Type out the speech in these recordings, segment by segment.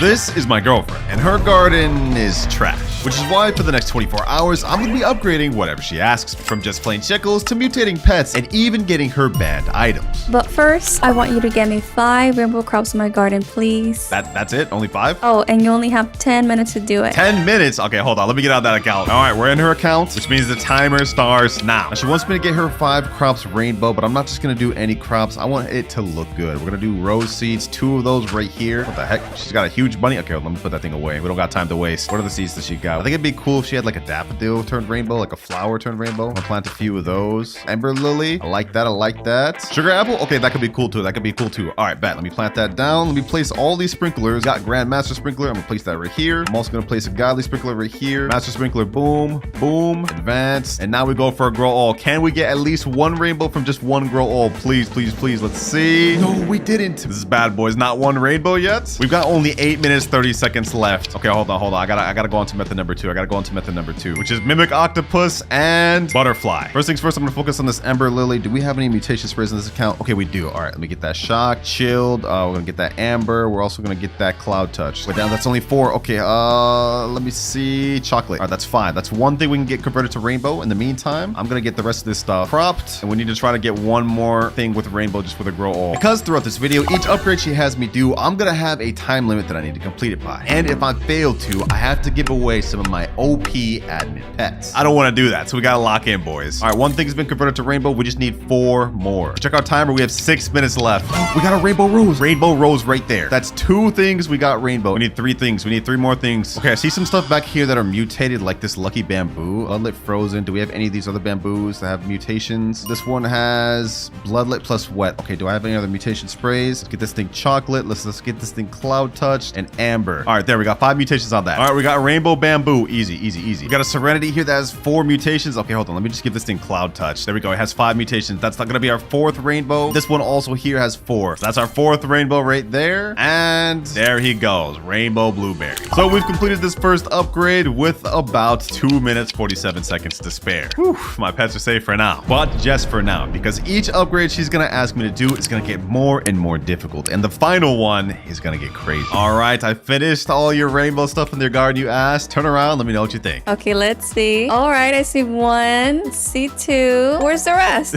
This is my girlfriend, and her garden is trash, which is why for the next 24 hours, I'm gonna be upgrading whatever she asks, from just plain shekels to mutating pets, and even getting her banned items. But first, I want you to get me 5 rainbow crops in my garden, please. That's it? Only 5? Oh, and you only have 10 minutes to do it. 10 minutes? Okay, hold on. Let me get out that account. All right, we're in her account, which means the timer starts now. She wants me to get her 5 crops rainbow, but I'm not just gonna do any crops. I want it to look good. We're gonna do rose seeds, 2 of those right here. What the heck? She's got a huge bunny. Okay, let me put that thing away. We don't got time to waste. What are the seeds that she got? I think it'd be cool if she had like a daffodil turned rainbow, like a flower turned rainbow. I'll plant a few of those. Ember lily. I like that. I like that. Sugar apple. Okay, that could be cool too. That could be cool too. All right, bet. Let me plant that down. Let me place all these sprinklers. Got Grandmaster sprinkler. I'm gonna place that right here. I'm also gonna place a godly sprinkler right here. Master sprinkler. Boom, boom. Advance. And now we go for a grow all. Can we get at least 1 rainbow from just 1 grow all? Please, please, please. Let's see. No, we didn't. This is bad, boys. Not 1 rainbow yet. We've got only 8 minutes 30 seconds left. Okay, hold on. I gotta go on to method number 2. Which is mimic octopus and butterfly. First things first, I'm gonna focus on this ember lily. Do we have any mutation sprays in this account? Okay, we do. All right, let me get that shock, chilled. We're gonna get that amber. We're also gonna get that cloud touch. Wait, down. That's only 4. Okay, let me see. Chocolate. All right, that's 5. That's 1 thing we can get converted to rainbow. In the meantime, I'm gonna get the rest of this stuff cropped, and we need to try to get 1 more thing with rainbow just for the grow all. Because throughout this video, each upgrade she has me do, I'm gonna have a time limit that I need to complete it by. And if I fail to, I have to give away some of my OP admin pets. I don't want to do that, so we gotta lock in, boys. All right, 1 thing has been converted to rainbow. We just need 4 more. Check our timer. We have 6 minutes left. We got a rainbow rose. Rainbow rose right there. That's 2 things we got rainbow. We need 3 things. We need 3 more things. Okay, I see some stuff back here that are mutated, like this lucky bamboo. Bloodlit frozen. Do we have any of these other bamboos that have mutations? This one has bloodlit plus wet. Okay, do I have any other mutation sprays? Let's get this thing chocolate. Let's get this thing cloud touch and amber. All right, there we got 5 mutations on that. All right, we got rainbow bamboo. Easy, easy, easy. We got a serenity here that has 4 mutations. Okay, hold on. Let me just give this thing cloud touch. There we go. It has 5 mutations. That's not gonna be our 4th rainbow. This one also here has 4. So that's our 4th rainbow right there. And there he goes. Rainbow blueberry. So we've completed this first upgrade with about 2 minutes 47 seconds to spare. Whew, my pets are safe for now, but just for now, because each upgrade she's gonna ask me to do is gonna get more and more difficult, and the final one is gonna get crazy. All right, I finished all your rainbow stuff in your garden you asked. Turn around, let me know what you think. Okay, let's see. All right, I see 1, see 2. Where's the rest?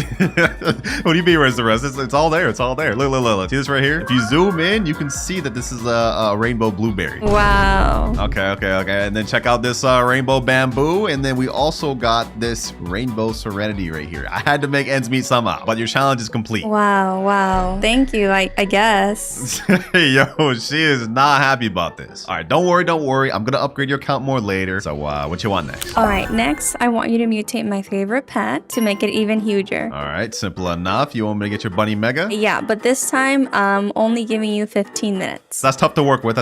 What do you mean, where's the rest? It's all there. It's all there. Look. See this right here? If you zoom in, you can see that this is a rainbow blueberry. Wow. Okay. And then check out this rainbow bamboo. And then we also got this rainbow serenity right here. I had to make ends meet somehow, but your challenge is complete. Wow. Thank you, I guess. Yo, she is not happy about this. All right, don't worry. I'm gonna upgrade your account more later. So what you want next? All right, next, I want you to mutate my favorite pet to make it even huger. All right, simple enough. You want me to get your bunny mega? Yeah, but this time, I'm only giving you 15 minutes. That's tough to work with.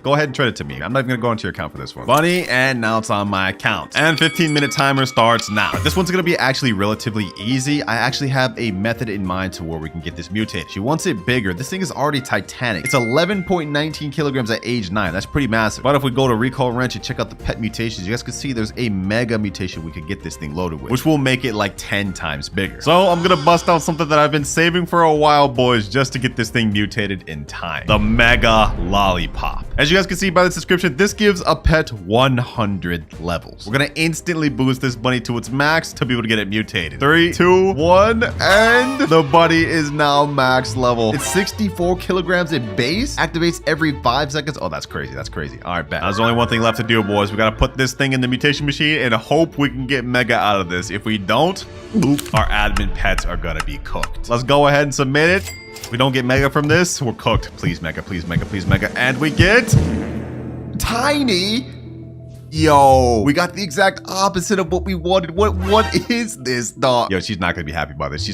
Go ahead and trade it to me. I'm not even gonna go into your account for this one. Bunny, and now it's on my account. And 15-minute timer starts now. This one's gonna be actually relatively easy. I actually have a method in mind to where we can get this mutated. She wants it bigger. This thing is already titanic. It's 11.19 kilograms at age 9. That's pretty massive. But if we go to Recall Wrench and check out the pet mutations, you guys can see there's a mega mutation we could get this thing loaded with, which will make it like 10 times bigger. So I'm gonna bust out something that I've been saving for a while, boys, just to get this thing mutated in time. The mega lollipop. As you guys can see by this description, this gives a pet 100 levels. We're gonna instantly boost this bunny to its max to be able to get it mutated. 3, 2, 1, and the bunny is now max level. It's 64 kilograms in base. Activates every 5 seconds. Oh, that's crazy. All right, bet. There's only one thing left to do, boys. We gotta put this thing in the mutation machine and hope we can get mega out of this. If we don't, our admin pets are gonna be cooked. Let's go ahead and submit it. If we don't get mega from this, we're cooked. Please mega, please mega, please mega. And we get tiny. Yo, we got the exact opposite of what we wanted. What is this, dog? Yo, she's not gonna be happy about this.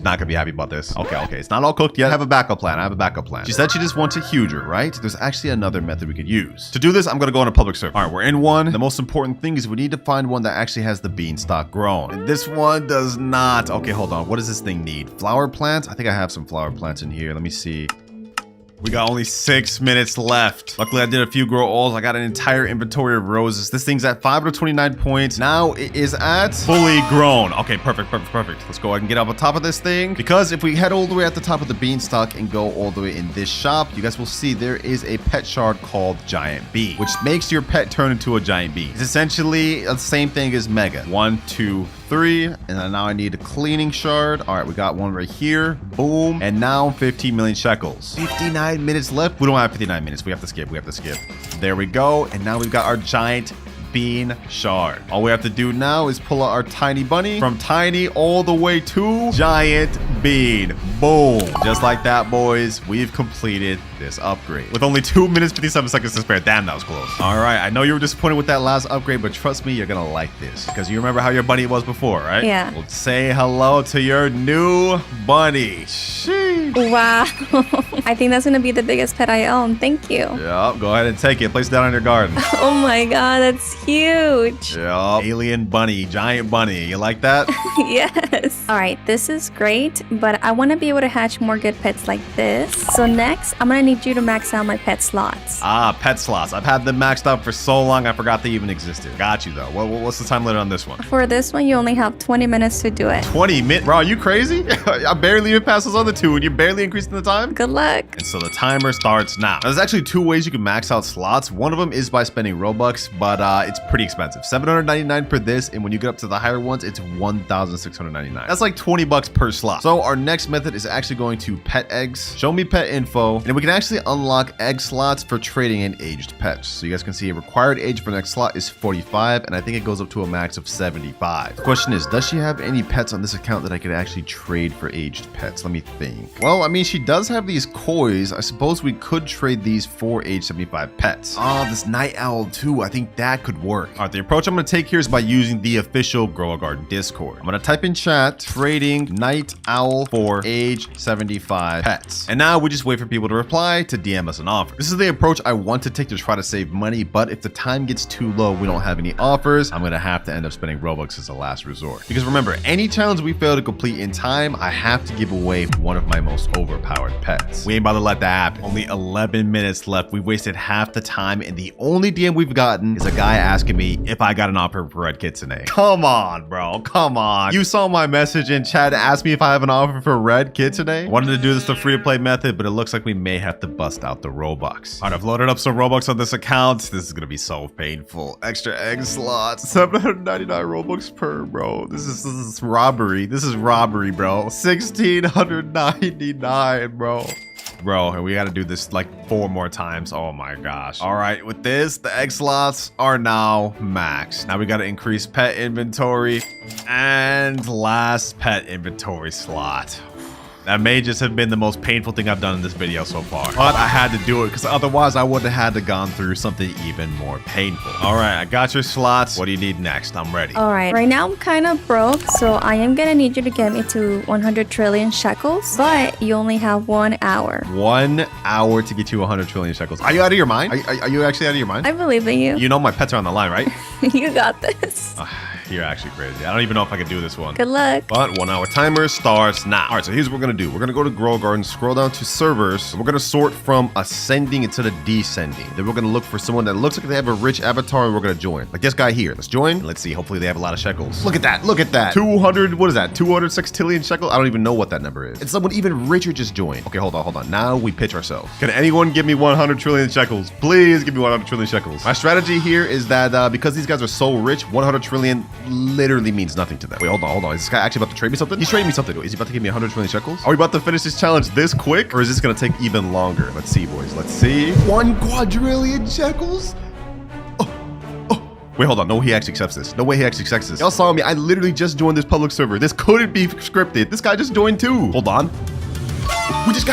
Okay. It's not all cooked yet. I have a backup plan. She said she just wants it huger, right? There's actually another method we could use. To do this, I'm gonna go on a public server. All right, we're in one. The most important thing is we need to find one that actually has the beanstalk grown. And this one does not. Okay, hold on. What does this thing need? Flower plants? I think I have some flower plants in here. Let me see. We got only 6 minutes left. Luckily, I did a few grow alls. I got an entire inventory of roses. This thing's at 529 points. Now it is at fully grown. Okay, perfect. Let's go ahead and get up on top of this thing. Because if we head all the way at the top of the beanstalk and go all the way in this shop, you guys will see there is a pet shard called Giant Bee, which makes your pet turn into a giant bee. It's essentially the same thing as Mega. 1, 2, 3, and then now I need a cleaning shard. All right, we got one right here. Boom. And now 15 million shekels. 59 minutes left. We don't have 59 minutes. We have to skip. There we go. And now we've got our giant bean shard. All we have to do now is pull out our tiny bunny from tiny all the way to giant bean. Boom. Just like that, boys, we've completed this upgrade with only 2 minutes 57 seconds to spare. Damn, that was close. All right, I know you were disappointed with that last upgrade, but trust me, you're gonna like this because you remember how your bunny was before, right? Yeah. Well, say hello to your new bunny. Sheesh. Wow. I think that's gonna be the biggest pet I own. Thank you. Yep, go ahead and take it. Place it down in your garden. Oh my god, that's huge. Yep. Alien bunny, giant bunny. You like that? Yes. All right, this is great, but I want to be able to hatch more good pets like this. So next, I'm gonna need you to max out my pet slots. Ah, pet slots. I've had them maxed out for so long, I forgot they even existed. Got you, though. What's the time limit on this one? For this one, you only have 20 minutes to do it. 20 minutes? Bro, are you crazy? I barely even passed those other two, and you're barely increasing the time? Good luck. And so the timer starts now. There's actually 2 ways you can max out slots. One of them is by spending Robux, but it's pretty expensive. $799 per this, and when you get up to the higher ones, it's $1,699. That's like 20 bucks per slot. So our next method is actually going to pet eggs. Show me pet info, and we can actually unlock egg slots for trading in aged pets. So you guys can see a required age for the next slot is 45, and I think it goes up to a max of 75. The question is, does she have any pets on this account that I could actually trade for aged pets? Let me think. Well, I mean, she does have these kois. I suppose we could trade these for age 75 pets. This night owl too. I think that could work. All right, the approach I'm going to take here is by using the official Grow a Garden Discord. I'm going to type in chat, trading night owl for age 75 pets. And now we just wait for people to reply to DM us an offer. This is the approach I want to take to try to save money, but if the time gets too low, we don't have any offers, I'm going to have to end up spending Robux as a last resort. Because remember, any challenge we fail to complete in time, I have to give away one of my most overpowered pets. We ain't about to let that happen. Only 11 minutes left. We wasted half the time, and the only DM we've gotten is a guy asking me if I got an offer for Red Kitsune. Come on, bro. Come on. You saw my message in chat and asked me if I have an offer for Red Kitsune? I wanted to do this the free-to-play method, but it looks like we may have to bust out the Robux. All right, I've loaded up some Robux on this account. This is gonna be so painful. Extra egg slots, 799 Robux per, bro. This is robbery. This is robbery, bro. 1699, bro. Bro, and we gotta do this like 4 more times. Oh my gosh. All right, with this, the egg slots are now maxed. Now we gotta increase pet inventory and last pet inventory slot. That may just have been the most painful thing I've done in this video so far. But I had to do it because otherwise I would have had to gone through something even more painful. All right, I got your slots. What do you need next? I'm ready. All right. Right now I'm kind of broke, so I am going to need you to get me to 100 trillion shekels, but you only have 1 hour. 1 hour to get you 100 trillion shekels. Are you out of your mind? Are you actually out of your mind? I believe in you. You know my pets are on the line, right? You got this. You're actually crazy. I don't even know if I can do this one. Good luck. But 1 hour timer starts now. All right, so here's what we're gonna do. We're gonna go to Grow a Garden, scroll down to servers. We're gonna sort from ascending instead of descending. Then we're gonna look for someone that looks like they have a rich avatar and we're gonna join. Like this guy here. Let's join. Let's see. Hopefully they have a lot of shekels. Look at that. Look at that. 200, what is that? 206 trillion shekels? I don't even know what that number is. And someone even richer just joined. Okay, hold on. Now we pitch ourselves. Can anyone give me 100 trillion shekels? Please give me 100 trillion shekels. My strategy here is that because these guys are so rich, 100 trillion literally means nothing to them. Wait, hold on. Is this guy actually about to trade me something? He's trading me something. Is he about to give me 100 trillion shekels? Are we about to finish this challenge this quick? Or is this gonna take even longer? Let's see, boys. Let's see. 1 quadrillion shekels? Wait, hold on. No, he actually accepts this. No way he actually accepts this. Y'all saw me. I literally just joined this public server. This couldn't be scripted. This guy just joined too. Hold on. We just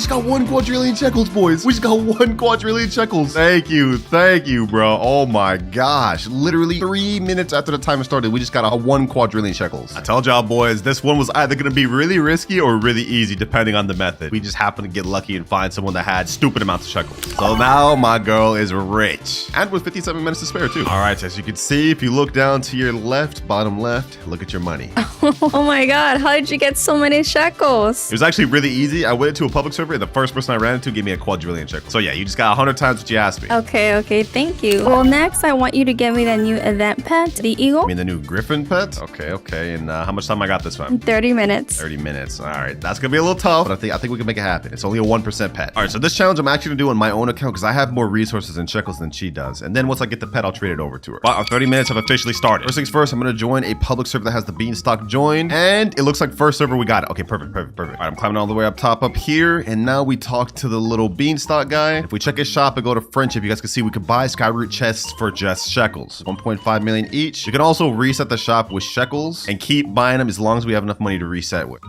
got 1 quadrillion shekels, boys. We just got 1 quadrillion shekels. Thank you, bro. Oh my gosh. Literally 3 minutes after the timer started, we just got a 1 quadrillion shekels. I told y'all, boys, this one was either gonna be really risky or really easy, depending on the method. We just happened to get lucky and find someone that had stupid amounts of shekels. So now my girl is rich. And with 57 minutes to spare, too. All right, as you can see, if you look down to your left, bottom left, look at your money. Oh my god, how did you get so many shekels? It was actually really easy. I went into a public server and the first person I ran into gave me a quadrillion shekels. So yeah, you just got 100 times what you asked me. Okay, thank you. Well, next I want you to get me the new event pet, the eagle. I mean the new griffin pet? Okay. And how much time I got this one? 30 minutes. 30 minutes. All right, that's gonna be a little tough, but I think we can make it happen. It's only a 1% pet. All right, so this challenge I'm actually gonna do on my own account because I have more resources and shekels than she does. And then once I get the pet, I'll trade it over to her. But our 30 minutes have officially started. First things first, I'm gonna join a public server that has the beanstalk join, and it looks like first server we got it. Okay, perfect. All right, I'm climbing all the way up top up here, and now we talk to the little beanstalk guy. If we check his shop and go to friendship, you guys can see we could buy skyroot chests for just shekels, 1.5 million each. You can also reset the shop with shekels and keep buying them as long as we have enough money to reset with.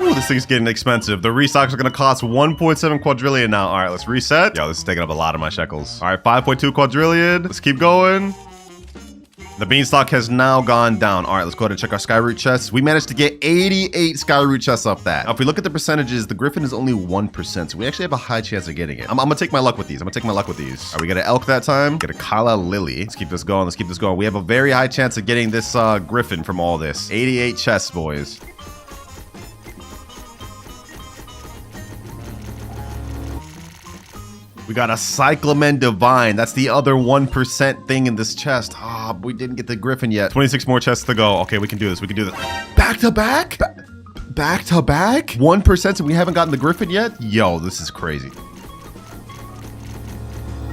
Ooh, this thing's getting expensive. The restocks are gonna cost 1.7 quadrillion now. All right, let's reset. Yo, this is taking up a lot of my shekels. All right, 5.2 quadrillion. Let's keep going. The beanstalk has now gone down. All right, let's go ahead and check our skyroot chests. We managed to get 88 skyroot chests off that. Now, if we look at the percentages, the griffin is only 1%, so we actually have a high chance of getting it. I'm gonna take my luck with these. All right, we got an elk that time. Get a Kala Lily. Let's keep this going. We have a very high chance of getting this griffin from all this. 88 chests, boys. We got a Cyclamen Divine. That's the other 1% thing in this chest. Ah, we didn't get the griffin yet. 26 more chests to go. Okay, we can do this. Back to back? Back to back? 1% and we haven't gotten the griffin yet? Yo, this is crazy.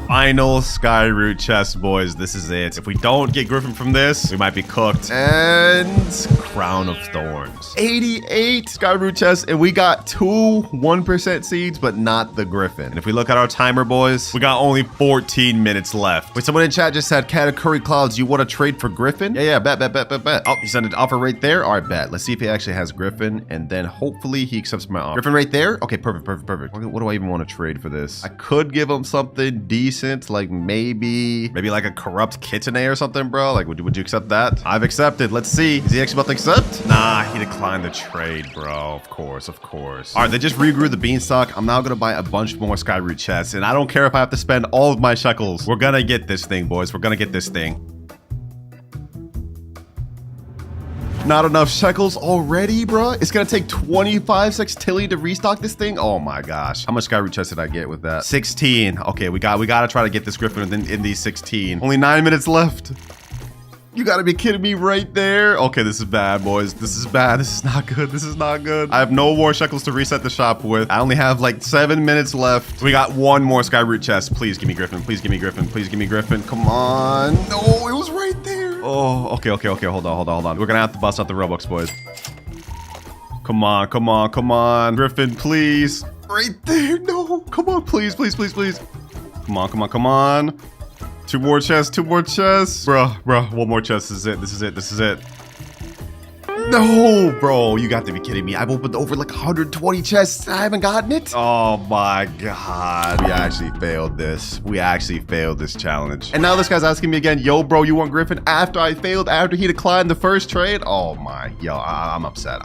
Final skyroot chest, boys. This is it. If we don't get griffin from this, we might be cooked. And crown of thorns. 88 skyroot chests, and we got 2 1% seeds, but not the griffin. And if we look at our timer, boys, we got only 14 minutes left. Wait, someone in chat just said, WinterKloudz, you want to trade for griffin? Yeah, bet. Oh, he sent an offer right there. All right, bet. Let's see if he actually has griffin, and then hopefully he accepts my offer. Griffin right there? Okay, perfect. What do I even want to trade for this? I could give him something decent, like maybe like a corrupt kitchener or something, bro. Like, would you accept that? I've accepted. Let's see. Is he actually about to accept? Nah, he declined the trade, bro. Of course. All right, they just regrew the beanstalk. I'm now gonna buy a bunch more skyroot chests, and I don't care if I have to spend all of my shekels. We're gonna get this thing, boys. We're gonna get this thing. Not enough shekels already, bro. It's gonna take 25 sextillion to restock this thing. Oh my gosh. How much skyroot chest did I get with that? 16. Okay, we gotta try to get this griffin in these 16. Only 9 minutes left. You gotta be kidding me right there. Okay, this is bad, boys. This is bad. This is not good. I have no more shekels to reset the shop with. I only have like 7 minutes left. We got one more skyroot chest. Please give me griffin. Come on. No, it was right there. Oh, okay. Hold on. We're gonna have to bust out the roblox, boys. Come on. Griffin, please. Right there. No. Come on, please. Come on. Two more chests. Bruh. One more chest. This is it. No, bro, you got to be kidding me. I've opened over like 120 chests and I haven't gotten it. Oh my God. We actually failed this. Challenge. And now this guy's asking me again, yo, bro, you want griffin after I failed, after he declined the first trade? Oh my, yo, I'm upset.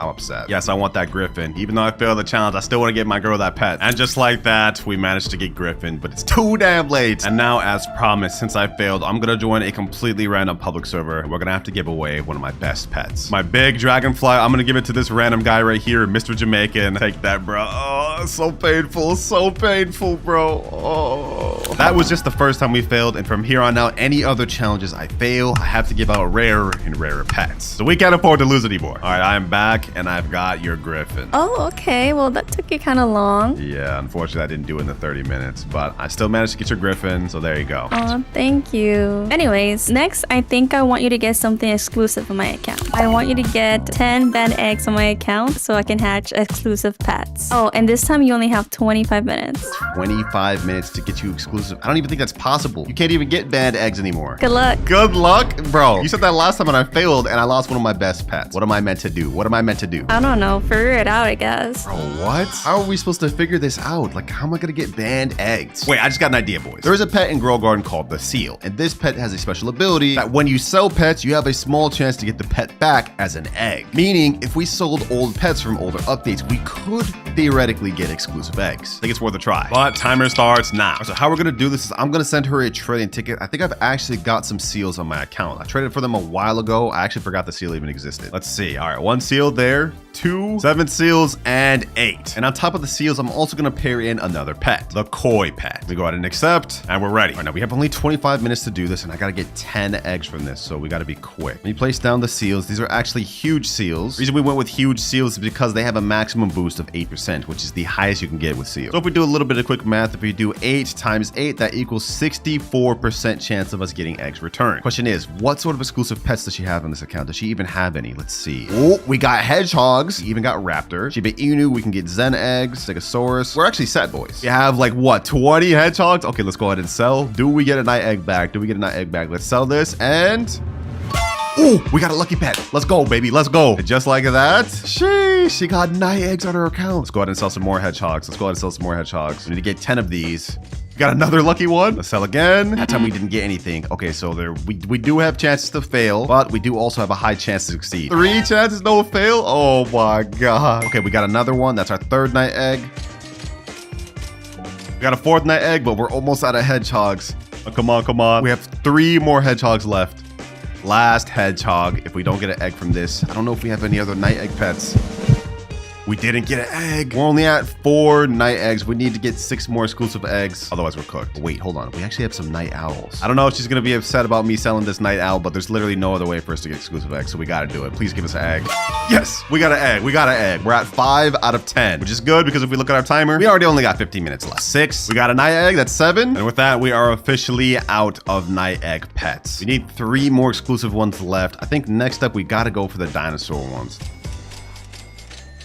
Yes, I want that griffin. Even though I failed the challenge, I still want to get my girl that pet. And just like that, we managed to get griffin, but it's too damn late. And now, as promised, since I failed, I'm gonna join a completely random public server. We're gonna have to give away one of my best pets. My big dragonfly. I'm gonna give it to this random guy right here, Mr. Jamaican. Take that, bro. Oh, so painful, bro. Oh. That was just the first time we failed, and from here on out, any other challenges I fail, I have to give out rarer and rarer pets. So we can't afford to lose anymore. All right, I am back, and I've got your griffin. Oh, okay. Well, that took you kind of long. Yeah, unfortunately, I didn't do it in the 30 minutes, but I still managed to get your griffin, so there you go. Oh, thank you. Anyways, next, I think I want you to get something exclusive on my account. I want you to get 10 bad eggs on my account so I can hatch exclusive pets. Oh, and this time you only have 25 minutes. 25 minutes to get you exclusive. I don't even think that's possible. You can't even get bad eggs anymore. Good luck. Good luck? Bro, you said that last time and I failed and I lost one of my best pets. What am I meant to do? I don't know. Figure it out, I guess. Bro, what? How are we supposed to figure this out? Like, how am I gonna get banned eggs? Wait, I just got an idea, boys. There is a pet in Girl Garden called the seal, and this pet has a special ability that when you sell pets, you have a small chance to get the pet back as an egg. Meaning, if we sold old pets from older updates, we could theoretically get exclusive eggs. I think it's worth a try. But timer starts now. So how we're gonna gonna do this is I'm gonna send her a trading ticket. I think I've actually got some seals on my account. I traded for them a while ago. I actually forgot the seal even existed. Let's see. All right, 1 seal there, 2, 7 seals, and 8. And on top of the seals, I'm also gonna pair in another pet, the koi pet. We go ahead and accept, and we're ready. All right, now we have only 25 minutes to do this, and I gotta get 10 eggs from this, so we gotta be quick. Let me place down the seals. These are actually huge seals. The reason we went with huge seals is because they have a maximum boost of 8%, which is the highest you can get with seals. So if we do a little bit of quick math, if we do 8 times 8, that equals 64% chance of us getting eggs returned. Question is, what sort of exclusive pets does she have on this account? Does she even have any? Let's see. Oh, we got hedgehogs. We even got raptor. Shiba Inu. We can get Zen eggs, Stegosaurus. We're actually set, boys. We have like what, 20 hedgehogs? Okay, let's go ahead and sell. Do we get a night egg back? Do we get a night egg back? Let's sell this and... oh, we got a lucky pet. Let's go, baby. Let's go. And just like that, she got night eggs on her account. Let's go ahead and sell some more hedgehogs. Let's go ahead and sell some more hedgehogs. We need to get 10 of these. We got another lucky one. Let's sell again. That time we didn't get anything. Okay, so we do have chances to fail, but we do also have a high chance to succeed. 3 chances, no fail. Oh my God. Okay, we got another one. That's our 3rd night egg. We got a 4th night egg, but we're almost out of hedgehogs. Oh, come on, come on. We have 3 more hedgehogs left. Last hedgehog. If we don't get an egg from this, I don't know if we have any other night egg pets. We didn't get an egg. We're only at 4 night eggs. We need to get 6 more exclusive eggs. Otherwise, we're cooked. Wait, hold on. We actually have some night owls. I don't know if she's going to be upset about me selling this night owl, but there's literally no other way for us to get exclusive eggs, so we got to do it. Please give us an egg. Yes, we got an egg. We got an egg. We're at 5 out of 10, which is good because if we look at our timer, we already only got 15 minutes left. 6. We got a night egg. That's 7. And with that, we are officially out of night egg pets. We need 3 more exclusive ones left. I think next up, we got to go for the dinosaur ones.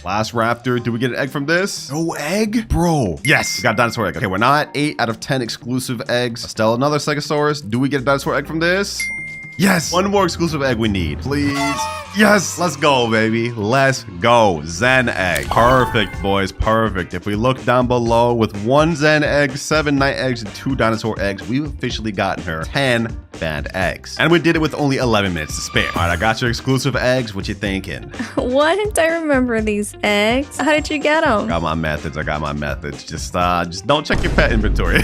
Last raptor. Do we get an egg from this? No egg? Bro. Yes. We got a dinosaur egg. Okay, we're now at 8 out of 10 exclusive eggs. Still another Stegosaurus. Do we get a dinosaur egg from this? Yes. 1 more exclusive egg we need. Please. Yes. Let's go, baby. Let's go. Zen egg. Perfect, boys. Perfect. If we look down below with 1 Zen egg, 7 night eggs, and 2 dinosaur eggs, we've officially gotten her 10 banned eggs. And we did it with only 11 minutes to spare. All right, I got your exclusive eggs. What you thinking? What? I remember these eggs. How did you get them? Got my methods. I got my methods. Just don't check your pet inventory.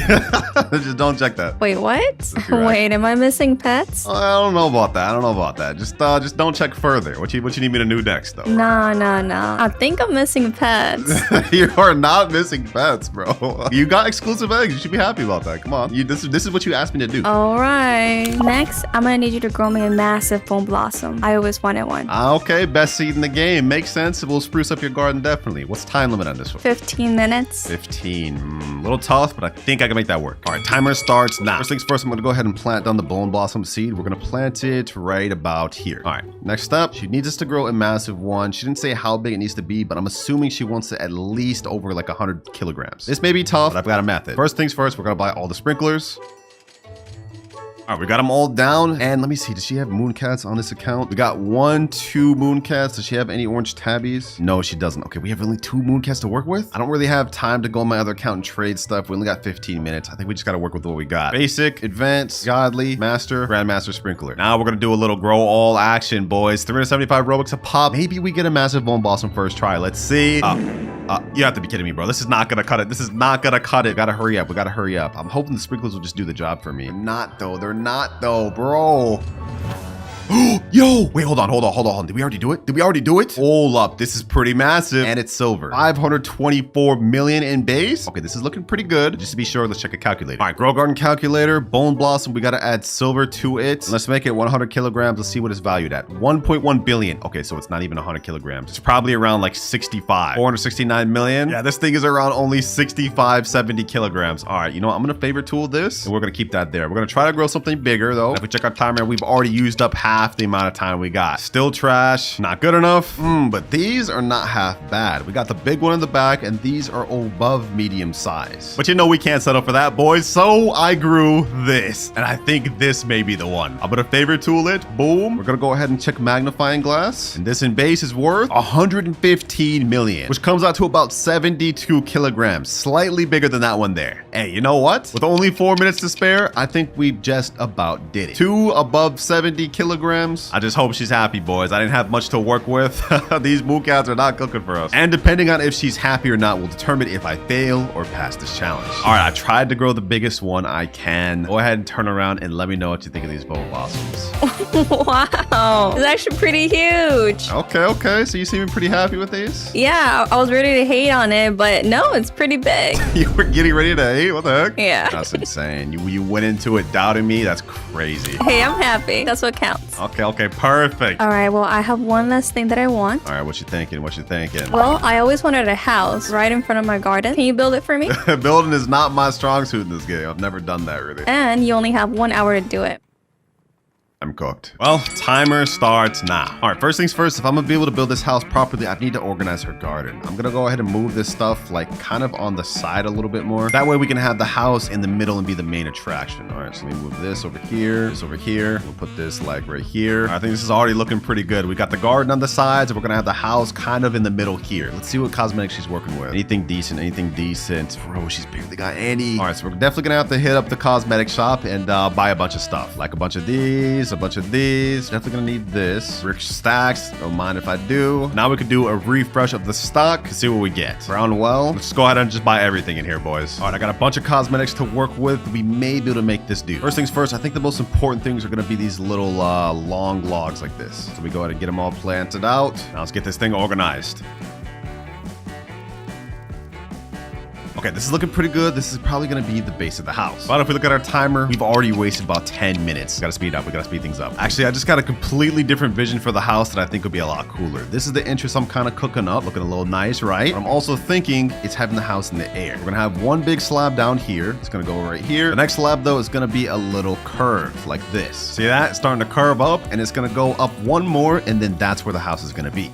Just don't check that. Wait, what? Wait, am I missing pets? I don't know about that. I don't know about that. Just don't check further. What you need me to do next, though? No. I think I'm missing pets. You are not missing pets, bro. You got exclusive eggs. You should be happy about that. Come on. This is what you asked me to do. All right. Next, I'm gonna need you to grow me a massive bone blossom. I always wanted one. Okay, best seed in the game. Makes sense. It will spruce up your garden definitely. What's the time limit on this one? 15 minutes. 15. A little tough, but I think I can make that work. All right, timer starts now. First things first, I'm gonna go ahead and plant down the bone blossom seed. We're gonna plant it right about here. All right, next up, she needs us to grow a massive one. She didn't say how big it needs to be, but I'm assuming she wants it at least over like 100 kilograms. This may be tough, but I've got a method. First things first, we're gonna buy all the sprinklers. All right, we got them all down. And let me see, does she have mooncats on this account? We got 1, 2 mooncats. Does she have any orange tabbies? No, she doesn't. Okay, we have only 2 mooncats to work with. I don't really have time to go on my other account and trade stuff. We only got 15 minutes. I think we just got to work with what we got. Basic, advanced, godly, master, grandmaster, sprinkler. Now we're going to do a little grow all action, boys. 375 Robux a pop. Maybe we get a massive bone blossom first try. Let's see. You have to be kidding me, bro. This is not going to cut it. This is not going to cut it. We got to hurry up. We got to hurry up. I'm hoping the sprinklers will just do the job for me. They're not, though. They're not, though, bro. Yo, wait, hold on. Did we already do it? Hold up, this is pretty massive and it's silver. 524 million in base. Okay, this is looking pretty good. Just to be sure, let's check a calculator. All right, grow garden calculator, bone blossom. We got to add silver to it. Let's make it 100 kilograms. Let's see what it's valued at. 1.1 billion. Okay, so it's not even 100 kilograms. It's probably around like 469 million. Yeah, this thing is around only 70 kilograms. All right, you know what? I'm going to favor tool this and we're going to keep that there. We're going to try to grow something bigger though. If we check our timer, we've already used up half the amount of time we got. Still trash, not good enough. But these are not half bad. We got the big one in the back and these are above medium size. But you know we can't settle for that, boys. So I grew this and I think this may be the one. I'm gonna favor tool it. Boom. We're gonna go ahead and check magnifying glass. And this in base is worth 115 million, which comes out to about 72 kilograms. Slightly bigger than that one there. Hey, you know what? With only 4 minutes to spare, I think we just about did it. 2 above 70 kilograms kilograms. I just hope she's happy, boys. I didn't have much to work with. These moo cats are not cooking for us. And depending on if she's happy or not will determine if I fail or pass this challenge. All right, I tried to grow the biggest one I can. Go ahead and turn around and let me know what you think of these boba blossoms. Wow, it's actually pretty huge. Okay. So you seem pretty happy with these? Yeah, I was ready to hate on it, but no, it's pretty big. You were getting ready to hate? What the heck? Yeah. That's insane. You went into it doubting me? That's crazy. Hey, I'm happy. That's what counts. Okay, perfect. All right, well, I have one last thing that I want. All right, what you thinking? Well, I always wanted a house right in front of my garden. Can you build it for me? Building is not my strong suit in this game. I've never done that really. And you only have 1 hour to do it. I'm cooked. Well, timer starts now. All right, first things first, if I'm gonna be able to build this house properly, I need to organize her garden. I'm gonna go ahead and move this stuff like kind of on the side a little bit more. That way we can have the house in the middle and be the main attraction. All right, so let me move this over here, this over here. We'll put this like right here. I think this is already looking pretty good. We got the garden on the sides and we're gonna have the house kind of in the middle here. Let's see what cosmetics she's working with. Anything decent. Bro, she's barely got any. All right, so we're definitely gonna have to hit up the cosmetic shop and buy a bunch of stuff, like a bunch of these, a bunch of these. Definitely gonna need this. Rich stacks, don't mind if I do. Now we could do a refresh of the stock, see what we get. Brown well. Let's go ahead and just buy everything in here, boys. All right, I got a bunch of cosmetics to work with. We may be able to make this do. First things first, I think the most important things are gonna be these little long logs like this. So we go ahead and get them all planted out. Now let's get this thing organized. Okay, this is looking pretty good. This is probably gonna be the base of the house. But if we look at our timer, we've already wasted about 10 minutes. We gotta speed up, we gotta speed things up. Actually, I just got a completely different vision for the house that I think would be a lot cooler. This is the entrance I'm kind of cooking up, looking a little nice, right? But I'm also thinking it's having the house in the air. We're gonna have one big slab down here. It's gonna go right here. The next slab though is gonna be a little curve like this. See that? It's starting to curve up and it's gonna go up one more and then that's where the house is gonna be.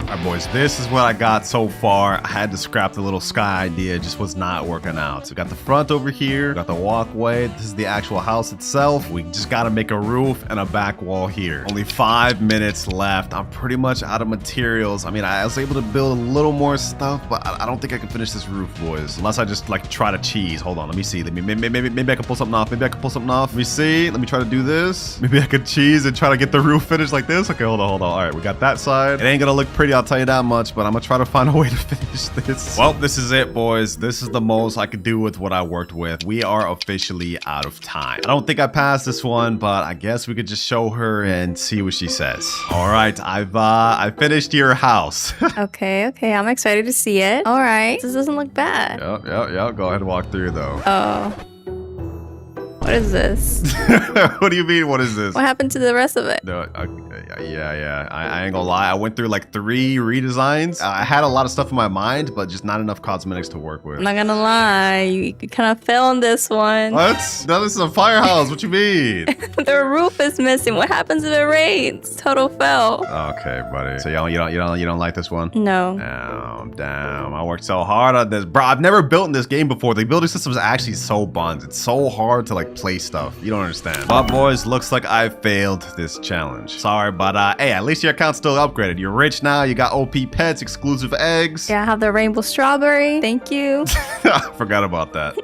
All right, boys, this is what I got so far. I had to scrap the little sky idea. It just was not working out. So we got the front over here, got the walkway. This is the actual house itself. We just got to make a roof and a back wall here. Only 5 minutes left. I'm pretty much out of materials. I mean, I was able to build a little more stuff, but I don't think I can finish this roof, boys. Unless I just like try to cheese. Hold on, let me see. Maybe I can pull something off. Let me see. Let me try to do this. Maybe I could cheese and try to get the roof finished like this. Okay, hold on. All right, we got that side. It ain't gonna look pretty, I'll tell you that much, but I'm gonna try to find a way to finish this. Well, this is it, boys. This is the most I could do with what I worked with. We are officially out of time. I don't think I passed this one, but I guess we could just show her and see what she says. All right, I finished your house. Okay, I'm excited to see it. All right, this doesn't look bad. Yep. Go ahead and walk through though. Oh. What is this? What do you mean, what is this? What happened to the rest of it? No, yeah. I ain't gonna lie. I went through like 3 redesigns. I had a lot of stuff in my mind, but just not enough cosmetics to work with. I'm not gonna lie. You kind of fell on this one. What? No, this is a firehouse. What you mean? The roof is missing. What happens if it rains? Total fail. Okay, buddy. So you don't like this one? No. Oh, damn. I worked so hard on this. Bro, I've never built in this game before. The building system is actually so buns. It's so hard to like play stuff. You don't understand. But boys, looks like I failed this challenge. Sorry, but hey, at least your account's still upgraded. You're rich now. You got OP pets, exclusive eggs. Yeah, I have the rainbow strawberry. Thank you. I forgot about that.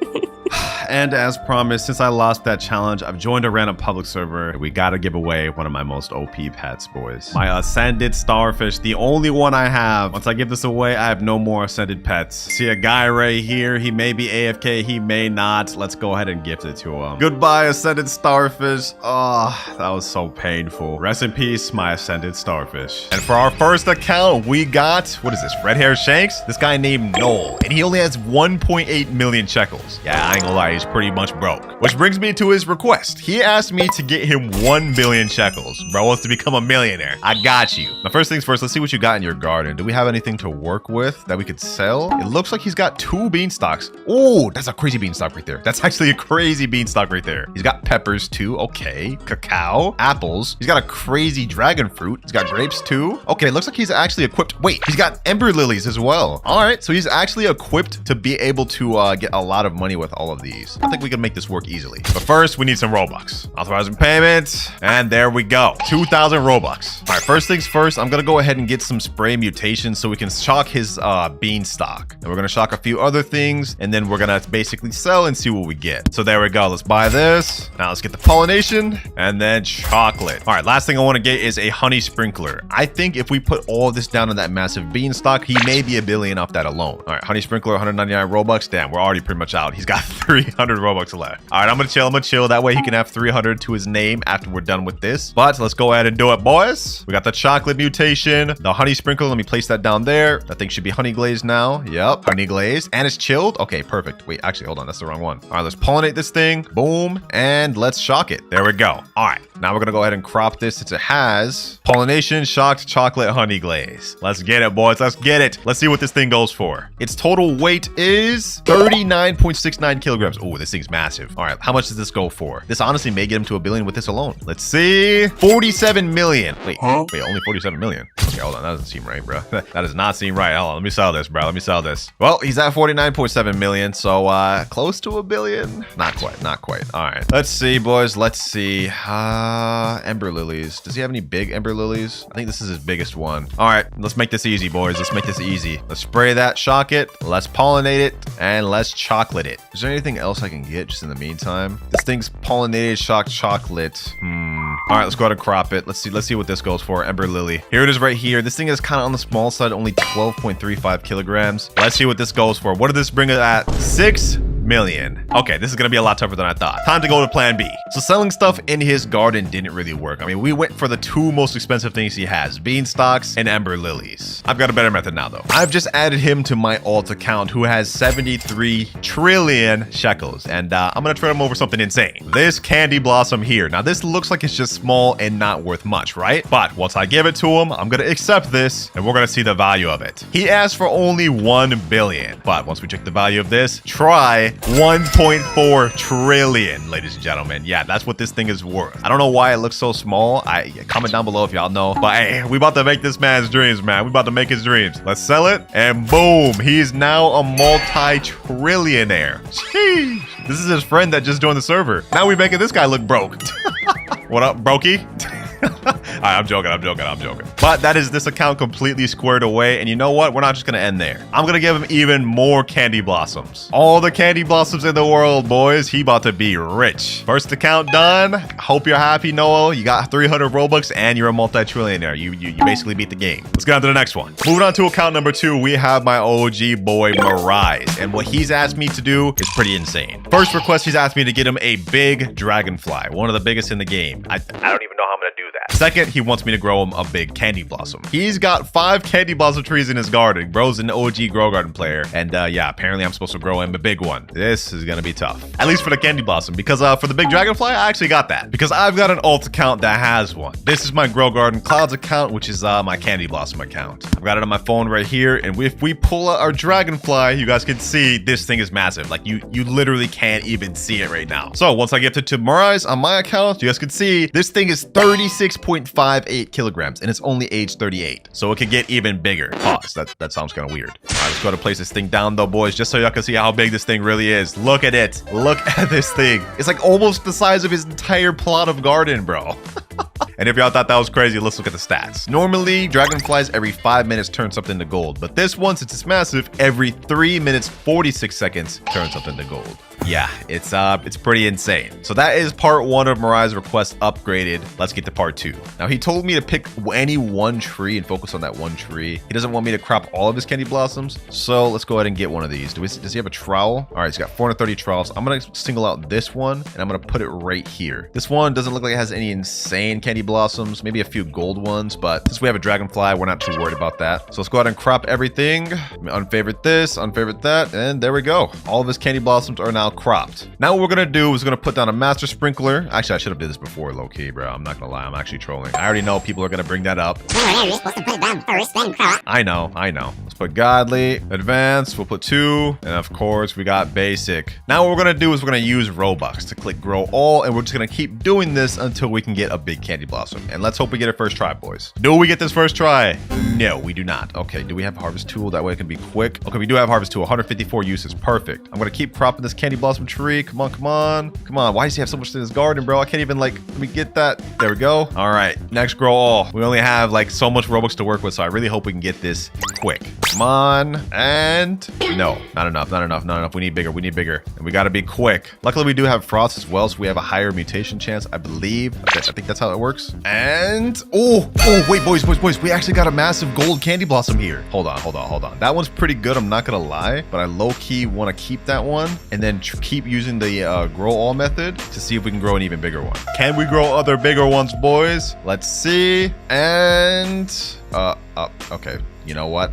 And as promised, since I lost that challenge, I've joined a random public server. We gotta give away one of my most OP pets, boys. My ascended starfish, the only one I have. Once I give this away, I have no more ascended pets. See a guy right here. He may be AFK, he may not. Let's go ahead and gift it to him. Goodbye, ascended starfish. Oh, that was so painful. Rest in peace, my ascended starfish. And for our first account, we got, what is this, Red Hair Shanks? This guy named Noel, and he only has 1.8 million shekels. Yeah, I ain't gonna lie, he's pretty much broke. Which brings me to his request. He asked me to get him 1 billion shekels. Bro wants to become a millionaire. I got you. Now, first things first, let's see what you got in your garden. Do we have anything to work with that we could sell? It looks like he's got 2 beanstalks. Oh, that's a crazy beanstalk right there. That's actually a crazy beanstalk right there. He's got peppers too. Okay. Cacao, apples. He's got a crazy dragon fruit. He's got grapes too. Okay, looks like he's actually equipped. Wait, he's got ember lilies as well. All right, so he's actually equipped to be able to get a lot of money with all of these. these. I think we can make this work easily. But first, we need some Robux. Authorizing payments. And there we go. 2,000 Robux. All right, first things first, I'm going to go ahead and get some spray mutations so we can shock his beanstalk. And we're going to shock a few other things. And then we're going to basically sell and see what we get. So there we go. Let's buy this. Now let's get the pollination and then chocolate. All right, last thing I want to get is a honey sprinkler. I think if we put all of this down in that massive beanstalk, he may be $1 billion off that alone. All right, honey sprinkler, 199 Robux. Damn, we're already pretty much out. He's got 300 Robux left. All right, I'm gonna chill. That way he can have 300 to his name after we're done with this. But let's go ahead and do it, boys. We got the chocolate mutation, the honey sprinkler. Let me place that down there. That thing should be honey glazed now. Yep, honey glazed, and it's chilled. Okay, perfect. Wait, actually, hold on, that's the wrong one. All right, let's pollinate this thing. Boom, and let's shock it. There we go. All right, now we're gonna go ahead and crop this since it has pollination, shocked chocolate, honey glaze. Let's get it, boys. Let's get it. Let's see what this thing goes for. Its total weight is 39.69 kilograms. Oh, this thing's massive. All right, how much does this go for? This honestly may get him to $1 billion with this alone. Let's see. 47 million. Wait, only 47 million. Okay, hold on. That doesn't seem right, bro. That does not seem right. Hold on. Let me sell this, bro. Let me sell this. Well, he's at 49.7 million. So, close to $1 billion. Not quite. All right. Let's see, boys. Let's see. Ember lilies. Does he have any big ember lilies? I think this is his biggest one. All right. Let's make this easy, boys. Let's make this easy. Let's spray that, shock it. Let's pollinate it, and let's chocolate it. Is there anything else I can get just in the meantime? This thing's pollinated, shocked chocolate. All right, let's go ahead and crop it. Let's see what this goes for. Ember lily. Here it is right here. This thing is kind of on the small side, only 12.35 kilograms. Let's see what this goes for. What did this bring it at? 6 million. Okay, this is gonna be a lot tougher than I thought. Time to go to plan B. So selling stuff in his garden didn't really work. I mean, we went for the two most expensive things he has, beanstalks and ember lilies. I've got a better method now though. I've just added him to my alt account who has 73 trillion shekels, and I'm gonna trade him over something insane. This candy blossom here. Now this looks like it's just small and not worth much, right? But once I give it to him, I'm gonna accept this and we're gonna see the value of it. He asked for only 1 billion, but once we check the value of this, try 1.4 trillion, ladies and gentlemen. Yeah, that's what this thing is worth. I don't know why it looks so small. Comment down below if y'all know. But hey, we about to make this man's dreams, man. We about to make his dreams. Let's sell it, and boom, he's now a multi-trillionaire. Sheesh. This is his friend that just joined the server. Now we making this guy look broke. What up, brokey? Alright, I'm joking. But that is this account completely squared away. And you know what? We're not just going to end there. I'm going to give him even more candy blossoms. All the candy blossoms in the world, boys. He about to be rich. First account done. Hope you're happy, Noel. You got 300 Robux and you're a multi-trillionaire. You basically beat the game. Let's get on to the next one. Moving on to account number 2, we have my OG boy, Mirage. And what he's asked me to do is pretty insane. First request, he's asked me to get him a big dragonfly. One of the biggest in the game. I don't even know how I'm going to do that. Second, he wants me to grow him a big candy blossom. He's got 5 candy blossom trees in his garden. Bro's an OG grow garden player. And yeah, apparently I'm supposed to grow him a big one. This is gonna be tough. At least for the candy blossom. Because for the big dragonfly, I actually got that. Because I've got an alt account that has one. This is my grow garden clouds account, which is my candy blossom account. I've got it on my phone right here. And if we pull out our dragonfly, you guys can see this thing is massive. Like you literally can't even see it right now. So once I gift it to Mirage on my account, you guys can see this thing is 36.58 kilograms and it's only age 38. So it could get even bigger. Pause. That sounds kind of weird. All right, let's go to place this thing down though, boys, just so y'all can see how big this thing really is. Look at it. Look at this thing. It's like almost the size of his entire plot of garden, bro. And if y'all thought that was crazy, let's look at the stats. Normally, dragonflies every 5 minutes turn something to gold. But this one, since it's massive, every 3 minutes, 46 seconds turn something to gold. Yeah, it's pretty insane. So that is part 1 of Mirage's request upgraded. Let's get to part 2. Now, he told me to pick any one tree and focus on that one tree. He doesn't want me to crop all of his candy blossoms. So let's go ahead and get one of these. Does he have a trowel? All right, he's got 430 trowels. I'm going to single out this one and I'm going to put it right here. This one doesn't look like it has any insane candy blossoms, maybe a few gold ones, but since we have a dragonfly, we're not too worried about that. So let's go ahead and crop everything. Unfavorite this, unfavorite that, and there we go. All of his candy blossoms are now cropped. Now what we're gonna do is we're gonna put down a master sprinkler. Actually, I should have did this before, low-key, bro. I'm not gonna lie, I'm actually trolling. I already know people are gonna bring that up. You're supposed to put it down first, then crop. I know. Let's put godly, advanced, we'll put 2, and of course we got basic. Now what we're gonna do is we're gonna use Robux to click grow all, and we're just gonna keep doing this until we can get a big candy blossom. And let's hope we get it first try, boys. Do we get this first try? No, we do not. Okay, do we have harvest tool? That way it can be quick. Okay, we do have harvest tool, 154 uses, perfect. I'm gonna keep cropping this candy blossom tree. Come on, come on. Come on. Why does he have so much in his garden, bro? I can't even, like, let me get that. There we go. All right. Next grow all. We only have, like, so much Robux to work with, so I really hope we can get this quick. Come on. And no, not enough, not enough, not enough. We need bigger. We need bigger. And we got to be quick. Luckily, we do have frost as well, so we have a higher mutation chance, I believe. I think that's how it works. And oh, wait, boys. We actually got a massive gold candy blossom here. Hold on. That one's pretty good. I'm not going to lie, but I low-key want to keep that one and then keep using the grow all method to see if we can grow an even bigger one. Can we grow other bigger ones, boys? Let's see. And okay. You know what?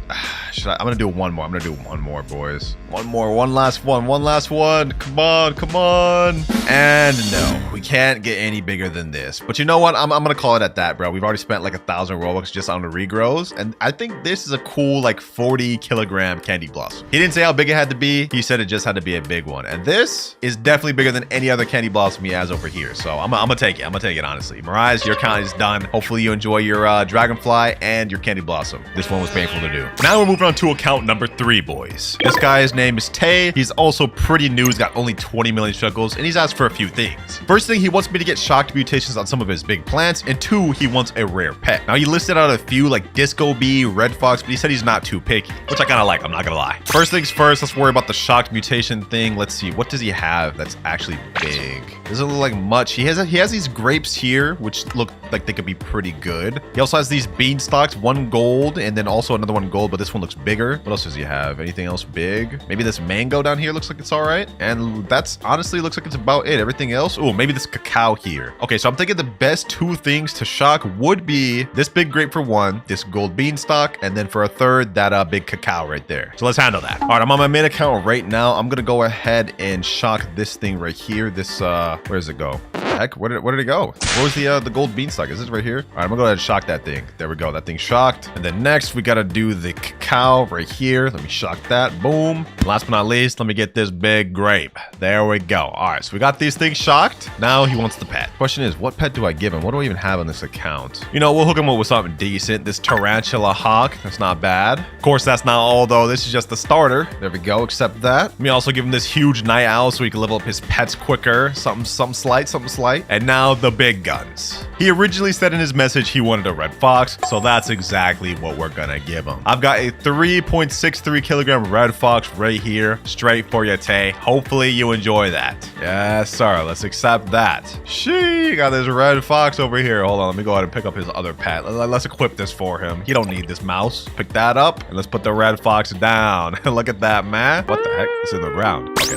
I'm gonna do one more. I'm gonna do one more, boys. One more. One last one. One last one. Come on. Come on. And no, we can't get any bigger than this. But you know what? I'm gonna call it at that, bro. We've already spent like 1,000 Robux just on the regrows. And I think this is a cool like 40 kilogram candy blossom. He didn't say how big it had to be. He said it just had to be a big one. And this is definitely bigger than any other candy blossom he has over here. So I'm gonna take it. I'm gonna take it, honestly. Mirage, your count is done. Hopefully you enjoy your dragonfly and your candy blossom. This one was painful to do. Now we're moving on to account number 3, boys. This guy's name is Tay. He's also pretty new. He's got only 20 million shekels, and he's asked for a few things. First thing, he wants me to get shocked mutations on some of his big plants, and 2, he wants a rare pet. Now, he listed out a few like Disco Bee, Red Fox, but he said he's not too picky, which I kind of like. I'm not gonna lie. First things first, let's worry about the shocked mutation thing. Let's see, what does he have that's actually big? Doesn't look like much. He has these grapes here, which look like they could be pretty good. He also has these beanstalks, 1 gold, and then also another 1 gold, but this one looks bigger. What else does he have? Anything else big? Maybe this mango down here looks like it's all right. And that's honestly looks like it's about it. Everything else. Oh, maybe this cacao here. Okay, so I'm thinking the best 2 things to shock would be this big grape for 1, this gold beanstalk, and then for a 3rd, that big cacao right there. So let's handle that. All right, I'm on my main account right now. I'm gonna go ahead and shock this thing right here. This where does it go? Heck, where did it go? Where was the gold beanstalk? Is this right here? All right, I'm gonna go ahead and shock that thing. There we go. That thing's shocked. And then next we gotta do the cacao right here. Let me shock that. Boom. And last but not least, let me get this big grape. There we go. All right, so we got these things shocked. Now he wants the pet. Question is, what pet do I give him? What do I even have on this account? You know, we'll hook him up with something decent. This tarantula hawk. That's not bad. Of course, that's not all though. This is just the starter. There we go. Accept that. Let me also give him this huge night owl so he can level up his pets quicker. Something slight. And now the big guns. He originally said in his message he wanted a red fox, so that's exactly what we're gonna give him. I've got a 3.63 kilogram red fox right here, straight for you, Tay. Hopefully you enjoy that. Yes, sir. Let's accept that. She got this red fox over here. Hold on, let me go ahead and pick up his other pet. Let's equip this for him. He don't need this mouse. Pick that up, and let's put the red fox down. Look at that, man. What the heck? It's in the ground. Okay,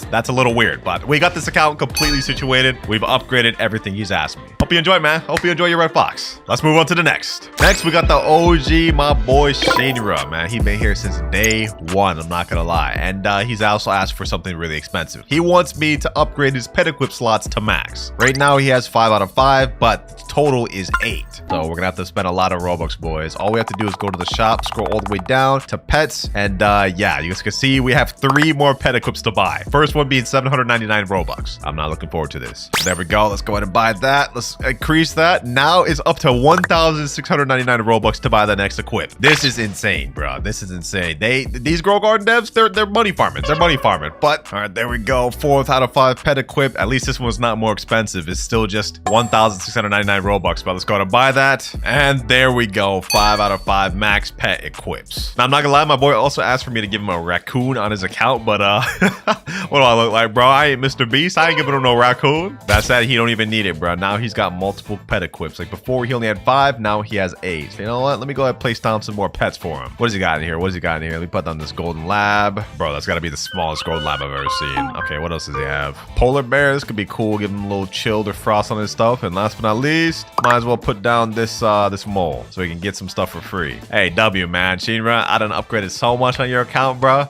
that's a little weird, but we got this account completely situated. We've upgraded everything he's asked me. Hope you enjoy, man. Hope you enjoy your red fox. Let's move on to the next. Next, we got the OG, my boy Shinra, man. He's been here since day 1, I'm not gonna lie. And he's also asked for something really expensive. He wants me to upgrade his pet equip slots to max. Right now, he has 5 out of 5, but the total is 8. So we're gonna have to spend a lot of Robux, boys. All we have to do is go to the shop, scroll all the way down to pets, and yeah, you guys can see we have 3 more pet equips to buy. First one being 799 Robux. I'm not looking forward to this. There we go. Let's go ahead and buy that. Let's increase that. Now it's up to 1,699 Robux to buy the next equip. This is insane, bro. This is insane. These Grow Garden devs, they're money farming. They're money farming. But all right, there we go. 4th out of 5 pet equip. At least this one's not more expensive. It's still just 1,699 Robux. But let's go ahead and buy that. And there we go. 5 out of 5 max pet equips. Now I'm not gonna lie, my boy also asked for me to give him a raccoon on his account, but what do I look like, bro? I ain't Mr. Beast. I ain't giving him no raccoon. That said, he don't even need it, bro. Now he's got multiple pet equips. Like before, he only had 5. Now he has 8. You know what? Let me go ahead and place down some more pets for him. What does he got in here? What does he got in here? Let me put down this golden lab. Bro, that's got to be the smallest golden lab I've ever seen. Okay, what else does he have? Polar bear. This could be cool. Give him a little chill or frost on his stuff. And last but not least, might as well put down this this mole so he can get some stuff for free. Hey, W, man. Shinra, I done upgraded so much on your account, bro.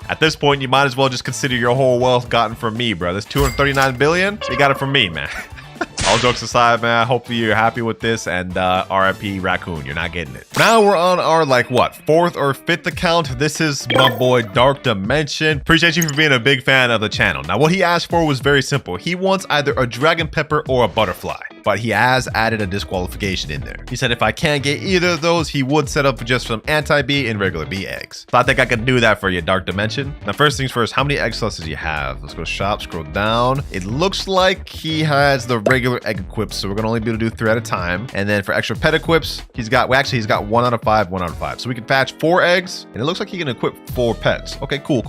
At this point, you might as well just consider your whole wealth gotten from me, bro. This 239 billion, you got it from me, man. All jokes aside, man, hopefully you're happy with this, and RIP Raccoon, you're not getting it. Now we're on our, like, what, 4th or 5th account. This is my boy Dark Dimension. Appreciate you for being a big fan of the channel. Now, what he asked for was very simple. He wants either a dragon pepper or a butterfly. but he has added a disqualification in there. He said if I can't get either of those, he would set up just some anti-bee and regular bee eggs. So I think I could do that for you, Dark Dimension. Now, first things first, how many egg slots does he have? Let's go to shop, scroll down. It looks like he has the regular egg equips, so we're gonna only be able to do 3 at a time. And then for extra pet equips, he's got 1 out of 5, 1 out of 5. So we can patch 4 eggs, and it looks like he can equip 4 pets. Okay, cool.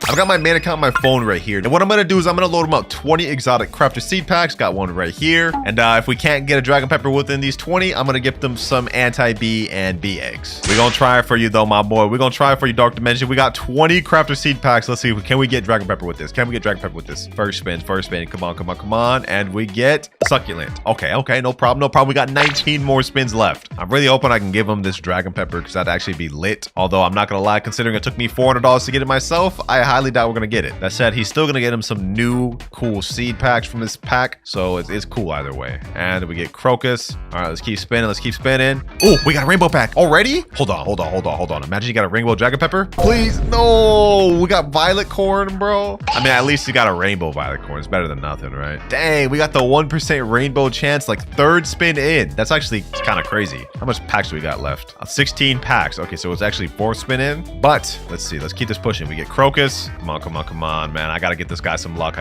I've got my main account on my phone right here. And what I'm gonna do is I'm gonna load him up 20 exotic crafter seed packs. Got one right here. And if we can't get a dragon pepper within these 20, I'm gonna give them some anti-bee and bee eggs. We're gonna try it for you though, my boy. We're gonna try it for you, Dark Dimension. We got 20 crafter seed packs. Let's see, can we get dragon pepper with this? Can we get dragon pepper with this? First spin. Come on. And we get succulent. Okay, no problem. We got 19 more spins left. I'm really hoping I can give him this dragon pepper because that'd actually be lit. Although I'm not gonna lie, considering it took me $400 to get it myself, I highly doubt we're gonna get it. That said, he's still gonna get him some new cool seed packs from this pack, so it's cool either way. And we get crocus. All right, let's keep spinning. Oh, we got a rainbow pack already. Hold on. Imagine you got a rainbow dragon pepper. Please, no. We got violet corn, bro. I mean, at least you got a rainbow violet corn. It's better than nothing, right? Dang, we got the 1% rainbow chance, like 3rd spin in. That's actually kind of crazy. How much packs do we got left? 16 packs. Okay, so it's actually 4th spin in. But let's see. Let's keep this pushing. We get crocus. Come on, man. I gotta get this guy some luck.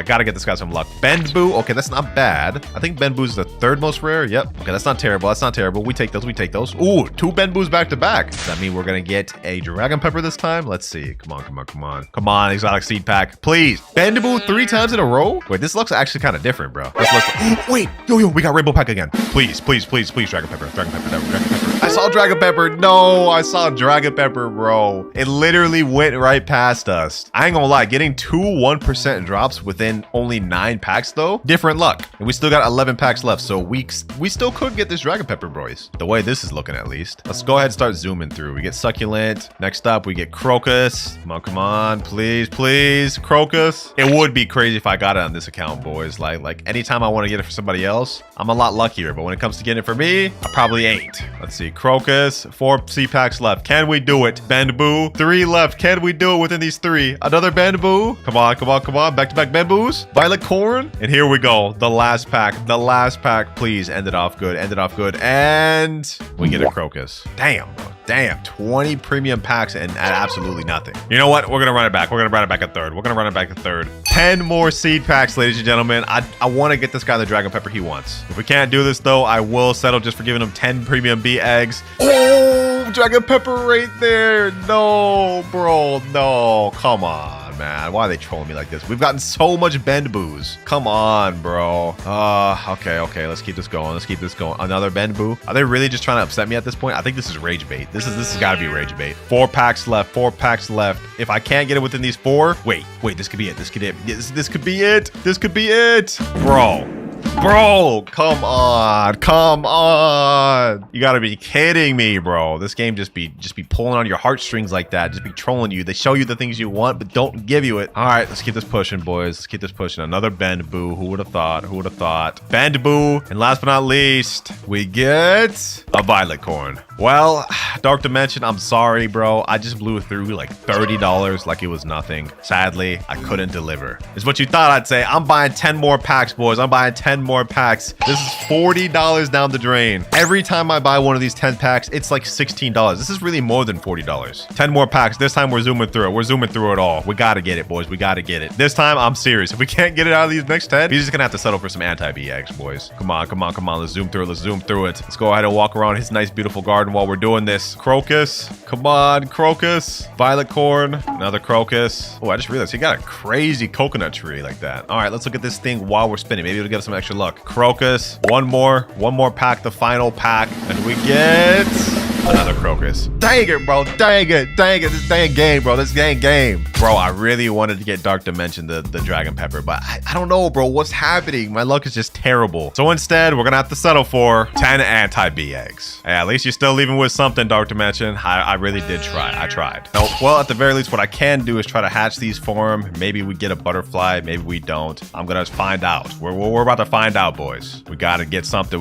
Bend Boo. Okay, that's not bad. I think Bend Boo's the 3rd most rare. Yep. Okay, that's not terrible. We take those. Ooh, 2 Bend Boos back to back. Does that mean we're gonna get a dragon pepper this time? Let's see. Come on, exotic seed pack, please. Bend Boo 3 times in a row. Wait, this looks actually kind of different, bro. Wait, yo, we got rainbow pack again. Please, dragon pepper. I saw dragon pepper. No, I saw dragon pepper, bro. It literally went right past us. I ain't gonna lie, getting 2 1% drops within only 9 packs though, different luck. And we still got 11 packs left, so we still could get this dragon pepper, boys. The way this is looking, at least. Let's go ahead and start zooming through. We get succulent. Next up, we get crocus. Come on, please, crocus. It would be crazy if I got it on this account, boys. Like anytime I want to get it for somebody else, I'm a lot luckier. But when it comes to getting it for me, I probably ain't. Let's see, crocus. 4 C packs left. Can we do it? Bend Boo. 3 left. Can we do it within these 3? Another Bend Boo. Come on. Back-to-back Bend Boos. Violet corn. And here we go. The last pack. Please end it off good. And we get a crocus. Damn, bro. 20 premium packs and absolutely nothing. You know what? We're gonna run it back. a third. 10 more seed packs, ladies and gentlemen. I want to get this guy the dragon pepper he wants. If we can't do this though, I will settle just for giving him 10 premium bee eggs. Oh, dragon pepper right there. No, bro. No, come on, man. Why are they trolling me like this? We've gotten so much Bend Boos. Come on, bro. Okay. Let's keep this going. Another Bend Boo. Are they really just trying to upset me at this point? I think this is rage bait. This has got to be rage bait. 4 packs left. If I can't get it within these 4, wait. This could be it. This could be it. Bro, come on. You gotta be kidding me, bro. This game just be pulling on your heartstrings like that. Just be trolling you. They show you the things you want, but don't give you it. All right, let's keep this pushing, boys. Another Bend Boo. Who would have thought? Bend Boo. And last but not least, we get a violet corn. Well, Dark Dimension, I'm sorry, bro. I just blew through like $30 like it was nothing. Sadly, I couldn't deliver. Is what you thought I'd say. I'm buying 10 more packs, boys. This is $40 down the drain. Every time I buy one of these 10 packs, it's like $16. This is really more than $40. 10 more packs. This time we're zooming through it. We're zooming through it all. We gotta get it, boys. This time, I'm serious. If we can't get it out of these next 10, we're just gonna have to settle for some anti-bee eggs, boys. Come on. Let's zoom through it. Let's go ahead and walk around his nice, beautiful garden while we're doing this. Crocus. Come on, crocus. Violet corn. Another crocus. Oh, I just realized he got a crazy coconut tree like that. All right, let's look at this thing while we're spinning. Maybe it'll give us some extra luck. Crocus. One more pack, the final pack. And we get another crocus. Dang it, bro. This dang game, bro. Bro, I really wanted to get Dark Dimension, the dragon pepper, but I don't know, bro. What's happening? My luck is just terrible. So instead, we're gonna have to settle for 10 anti-bee eggs. Hey, at least you're still leaving with something, Dark Dimension. I really did try. I tried. No, well, at the very least, what I can do is try to hatch these for him. Maybe we get a butterfly. Maybe we don't. I'm gonna find out. We're about to find out, boys. We gotta get something.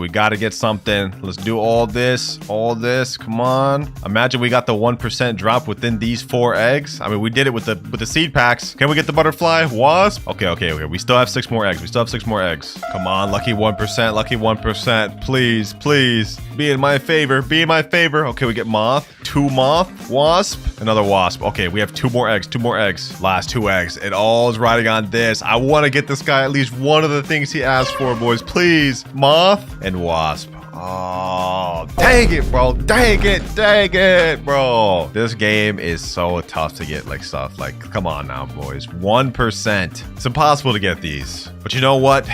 Let's do all this. Come Come on. Imagine we got the 1% drop within these 4 eggs. I mean, we did it with the seed packs. Can we get the butterfly? Wasp? Okay. We still have 6 more eggs. Come on, lucky 1%. Lucky 1%. Please. Be in my favor. Okay, we get moth. 2 moth. Wasp. Another wasp. Okay, we have 2 more eggs. Last 2 eggs. It all is riding on this. I want to get this guy at least one of the things he asked for, boys. Please. Moth and wasp. Oh, dang it, bro. Dang it, bro. This game is so tough to get, like, stuff. Like, come on now, boys. 1%. It's impossible to get these. But you know what?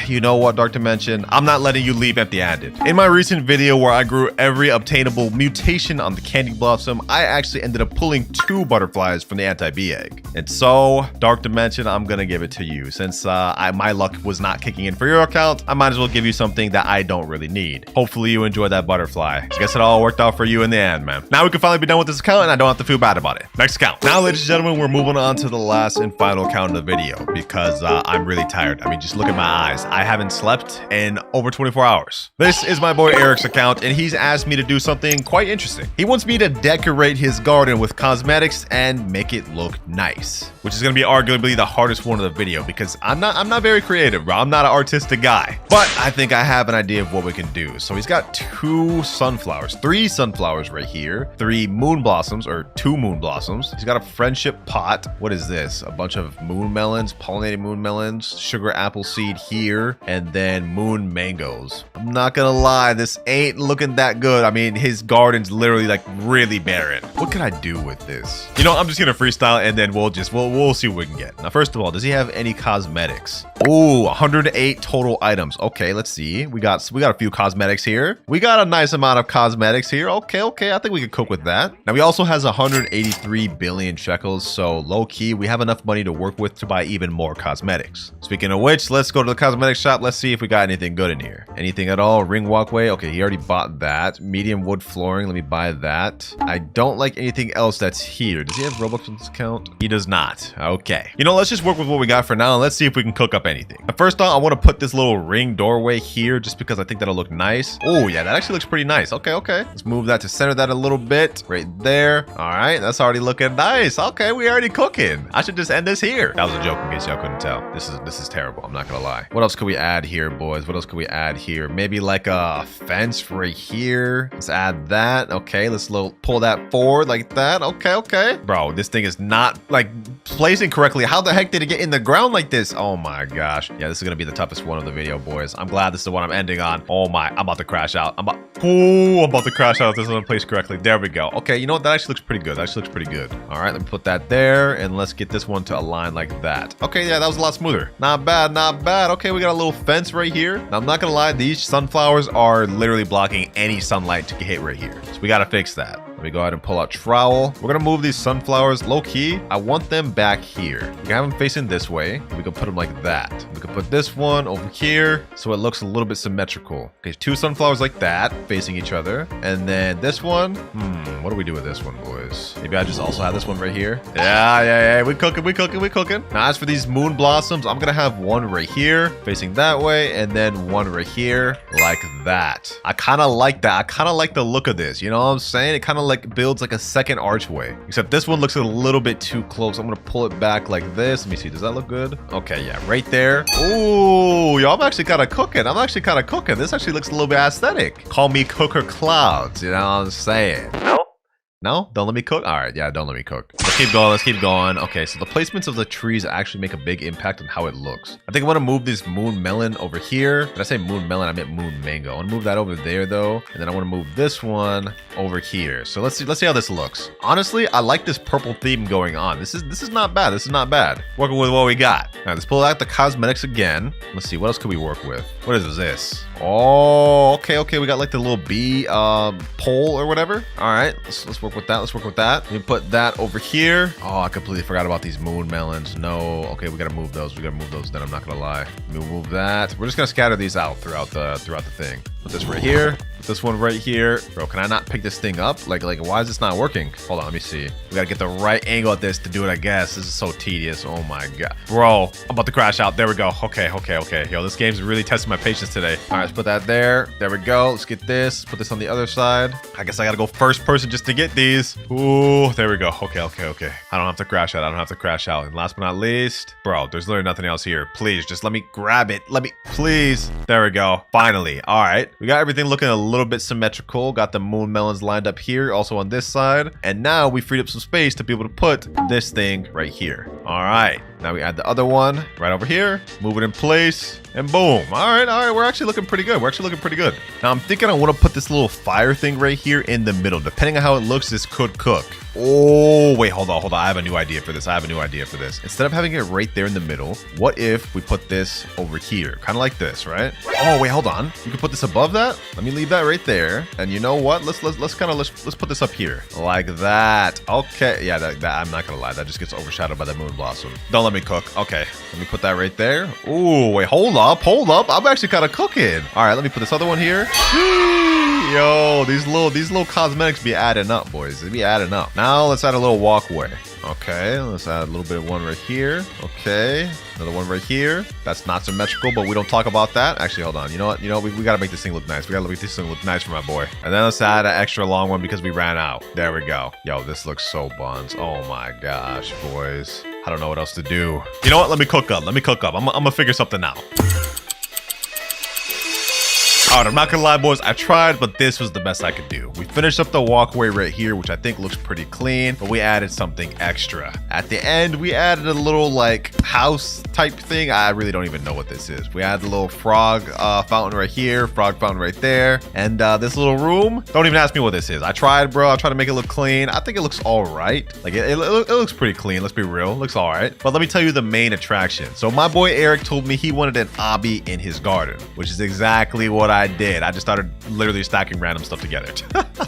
Dark Dimension? I'm not letting you leave empty-handed. In my recent video where I grew every obtainable mutation on the Candy Blossom, I actually ended up pulling 2 butterflies from the anti-bee egg. And so, Dark Dimension, I'm gonna give it to you. Since my luck was not kicking in for your account, I might as well give you something that I don't really need. Hopefully you enjoy that butterfly. I guess it all worked out for you in the end, man. Now we can finally be done with this account and I don't have to feel bad about it. Next account. Now, ladies and gentlemen, we're moving on to the last and final account of the video because I'm really tired. I mean, just look at my eyes. I haven't slept in over 24 hours. This is my boy Eric's account and he's asked me to do something quite interesting. He wants me to decorate his garden with cosmetics and make it look nice, which is going to be arguably the hardest one of the video because I'm not very creative, bro. I'm not an artistic guy, but I think I have an idea of what we can do. So he's got 3 sunflowers right here, 3 moon blossoms or 2 moon blossoms. He's got a friendship pot. What is this? A bunch of moon melons, pollinated moon melons, sugar apple seed here, and then moon mangoes. I'm not gonna lie, this ain't looking that good. I mean, his garden's literally like really barren. What can I do with this? You know, I'm just gonna freestyle and then we'll see what we can get. Now, first of all, does he have any cosmetics? Ooh, 108 total items. Okay, let's see. We got a few cosmetics here. We got a nice amount of cosmetics here. Okay. I think we could cook with that. Now, he also has 183 billion shekels. So low key, we have enough money to work with to buy even more cosmetics. Speaking of which, let's go to the cosmetic shop. Let's see if we got anything good in here. Anything at all? Ring walkway. Okay, he already bought that. Medium wood flooring. Let me buy that. I don't like anything else that's here. Does he have Roblox on this account? He does not. Okay. You know, let's just work with what we got for now and let's see if we can cook up anything. But first off, I want to put this little ring doorway here just because I think that'll look nice. Oh, yeah, that actually looks pretty nice. Okay. Let's move that to center that a little bit. Right there. All right, that's already looking nice. Okay, we already cooking. I should just end this here. That was a joke in case y'all couldn't tell. This is terrible. I'm not gonna lie. What else could we add here, boys? What else could we add here? Maybe like a fence right here. Let's add that. Okay, let's pull that forward like that. Okay. Bro, this thing is not like placing correctly. How the heck did it get in the ground like this? Oh my gosh. Yeah, this is gonna be the toughest one of the video, boys. I'm glad this is the one I'm ending on. Oh my, I'm about to crash out. I'm about to crash out if this isn't placed correctly. There we go. Okay, you know what? That actually looks pretty good. All right, let me put that there and let's get this one to align like that. Okay, yeah, that was a lot smoother. Not bad. Okay, we got a little fence right here. Now, I'm not gonna lie, these sunflowers are literally blocking any sunlight to hit right here. So we gotta fix that. Let me go ahead and pull out trowel. We're gonna move these sunflowers low key. I want them back here. We can have them facing this way. We can put them like that. We can put this one over here so it looks a little bit symmetrical. Okay, 2 sunflowers like that facing each other. And then this one, what do we do with this one, boys? Maybe I just also have this one right here. Yeah. We cooking. Now, as for these moon blossoms, I'm gonna have one right here facing that way and then one right here like that. I kind of like that. I kind of like the look of this. You know what I'm saying? It kind of like builds like a second archway, except this one looks a little bit too close. I'm gonna pull it back like this. Let me see, does that look good? Okay, yeah, right there. Ooh, yo, I'm actually kind of cooking. This actually looks a little bit aesthetic. Call me WinterKloudz, you know what I'm saying? No? Don't let me cook? All right, yeah, don't let me cook. Let's keep going. Okay, so the placements of the trees actually make a big impact on how it looks. I think I want to move this moon melon over here. Did I say moon melon? I meant moon mango. I want to move that over there though. And then I want to move this one over here. So let's see how this looks. Honestly, I like this purple theme going on. This is not bad. Working with what we got. All right, let's pull out the cosmetics again. Let's see, what else could we work with? What is this? Oh, okay. We got like the little bee pole or whatever. All right, let's work with that. Let me put that over here. Oh, I completely forgot about these moon melons. No. Okay, we gotta move those. Then I'm not gonna lie. Let me move that. We're just gonna scatter these out throughout the thing. Put this right here. Put this one right here. Bro, can I not pick this thing up? Like, why is this not working? Hold on, let me see. We gotta get the right angle at this to do it, I guess. This is so tedious. Oh my God. Bro, I'm about to crash out. There we go. Okay. Yo, this game's really testing my patience today. All right, let's put that there. There we go. Let's get this. Put this on the other side. I guess I gotta go first person just to get these. Ooh, there we go. Okay. I don't have to crash out. And last but not least, bro, there's literally nothing else here. Please, just let me grab it. Please. There we go. Finally. All right. We got everything looking a little bit symmetrical. Got the moon melons lined up here, also on this side. And now we freed up some space to be able to put this thing right here. All right. Now we add the other one right over here. Move it in place. And boom. All right. We're actually looking pretty good. Now I'm thinking I want to put this little fire thing right here in the middle. Depending on how it looks, this could cook. Oh, wait, hold on. I have a new idea for this. Instead of having it right there in the middle, what if we put this over here? Kind of like this, right? Oh, wait, hold on. You can put this above that. Let me leave that right there. And you know what? Let's put this up here like that. Okay. Yeah, that I'm not gonna lie. That just gets overshadowed by the moon blossom. Don't let me cook. Okay. Let me put that right there. Ooh, wait, hold up. I'm actually kind of cooking. All right, let me put this other one here. Yo, these little cosmetics be adding up, boys. They be adding up. Now let's add a little walkway. Okay, let's add a little bit of one right here. Okay, another one right here. That's not symmetrical, but we don't talk about that. Actually, hold on. You know what? We gotta make this thing look nice. We gotta make this thing look nice for my boy. And then let's add an extra long one because we ran out. There we go. Yo, this looks so buns. Oh my gosh, boys. I don't know what else to do. You know what? Let me cook up. I'm gonna figure something out. All right, I'm not gonna lie, boys. I tried, but this was the best I could do. We finished up the walkway right here, which I think looks pretty clean, but we added something extra. At the end, we added a little like house type thing. I really don't even know what this is. We added a little frog fountain right here, frog fountain right there, and this little room. Don't even ask me what this is. I tried, bro. I tried to make it look clean. I think it looks all right. Like it looks pretty clean. Let's be real. It looks all right. But let me tell you the main attraction. So my boy Eric told me he wanted an obby in his garden, which is exactly what I did. I just started literally stacking random stuff together.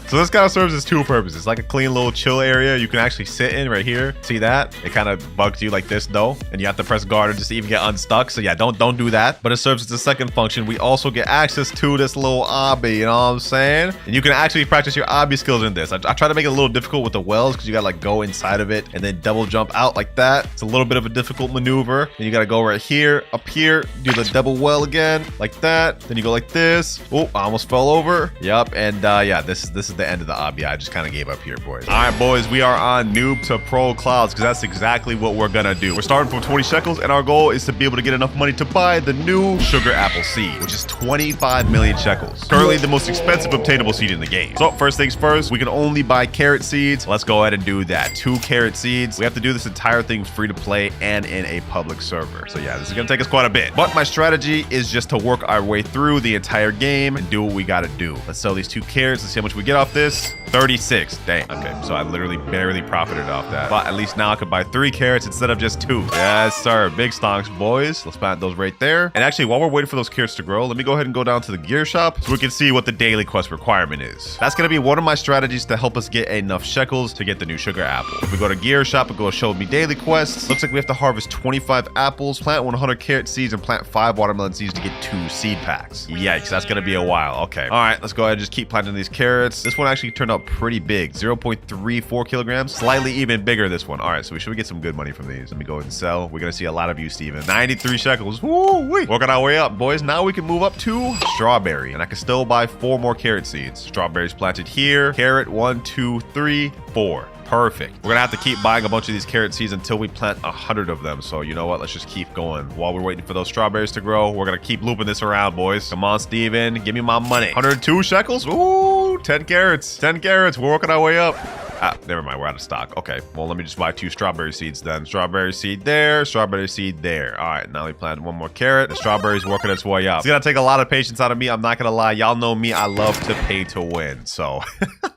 So this kind of serves as two purposes. It's like a clean little chill area you can actually sit in right here. See that? It kind of bugs you like this though, and you have to press garden just to even get unstuck. So yeah, don't do that. But it serves as a second function. We also get access to this little obby, you know what I'm saying? And you can actually practice your obby skills in this. I try to make it a little difficult with the wells because you gotta like go inside of it and then double jump out like that. It's a little bit of a difficult maneuver. And you gotta go right here, up here, do the double well again, like that. Then you go like this. Oh, I almost fell over. Yep. And yeah, this is the end of the obby. I just kind of gave up here, boys. All right, boys, we are on noob to pro clouds because that's exactly what we're gonna do. We're starting from 20 shekels, and our goal is to be able to get enough money to buy the new sugar apple seed, which is 25 million shekels. Currently the most expensive obtainable seed in the game. So first things first, we can only buy carrot seeds. Let's go ahead and do that. 2 carrot seeds. We have to do this entire thing free to play and in a public server. So yeah, this is gonna take us quite a bit. But my strategy is just to work our way through the entire game and do what we gotta do. Let's sell these 2 carrots. Let's see how much we get off this. 36. Dang. Okay, so I literally barely profited off that. But at least now I could buy 3 carrots instead of just 2. Yes, sir. Big stonks, boys. Let's plant those right there. And actually, while we're waiting for those carrots to grow, let me go ahead and go down to the gear shop so we can see what the daily quest requirement is. That's gonna be one of my strategies to help us get enough shekels to get the new sugar apple. If we go to gear shop and go show me daily quests, looks like we have to harvest 25 apples, plant 100 carrot seeds, and plant 5 watermelon seeds to get 2 seed packs. Yikes, that's gonna be a while. Okay. All right, let's go ahead and just keep planting these carrots. This one actually turned out pretty big. 0.34 kilograms. Slightly even bigger, this one. All right, so we should get some good money from these. Let me go ahead and sell. We're gonna see a lot of you, Steven. 93 shekels. Woo-wee. Working our way up, boys. Now we can move up to strawberry, and I can still buy 4 more carrot seeds. Strawberries planted here. Carrot 1, 2, 3, 4. Perfect. We're gonna have to keep buying a bunch of these carrot seeds until we plant 100 of them. So you know what? Let's just keep going. While we're waiting for those strawberries to grow, we're gonna keep looping this around, boys. Come on, Steven. Give me my money. 102 shekels. Ooh, 10 carrots. 10 carrots. We're working our way up. Ah, never mind. We're out of stock. Okay. Well, let me just buy 2 strawberry seeds then. Strawberry seed there. Strawberry seed there. All right. Now we planted 1 more carrot. The strawberry's working its way up. It's gonna take a lot of patience out of me. I'm not gonna lie. Y'all know me. I love to pay to win. So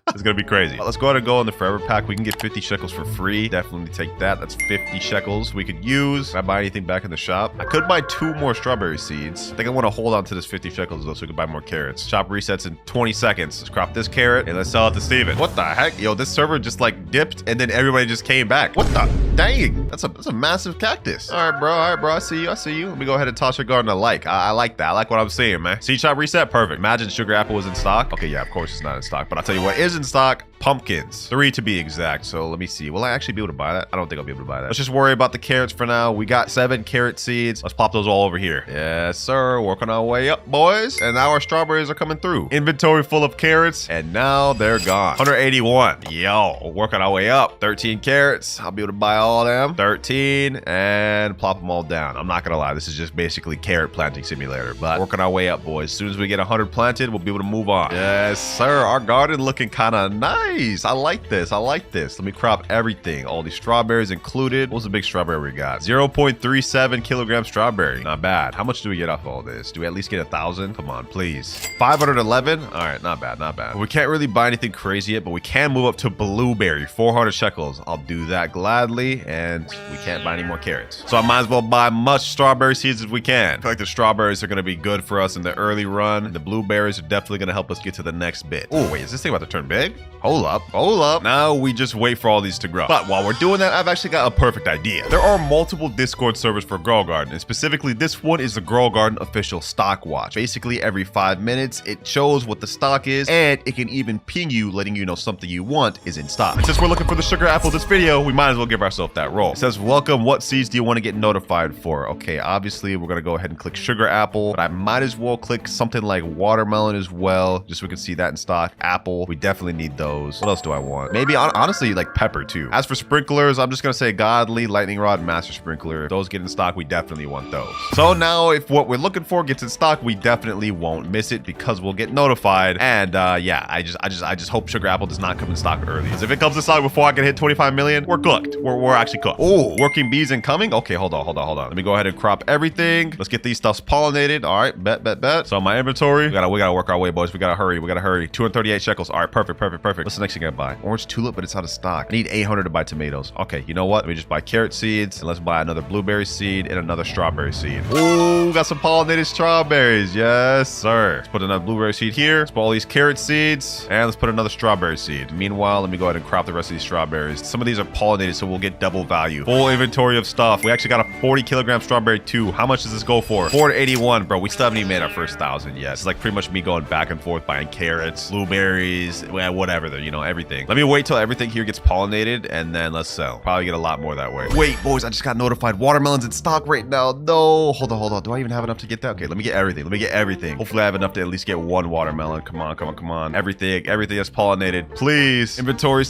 it's gonna be crazy. Let's go ahead and go on the forever pack. We can get 50 shekels for free. Definitely take that. That's 50 shekels we could use. Can I buy anything back in the shop? I could buy 2 more strawberry seeds. I think I want to hold on to this 50 shekels though so we can buy more carrots. Shop resets in 20 seconds. Let's crop this carrot and let's sell it to Steven. What the heck? Yo, this server just like dipped and then everybody just came back. What the? dang, that's a massive cactus. All right, bro. I see you. Let me go ahead and toss your garden a like. I like that. I like what I'm seeing, man. Seed shop reset, perfect. Imagine sugar apple was in stock. Okay, yeah, of course it's not in stock, but I'll tell you what is in stock. Pumpkins, 3 to be exact. So let me see. Will I actually be able to buy that? I don't think I'll be able to buy that. Let's just worry about the carrots for now. We got 7 carrot seeds. Let's pop those all over here. Yes, sir. Working our way up, boys. And now our strawberries are coming through. Inventory full of carrots, and now they're gone. 181. Yo, working our way up. 13 carrots. I'll be able to buy all of them. 13 and plop them all down. I'm not gonna lie. This is just basically carrot planting simulator, but working our way up, boys. As soon as we get 100 planted, we'll be able to move on. Yes, sir. Our garden looking kind of nice. I like this. Let me crop everything. All these strawberries included. What's the big strawberry we got? 0.37 kilogram strawberry. Not bad. How much do we get off all this? Do we at least get 1,000? Come on, please. 511. All right, not bad. We can't really buy anything crazy yet, but we can move up to blueberry. 400 shekels. I'll do that gladly, and we can't buy any more carrots. So I might as well buy much strawberry seeds as we can. I feel like the strawberries are going to be good for us in the early run. The blueberries are definitely going to help us get to the next bit. Oh, wait, is this thing about to turn big? Hold up. Now we just wait for all these to grow. But while we're doing that, I've actually got a perfect idea. There are multiple Discord servers for Grow Garden, and specifically this one is the Grow Garden official stock watch. Basically, every 5 minutes, it shows what the stock is, and it can even ping you, letting you know something you want is in stock. And since we're looking for the sugar apple this video, we might as well give ourselves that role. It says, welcome, what seeds do you want to get notified for? Okay, obviously, we're going to go ahead and click sugar apple, but I might as well click something like watermelon as well, just so we can see that in stock. Apple, we definitely need those. What else do I want? Maybe honestly like pepper too. As for sprinklers, I'm just gonna say godly, lightning rod, master sprinkler. If those get in stock, we definitely want those. So now if what we're looking for gets in stock, we definitely won't miss it because we'll get notified. And yeah, I just hope sugar apple does not come in stock early, because if it comes in stock before I can hit 25 million, we're cooked. We're actually cooked. Oh, working bees incoming. Okay, hold on. Let me go ahead and crop everything. Let's get these stuffs pollinated. All right, bet. So my inventory, we gotta work our way, boys. We gotta hurry. 238 shekels. All right, perfect. What's the next thing I buy? Orange tulip, but it's out of stock. I need 800 to buy tomatoes. Okay, you know what? Let me just buy carrot seeds, and let's buy another blueberry seed and another strawberry seed. Ooh, got some pollinated strawberries. Yes, sir. Let's put another blueberry seed here. Let's put all these carrot seeds, and let's put another strawberry seed. Meanwhile, let me go ahead and crop the rest of these strawberries. Some of these are pollinated, so we'll get double value. Full inventory of stuff. We actually got a 40 kilogram strawberry too. How much does this go for? 481, bro. We still haven't even made our first 1,000 yet. It's like pretty much me going back and forth buying carrots, blueberries, whatever, everything. Let me wait till everything here gets pollinated, and then let's sell. Probably get a lot more that way. Wait, boys, I just got notified. Watermelon's in stock right now. No, hold on. Do I even have enough to get that? Okay, let me get everything. Hopefully I have enough to at least get 1 watermelon. Come on. Everything that's pollinated. Please. Inventory,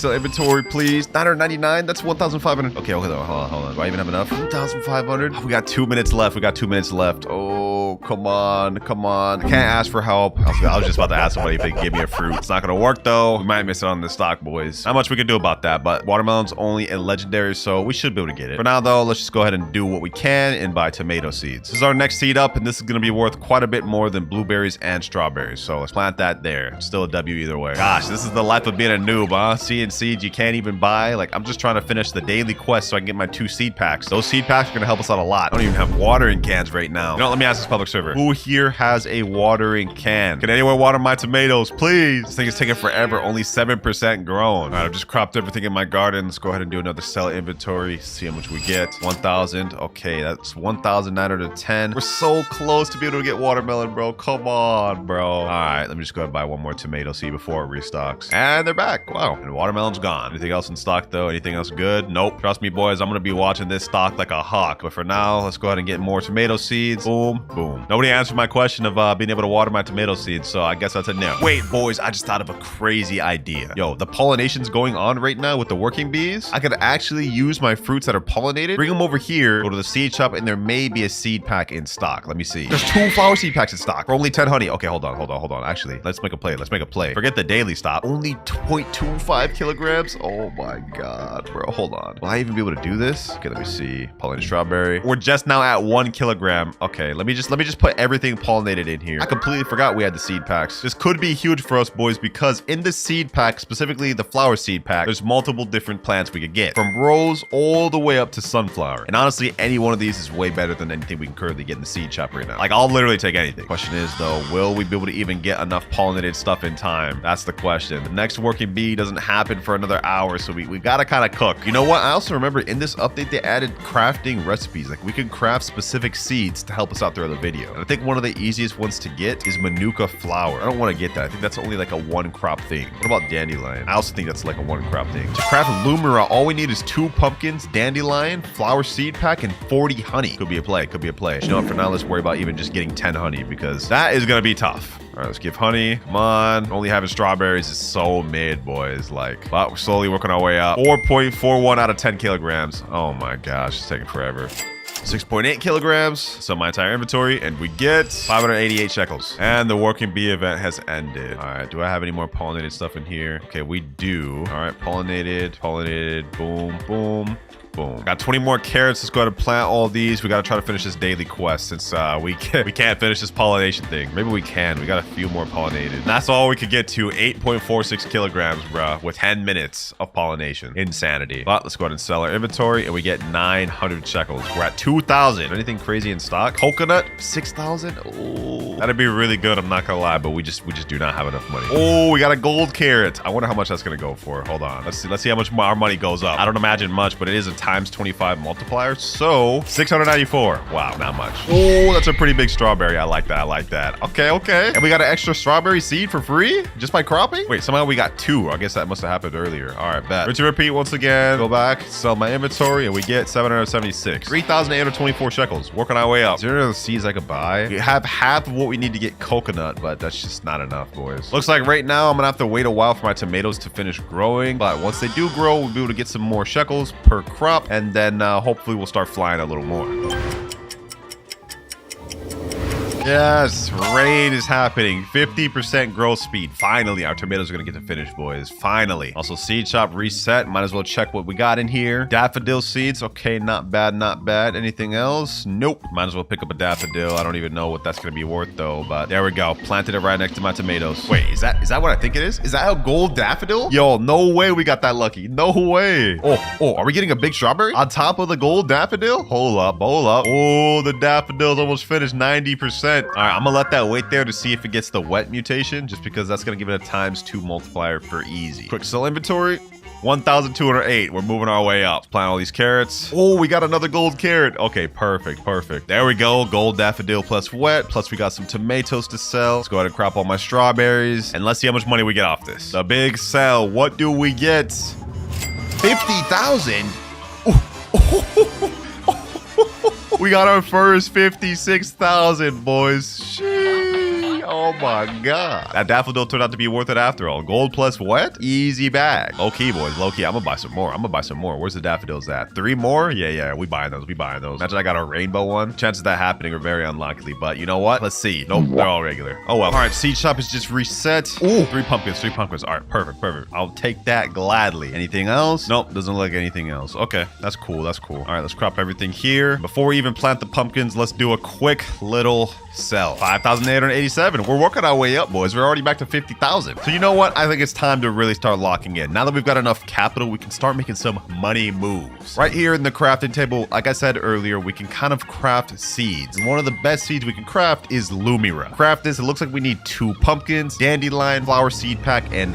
please. 999, that's 1,500. Okay, hold on. Do I even have enough? 1,500. We got 2 minutes left. Oh, come on. I can't ask for help. I was just about to ask somebody if they could give me a fruit. It's not gonna work though. We might miss it on this stock, boys. Not much we can do about that, but watermelon's only in legendary, so we should be able to get it. For now though, let's just go ahead and do what we can and buy tomato seeds. This is our next seed up, and this is gonna be worth quite a bit more than blueberries and strawberries, so let's plant that there. Still a W either way. Gosh, this is the life of being a noob, huh? Seeing seeds you can't even buy. Like, I'm just trying to finish the daily quest so I can get my 2 seed packs. Those seed packs are gonna help us out a lot. I don't even have watering cans right now. You know, let me ask this public server. Who here has a watering can? Can anyone water my tomatoes, please? This thing is taking forever. Only 7% grown. All right, I've just cropped everything in my garden. Let's go ahead and do another sell inventory. See how much we get. 1,000. Okay, that's 1,910. We're so close to be able to get watermelon, bro. Come on, bro. All right, let me just go ahead and buy 1 more tomato seed before it restocks. And they're back. Wow. And watermelon's gone. Anything else in stock, though? Anything else good? Nope. Trust me, boys. I'm going to be watching this stock like a hawk. But for now, let's go ahead and get more tomato seeds. Boom. Nobody answered my question of being able to water my tomato seeds, so I guess that's a no. Wait, boys, I just thought of a crazy idea. Yo, the pollination's going on right now with the working bees. I could actually use my fruits that are pollinated, bring them over here, go to the seed shop, and there may be a seed pack in stock. Let me see. There's 2 flower seed packs in stock for only 10 honey. Okay, hold on. Actually, let's make a play. Forget the daily stop. Only 0.25 kilograms. Oh my god, bro. Hold on. Will I even be able to do this? Okay, let me see. Pollinated strawberry. We're just now at 1 kilogram. Okay, let me just just put everything pollinated in here. I completely forgot we had the seed packs. This could be huge for us, boys, because in the seed pack, specifically the flower seed pack, there's multiple different plants we could get, from rose all the way up to sunflower. And honestly, any one of these is way better than anything we can currently get in the seed shop right now. Like, I'll literally take anything. Question is, though, will we be able to even get enough pollinated stuff in time? That's the question. The next working bee doesn't happen for another hour, so we gotta kind of cook. You know what? I also remember in this update, they added crafting recipes. Like, we can craft specific seeds to help us out throughout the video. And I think one of the easiest ones to get is manuka flower. I don't want to get that. I think that's only like a one crop thing. What about dandelion? I also think that's like a one crop thing. To craft lumira, all we need is 2 pumpkins, dandelion, flower seed pack, and 40 honey. Could be a play. Could be a play. You know what? For now, let's worry about even just getting 10 honey, because that is gonna be tough. All right, let's give honey. Come on. Only having strawberries is so mid, boys. Like, but we're slowly working our way up. 4.41 out of 10 kilograms. Oh my gosh, it's taking forever. 6.8 kilograms, so my entire inventory, and we get 588 shekels. And the working bee event has ended. All right, do I have any more pollinated stuff in here? Okay, we do. All right, pollinated, boom, boom. Boom. Got 20 more carrots. Let's go ahead and plant all these. We got to try to finish this daily quest since we can't finish this pollination thing. Maybe we can. We got a few more pollinated. And that's all we could get to. 8.46 kilograms, bruh, with 10 minutes of pollination. Insanity. But let's go ahead and sell our inventory, and we get 900 shekels. We're at 2,000. Anything crazy in stock? Coconut, 6,000. Oh, that'd be really good. I'm not gonna lie, but we just do not have enough money. Oh, we got a gold carrot. I wonder how much that's gonna go for. Hold on. Let's see how much our money goes up. I don't imagine much, but it is a times 25 multiplier, so 694. Wow, not much. Oh, that's a pretty big strawberry. I like that. I like that. Okay, okay. And we got an extra strawberry seed for free just by cropping? Wait, somehow we got 2. I guess that must have happened earlier. All right, bet. To repeat once again, go back, sell my inventory, and we get 776. 3,824 shekels. Working our way up. Is there any other seeds I could buy? We have half of what we need to get coconut, but that's just not enough, boys. Looks like right now I'm gonna have to wait a while for my tomatoes to finish growing, but once they do grow, we'll be able to get some more shekels per crop, and then hopefully we'll start flying a little more. Yes, rain is happening. 50% growth speed. Finally, our tomatoes are going to get to finish, boys. Finally. Also, seed shop reset. Might as well check what we got in here. Daffodil seeds. Okay, not bad, not bad. Anything else? Nope. Might as well pick up a daffodil. I don't even know what that's going to be worth, though. But there we go. Planted it right next to my tomatoes. Wait, is that what I think it is? Is that a gold daffodil? Yo, no way we got that lucky. No way. Oh, are we getting a big strawberry on top of the gold daffodil? Hold up, hold up. Oh, the daffodil's almost finished 90%. All right, I'm gonna let that wait there to see if it gets the wet mutation, just because that's gonna give it a ×2 multiplier for easy. Quick sell inventory. 1,208. We're moving our way up. Plant all these carrots. Oh, we got another gold carrot. Okay, perfect, perfect. There we go. Gold daffodil plus wet. Plus we got some tomatoes to sell. Let's go ahead and crop all my strawberries. And let's see how much money we get off this. The big sell. What do we get? 50,000? We got our first 56,000, boys. Sheesh. Oh my god. That daffodil turned out to be worth it after all. Gold plus what? Easy bag. Low key, boys. Low key. I'm gonna buy some more. Where's the daffodils at? 3 more? Yeah. We buying those. Imagine I got a rainbow one. Chances of that happening are very unlikely. But you know what? Let's see. Nope, they're all regular. Oh well. All right, seed shop is just reset. Ooh, 3 pumpkins. All right, perfect. I'll take that gladly. Anything else? Nope, doesn't look like anything else. Okay, that's cool. All right, let's crop everything here. Before we even plant the pumpkins, let's do a quick little sell. 5,887. We're working our way up, boys. We're already back to 50,000. So you know what? I think it's time to really start locking in. Now that we've got enough capital, we can start making some money moves. Right here in the crafting table, like I said earlier, we can kind of craft seeds. And one of the best seeds we can craft is lumira. Craft this. It looks like we need 2 pumpkins, dandelion, flower seed pack, and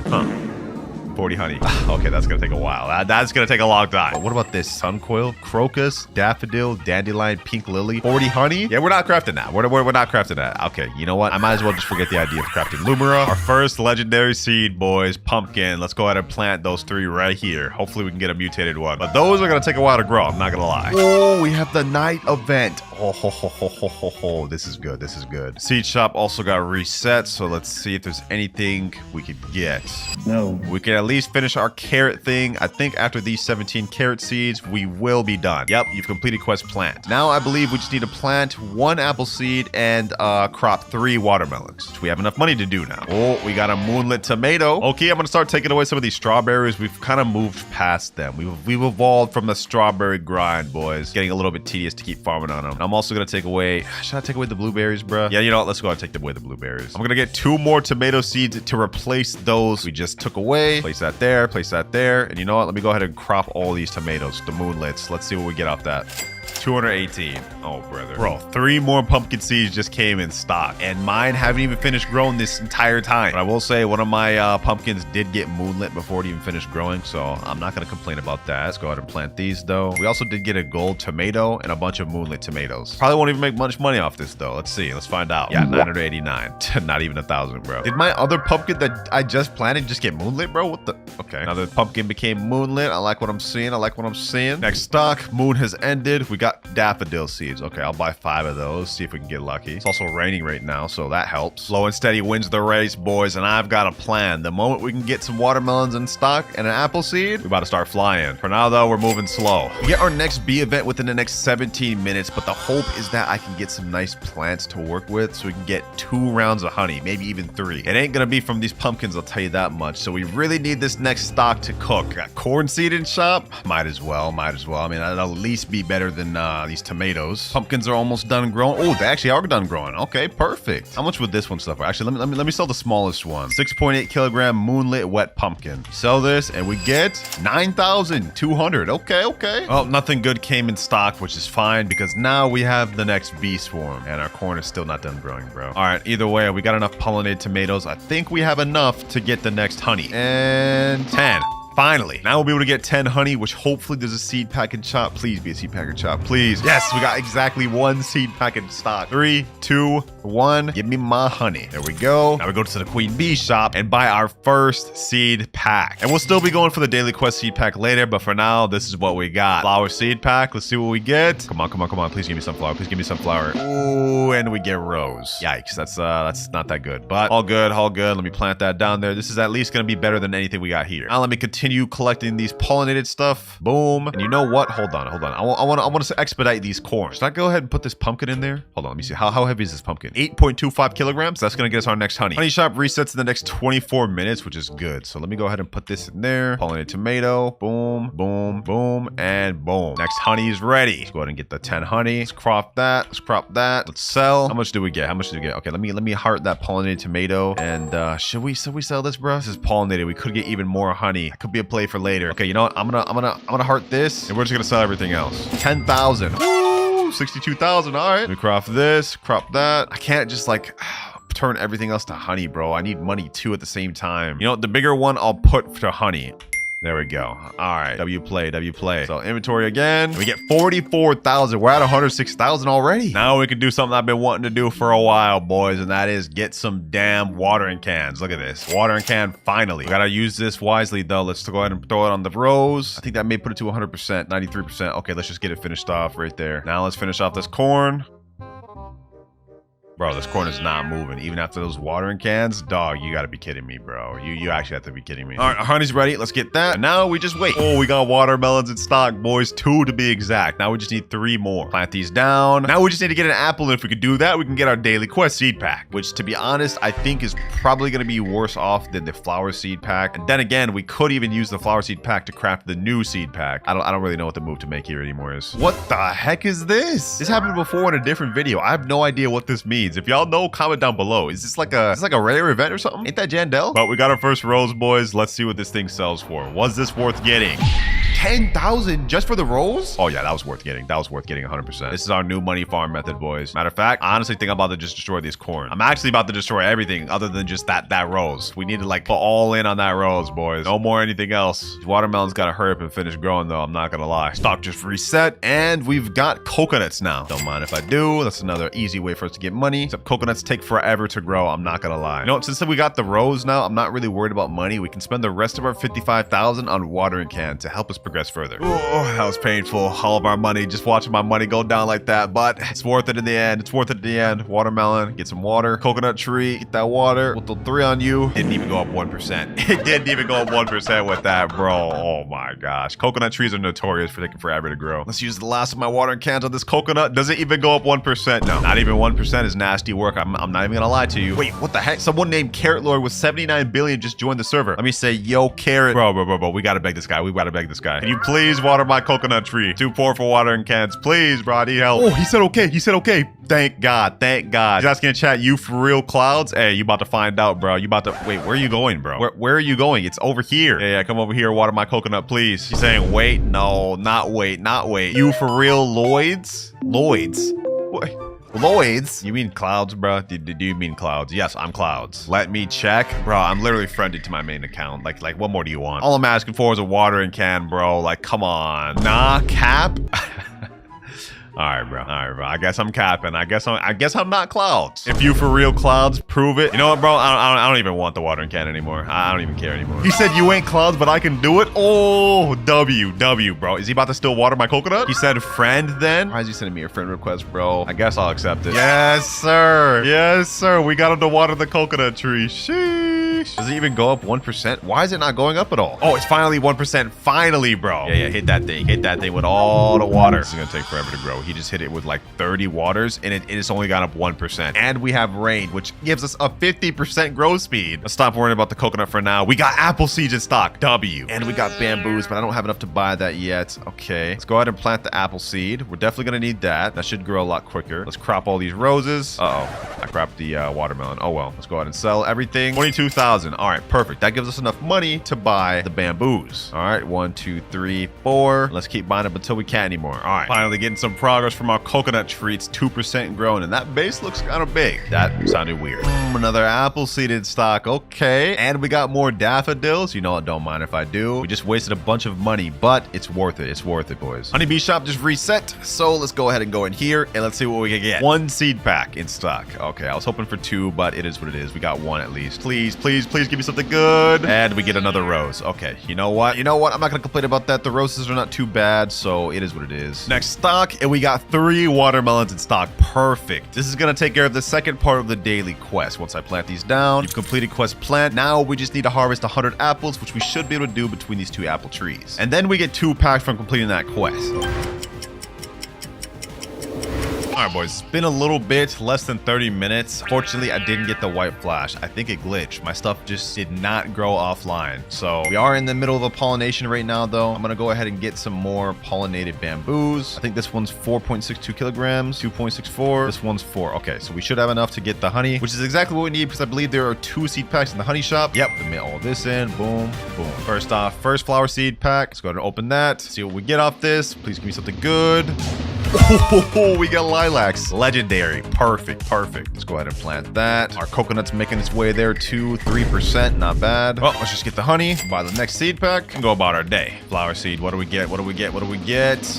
40 honey. Okay, that's gonna take a while. That's gonna take a long time. What about this? Suncoil, crocus, daffodil, dandelion, pink lily, 40 honey? Yeah, we're not crafting that. We're not crafting that. Okay, you know what? I might as well just forget the idea of crafting lumira. Our first legendary seed, boys. Pumpkin. Let's go ahead and plant those 3 right here. Hopefully we can get a mutated one. But those are gonna take a while to grow. I'm not gonna lie. Oh, we have the night event. Oh, this is good. Seed shop also got reset, so let's see if there's anything we could get. No. We can at least finish our carrot thing. I think after these 17 carrot seeds, we will be done. Yep, you've completed quest plant. Now I believe we just need to plant 1 apple seed and crop 3 watermelons, which we have enough money to do now. Oh, we got a moonlit tomato. Okay, I'm gonna start taking away some of these strawberries. We've kind of moved past them. We've evolved from the strawberry grind, boys. Getting a little bit tedious to keep farming on them. I'm I'm also gonna take away, should I take away the blueberries, bro? Yeah, you know what? Let's go ahead and take away the blueberries. I'm gonna get 2 more tomato seeds to replace those we just took away. Place that there, place that there. And you know what? Let me go ahead and crop all these tomatoes, the moonlets. Let's see what we get off that. 218. Oh, brother. Bro, 3 more pumpkin seeds just came in stock. And mine haven't even finished growing this entire time. But I will say one of my pumpkins did get moonlit before it even finished growing. So I'm not going to complain about that. Let's go ahead and plant these, though. We also did get a gold tomato and a bunch of moonlit tomatoes. Probably won't even make much money off this, though. Let's see. Let's find out. Yeah, 989. Not even 1,000, bro. Did my other pumpkin that I just planted just get moonlit, bro? What the? Okay. Now the pumpkin became moonlit. I like what I'm seeing. I like what I'm seeing. Next stock. Moon has ended. We got daffodil seeds. Okay, I'll buy 5 of those. See if we can get lucky. It's also raining right now, so that helps. Slow and steady wins the race, boys, and I've got a plan. The moment we can get some watermelons in stock and an apple seed, we're about to start flying. For now, though, we're moving slow. We get our next bee event within the next 17 minutes, but the hope is that I can get some nice plants to work with so we can get 2 rounds of honey, maybe even 3. It ain't gonna be from these pumpkins, I'll tell you that much. So we really need this next stock to cook. Got corn seed in shop? Might as well. I mean, that'll at least be better than these tomatoes. Pumpkins are almost done growing. Oh, they actually are done growing. Okay, perfect. How much would this one sell for? Actually, let me sell the smallest one. 6.8 kilogram moonlit wet pumpkin. Sell this and we get 9,200. Okay. Well, nothing good came in stock, which is fine because now we have the next bee swarm and our corn is still not done growing, bro. All right, either way, we got enough pollinated tomatoes. I think we have enough to get the next honey. And 10. Finally, now we'll be able to get 10 honey, which hopefully there's a seed packet shop. Please be a seed packet shop, please. Yes, we got exactly 1 seed packet stock. 3, 2, 1. Give me my honey. There we go. Now we go to the queen bee shop and buy our first seed pack. And we'll still be going for the daily quest seed pack later, but for now, this is what we got. Flower seed pack. Let's see what we get. Come on. Please give me sunflower. Please give me sunflower. Ooh, and we get rose. Yikes, that's not that good, but all good. Let me plant that down there. This is at least gonna be better than anything we got here. Now let me continue collecting these pollinated stuff. Boom. And you know what? Hold on. I want to expedite these corn. Should I go ahead and put this pumpkin in there? Hold on. Let me see. How heavy is this pumpkin? 8.25 kilograms. That's going to get us our next honey. Honey shop resets in the next 24 minutes, which is good. So let me go ahead and put this in there. Pollinated tomato. Boom, boom, boom, and boom. Next honey is ready. Let's go ahead and get the 10 honey. Let's crop that. Let's sell. How much do we get? Okay, let me heart that pollinated tomato. And should we sell this, bro? This is pollinated. We could get even more honey. It could be a play for later. Okay, you know what? I'm gonna heart this, and we're just gonna sell everything else. 10,000. Woo! 62,000. All right. Let me crop this, crop that. I can't just like turn everything else to honey, bro. I need money too at the same time. You know, the bigger one I'll put to honey. There we go. All right. W play. So inventory again. We get 44,000. We're at 106,000 already. Now we can do something I've been wanting to do for a while, boys, and that is get some damn watering cans. Look at this. Watering can finally. We gotta use this wisely, though. Let's go ahead and throw it on the rows. I think that may put it to 100%, 93%. Okay, let's just get it finished off right there. Now let's finish off this corn. Bro, this corn is not moving. Even after those watering cans, dog, you gotta be kidding me, bro. You actually have to be kidding me. All right, our honey's ready. Let's get that. And now we just wait. Oh, we got watermelons in stock, boys. 2 to be exact. Now we just need 3 more. Plant these down. Now we just need to get an apple. And if we could do that, we can get our daily quest seed pack, which, to be honest, I think is probably gonna be worse off than the flower seed pack. And then again, we could even use the flower seed pack to craft the new seed pack. I don't really know what the move to make here anymore is. What the heck is this? This happened before in a different video. I have no idea what this means. If y'all know, comment down below. Is this like a rare event or something? Ain't that Jandel? But we got our first rose, boys. Let's see what this thing sells for. Was this worth getting? 10,000 just for the rolls? Oh yeah, that was worth getting. 100%. This is our new money farm method, boys. Matter of fact, I honestly think I'm about to just destroy these corn. I'm actually about to destroy everything other than just that rose. We need to like put all in on that rose, boys. No more anything else. These watermelons gotta hurry up and finish growing, though. I'm not gonna lie. Stock just reset, and we've got coconuts now. Don't mind if I do. That's another easy way for us to get money. Except coconuts take forever to grow. I'm not gonna lie. You know, since we got the rose now, I'm not really worried about money. We can spend the rest of our 55,000 on watering can to help us progress further. Oh, that was painful. All of our money, just watching my money go down like that, but it's worth it in the end. Watermelon, get some water. Coconut tree, get that water. We'll throw 3 on you. Didn't even go up 1%. It didn't even go up 1% with that, bro. Oh my gosh. Coconut trees are notorious for taking forever to grow. Let's use the last of my watering cans on this coconut. Does it even go up 1%? No, not even 1% is nasty work. I'm not even gonna lie to you. Wait, what the heck? Someone named Carrot Lord with 79 billion just joined the server. Let me say, yo, Carrot. Bro. We gotta beg this guy. We gotta beg this guy. Can you please water my coconut tree? Too poor for watering cans. Please, bro, I need help. Oh, he said okay. He said okay. Thank God. Thank God. He's asking in chat, you for real, Clouds? Hey, you about to find out, bro. You about to... Wait, where are you going, bro? Where are you going? It's over here. Yeah, come over here. Water my coconut, please. He's saying, wait. No, not wait. Not wait. You for real, Lloyds? Lloyds? What? Lloyds? You mean Clouds, bro? Do you mean Clouds? Yes, I'm Clouds. Let me check. Bro, I'm literally friended to my main account. Like, what more do you want? All I'm asking for is a watering can, bro. Like, come on. Nah, cap? All right, bro. I guess I'm capping. I guess I'm not Clouds. If you for real, Clouds, prove it. You know what, bro? I don't even want the watering can anymore. I don't even care anymore. He said you ain't Clouds, but I can do it. Oh, W, bro. Is he about to still water my coconut? He said friend then. Why is he sending me a friend request, bro? I guess I'll accept it. Yes, sir. Yes, sir. We got him to water the coconut tree. Sheesh. Does it even go up 1%? Why is it not going up at all? Oh, it's finally 1%. Finally, bro. Yeah, hit that thing. Hit that thing with all the water. This is gonna take forever to grow. He just hit it with like 30 waters and it's only gone up 1%. And we have rain, which gives us a 50% growth speed. Let's stop worrying about the coconut for now. We got apple seeds in stock. W. And we got bamboos, but I don't have enough to buy that yet. Okay, let's go ahead and plant the apple seed. We're definitely gonna need that. That should grow a lot quicker. Let's crop all these roses. Uh-oh, I cropped the watermelon. Oh well, let's go ahead and sell everything. 22,000. All right, perfect. That gives us enough money to buy the bamboos. All right, 1, 2, 3, 4. Let's keep buying them until we can't anymore. All right, finally getting some progress from our coconut tree. It's 2% grown, and that base looks kind of big. That sounded weird. Another apple seed in stock. Okay, and we got more daffodils. You know I don't mind if I do. We just wasted a bunch of money, but it's worth it. It's worth it, boys. Honeybee shop just reset, so let's go ahead and go in here and let's see what we can get. 1 seed pack in stock. Okay, I was hoping for 2, but it is what it is. We got 1 at least. Please give me something good. And we get another rose. Okay, you know what? I'm not gonna complain about that. The roses are not too bad, so it is what it is. Next stock, and we got 3 watermelons in stock. Perfect. This is gonna take care of the second part of the daily quest. Once I plant these down, you've completed quest plant. Now we just need to harvest 100 apples, which we should be able to do between these 2 apple trees. And then we get 2 packs from completing that quest. All right, boys, it's been a little bit less than 30 minutes. Fortunately, I didn't get the white flash. I think it glitched. My stuff just did not grow offline. So we are in the middle of a pollination right now, though. I'm gonna go ahead and get some more pollinated bamboos. I think this one's 4.62 kilograms, 2.64. This one's 4. Okay, so we should have enough to get the honey, which is exactly what we need because I believe there are 2 seed packs in the honey shop. Yep, admit all this in. Boom, boom. First off, first flower seed pack. Let's go ahead and open that. See what we get off this. Please give me something good. Oh, we got lilacs. Legendary. Perfect. Let's go ahead and plant that. Our coconut's making its way there too. 3%. Not bad. Well, let's just get the honey, buy the next seed pack, and go about our day. Flower seed. What do we get?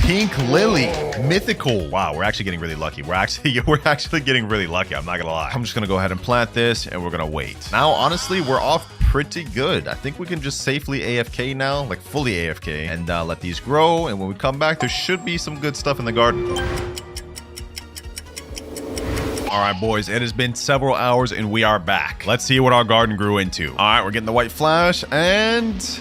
Pink lily. Mythical. Wow, we're actually getting really lucky. We're actually getting really lucky. I'm not gonna lie. I'm just gonna go ahead and plant this, and we're gonna wait. Now, honestly, we're off pretty good. I think we can just safely AFK now, like fully AFK, and let these grow. And when we come back, there should be some good stuff in the garden. All right, boys, it has been several hours and we are back. Let's see what our garden grew into. All right, we're getting the white flash and...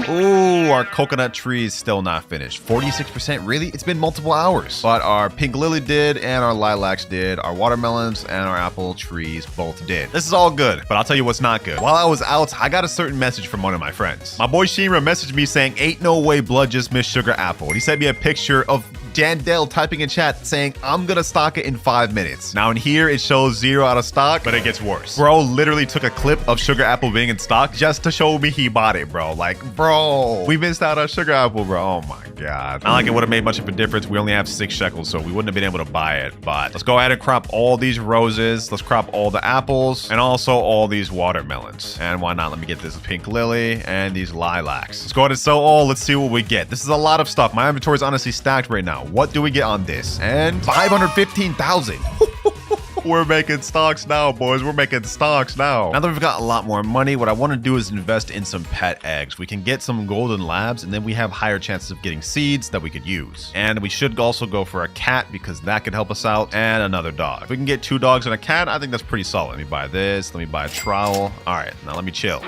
Ooh, our coconut tree is still not finished. 46%, really? It's been multiple hours. But our pink lily did, and our lilacs did. Our watermelons and our apple trees both did. This is all good, but I'll tell you what's not good. While I was out, I got a certain message from one of my friends. My boy Shimra messaged me saying, "Ain't no way blood just missed sugar apple." He sent me a picture of Jandel typing in chat saying, "I'm gonna stock it in 5 minutes." Now in here, it shows 0 out of stock, but it gets worse. Bro literally took a clip of sugar apple being in stock just to show me he bought it, bro. Like, bro, we missed out on sugar apple, bro. Oh my God. Not like it would have made much of a difference. We only have 6 shekels, so we wouldn't have been able to buy it. But let's go ahead and crop all these roses. Let's crop all the apples and also all these watermelons. And why not? Let me get this pink lily and these lilacs. Let's go ahead and sell all. Let's see what we get. This is a lot of stuff. My inventory is honestly stacked right now. What do we get on this? And 515,000. We're making stocks now, boys. We're making stocks now. Now that we've got a lot more money, what I want to do is invest in some pet eggs. We can get some golden labs, and then we have higher chances of getting seeds that we could use. And we should also go for a cat because that could help us out, and another dog. If we can get 2 dogs and a cat, I think that's pretty solid. Let me buy this. Let me buy a trowel. All right, now let me chill.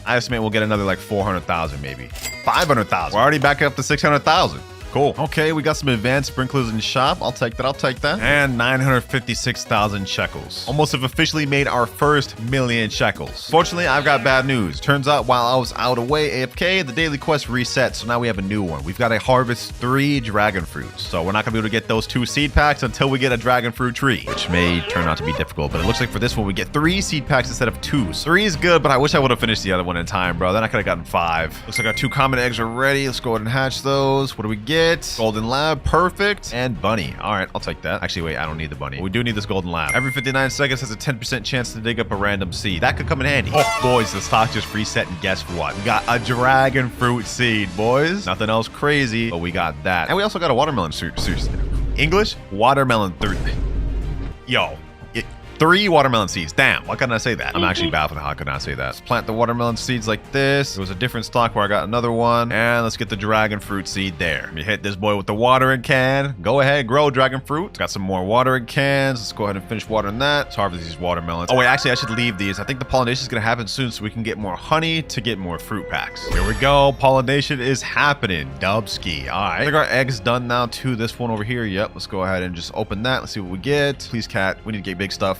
I estimate we'll get another like 400,000 maybe. 500,000. We're already back up to 600,000. Cool. Okay, we got some advanced sprinklers in shop. I'll take that. I'll take that. And 956,000 shekels. Almost have officially made our first million shekels. Fortunately, I've got bad news. Turns out while I was out away AFK, the daily quest reset. So now we have a new one. We've got to harvest 3 dragon fruits. So we're not going to be able to get those 2 seed packs until we get a dragon fruit tree, which may turn out to be difficult. But it looks like for this one, we get 3 seed packs instead of 2. So 3 is good, but I wish I would have finished the other one in time, bro. Then I could have gotten 5. Looks like our 2 common eggs are ready. Let's go ahead and hatch those. What do we get? Golden lab, perfect. And bunny. All right, I'll take that. Actually, wait, I don't need the bunny. We do need this golden lab. Every 59 seconds has a 10% chance to dig up a random seed. That could come in handy. Oh, boys, the stock just reset, and guess what? We got a dragon fruit seed, boys. Nothing else crazy, but we got that. And we also got a watermelon English? Watermelon 3. Yo. 3 watermelon seeds. Damn, why couldn't I say that? I'm actually baffled how I could not say that. Let's plant the watermelon seeds like this. There was a different stock where I got another one. And let's get the dragon fruit seed there. Let me hit this boy with the watering can. Go ahead, grow dragon fruit. Got some more watering cans. Let's go ahead and finish watering that. Let's harvest these watermelons. Oh wait, actually I should leave these. I think the pollination is gonna happen soon so we can get more honey to get more fruit packs. Here we go. Pollination is happening. Dubski. All right. I think our egg's done now too. This one over here. Yep. Let's go ahead and just open that. Let's see what we get. Please, cat. We need to get big stuff.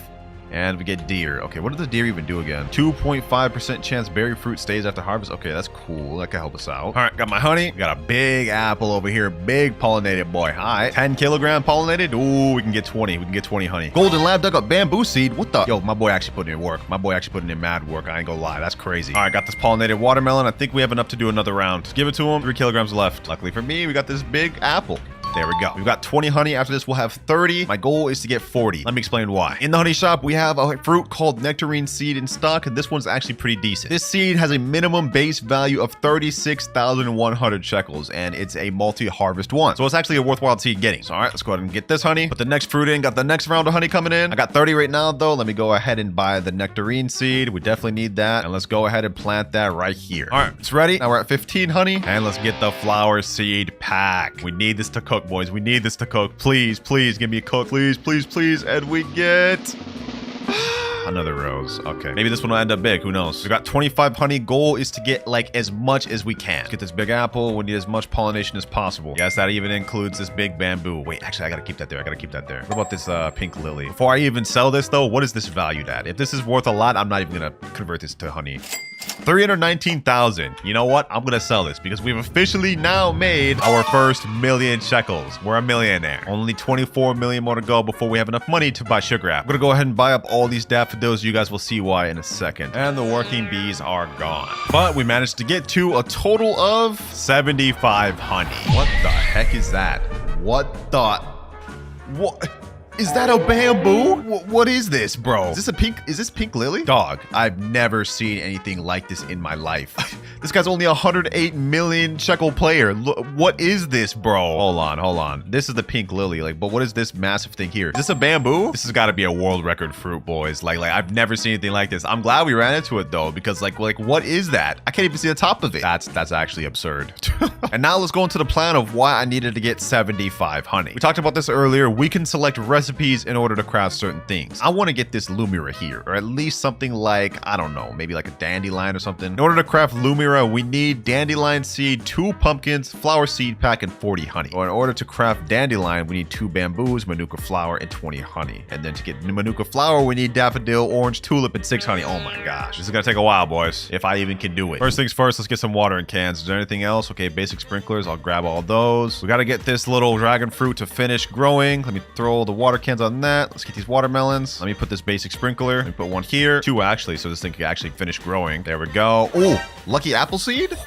And we get deer. Okay, what did the deer even do again? 2.5% chance berry fruit stays after harvest. Okay, that's cool. That can help us out. All right, got my honey. Got a big apple over here. Big pollinated boy. All right, 10 kilogram pollinated. Ooh, we can get 20. We can get 20 honey. Golden lab dug up bamboo seed. What the? Yo, my boy actually put in work. My boy actually put in mad work. I ain't gonna lie. That's crazy. All right, got this pollinated watermelon. I think we have enough to do another round. Give it to him. 3 kilograms left. Luckily for me, we got this big apple. There we go. We've got 20 honey. After this, we'll have 30. My goal is to get 40. Let me explain why. In the honey shop, we have a fruit called nectarine seed in stock, and this one's actually pretty decent. This seed has a minimum base value of 36,100 shekels, and it's a multi-harvest one. So it's actually a worthwhile seed getting. So all right, let's go ahead and get this honey. Put the next fruit in. Got the next round of honey coming in. I got 30 right now, though. Let me go ahead and buy the nectarine seed. We definitely need that. And let's go ahead and plant that right here. All right, it's ready. Now we're at 15 honey, and let's get the flower seed pack. We need this to cook, boys. We need this to cook. Please, please give me a cook. Please, please, please. And we get another rose. Okay. Maybe this one will end up big. Who knows? We got 25 honey. Goal is to get like as much as we can. Let's get this big apple. We need as much pollination as possible. Yes, that even includes this big bamboo. Wait, actually, I gotta keep that there. I gotta keep that there. What about this pink lily? Before I even sell this though, what is this valued at? If this is worth a lot, I'm not even gonna convert this to honey. 319,000. You know what? I'm gonna sell this because we've officially now made our first million shekels. We're a millionaire. Only 24 million more to go before we have enough money to buy sugar apple. I'm gonna go ahead and buy up all these daffodils. You guys will see why in a second. And the working bees are gone. But we managed to get to a total of 75 honey. What the heck is that? What the? What? Is that a bamboo? What is this, bro? Is this pink lily? Dog, I've never seen anything like this in my life. This guy's only a 108 million shekel player. Look, what is this, bro? Hold on. This is the pink lily, like, but what is this massive thing here? Is this a bamboo? This has got to be a world record fruit, boys. Like I've never seen anything like this. I'm glad we ran into it though, because like what is that? I can't even see the top of it. That's actually absurd. And now let's go into the plan of why I needed to get 75 honey. We talked about this earlier. We can select recipes in order to craft certain things. I want to get this Lumira here, or at least something like, I don't know, maybe like a dandelion or something. In order to craft Lumira, we need dandelion seed, 2 pumpkins, flower seed pack, and 40 honey. Or in order to craft dandelion, we need 2 bamboos, manuka flower, and 20 honey. And then to get manuka flower, we need daffodil, orange tulip, and 6 honey. Oh my gosh, this is gonna take a while, boys, if I even can do it. First things first, let's get some watering cans. Is there anything else? Okay, basic sprinklers. I'll grab all those. We gotta get this little dragon fruit to finish growing. Let me throw the water cans on that. Let's get these watermelons. Let me put this basic sprinkler. Let me put one here. 2 actually, so this thing can actually finish growing. There we go. Oh, lucky apple seed.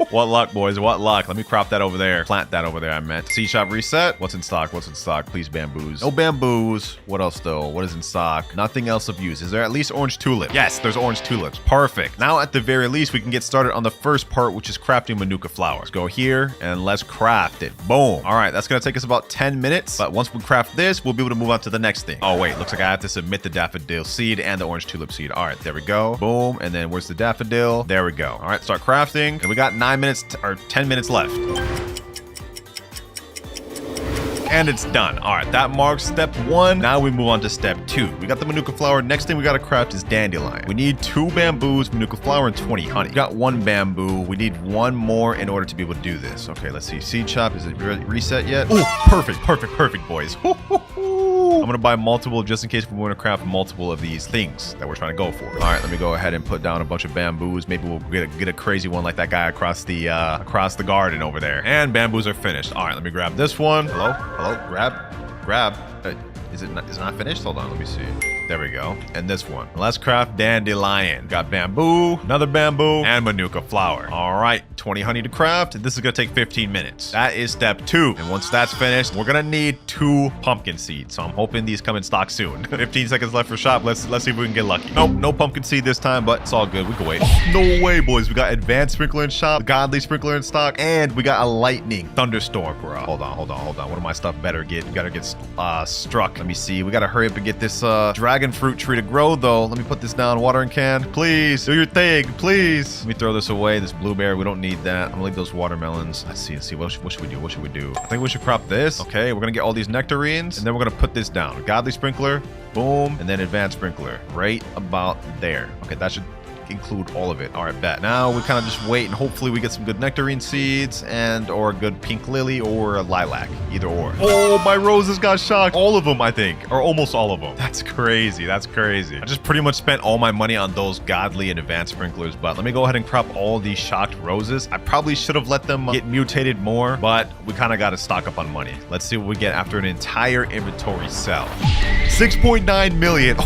What luck, boys. What luck. Let me crop that over there. Plant that over there, I meant. Seed shop reset. What's in stock? What's in stock? Please, bamboos. No bamboos. What else, though? What is in stock? Nothing else of use. Is there at least orange tulip? Yes, there's orange tulips. Perfect. Now, at the very least, we can get started on the first part, which is crafting manuka flower. Let's go here, and let's craft it. Boom. All right, that's going to take us about 10 minutes. But once we craft this, we'll be able to move on to the next thing. Oh, wait. Looks like I have to submit the daffodil seed and the orange tulip seed. All right, there we go. Boom. And then where's the daffodil? There we go. All right, start crafting. And we got 9 minutes or 10 minutes left. And it's done. All right, that marks step 1. Now we move on to step 2. We got the manuka flower. Next thing we got to craft is dandelion. We need 2 bamboos, manuka flower, and 20 honey. We got 1 bamboo. We need 1 more in order to be able to do this. Okay, let's see. Seed chop, is it reset yet? Oh, perfect, boys. I'm gonna buy multiple just in case we want to craft multiple of these things that we're trying to go for. All right, let me go ahead and put down a bunch of bamboos. Maybe we'll get a crazy one like that guy across the garden over there. And bamboos are finished. All right, let me grab this one. Hello, grab. Is it not finished? Hold on, let me see. There we go. And this one. Let's craft dandelion. Got bamboo, another bamboo, and manuka flower. All right, 20 honey to craft. This is gonna take 15 minutes. That is step 2. And once that's finished, we're gonna need 2 pumpkin seeds. So I'm hoping these come in stock soon. 15 seconds left for shop. Let's see if we can get lucky. Nope, no pumpkin seed this time, but it's all good. We can wait. No way, boys. We got advanced sprinkler in shop, godly sprinkler in stock, and we got a lightning thunderstorm, bro. Hold on. One of my stuff better get struck. Let me see. We gotta hurry up and get this dragon fruit tree to grow, though. Let me put this down. Watering can. Please. Do your thing. Please. Let me throw this away. This blueberry. We don't need that. I'm gonna leave those watermelons. Let's see. What should we do? I think we should crop this. Okay. We're gonna get all these nectarines, and then we're gonna put this down. Godly sprinkler. Boom. And then advanced sprinkler. Right about there. Okay. That should include all of it. All right, bet. Now we kind of just wait and hopefully we get some good nectarine seeds and or a good pink lily or a lilac, either or. Oh, my roses got shocked. All of them, I think, or almost all of them. That's crazy. I just pretty much spent all my money on those godly and advanced sprinklers, but let me go ahead and crop all these shocked roses. I probably should have let them get mutated more, but we kind of got to stock up on money. Let's see what we get after an entire inventory sell. 6.9 million.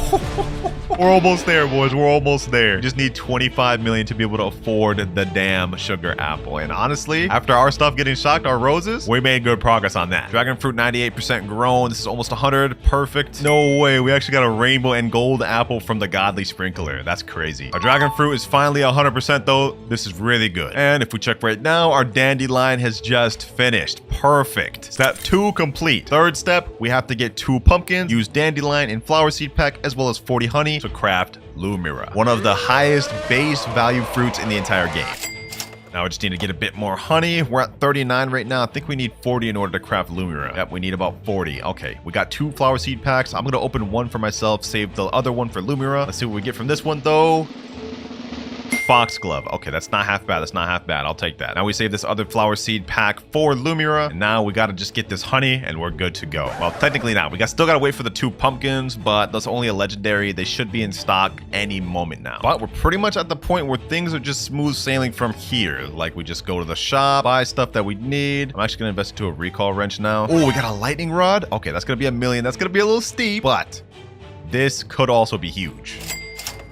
We're almost there, boys. We're almost there. We just need 25 million to be able to afford the damn sugar apple. And honestly, after our stuff getting shocked, our roses, we made good progress on that. Dragon fruit 98% grown. This is almost 100. Perfect. No way. We actually got a rainbow and gold apple from the godly sprinkler. That's crazy. Our dragon fruit is finally 100% though. This is really good. And if we check right now, our dandelion has just finished. Perfect. Step 2 complete. Third step, we have to get 2 pumpkins, use dandelion and flower seed pack, as well as 40 honey to craft Lumira, one of the highest base value fruits in the entire game. Now we just need to get a bit more honey. We're at 39 right now. I think we need 40 in order to craft Lumira. Yep, we need about 40. Okay, we got 2 flower seed packs. I'm gonna open one for myself, save the other one for Lumira. Let's see what we get from this one though. Foxglove. Okay, that's not half bad. I'll take that. Now we save this other flower seed pack for Lumira. And now we got to just get this honey and we're good to go. Well, technically not. We still got to wait for the 2 pumpkins, but that's only a legendary. They should be in stock any moment now. But we're pretty much at the point where things are just smooth sailing from here. Like we just go to the shop, buy stuff that we need. I'm actually going to invest into a recall wrench now. Oh, we got a lightning rod. Okay, that's going to be 1 million. That's going to be a little steep, but this could also be huge.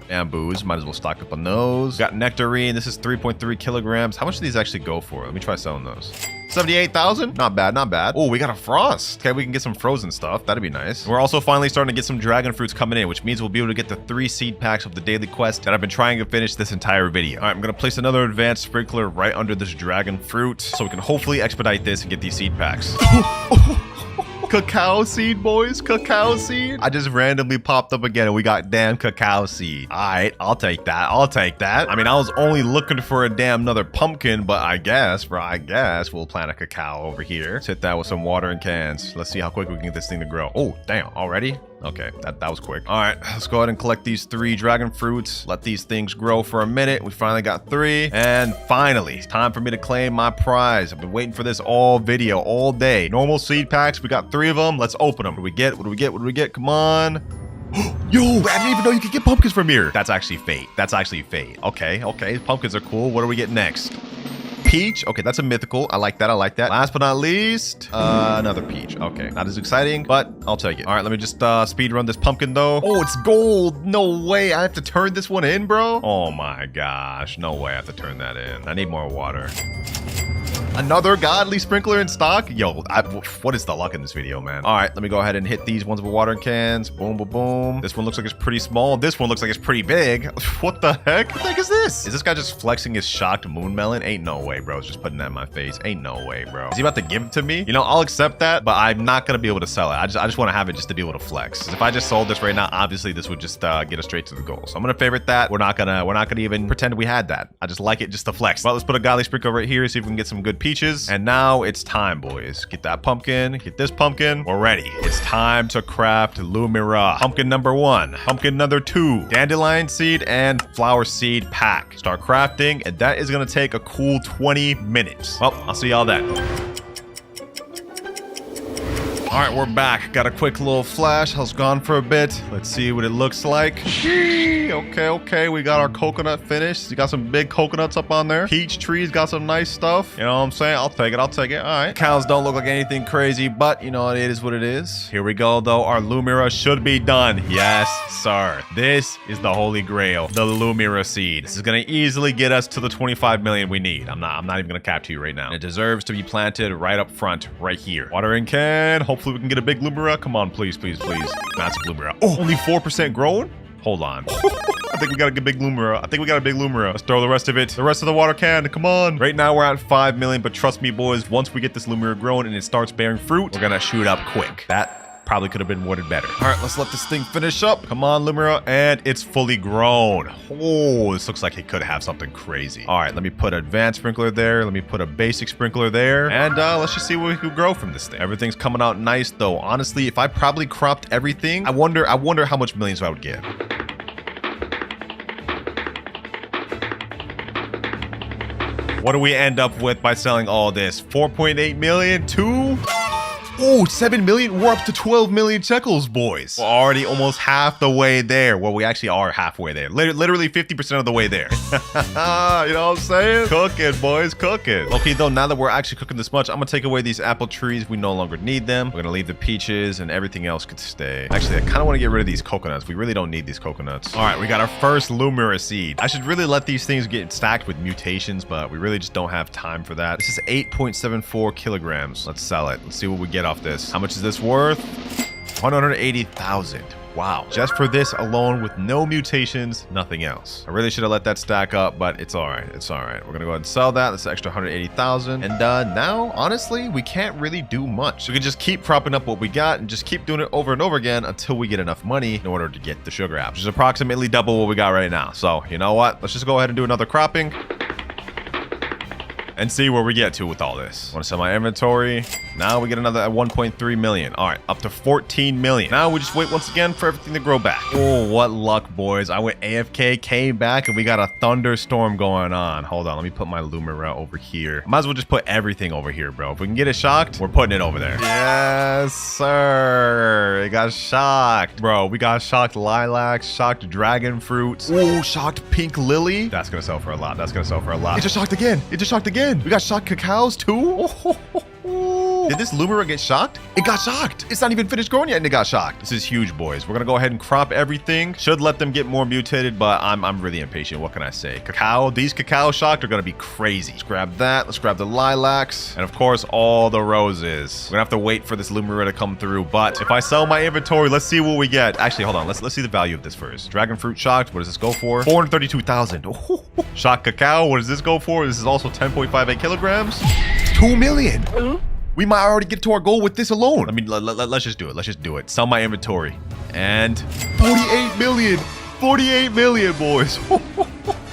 Bamboos, might as well stock up on those. Got nectarine. This is 3.3 kilograms. How much do these actually go for? Let me try selling those. 78,000? Not bad. Oh, we got a frost. Okay, we can get some frozen stuff. That'd be nice. We're also finally starting to get some dragon fruits coming in, which means we'll be able to get the 3 seed packs of the daily quest that I've been trying to finish this entire video. All right, I'm going to place another advanced sprinkler right under this dragon fruit so we can hopefully expedite this and get these seed packs. Cacao seed, boys. Cacao seed. I just randomly popped up again and we got damn cacao seed. All right, I'll take that. I mean, I was only looking for a damn another pumpkin, but I guess we'll plant a cacao over here. Let's hit that with some watering cans. Let's see how quick we can get this thing to grow. Oh, damn, already? Okay, that was quick. All right, let's go ahead and collect these 3 dragon fruits. Let these things grow for a minute. We finally got 3. And finally, it's time for me to claim my prize. I've been waiting for this all day. Normal seed packs, we got 3 of them. Let's open them. What do we get? Come on. Yo, I didn't even know you could get pumpkins from here. That's actually fate. Okay. Pumpkins are cool. What do we get next? Peach. Okay, that's a mythical. I like that. Last but not least, another peach. Okay, not as exciting, but I'll take it. All right, let me just speed run this pumpkin though. Oh, it's gold. No way. I have to turn this one in, bro. Oh my gosh. No way I have to turn that in. I need more water. Another godly sprinkler in stock? Yo, what is the luck in this video, man? All right, let me go ahead and hit these ones with watering cans. Boom, boom, boom. This one looks like it's pretty small. This one looks like it's pretty big. What the heck? What the heck is this? Is this guy just flexing his shocked moon melon? Ain't no way, bro. He's just putting that in my face. Ain't no way, bro. Is he about to give it to me? You know, I'll accept that, but I'm not gonna be able to sell it. I just want to have it just to be able to flex. If I just sold this right now, obviously this would just get us straight to the goal. So I'm gonna favorite that. We're not gonna even pretend we had that. I just like it just to flex. But let's put a godly sprinkler right here, see if we can get some good peaches. And now it's time, boys. Get that pumpkin. Get this pumpkin. We're ready. It's time to craft Lumira. Pumpkin number 1. Pumpkin number 2. Dandelion seed and flower seed pack. Start crafting, and that is going to take a cool 20 minutes. Well, I'll see y'all then. All right, we're back. Got a quick little flash. I was gone for a bit. Let's see what it looks like. Okay. We got our coconut finished. We got some big coconuts up on there. Peach trees got some nice stuff. You know what I'm saying? I'll take it. All right. Cows don't look like anything crazy, but you know, it is what it is. Here we go, though. Our Lumira should be done. Yes, sir. This is the holy grail, the Lumira seed. This is going to easily get us to the 25 million we need. I'm not even going to cap to you right now. It deserves to be planted right up front, right here. Watering can. Hopefully we can get a big Lumira. Come on, please. Massive Lumira. Oh, only 4% grown? Hold on. I think we got a big Lumira. Let's throw the rest of it. The rest of the water can. Come on. Right now we're at 5 million, but trust me, boys, once we get this Lumira grown and it starts bearing fruit, we're gonna shoot up quick. That probably could have been worded better. All right, let's let this thing finish up. Come on, Lumira, and it's fully grown. Oh, this looks like it could have something crazy. All right, let me put an advanced sprinkler there. Let me put a basic sprinkler there, and let's just see what we can grow from this thing. Everything's coming out nice, though. Honestly, if I probably cropped everything, I wonder how much millions I would get. What do we end up with by selling all this? 4.8 million? 2? Oh, 7 million? We're up to 12 million shekels, boys. We're already almost half the way there. Well, we actually are halfway there. Literally 50% of the way there. You know what I'm saying? Cook it, boys, cook it. Okay, though, now that we're actually cooking this much, I'm gonna take away these apple trees. We no longer need them. We're gonna leave the peaches and everything else could stay. Actually, I kind of want to get rid of these coconuts. We really don't need these coconuts. All right, we got our first Lumira seed. I should really let these things get stacked with mutations, but we really just don't have time for that. This is 8.74 kilograms. Let's sell it. Let's see what we get off this. How much is this worth? 180,000. Wow. Just for this alone with no mutations, nothing else. I really should have let that stack up, but it's all right. It's all right. We're going to go ahead and sell that. That's an extra 180,000. And now, honestly, we can't really do much. We can just keep propping up what we got and just keep doing it over and over again until we get enough money in order to get the sugar apple, which is approximately double what we got right now. So, you know what? Let's just go ahead and do another cropping and see where we get to with all this. Want to sell my inventory. Now we get another 1.3 million. All right, up to 14 million. Now we just wait once again for everything to grow back. Oh, what luck, boys. I went AFK, came back, and we got a thunderstorm going on. Hold on, let me put my Lumira over here. Might as well just put everything over here, bro. If we can get it shocked, we're putting it over there. Yes, sir. It got shocked. Bro, we got shocked lilacs, shocked dragon fruits. Oh, shocked pink lily. That's gonna sell for a lot. It just shocked again. We got shocked cacaos too. Did this Lumira get shocked? It got shocked. It's not even finished growing yet and it got shocked. This is huge, boys. We're gonna go ahead and crop everything. Should let them get more mutated, but I'm really impatient. What can I say? These cacao shocked are gonna be crazy. Let's grab that. Let's grab the lilacs. And of course, all the roses. We're gonna have to wait for this Lumira to come through, but if I sell my inventory, let's see what we get. Actually, hold on. Let's see the value of this first. Dragon fruit shocked. What does this go for? 432,000. Shocked cacao. What does this go for? This is also 10.58 kilograms. 2 million. We might already get to our goal with this alone. I mean, let's just do it. Let's just do it. Sell my inventory. And 48 million. 48 million, boys.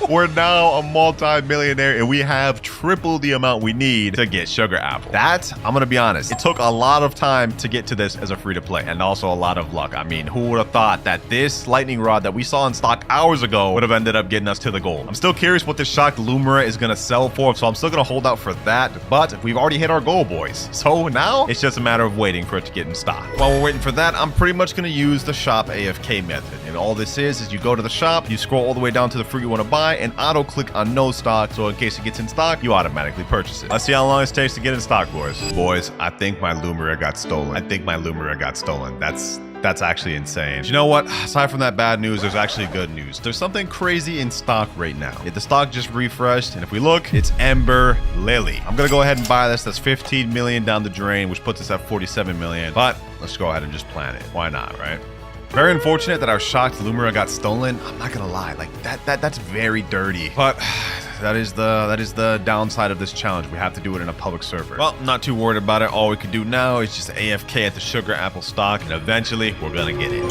We're now a multi-millionaire and we have triple the amount we need to get sugar apple. That, I'm gonna be honest, it took a lot of time to get to this as a free-to-play and also a lot of luck. I mean, who would have thought that this lightning rod that we saw in stock hours ago would have ended up getting us to the goal? I'm still curious what this shocked Lumira is gonna sell for, so I'm still gonna hold out for that, but we've already hit our goal, boys. So now it's just a matter of waiting for it to get in stock. While we're waiting for that, I'm pretty much gonna use the shop AFK method. And all this is you go to the shop, you scroll all the way down to the fruit you want to buy, and auto click on no stock, so in case it gets in stock, you automatically purchase it. Let's see how long it takes to get in stock, boys. Boys, I think my Lumira got stolen. That's actually insane. But you know what? Aside from that bad news, there's actually good news. There's something crazy in stock right now. The stock just refreshed, and if we look, it's Ember Lily. I'm gonna go ahead and buy this. That's 15 million down the drain, which puts us at 47 million. But let's go ahead and just plan it. Why not, right? Very unfortunate that our shocked Lumira got stolen. I'm not gonna lie, like that's very dirty. But that is the downside of this challenge. We have to do it in a public server. Well, I'm not too worried about it. All we can do now is just AFK at the sugar apple stock, and eventually we're gonna get it.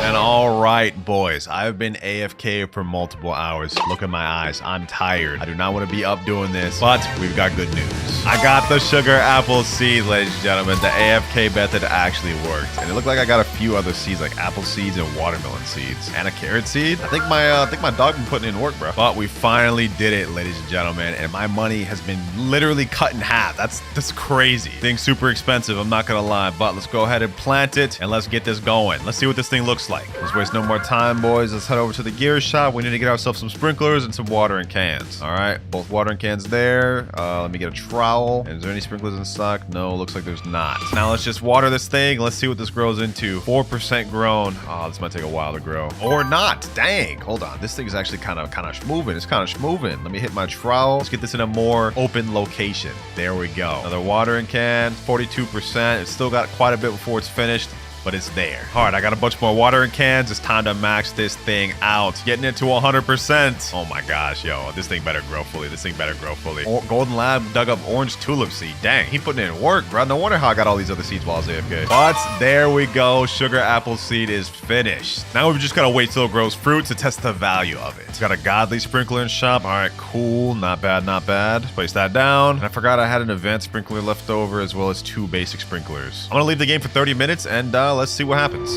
And all right, boys, I've been AFK for multiple hours. Look at my eyes. I'm tired. I do not want to be up doing this, but we've got good news. I got the sugar apple seed, ladies and gentlemen. The AFK method actually worked. And it looked like I got a few other seeds, like apple seeds and watermelon seeds. And a carrot seed. I think my dog been putting in work, bro. But we finally did it, ladies and gentlemen. And my money has been literally cut in half. That's crazy. Thing's super expensive, I'm not gonna lie. But let's go ahead and plant it and let's get this going. Let's see what this thing looks like. Let's waste no more time, boys. Let's head over to the gear shop. We need to get ourselves some sprinklers and some watering cans. All right, both watering cans there. Let me get a trowel. And is there any sprinklers in stock? No, looks like there's not. Now let's just water this thing. Let's see what this grows into. 4% grown. Oh, this might take a while to grow. Or not. Dang. Hold on. This thing is actually kind of schmoving. It's kind of schmoving. Let me hit my trowel. Let's get this in a more open location. There we go. Another watering can. 42%. It's still got quite a bit before it's finished, but it's there. All right, I got a bunch more watering cans. It's time to max this thing out. Getting it to 100%. Oh my gosh, yo, this thing better grow fully. This thing better grow fully. Golden Lab dug up orange tulip seed. Dang, he putting in work, bro. No wonder how I got all these other seeds while I was AFK. But there we go. Sugar apple seed is finished. Now we've just got to wait till it grows fruit to test the value of it. It's got a godly sprinkler in shop. All right, cool. Not bad, not bad. Place that down. And I forgot I had an advanced sprinkler left over as well as 2 basic sprinklers. I'm going to leave the game for 30 minutes and let's see what happens.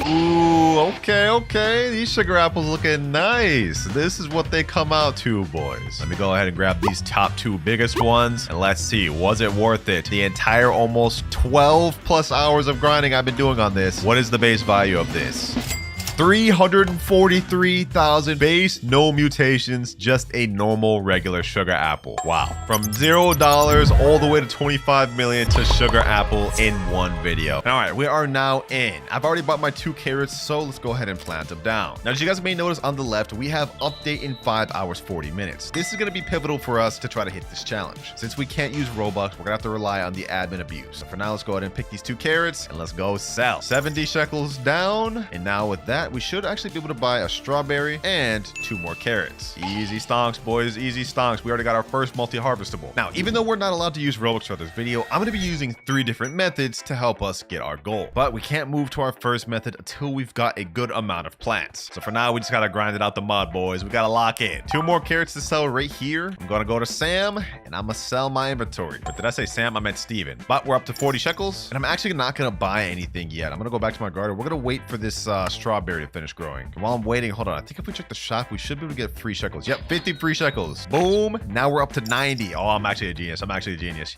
Ooh, okay. These sugar apples looking nice. This is what they come out to, boys. Let me go ahead and grab these top 2 biggest ones. And let's see, was it worth it? The entire almost 12 plus hours of grinding I've been doing on this. What is the base value of this? 343,000 base, no mutations, just a normal regular sugar apple. Wow. From $0 all the way to 25 million to sugar apple in one video. All right, we are now in. I've already bought my 2 carrots, so let's go ahead and plant them down. Now, as you guys may notice on the left, we have update in 5 hours, 40 minutes. This is gonna be pivotal for us to try to hit this challenge. Since we can't use Roblox, we're gonna have to rely on the admin abuse. So for now, let's go ahead and pick these 2 carrots and let's go sell. 70 shekels down. And now with that, we should actually be able to buy a strawberry and 2 more carrots. Easy stonks, boys, easy stonks. We already got our first multi-harvestable. Now, even though we're not allowed to use Robux for this video, I'm gonna be using 3 different methods to help us get our goal. But we can't move to our first method until we've got a good amount of plants. So for now, we just gotta grind it out the mud, boys. We gotta lock in. 2 more carrots to sell right here. I'm gonna go to Sam and I'm gonna sell my inventory. Or did I say Sam? I meant Steven. But we're up to 40 shekels and I'm actually not gonna buy anything yet. I'm gonna go back to my garden. We're gonna wait for this strawberry to finish growing. And while I'm waiting, hold on. I think if we check the shop, we should be able to get 3 shekels. Yep, 50 free shekels. Boom. Now we're up to 90. Oh, I'm actually a genius.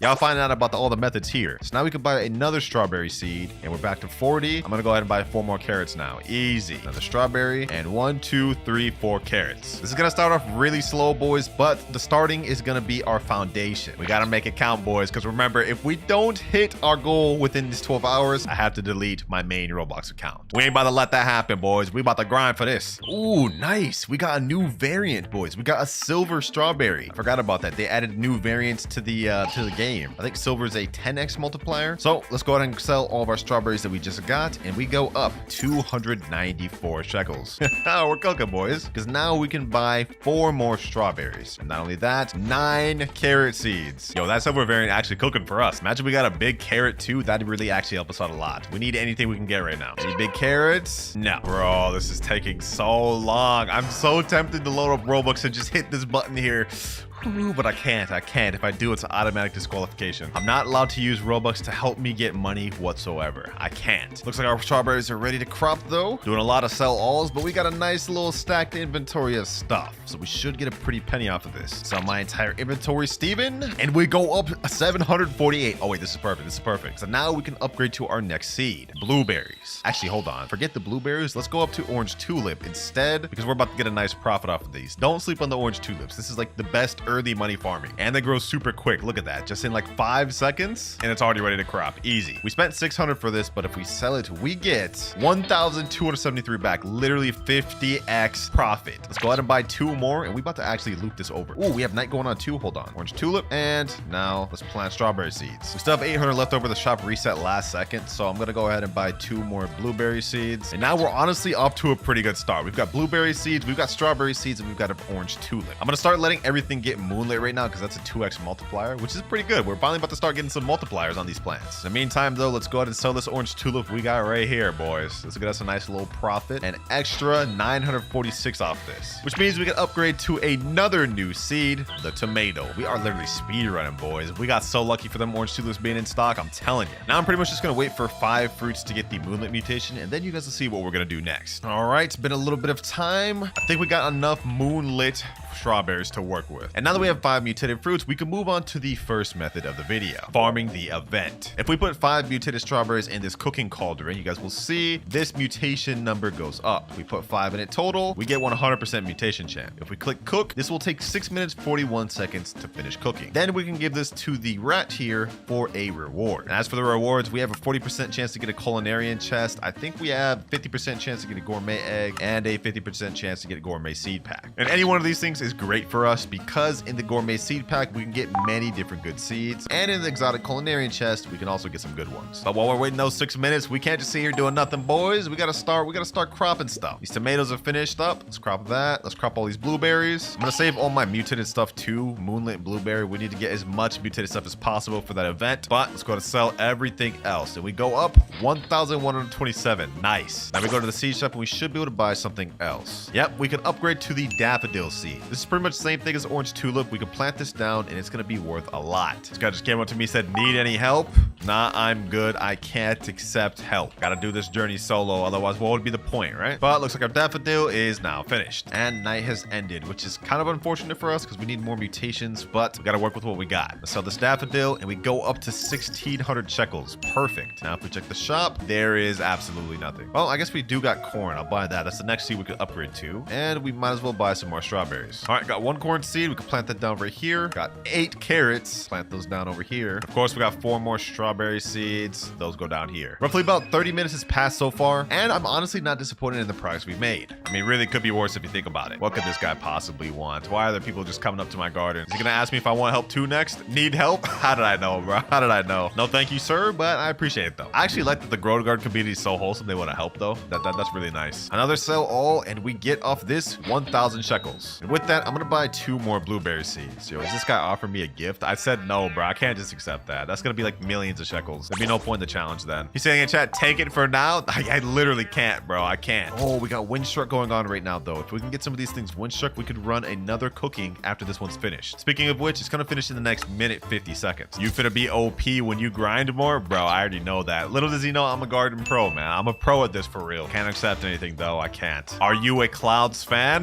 Y'all find out about all the methods here. So now we can buy another strawberry seed and we're back to 40. I'm gonna go ahead and buy 4 more carrots now. Easy. Another strawberry and 1, 2, 3, 4 carrots. This is gonna start off really slow, boys, but the starting is gonna be our foundation. We gotta make it count, boys, because remember, if we don't hit our goal within these 12 hours, I have to delete my main Roblox account. We ain't about to let that happen, boys. We about to grind for this. Ooh, nice. We got a new variant, boys. We got a silver strawberry. I forgot about that. They added new variants to the game. I think silver is a 10x multiplier. So let's go ahead and sell all of our strawberries that we just got, and we go up 294 shekels. We're cooking, boys, because now we can buy 4 more strawberries. And not only that, 9 carrot seeds. Yo, that silver variant actually cooking for us. Imagine we got a big carrot too. That'd really actually help us out a lot. We need anything we can get right now. Any big carrots? No. Bro, this is taking so long. I'm so tempted to load up Robux and just hit this button here. But I can't. If I do, it's an automatic disqualification. I'm not allowed to use Robux to help me get money whatsoever. I can't. Looks like our strawberries are ready to crop though. Doing a lot of sell alls, but we got a nice little stacked inventory of stuff. So we should get a pretty penny off of this. Sell my entire inventory, Steven. And we go up 748. Oh wait, this is perfect. So now we can upgrade to our next seed. Blueberries. Actually, hold on. Forget the blueberries. Let's go up to orange tulip instead because we're about to get a nice profit off of these. Don't sleep on the orange tulips. This is like the best early money farming, and they grow super quick. Look at that, just in like 5 seconds and it's already ready to crop. Easy. We spent 600 for this, but if we sell it, we get 1,273 back. Literally 50x profit. Let's go ahead and buy 2 more, and we about to actually loot this over. Ooh, we have night going on too. Hold on. Orange tulip, and now let's plant strawberry seeds. We still have 800 left over. The shop reset last second, so I'm gonna go ahead and buy 2 more blueberry seeds, and now we're on honestly off to a pretty good start. We've got blueberry seeds, we've got strawberry seeds, and we've got an orange tulip. I'm gonna start letting everything get moonlit right now because that's a 2x multiplier, which is pretty good. We're finally about to start getting some multipliers on these plants. In the meantime, though, let's go ahead and sell this orange tulip we got right here, boys. This will get us a nice little profit. An extra 946 off this, which means we can upgrade to another new seed, the tomato. We are literally speedrunning, boys. We got so lucky for them orange tulips being in stock, I'm telling you. Now I'm pretty much just gonna wait for 5 fruits to get the moonlit mutation, and then you guys will see what we're gonna do next. All right, it's been a little bit of time. I think we got enough moonlit strawberries to work with. And now that we have 5 mutated fruits, we can move on to the first method of the video, farming the event. If we put 5 mutated strawberries in this cooking cauldron, you guys will see this mutation number goes up. We put 5 in it total, we get 100% mutation chance. If we click cook, this will take 6 minutes 41 seconds to finish cooking. Then we can give this to the rat here for a reward. And as for the rewards, we have a 40% chance to get a culinarian chest. I think we have 50% chance to get a gourmet egg and a 50% chance to get a gourmet seed pack. And any one of these things is great for us because in the gourmet seed pack we can get many different good seeds, and in the exotic culinarian chest we can also get some good ones. But while we're waiting those 6 minutes, we can't just sit here doing nothing, boys. We gotta start cropping stuff. These tomatoes are finished up. Let's crop that. Let's crop all these blueberries. I'm gonna save all my mutated stuff too. Moonlit blueberry. We need to get as much mutated stuff as possible for that event, but let's go to sell everything else, and we go up 1,127. Nice. Now we go to the seed shop and we should be able to buy something else. Yep, we can upgrade to the daffodil seed. This is pretty much the same thing as orange tulip. We can plant this down and it's gonna be worth a lot. This guy just came up to me and said, need any help? Nah, I'm good. I can't accept help. Gotta do this journey solo, otherwise what would be the point, right? But looks like our daffodil is now finished and night has ended, which is kind of unfortunate for us because we need more mutations, but we gotta work with what we got. Let's sell this daffodil and we go up to 1,600 shekels. Perfect. Now if we check the shop, there is absolutely nothing. Well, I guess we do got corn. I'll buy that. That's the next seed we could upgrade to, and we might as well buy some more strawberries. All right, got 1 corn seed. We can plant that down right here. Got 8 carrots. Plant those down over here. Of course, we got 4 more strawberry seeds. Those go down here. Roughly about 30 minutes has passed so far, and I'm honestly not disappointed in the progress we've made. I mean, really could be worse if you think about it. What could this guy possibly want? Why are there people just coming up to my garden? Is he gonna ask me if I want help too next? Need help? How did I know, bro? How did I know? No, thank you, sir, but I appreciate it though. I actually like that the grow garden community is so wholesome. They want to help though. That's really nice. Another sell all, and we get off this 1,000 shekels. And with that, I'm gonna buy 2 more blueberry seeds. Yo, is this guy offering me a gift? I said no, bro. I can't just accept that. That's gonna be like millions of shekels. There'd be no point in the challenge then. He's saying in chat, take it for now. I literally can't, bro. I can't. Oh, we got windstruck going on right now though. If we can get some of these things windstruck, we could run another cooking after this one's finished. Speaking of which, it's gonna finish in the next minute 50 seconds. You finna be OP when you grind more? Bro, I already know that. Little does he know I'm a garden pro, man. I'm a pro at this for real. Can't accept anything though. I can't. Are you a Clouds fan?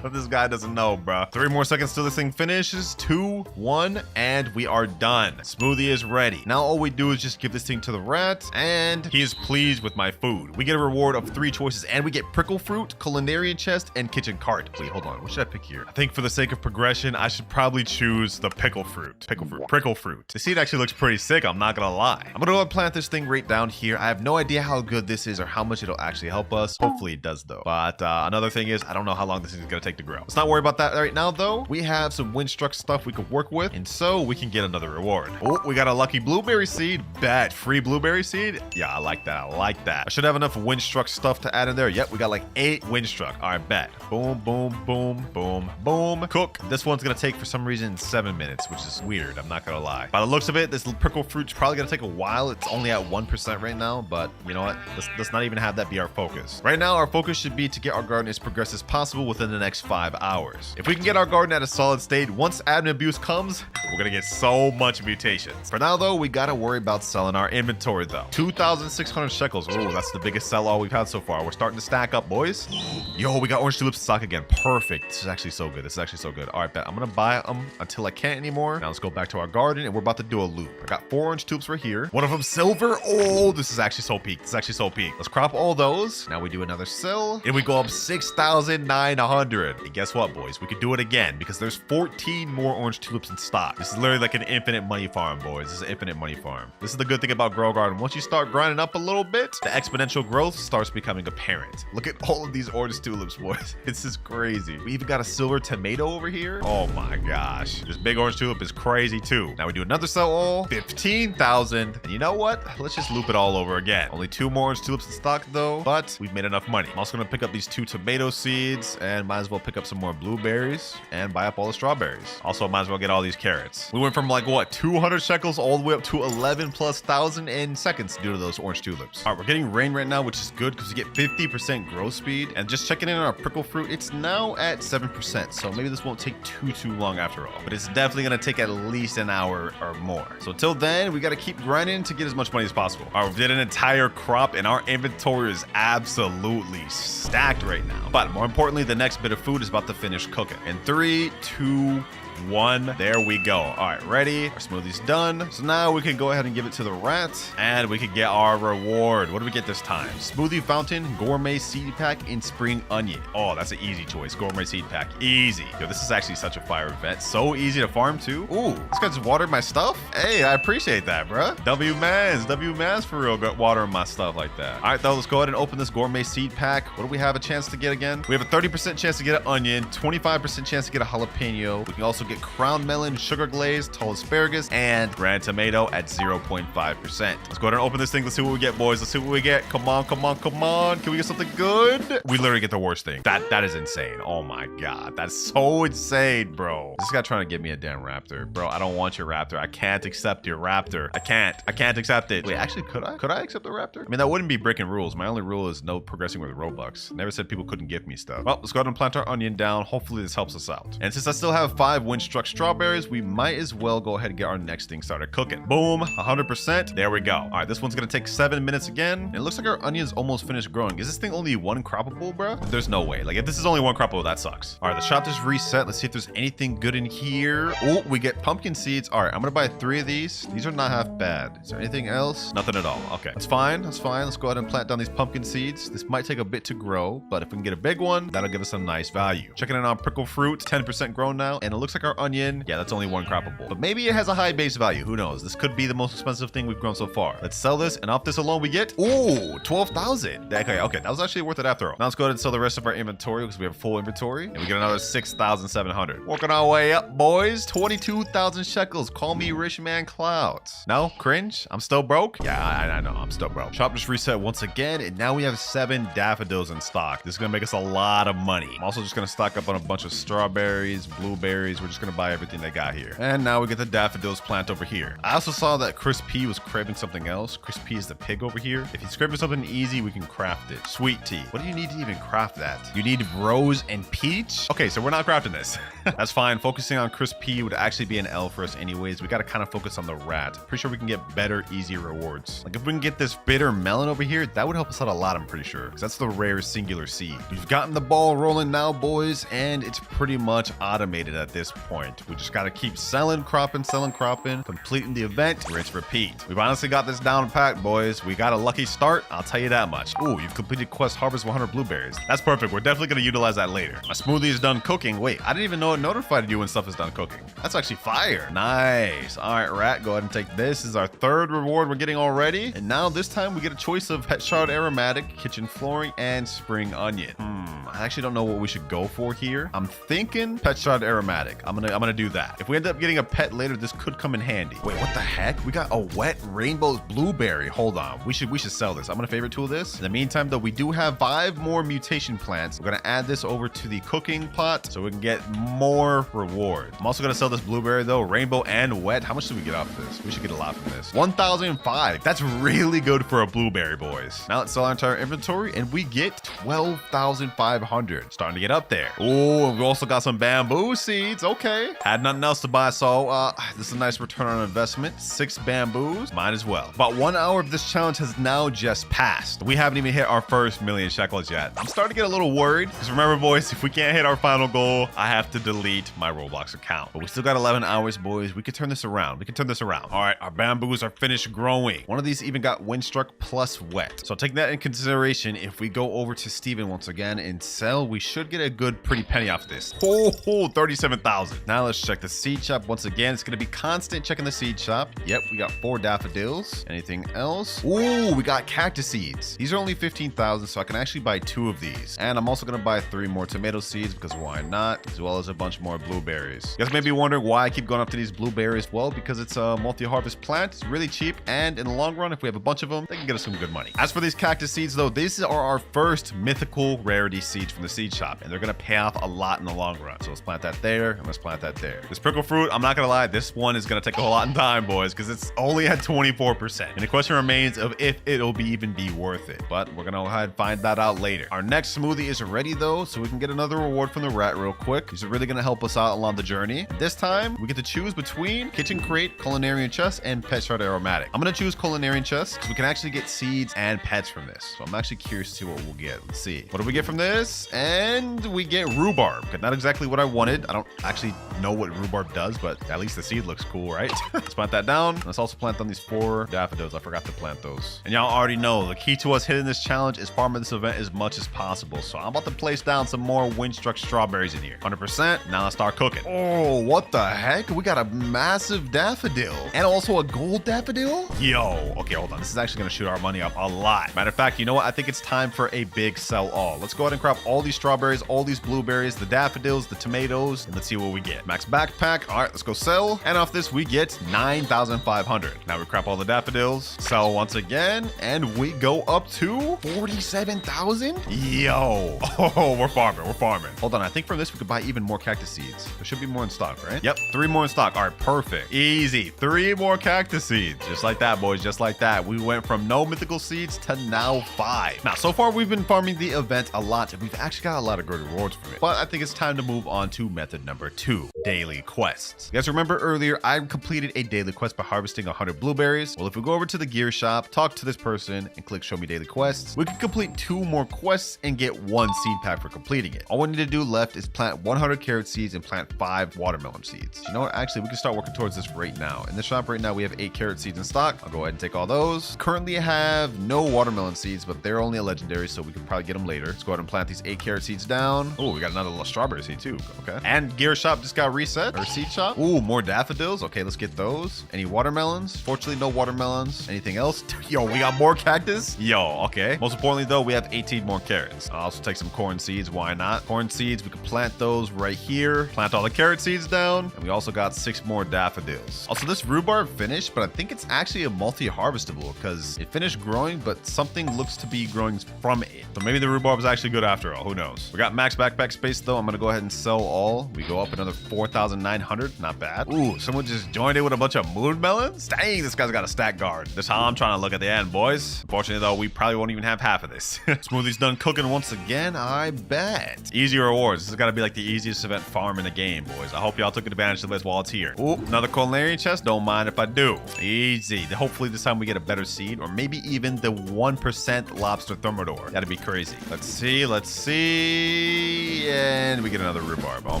This guy doesn't know, bro. 3 more seconds till this thing finishes. 2, 1, and we are done. Smoothie is ready. Now all we do is just give this thing to the rat, and he is pleased with my food. We get a reward of 3 choices, and we get prickle fruit, culinarian chest, and kitchen cart. Wait, hold on. What should I pick here? I think for the sake of progression, I should probably choose the prickle fruit. Prickle fruit. The seed actually looks pretty sick. I'm not gonna lie. I'm gonna go and plant this thing right down here. I have no idea how good this is or how much it'll actually help us. Hopefully it does though. But another thing is, I don't know how long this thing is gonna take to grow. Let's not worry about that right now though. We have some windstruck stuff we could work with, and so we can get another reward. Oh, we got a lucky blueberry seed. Bet. Free blueberry seed. Yeah, I like that. I like that. I should have enough windstruck stuff to add in there. Yep, we got like 8 windstruck. All right, bet. Boom, boom, boom, boom, boom. Cook. This one's gonna take for some reason 7 minutes, which is weird. I'm not gonna lie. By the looks of it, this prickle fruit's probably gonna take a while. It's only at 1% right now, but you know what? Let's not even have that be our focus. Right now, our focus should be to get our garden as progressed as possible within the next 5 hours. If we can get our garden at a solid state, once admin abuse comes, we're gonna get so much mutations. For now though, we gotta worry about selling our inventory though. 2,600 shekels. Oh, that's the biggest sell all we've had so far. We're starting to stack up, boys. Yo, we got orange tulips stock again. Perfect. This is actually so good. This is actually so good. All right, bet. I'm gonna buy them until I can't anymore. Now let's go back to our garden, and we're about to do a loop. I got 4 orange tulips right here. One of them silver. Oh, this is actually so peak. This is actually so peak. Let's crop all those. Now we do another sill, and we go up 6,900. And guess what, boys? We could do it again because there's 14 more orange tulips in stock. This is literally like an infinite money farm, boys. This is infinite money farm. This is the good thing about Grow Garden. Once you start grinding up a little bit, the exponential growth starts becoming apparent. Look at all of these orange tulips, boys. This is crazy. We even got a silver tomato over here. Oh my gosh. This big orange tulip is crazy too. Now we do another sell all, 15,000. And you know what? Let's just loop it all over again. Only 2 more orange tulips in stock though, but we've made enough money. I'm also gonna pick up these 2 tomato seeds and might as well pick up some more blueberries and buy up all the strawberries. Also, might as well get all these carrots. We went from like what, 200 shekels all the way up to 11,000+ in seconds due to those orange tulips. All right, we're getting rain right now, which is good because we get 50% growth speed. And just checking in on our prickle fruit, it's now at 7%. So maybe this won't take too long after all, but it's definitely gonna take at least an hour or more. So till then, we gotta keep grinding to get as much money as possible. All right, we did an entire crop and our inventory is absolutely stacked right now. But more importantly, the next bit of food is about to finish cooking. In 3, 2, 1. There we go. All right, ready? Our smoothie's done. So now we can go ahead and give it to the rat and we can get our reward. What do we get this time? Smoothie fountain, gourmet seed pack, and spring onion. Oh, that's an easy choice. Gourmet seed pack. Easy. Yo, this is actually such a fire event. So easy to farm too. Ooh, this guy just watered my stuff. Hey, I appreciate that, bruh. W-Mans for real, got watering my stuff like that. All right, though, let's go ahead and open this gourmet seed pack. What do we have a chance to get again? We have a 30% chance to get an onion, 25% chance to get a jalapeno. We can also get crown melon, sugar glaze, tall asparagus, and grand tomato at 0.5%. Let's go ahead and open this thing. Let's see what we get, boys. Let's see what we get. Come on. Can we get something good? We literally get the worst thing. That is insane. Oh my god. That's so insane, bro. This guy trying to get me a damn raptor. Bro, I don't want your raptor. I can't accept your raptor. I can't accept it. Wait, actually, could I? Could I accept the raptor? I mean, that wouldn't be breaking rules. My only rule is no progressing with Robux. Never said people couldn't give me stuff. Well, let's go ahead and plant our onion down. Hopefully this helps us out. And since I still have 5 Windstruck strawberries, we might as well go ahead and get our next thing started cooking. Boom, 100%. There we go. All right, this one's gonna take 7 minutes again. And it looks like our onion's almost finished growing. Is this thing only 1 croppable, bro? There's no way. Like, if this is only 1 croppable, that sucks. All right, the shop just reset. Let's see if there's anything good in here. Oh, we get pumpkin seeds. All right, I'm gonna buy 3 of these. These are not half bad. Is there anything else? Nothing at all. Okay, that's fine. That's fine. Let's go ahead and plant down these pumpkin seeds. This might take a bit to grow, but if we can get a big one, that'll give us a nice value. Checking in on prickle fruit, 10% grown now. And it looks like our onion, yeah, that's only 1 croppable. But maybe it has a high base value. Who knows? This could be the most expensive thing we've grown so far. Let's sell this, and off this alone we get, ooh, 12,000. Okay, that was actually worth it after all. Now let's go ahead and sell the rest of our inventory because we have full inventory. And we get another 6,700. Working our way up, boys. 22,000 shekels. Call me rich man Clouds. No? Cringe? I'm still broke? Yeah, I know. I'm still broke. Shop just reset once again, and now we have 7 daffodils in stock. This is going to make us a lot of money. I'm also just going to stock up on a bunch of strawberries, blueberries. We're just going to buy everything they got here. And now we get the daffodils plant over here. I also saw that Chris P was craving something else. Chris P is the pig over here. If he's craving something easy, we can craft it. Sweet tea. What do you need to even craft that? You need rose and peach? Okay, so we're not crafting this. That's fine. Focusing on Chris P would actually be an L for us anyways. We got to kind of focus on the rat. Pretty sure we can get better, easier rewards. Like if we can get this bitter melon over here, that would help us out a lot, I'm pretty sure. Because that's the rare singular seed. We've gotten the ball rolling now, boys, and it's pretty much automated at this point. We just got to keep selling, cropping, completing the event, rinse, repeat. We've honestly got this down packed, boys. We got a lucky start, I'll tell you that much. Ooh, you've completed quest harvest 100 blueberries. That's perfect. We're definitely going to utilize that later. My smoothie is done cooking. Wait, I didn't even know it notified you when stuff is done cooking. That's actually fire. Nice. All right, rat, go ahead and take this. This is our 3rd reward we're getting already. And now this time we get a choice of pet shard aromatic, kitchen flooring, and spring onion. I actually don't know what we should go for here. I'm thinking pet shard aromatic. I'm gonna do that. If we end up getting a pet later, this could come in handy. Wait, what the heck? We got a wet rainbow blueberry. Hold on. We should sell this. I'm gonna favorite tool this. In the meantime, though, we do have 5 more mutation plants. We're gonna add this over to the cooking pot so we can get more reward. I'm also gonna sell this blueberry though, rainbow and wet. How much do we get off of this? We should get a lot from this. 1,005. That's really good for a blueberry, boys. Now let's sell our entire inventory and we get 12,500. Starting to get up there. Oh, we also got some bamboo seeds. Okay. Had nothing else to buy, so this is a nice return on investment. 6 bamboos. Might as well. About 1 hour of this challenge has now just passed. We haven't even hit our first million shekels yet. I'm starting to get a little worried because remember, boys, if we can't hit our final goal, I have to delete my Roblox account. But we still got 11 hours, boys. We can turn this around. All right, our bamboos are finished growing. One of these even got windstruck plus wet. So taking that in consideration, if we go over to Steven once again and sell, we should get a good pretty penny off this. 37,000. Perfect. Now let's check the seed shop once again. It's going to be constant checking the seed shop. Yep, we got 4 daffodils. Anything else? Ooh, we got cactus seeds. These are only 15,000, so I can actually buy 2 of these. And I'm also going to buy 3 more tomato seeds because why not? As well as a bunch more blueberries. You guys may be wondering why I keep going up to these blueberries. Well, because it's a multi-harvest plant. It's really cheap, and in the long run, if we have a bunch of them, they can get us some good money. As for these cactus seeds, though, these are our first mythical rarity seeds from the seed shop, and they're going to pay off a lot in the long run. So let's plant that there, and let's plant that there. This prickle fruit, I'm not going to lie, this one is going to take a whole lot in time, boys, because it's only at 24%. And the question remains of if it'll even be worth it. But we're going to go ahead and find that out later. Our next smoothie is ready, though, so we can get another reward from the rat real quick. These are really going to help us out along the journey. This time, we get to choose between kitchen crate, culinarian chest, and pet shard aromatic. I'm going to choose culinarian chest because we can actually get seeds and pets from this. So I'm actually curious to see what we'll get. Let's see. What do we get from this? And we get rhubarb. Okay, not exactly what I wanted. I don't actually know what rhubarb does, but at least the seed looks cool, right? Let's plant that down. Let's also plant on these 4 daffodils. I forgot to plant those. And y'all already know the key to us hitting this challenge is farming this event as much as possible. So I'm about to place down some more Windstruck strawberries in here. 100%. Now let's start cooking. Oh, what the heck? We got a massive daffodil and also a gold daffodil? Yo, okay, hold on. This is actually going to shoot our money up a lot. Matter of fact, you know what? I think it's time for a big sell all. Let's go ahead and crop all these strawberries, all these blueberries, the daffodils, the tomatoes, and let's see what we get. Max backpack. All right, let's go sell. And off this, we get 9,500. Now we crop all the daffodils, sell once again, and we go up to 47,000. Yo, oh, we're farming. We're farming. Hold on. I think from this, we could buy even more cactus seeds. There should be more in stock, right? Yep, 3 more in stock. All right, perfect. Easy. 3 more cactus seeds. Just like that, boys. Just like that. We went from no mythical seeds to now 5. Now, so far, we've been farming the event a lot, and we've actually got a lot of good rewards from it. But I think it's time to move on to method number 2, daily quests. You guys remember earlier, I completed a daily quest by harvesting 100 blueberries. Well, if we go over to the gear shop, talk to this person, and click show me daily quests, we can complete 2 more quests and get 1 seed pack for completing it. All we need to do left is plant 100 carrot seeds and plant 5 watermelon seeds. You know what? Actually, we can start working towards this right now. In the shop right now, we have 8 carrot seeds in stock. I'll go ahead and take all those. Currently, I have no watermelon seeds, but they're only a legendary, so we can probably get them later. Let's go ahead and plant these 8 carrot seeds down. Oh, we got another little strawberry seed too. Okay. And gear shop just got reset, or seed shop. Ooh, more daffodils. Okay, let's get those. Any watermelons? Fortunately, no watermelons. Anything else? Yo, we got more cactus. Yo, okay. Most importantly, though, we have 18 more carrots. I'll also take some corn seeds. Why not? Corn seeds, we can plant those right here. Plant all the carrot seeds down. And we also got 6 more daffodils. Also, this rhubarb finished, but I think it's actually a multi-harvestable because it finished growing, but something looks to be growing from it. So maybe the rhubarb is actually good after all. Who knows? We got max backpack space, though. I'm going to go ahead and sell all. We go up another 4,900. Not bad. Ooh, someone just joined in with a bunch of moon melons? Dang, this guy's got a stack guard. That's how I'm trying to look at the end, boys. Unfortunately, though, we probably won't even have half of this. Smoothie's done cooking once again, I bet. Easy rewards. This has got to be like the easiest event farm in the game, boys. I hope y'all took advantage of this while it's here. Ooh, another culinary chest. Don't mind if I do. Easy. Hopefully this time we get a better seed, or maybe even the 1% lobster thermidor. That'd be crazy. Let's see. Let's see. And we get another rhubarb. Oh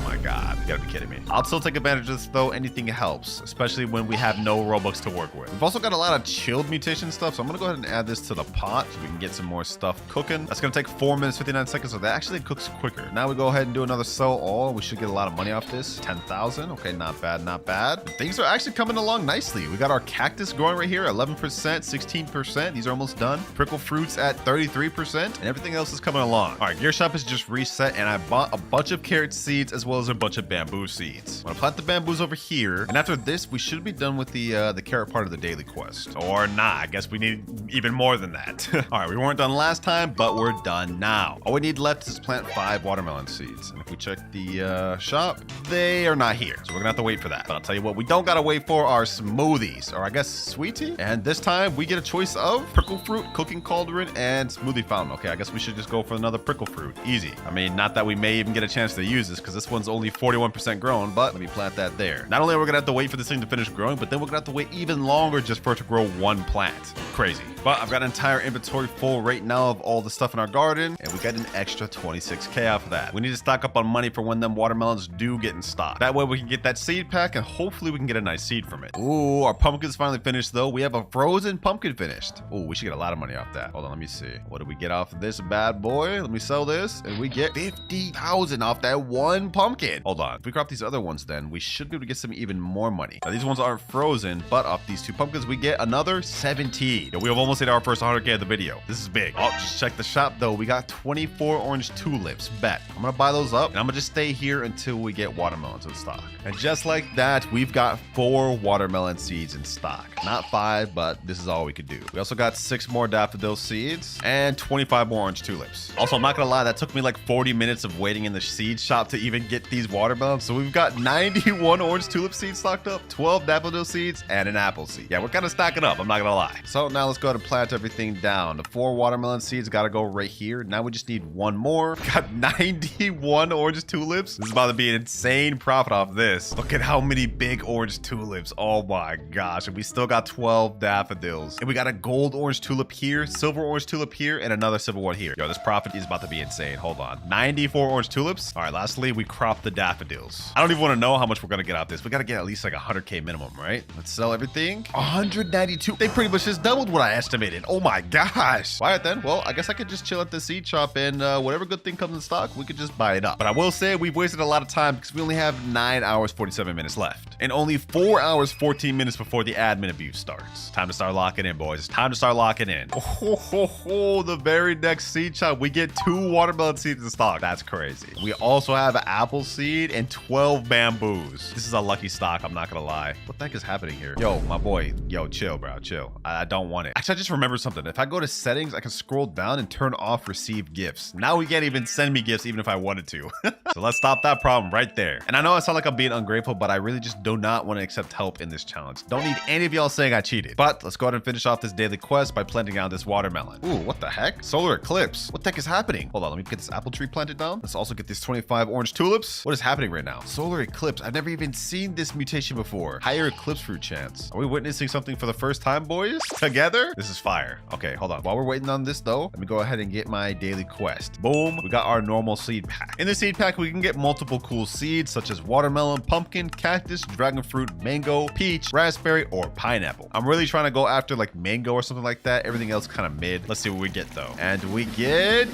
my god. You gotta be kidding me. I'll still take advantage of this, though. Anything helps, especially when we have no Robux to work with. We've also got a lot of chilled mutation stuff, so I'm gonna go ahead and add this to the pot so we can get some more stuff cooking. That's gonna take 4 minutes, 59 seconds, so that actually cooks quicker. Now we go ahead and do another sell all. We should get a lot of money off this. 10,000. Okay, not bad, not bad. Things are actually coming along nicely. We got our cactus growing right here, 11%, 16%. These are almost done. Prickle fruits at 33%, and everything else is coming along. All right, gear shop is just reset, and I bought a bunch of carrot seeds as well as a bunch of bamboo seeds. I'm gonna plant the bamboos over here, and after this, we should be done with the carrot part of the daily quest. Or not. I guess we need even more than that. All right, we weren't done last time, but we're done now. All we need left is plant 5 watermelon seeds, and if we check the shop, they are not here, so we're gonna have to wait for that. But I'll tell you what, we don't gotta wait for our smoothies, or I guess sweet tea. And this time we get a choice of prickle fruit, cooking cauldron, and smoothie fountain. Okay, I guess we should just go for another prickle fruit. Easy. I mean, not that we may even get a chance to use this, because this one's only 41% grown, but let me plant that there. Not only are we gonna have to wait for this thing to finish growing, but then we're gonna have to wait even longer just for it to grow 1 plant. Crazy. But I've got an entire inventory full right now of all the stuff in our garden, and we got an extra 26K off of that. We need to stock up on money for when them watermelons do get in stock. That way we can get that seed pack, and hopefully we can get a nice seed from it. Ooh, our pumpkin's finally finished, though. We have a frozen pumpkin finished. Ooh, we should get a lot of money off that. Hold on, let me see. What do we get off of this bad boy? Let me sell this, and we get 50,000 off that 1 pumpkin. Hold on. on. If we crop these other ones, then we should be able to get some even more money. Now, these ones aren't frozen, but off these 2 pumpkins, we get another 17. We have almost hit our first 100K of the video. This is big. Oh, just check the shop, though. We got 24 orange tulips. Bet. I'm going to buy those up, and I'm going to just stay here until we get watermelons in stock. And just like that, we've got 4 watermelon seeds in stock. Not 5, but this is all we could do. We also got 6 more daffodil seeds and 25 more orange tulips. Also, I'm not going to lie, that took me like 40 minutes of waiting in the seed shop to even get these watermelons. So we've got 91 orange tulip seeds stocked up, 12 daffodil seeds, and an apple seed. Yeah, we're kind of stacking up, I'm not gonna lie. So now let's go ahead and plant everything down. The 4 watermelon seeds gotta go right here. Now we just need 1 more. Got 91 orange tulips. This is about to be an insane profit off this. Look at how many big orange tulips. Oh my gosh. And we still got 12 daffodils. And we got a gold orange tulip here, silver orange tulip here, and another silver one here. Yo, this profit is about to be insane. Hold on. 94 orange tulips. All right, lastly, we crop the daffodils. I don't even want to know how much we're gonna get out of this. We gotta get at least like 100K minimum, right? Let's sell everything. 192. They pretty much just doubled what I estimated. Oh my gosh. All right then. Well, I guess I could just chill at the seed shop and whatever good thing comes in stock, we could just buy it up. But I will say we've wasted a lot of time because we only have 9 hours 47 minutes left and only 4 hours 14 minutes before the admin abuse starts. Time to start locking in, boys. It's time to start locking in. Oh, the very next seed shop, we get 2 watermelon seeds in stock. That's crazy. We also have an apple seed and 12 bamboos. This is a lucky stock, I'm not gonna lie. What the heck is happening here? Yo, my boy. Yo, chill, bro. Chill. I don't want it. Actually, I just remembered something. If I go to settings, I can scroll down and turn off receive gifts. Now we can't even send me gifts even if I wanted to. So let's stop that problem right there. And I know I sound like I'm being ungrateful, but I really just do not want to accept help in this challenge. Don't need any of y'all saying I cheated. But let's go ahead and finish off this daily quest by planting down this watermelon. Ooh, what the heck? Solar eclipse. What the heck is happening? Hold on, let me get this apple tree planted down. Let's also get these 25 orange tulips. What is happening right now? Solar eclipse. I've never even seen this mutation before. Higher eclipse fruit chance. Are we witnessing something for the first time, boys? Together? This is fire. Okay, hold on. While we're waiting on this though, let me go ahead and get my daily quest. Boom. We got our normal seed pack. In the seed pack, we can get multiple cool seeds such as watermelon, pumpkin, cactus, dragon fruit, mango, peach, raspberry, or pineapple. I'm really trying to go after like mango or something like that. Everything else kind of mid. Let's see what we get though. And we get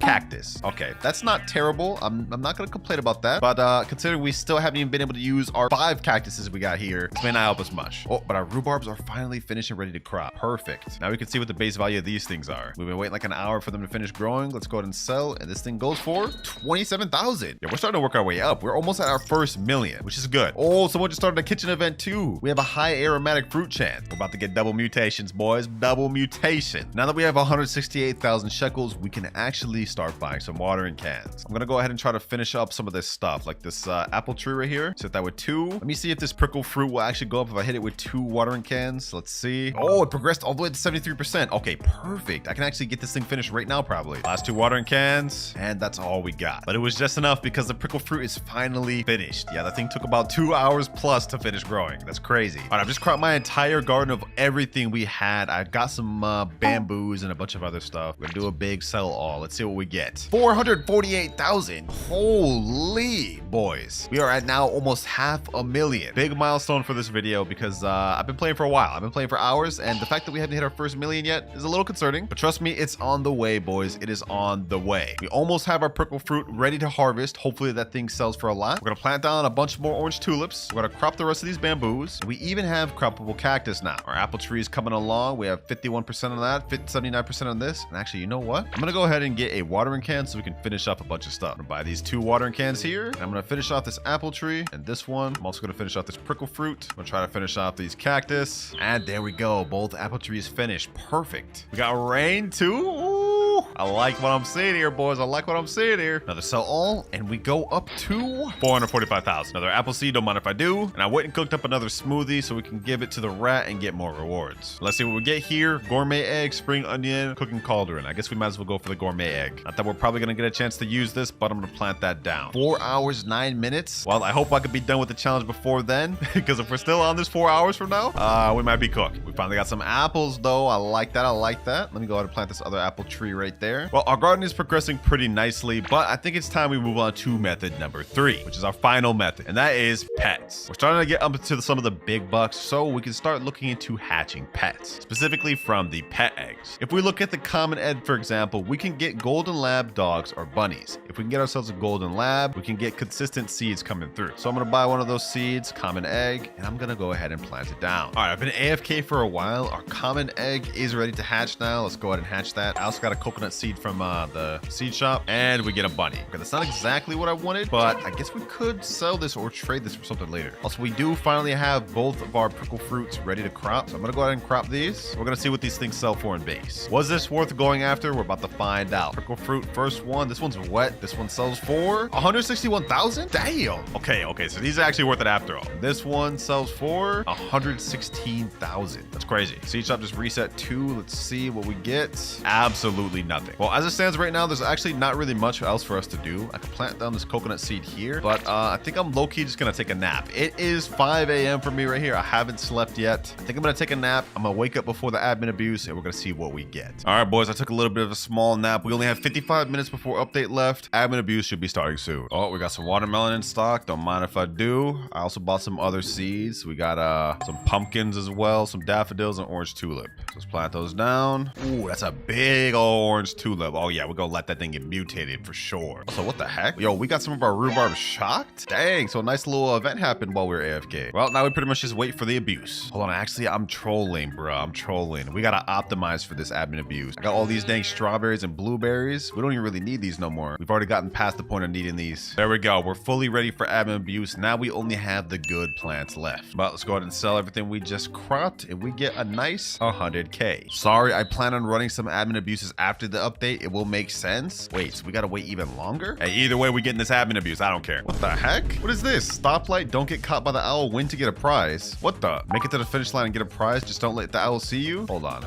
cactus. Okay, that's not terrible. I'm not gonna complain about that, but considering we still haven't even been able to use our 5 cactuses we got here, this may not help us much. Oh, but our rhubarbs are finally finished and ready to crop. Perfect. Now we can see what the base value of these things are. We've been waiting like an hour for them to finish growing. Let's go ahead and sell, and this thing goes for 27,000. Yeah, we're starting to work our way up. We're almost at our first million, which is good. Oh, someone just started a kitchen event too. We have a high aromatic fruit chance. We're about to get double mutations, boys. Double mutation. Now that we have 168,000 shekels, we can actually start buying some watering cans. I'm gonna go ahead and try to finish up some of this stuff, like this apple tree right here. Set that with 2. Let me see if this prickle fruit will actually go up if I hit it with 2 watering cans. Let's see. Oh, it progressed all the way to 73%. Okay, perfect. I can actually get this thing finished right now, probably. Last 2 watering cans, and that's all we got. But it was just enough because the prickle fruit is finally finished. Yeah, that thing took about 2 hours plus to finish growing. That's crazy. All right, I've just cropped my entire garden of everything we had. I got some bamboos and a bunch of other stuff. We're gonna do a big sell all. Let's see what we get. 448,000. Holy boys. We are at now almost 500,000. Big milestone for this video because I've been playing for a while. I've been playing for hours, and the fact that we haven't hit our first million yet is a little concerning. But trust me, it's on the way, boys. It is on the way. We almost have our prickle fruit ready to harvest. Hopefully that thing sells for a lot. We're gonna plant down a bunch more orange tulips. We're gonna crop the rest of these bamboos. We even have croppable cactus now. Our apple tree is coming along. We have 51% on that, 79% on this. And actually, you know what? I'm gonna go ahead and get a watering can so we can finish up a bunch of stuff. I'm gonna buy these 2 watering cans here, and I'm gonna finish off this apple tree and this one. I'm also gonna finish off this prickle fruit. I'm gonna try to finish off these cactus, and there we go. Both apple trees finished. Perfect. We got rain too. Ooh, I like what I'm seeing here, boys. I like what I'm seeing here. Another sell all, and we go up to 445,000. Another apple seed, don't mind if I do. And I went and cooked up another smoothie so we can give it to the rat and get more rewards. Let's see what we get here. Gourmet egg, spring onion, cooking cauldron. I guess we might as well go for the gourmet egg. Not that we're probably gonna get a chance to use this, but I'm gonna plant that down. 4 hours, 9 minutes. Well, I hope I could be done with the challenge before then, because if we're still on this 4 hours from now, we might be cooked. We finally got some apples though. I like that. I like that. Let me go ahead and plant this other apple tree right there. there. Well, our garden is progressing pretty nicely, but I think it's time we move on to method number 3, which is our final method, and that is pets. We're starting to get up into some of the big bucks, so we can start looking into hatching pets, specifically from the pet eggs. If we look at the common egg, for example, we can get golden lab dogs or bunnies. If we can get ourselves a golden lab, we can get consistent seeds coming through. So I'm gonna buy one of those seeds, common egg, and I'm gonna go ahead and plant it down. All right, I've been AFK for a while. Our common egg is ready to hatch now. Let's go ahead and hatch that. I also got a coconut seed from the seed shop, and we get a bunny. Okay, that's not exactly what I wanted, but I guess we could sell this or trade this for something later. Also, we do finally have both of our prickle fruits ready to crop, so I'm gonna go ahead and crop these. We're gonna see what these things sell for in base. Was this worth going after? We're about to find out. Prickle fruit, first one. This one's wet. This one sells for 161,000. Damn. Okay, so these are actually worth it after all. This one sells for 116,000. That's crazy. Seed shop just reset 2. Let's see what we get. Absolutely nothing. Well, as it stands right now, there's actually not really much else for us to do. I can plant down this coconut seed here, but I think I'm low-key just gonna take a nap. It is 5 a.m. for me right here. I haven't slept yet. I think I'm gonna take a nap. I'm gonna wake up before the admin abuse, and we're gonna see what we get. All right, boys, I took a little bit of a small nap. We only have 55 minutes before update left. Admin abuse should be starting soon. Oh, we got some watermelon in stock. Don't mind if I do. I also bought some other seeds. We got some pumpkins as well, some daffodils and orange tulip. So let's plant those down. Ooh, that's a big old orange tulip. Oh yeah, we're gonna let that thing get mutated for sure. So what the heck? Yo, we got some of our rhubarb shocked? Dang, so a nice little event happened while we were AFK. Well, now we pretty much just wait for the abuse. Hold on, actually, I'm trolling, bro. I'm trolling. We gotta optimize for this admin abuse. I got all these dang strawberries and blueberries. We don't even really need these no more. We've already gotten past the point of needing these. There we go. We're fully ready for admin abuse. Now we only have the good plants left. But let's go ahead and sell everything we just cropped, and we get a nice 100K. Sorry, I plan on running some admin abuses after the update. It will make sense. Wait, so we gotta wait even longer? Hey, either way, we getting this admin abuse. I don't care. What the heck? What is this? Stoplight, don't get caught by the owl, win to get a prize. What the? Make it to the finish line and get a prize. Just don't let the owl see you. Hold on.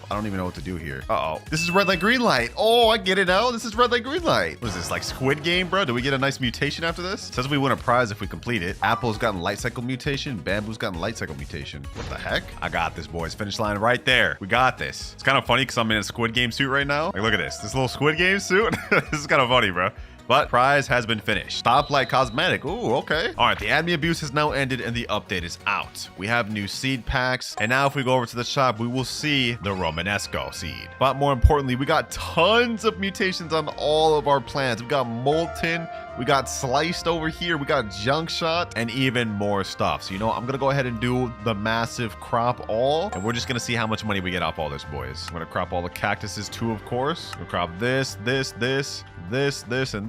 I don't even know what to do here. Uh-oh. This is red light, green light. Oh, I get it now. This is red light, green light. What is this, like Squid Game, bro? Do we get a nice mutation after this? It says we win a prize if we complete it. Apple's gotten light cycle mutation. Bamboo's gotten light cycle mutation. What the heck? I got this, boys. Finish line right there. We got this. It's kind of funny because I'm in a Squid Game suit right now. Like, look at this. This little Squid Game suit. This is kind of funny, bro. But prize has been finished. Stoplight cosmetic. Ooh, okay. All right, the admin abuse has now ended and the update is out. We have new seed packs. And now if we go over to the shop, we will see the Romanesco seed. But more importantly, we got tons of mutations on all of our plants. We got molten, we got sliced over here, we got junk shot, and even more stuff. So, you know, I'm gonna go ahead and do the massive crop all, and we're just gonna see how much money we get off all this, boys. I'm gonna crop all the cactuses too, of course. We'll crop this, and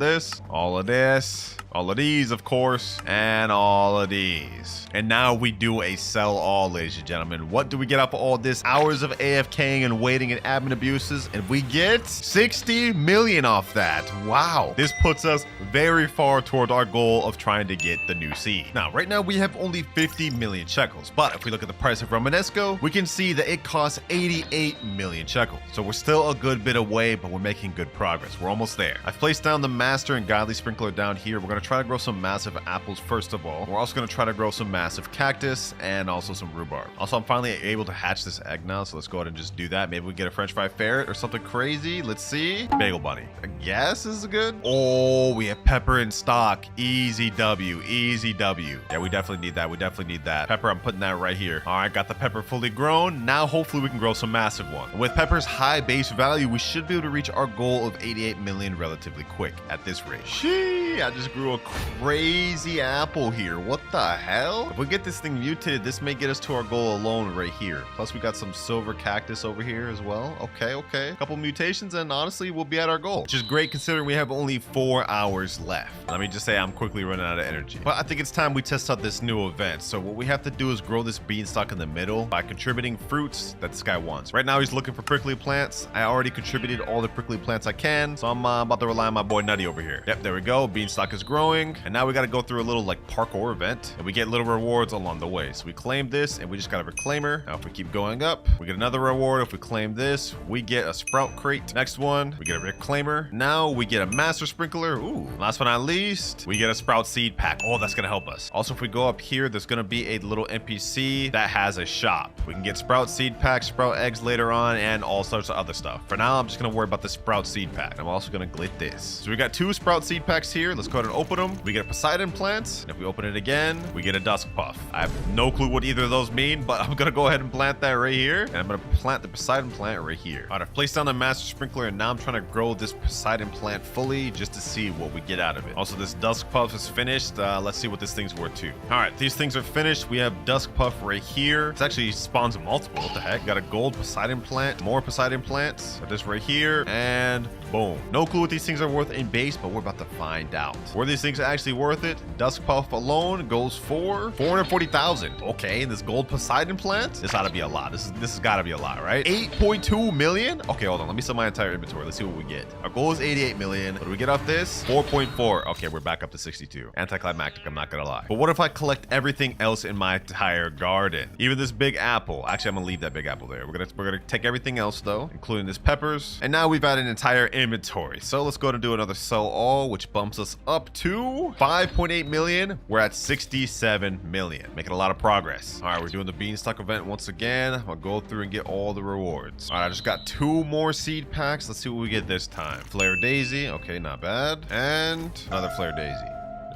this, all of this, all of these, of course, and all of these. And now we do a sell all, ladies and gentlemen. What do we get off of all this? Hours of AFKing and waiting and admin abuses, and we get 60 million off that. Wow. This puts us very far toward our goal of trying to get the new seed. Now, right now we have only 50 million shekels, but if we look at the price of Romanesco, we can see that it costs 88 million shekels. So we're still a good bit away, but we're making good progress. We're almost there. I've placed down the master and godly sprinkler down here. We're gonna try to grow some massive apples first of all. We're also gonna try to grow some massive cactus and also some rhubarb. Also, I'm finally able to hatch this egg now, so let's go ahead and just do that. Maybe we get a french fry ferret or something crazy. Let's see. Bagel bunny. I guess this is good. Oh, we have pepper in stock. Easy W. Easy W. Yeah, we definitely need that. We definitely need that. Pepper, I'm putting that right here. All right, got the pepper fully grown. Now, hopefully, we can grow some massive one. And with pepper's high base value, we should be able to reach our goal of 88 million relatively quick at this rate. Sheesh, I just grew a crazy apple here. What the hell? If we get this thing mutated, this may get us to our goal alone right here. Plus, we got some silver cactus over here as well. Okay. A couple mutations, and honestly, we'll be at our goal, which is great considering we have only 4 hours left. Let me just say I'm quickly running out of energy. But I think it's time we test out this new event. So what we have to do is grow this beanstalk in the middle by contributing fruits that this guy wants. Right now, he's looking for prickly plants. I already contributed all the prickly plants I can, so I'm about to rely on my boy Nutty over here. Yep, there we go. Beanstalk is grown. growing. And now we got to go through a little like parkour event, and we get little rewards along the way. So we claim this, and we just got a reclaimer. Now if we keep going up, we get another reward. If we claim this, we get a sprout crate. Next one, we get a reclaimer. Now we get a master sprinkler. Ooh, last but not least, we get a sprout seed pack. Oh, that's gonna help us. Also, if we go up here, there's gonna be a little NPC that has a shop. We can get sprout seed packs, sprout eggs later on, and all sorts of other stuff. For now, I'm just gonna worry about the sprout seed pack. I'm also gonna glit this. So we got 2 sprout seed packs here. Let's go ahead and open them. We get a Poseidon plant, and if we open it again, we get a dusk puff. I have no clue what either of those mean, but I'm gonna go ahead and plant that right here, and I'm gonna plant the Poseidon plant right here. All right, I've placed down the master sprinkler, and now I'm trying to grow this Poseidon plant fully just to see what we get out of it. Also, this dusk puff is finished. Let's see what this thing's worth too. All right, these things are finished. We have dusk puff right here. It actually spawns multiple. What the heck? Got a gold Poseidon plant, more Poseidon plants. Got this right here, and boom. No clue what these things are worth in base, but we're about to find out. Were these things actually worth it? Dusk puff alone goes for 440,000. Okay, and this gold Poseidon plant, this ought to be a lot. This has got to be a lot, right? 8.2 million. Okay, hold on. Let me sell my entire inventory. Let's see what we get. Our goal is 88 million. What do we get off this? 4.4. Okay, we're back up to 62. Anticlimactic, I'm not gonna lie. But what if I collect everything else in my entire garden? Even this big apple. Actually, I'm gonna leave that big apple there. We're gonna take everything else though, including this peppers. And now we've got an entire inventory. So let's go ahead and do another sell all, which bumps us up to 5.8 million. We're at 67 million, making a lot of progress. All right, we're doing the beanstalk event once again. I'll go through and get all the rewards. All right, I just got 2 more seed packs. Let's see what we get this time. Flare daisy. Okay, not bad. And another flare daisy.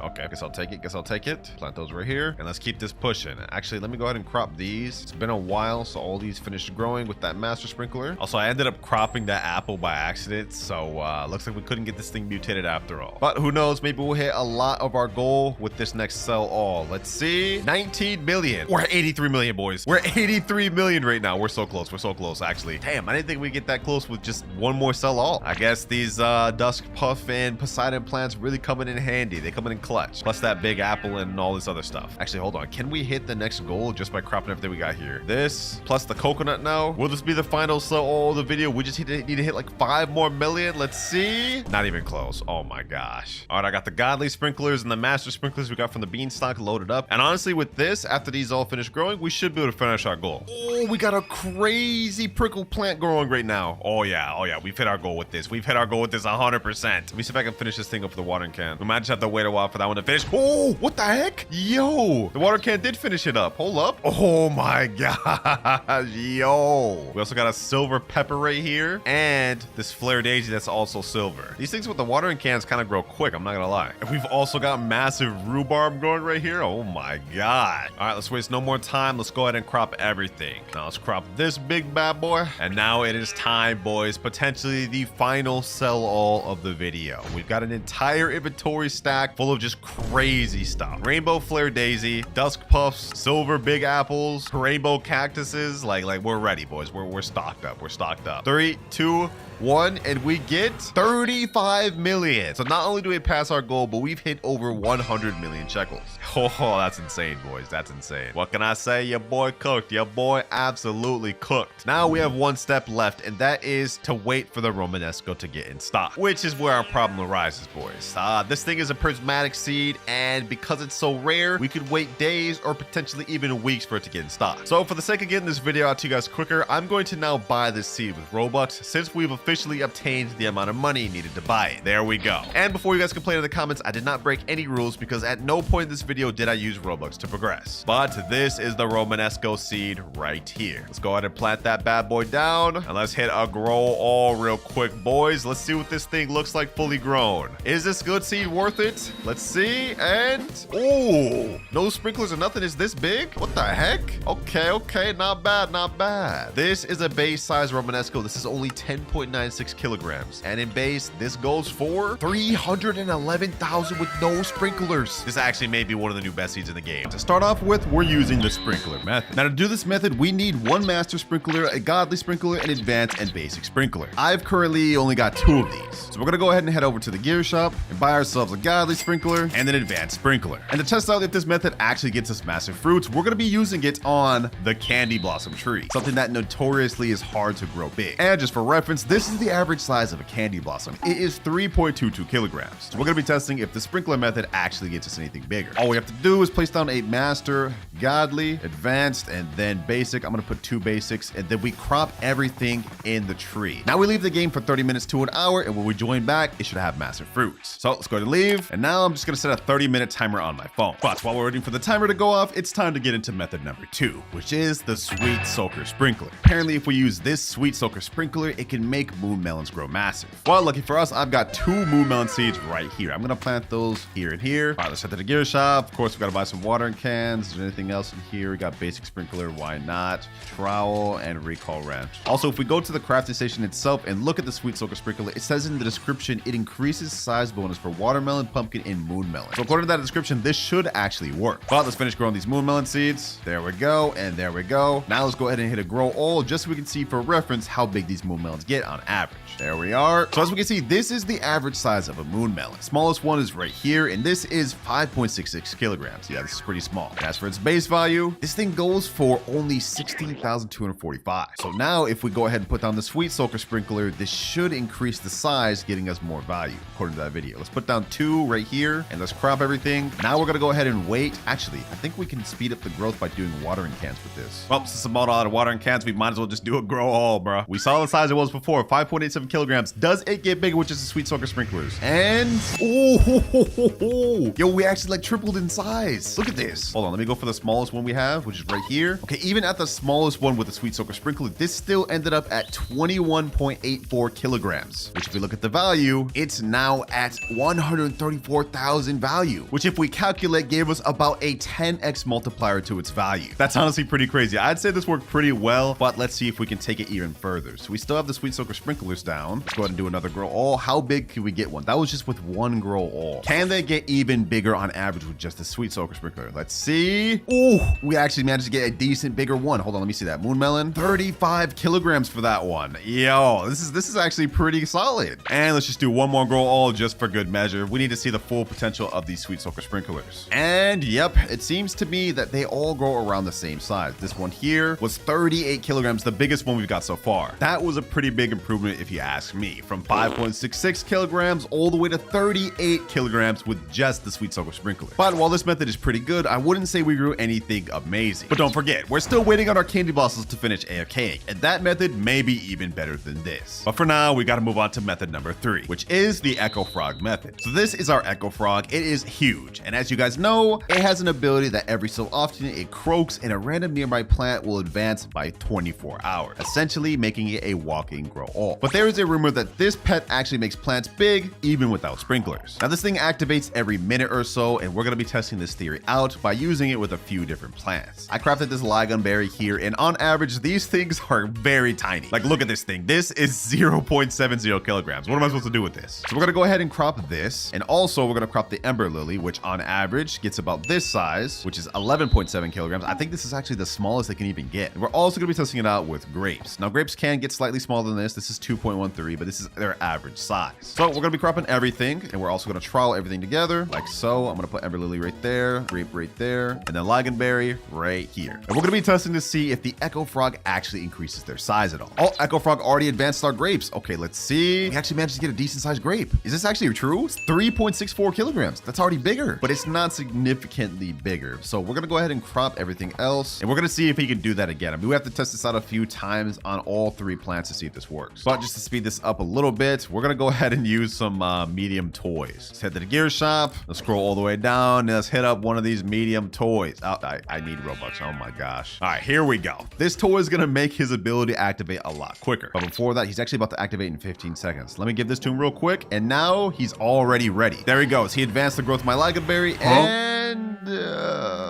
Okay, guess I'll take it. Plant those right here. And let's keep this pushing. Actually, let me go ahead and crop these. It's been a while, so all these finished growing with that master sprinkler. Also, I ended up cropping that apple by accident, so looks like we couldn't get this thing mutated after all. But who knows, maybe we'll hit a lot of our goal with this next sell all. Let's see. 19 million. We're at 83 million, boys. We're at 83 million right now. We're so close, actually. Damn, I didn't think we'd get that close with just one more sell all. I guess these dusk puff and Poseidon plants really coming in handy. They come in clutch. Plus that big apple and all this other stuff. Actually, hold on. Can we hit the next goal just by cropping everything we got here? This plus the coconut now. Will this be the final sell all of the video? We just need to hit like 5 more million. Let's see. Not even close. Oh my gosh. All right, I got the godly sprinklers and the master sprinklers we got from the beanstalk loaded up. And honestly, with this, after these all finish growing, we should be able to finish our goal. Oh, we got a crazy prickle plant growing right now. Oh yeah. We've hit our goal with this. 100%. Let me see if I can finish this thing up with the watering can. We might just have to wait a while for that one to finish. Oh, what the heck? Yo, the water can did finish it up. Hold up. Oh my gosh. Yo. We also got a silver pepper right here and this flare daisy that's also silver. These things with the watering cans kind of grow quick. I'm not gonna lie. And we've also got massive rhubarb growing right here. Oh my god. All right, let's waste no more time. Let's go ahead and crop everything. Now let's crop this big bad boy. And now it is time, boys. Potentially the final sell all of the video. We've got an entire inventory stack full of just crazy stuff. Rainbow flare daisy, dusk puffs, silver big apples, rainbow cactuses. Like we're ready, boys. We're stocked up. 3, 2, 1, and we get 35 million. So not only do we pass our goal, but we've hit over 100 million shekels. Oh, that's insane, boys. That's insane. What can I say? Your boy cooked. Your boy absolutely cooked. Now we have one step left, and that is to wait for the Romanesco to get in stock, which is where our problem arises, boys. This thing is a prismatic seed, and because it's so rare, we could wait days or potentially even weeks for it to get in stock. So for the sake of getting this video out to you guys quicker, I'm going to now buy this seed with Robux, since we've officially obtained the amount of money needed to buy it. There we go. And before you guys complain in the comments, I did not break any rules because at no point in this video did I use Robux to progress. But this is the Romanesco seed right here. Let's go ahead and plant that bad boy down, and let's hit a grow all real quick, boys. Let's see what this thing looks like fully grown. Is this good seed worth it? Let's see. And oh, no sprinklers or nothing is this big? What the heck? Okay, not bad. This is a base size Romanesco. This is only 10.96 kilograms, and in base this goes for 311,000 with no sprinklers. This actually may be one of the new best seeds in the game. To start off with, we're using the sprinkler method. Now to do this method, we need one master sprinkler, a godly sprinkler, an advanced and basic sprinkler. I've currently only got 2 of these, so we're gonna go ahead and head over to the gear shop and buy ourselves a godly sprinkler sprinkler, and an advanced sprinkler. And to test out if this method actually gets us massive fruits, we're going to be using it on the candy blossom tree, something that notoriously is hard to grow big. And just for reference, this is the average size of a candy blossom. It is 3.22 kilograms. So we're going to be testing if the sprinkler method actually gets us anything bigger. All we have to do is place down a master, godly, advanced, and then basic. I'm going to put 2 basics, and then we crop everything in the tree. Now we leave the game for 30 minutes to an hour, and when we join back, it should have massive fruits. So let's go to leave, and now I'm just going to set a 30-minute timer on my phone. But while we're waiting for the timer to go off, it's time to get into method number 2, which is the sweet soaker sprinkler. Apparently, if we use this sweet soaker sprinkler, it can make moon melons grow massive. Well, lucky for us, I've got 2 moon melon seeds right here. I'm going to plant those here and here. All right, let's head to the gear shop. Of course, we got to buy some watering cans. Is there anything else in here? We got basic sprinkler, why not? Trowel and recall wrench. Also, if we go to the crafting station itself and look at the sweet soaker sprinkler, it says in the description it increases size bonus for watermelon, pumpkin, and moon melon. So according to that description, this should actually work. But let's finish growing these moon melon seeds. There we go, and there we go. Now let's go ahead and hit a grow all just so we can see for reference how big these moon melons get on average. There we are. So as we can see, this is the average size of a moon melon. Smallest one is right here, and this is 5.66 kilograms. Yeah, this is pretty small. And as for its base value, this thing goes for only 16,245. So now if we go ahead and put down the sweet soaker sprinkler, this should increase the size, getting us more value according to that video. Let's put down 2 right here, and let's crop everything. Now we're gonna go ahead and wait. Actually, I think we can speed up the growth by doing watering cans with this. Well, since I'm out of watering cans, we might as well just do a grow all, bro. We saw the size it was before, 5.87 kilograms. Does it get bigger with just the sweet soaker sprinklers? And oh, yo, we actually like tripled in size. Look at this. Hold on, let me go for the smallest one we have, which is right here. Okay, even at the smallest one with the sweet soaker sprinkler, this still ended up at 21.84 kilograms, which if we look at the value, it's now at 134,000 value, which if we calculate gave us about a 10x multiplier to its value. That's honestly pretty crazy. I'd say this worked pretty well, but let's see if we can take it even further. So we still have the sweet soaker sprinklers down. Let's go ahead and do another grow all. How big can we get one? That was just with one grow all. Can they get even bigger on average with just the sweet soaker sprinkler? Let's see. Ooh, we actually managed to get a decent bigger one. Hold on, let me see that. Moon melon, 35 kilograms for that one. Yo, this is actually pretty solid. And let's just do one more grow all just for good measure. We need to see the full potential of these sweet soaker sprinklers. And yep, it seems to me that they all grow around the same size. This one here was 38 kilograms, the biggest one we've got so far. That was a pretty big improvement if you ask me, from 5.66 kilograms all the way to 38 kilograms with just the sweet soaker sprinkler. But while this method is pretty good, I wouldn't say we grew anything amazing. But don't forget, we're still waiting on our candy blossoms to finish AFKing, and that method may be even better than this. But for now, we gotta move on to method number 3, which is the Echo Frog method. So this is our Echo Frog. It is huge, and as you guys know, it has an ability that every so often it croaks and a random nearby plant will advance by 24 hours, essentially making it a walking grow all. But there is a rumor that this pet actually makes plants big even without sprinklers. Now this thing activates every minute or so, and we're gonna be testing this theory out by using it with a few different plants. I crafted this ligon berry here, and on average, these things are very tiny. Like, look at this thing. This is 0.70 kilograms. What am I supposed to do with this? So we're gonna go ahead and crop this, and also we're gonna crop the ember lily, which on average gets about this size, which is 11.7 kilograms. I think this is actually the smallest they can even get. And we're also gonna be testing it out with grapes. Now grapes can get slightly smaller than this. This is 2.13, but this is their average size. So we're gonna be cropping everything, and we're also gonna trowel everything together like so. I'm gonna put ember lily right there, grape right there, and then ligonberry right here. And we're gonna be testing to see if the Echo Frog actually increases their size at all. Oh, Echo Frog already advanced our grapes. Okay, let's see. We actually managed to get a decent sized grape. Is this actually true? It's 3.64 kilograms. That's already bigger, but it's not significantly bigger. So we're gonna go ahead and crop everything else, and we're gonna see if he can do that again. I mean, we have to test this out a few times on all 3 plants to see if this works. But just to speed this up a little bit, we're gonna go ahead and use some medium toys. Let's head to the gear shop. Let's scroll all the way down, and let's hit up one of these medium toys. Oh, I need Robux. Oh my gosh. All right, here we go. This toy is gonna make his ability activate a lot quicker. But before that, he's actually about to activate in 15 seconds. Let me give this to him real quick, and now he's already ready. There he goes. He advanced the growth of my ligonberry, and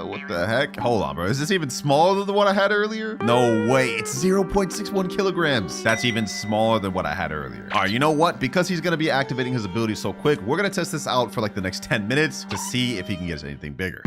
what the heck? Hold on, bro. Is this even smaller than what I had earlier? No way. It's 0.61 kilograms. That's even smaller than what I had earlier. All right, you know what? Because he's gonna be activating his ability so quick, we're gonna test this out for like the next 10 minutes to see if he can get us anything bigger.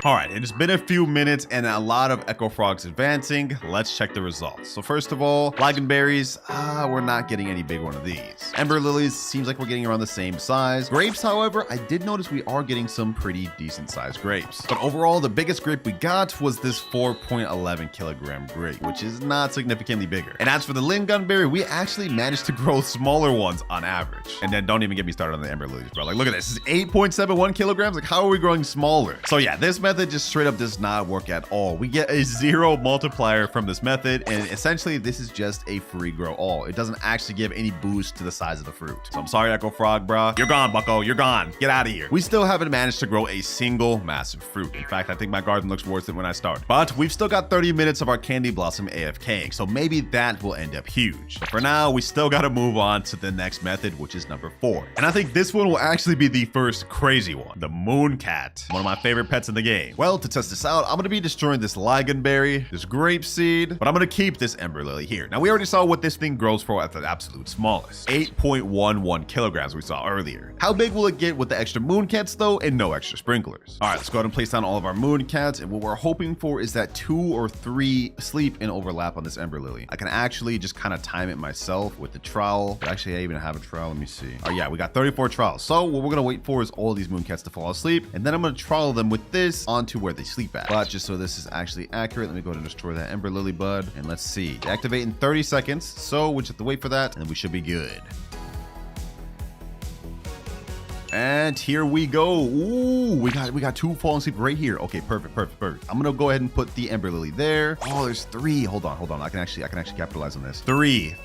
All right, it has been a few minutes and a lot of Echo Frogs advancing. Let's check the results. So first of all, Berries, we're not getting any big one of these. Ember Lilies, seems like we're getting around the same size. Grapes, however, I did notice we are getting some pretty decent sized grapes. But overall, the biggest grape we got was this 4.11 kilogram grape, which is not significantly bigger. And as for the Lingonberry, we actually managed to grow smaller ones on average. And then don't even get me started on the Ember Lilies, bro. Like, look at this. This is 8.71 kilograms. Like, how are we growing smaller? So yeah, this method just straight up does not work at all. We get a 0 multiplier from this method, and essentially this is just a free grow all. It doesn't actually give any boost to the size of the fruit. So I'm sorry, Echo Frog, bro. You're gone, bucko. You're gone. Get out of here. We still haven't managed to grow a single massive fruit. In fact, I think my garden looks worse than when I started. But we've still got 30 minutes of our Candy Blossom AFKing, so maybe that will end up huge. But for now, we still got to move on to the next method, which is number 4. And I think this one will actually be the first crazy one. The Moon Cat. One of my favorite pets in the game. Well, to test this out, I'm going to be destroying this Ligonberry, this Grape Seed, but I'm going to keep this Ember Lily here. Now, we already saw what this thing grows for at the absolute smallest. 8.11 kilograms we saw earlier. How big will it get with the extra Moon Cats, though, and no extra sprinklers? All right, let's go ahead and place down all of our Moon Cats, and what we're hoping for is that 2 or 3 sleep and overlap on this Ember Lily. I can actually just kind of time it myself with the trowel. Actually, I even have a trowel. Let me see. Oh, yeah, we got 34 trowels. So what we're going to wait for is all these Moon Cats to fall asleep, and then I'm going to trowel them with this onto where they sleep at. But just so this is actually accurate, let me go ahead and destroy that Ember Lily bud, and let's see. Activate in 30 seconds, so we just have to wait for that, and we should be good. And here we go. Ooh, we got 2 falling asleep right here. Okay, perfect. I'm gonna go ahead and put the Ember Lily there. Oh, there's 3. Hold on. I can actually capitalize on this. 3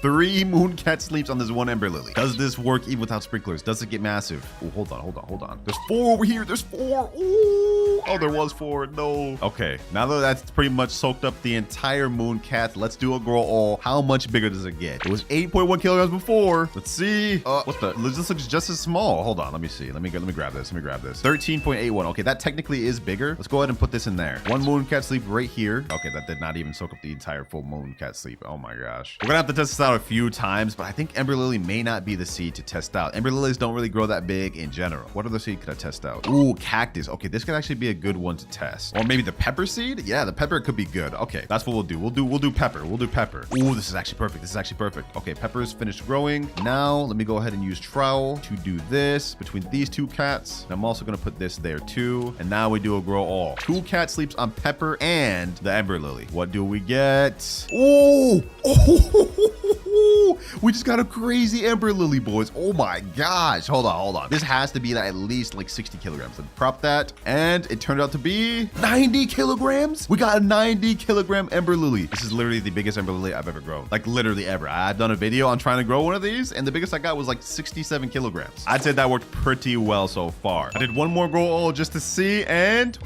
Moon Cat sleeps on this 1 Ember Lily. Does this work even without sprinklers? Does it get massive? Oh, hold on. There's 4 over here. There's 4. Ooh. Oh, there was 4. No. Okay, now that that's pretty much soaked up the entire Moon Cat, let's do a grow all. How much bigger does it get? It was 8.1 kilograms before. Let's see. This looks just as small. Hold on. Let me see. Let me grab this. 13.81. Okay, that technically is bigger. Let's go ahead and put this in there. 1 Moon Cat sleep right here. Okay, that did not even soak up the entire full Moon Cat sleep. Oh my gosh. We're gonna have to test this out a few times, but I think Ember Lily may not be the seed to test out. Ember Lilies don't really grow that big in general. What other seed could I test out? Ooh, Cactus. Okay, this could actually be a good one to test. Or maybe the Pepper seed? Yeah, the Pepper could be good. Okay, that's what we'll do. We'll do Pepper. Ooh, this is actually perfect. Okay, Pepper is finished growing. Now, let me go ahead and use Trowel to do this between these 2 cats. And I'm also going to put this there too. And now we do a grow all. 2 cat sleeps on Pepper and the Ember Lily. What do we get? Ooh! We just got a crazy Ember Lily, boys. Oh my gosh. Hold on. This has to be at least like 60 kilograms. Let's prop that. And it turned out to be 90 kilograms. We got a 90 kilogram Ember Lily. This is literally the biggest Ember Lily I've ever grown. Like literally ever. I've done a video on trying to grow one of these, and the biggest I got was like 67 kilograms. I'd say that worked pretty well so far. I did one more grow all just to see, and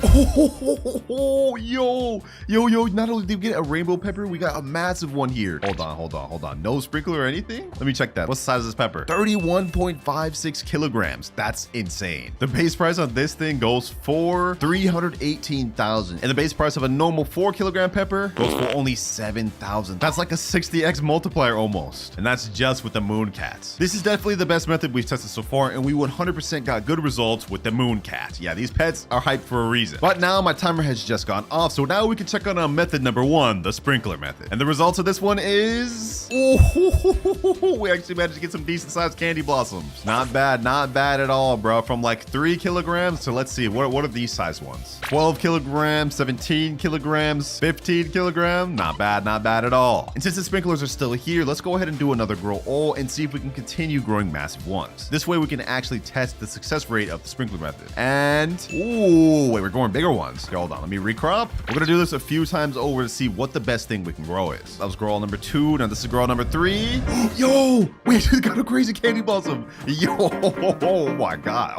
yo, not only did we get a rainbow pepper, we got a massive one here. Hold on. No sprinkler or anything? Let me check that. What's the size of this pepper? 31.56 kilograms. That's insane. The base price on this thing goes for 318,000, and the base price of a normal 4 kilogram pepper goes for only 7,000. That's like a 60x multiplier almost, and that's just with the Moon Cats. This is definitely the best method we've tested so far, and we 100% got good results with the Moon Cat. Yeah, these pets are hyped for a reason. But now my timer has just gone off, so now we can check on method number 1, the sprinkler method. And the results of this one is... we actually managed to get some decent sized candy blossoms. Not bad at all, bro. From like 3 kilograms to, let's see, what are these size ones? 12 kilograms, 17 kilograms, 15 kilograms. Not bad at all. And since the sprinklers are still here, let's go ahead and do another grow all and see if we can continue growing massive ones. This way we can actually test the success rate of the sprinkler method. And ooh, wait, we're growing bigger ones. Okay, hold on, let me recrop. We're gonna do this a few times over to see what the best thing we can grow is. That was grow all number 2. Now this is grow all number 3. Yo, we actually got a crazy candy blossom. Yo, oh my gosh.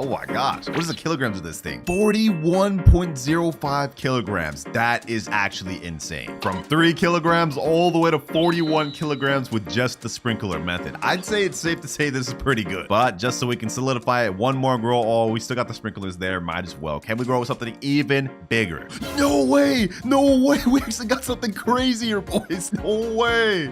What is the kilograms of this thing? 41.05 kilograms. That is actually insane. From 3 kilograms all the way to 41 kilograms with just the sprinkler method. I'd say it's safe to say this is pretty good. But just so we can solidify it, one more grow all. We still got the sprinklers there. Might as well. Can we grow something even bigger? No way. We actually got something crazier, boys. No way.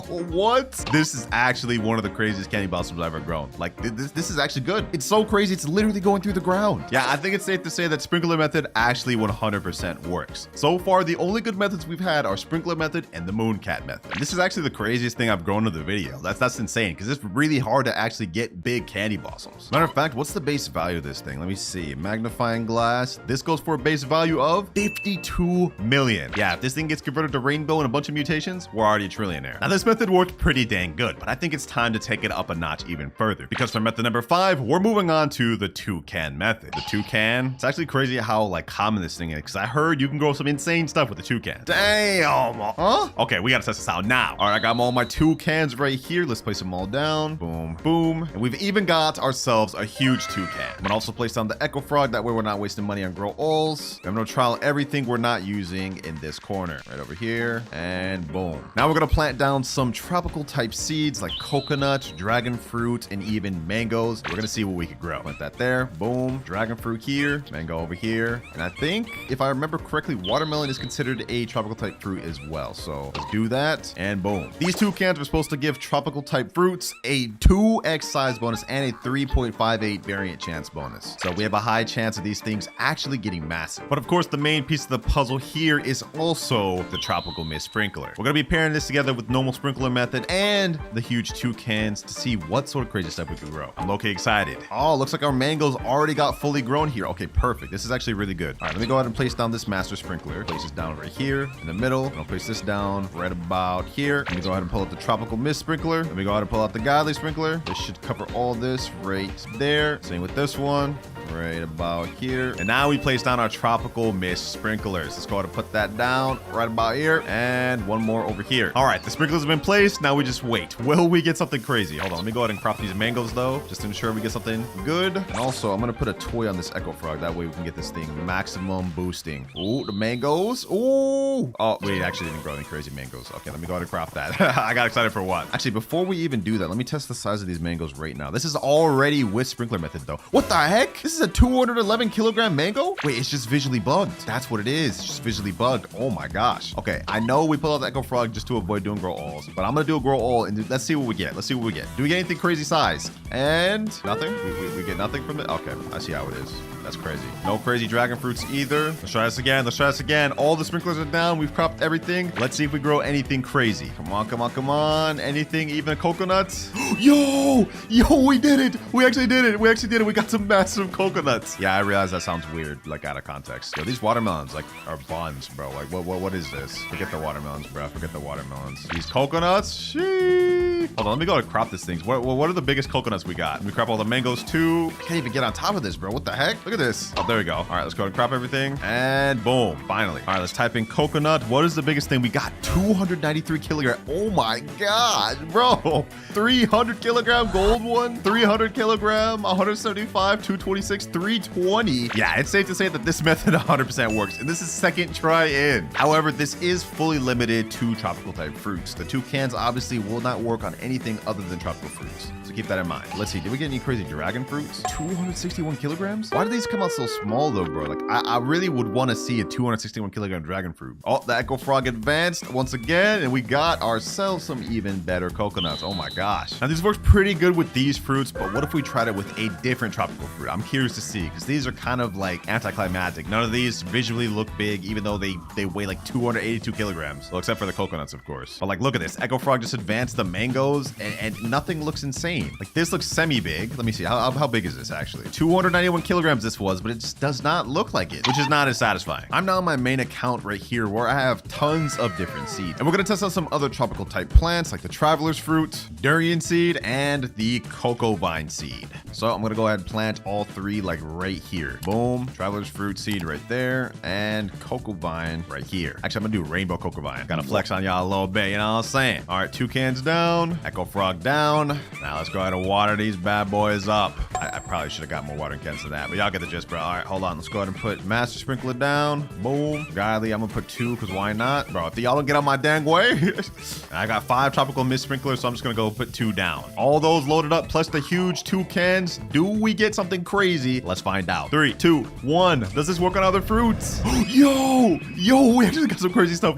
What? This is actually one of the craziest candy blossoms I've ever grown. Like, this is actually good. It's so crazy. It's literally going through the ground. Yeah, I think it's safe to say that sprinkler method actually 100% works. So far, the only good methods we've had are sprinkler method and the mooncat method. This is actually the craziest thing I've grown in the video. That's insane because it's really hard to actually get big candy blossoms. Matter of fact, what's the base value of this thing? Let me see. Magnifying glass. This goes for a base value of 52 million. Yeah, if this thing gets converted to rainbow and a bunch of mutations, we're already a trillionaire. Now, this method worked pretty dang good, but I think it's time to take it up a notch even further because for method number 5, we're moving on to the toucan method. The toucan, it's actually crazy how like common this thing is because I heard you can grow some insane stuff with the toucan. Damn. Huh? Okay, we gotta test this out now. All right, I got all my toucans right here. Let's place them all down. Boom, boom. And we've even got ourselves a huge toucan. I'm gonna also place down the echo frog. That way we're not wasting money on grow alls. I'm gonna trial everything we're not using in this corner. Right over here. And boom. Now we're gonna plant down some tropical type seeds like coconut, dragon fruit, and even mangoes. We're gonna see what we could grow. Plant that there. Boom. Dragon fruit here. Mango over here. And I think, if I remember correctly, watermelon is considered a tropical type fruit as well. So let's do that. And boom. These toucans are supposed to give tropical type fruits a 2x size bonus and a 3.58 variant chance bonus. So we have a high chance of these things actually getting massive. But of course, the main piece of the puzzle here is also the tropical mist sprinkler. We're gonna be pairing this together with normal sprinkler method and the huge toucans to see what sort of crazy stuff we can grow. I'm low-key excited. Oh, looks like our mangoes already got fully grown here. Okay, perfect. This is actually really good. All right, let me go ahead and place down this master sprinkler. Place this down right here in the middle. I'll place this down right about here. Let me go ahead and pull out the tropical mist sprinkler. Let me go ahead and pull out the godly sprinkler. This should cover all this right there. Same with this one. Right about here. And now we place down our tropical mist sprinklers. Let's go ahead and put that down right about here. And one more over here. All right, the sprinklers have been placed. Now we just wait. Will we get something crazy? Hold on, let me go ahead and crop these mangoes though, just to ensure we get something good. And also, I'm gonna put a toy on this echo frog. That way we can get this thing maximum boosting. Ooh, the mangoes. Ooh. Oh, wait, actually didn't grow any crazy mangoes. Okay, let me go ahead and crop that. I got excited for what? Actually, before we even do that, let me test the size of these mangoes right now. This is already with sprinkler method though. What the heck? This is a 211 kilogram mango? Wait, it's just visually bugged. That's what it is. It's just visually bugged. Oh my gosh. Okay, I know we pull out the echo frog just to avoid doing grow alls, but I'm gonna do a grow all and let's see what we get. Let's see what we get. Do we get anything crazy size? And nothing? We get nothing from it? Okay, I see how it is. That's crazy. No crazy dragon fruits either. Let's try this again. Let's try this again. All the sprinklers are down. We've cropped everything. Let's see if we grow anything crazy. Come on, come on, come on. Anything, even coconuts? Yo, we did it. We actually did it. We actually did it. We got some massive coconuts. Yeah, I realize that sounds weird, like out of context. Yo, these watermelons like are buns, bro. Like what is this? Forget the watermelons, bro. Forget the watermelons. These coconuts, sheesh. Hold on, let me go to crop this thing. What are the biggest coconuts we got? Let me crop all the mangoes too. I can't even get on top of this, bro. What the heck? Look at this. Oh, there we go. All right, let's go ahead and crop everything. And boom, finally. All right, let's type in coconut. What is the biggest thing we got? 293 kilogram. Oh my God, bro. 300 kilogram gold one, 300 kilogram, 175, 226, 320. Yeah, it's safe to say that this method 100% works. And this is second try in. However, this is fully limited to tropical type fruits. The toucans obviously will not work on anything other than tropical fruits. So keep that in mind. Let's see, did we get any crazy dragon fruits? 261 kilograms? Why do these come out so small though, bro? Like I really would want to see a 261 kilogram dragon fruit. Oh, the echo frog advanced once again, and we got ourselves some even better coconuts. Oh my gosh. Now this works pretty good with these fruits, but what if we tried it with a different tropical fruit? I'm curious to see, because these are kind of like anticlimactic. None of these visually look big, even though they weigh like 282 kilograms. Well, except for the coconuts, of course. But like, look at this. Echo frog just advanced the mangoes, and nothing looks insane. Like this looks semi-big. Let me see. How big is this actually? 291 kilograms this was, but it just does not look like it, which is not as satisfying. I'm now on my main account right here where I have tons of different seeds. And we're gonna test out some other tropical type plants like the traveler's fruit, durian seed, and the cocoa vine seed. So I'm gonna go ahead and plant all three like right here. Boom, traveler's fruit seed right there, and cocoa vine right here. Actually, I'm gonna do rainbow cocoa vine. Gotta flex on y'all a little bit, you know what I'm saying? All right, toucans down, echo frog down. Now let's go ahead and water these bad boys up. I probably should have got more watering cans than that, but y'all get the gist, bro. All right, hold on. Let's go ahead and put master sprinkler down. Boom. Godly, I'm gonna put 2 because why not? Bro, if y'all don't get out my dang way. I got 5 tropical mist sprinklers, so I'm just gonna go put 2 down. All those loaded up plus the huge toucans. seconds. Do we get something crazy? Let's find out. 3, 2, 1. Does this work on other fruits? Yo, we actually got some crazy stuff.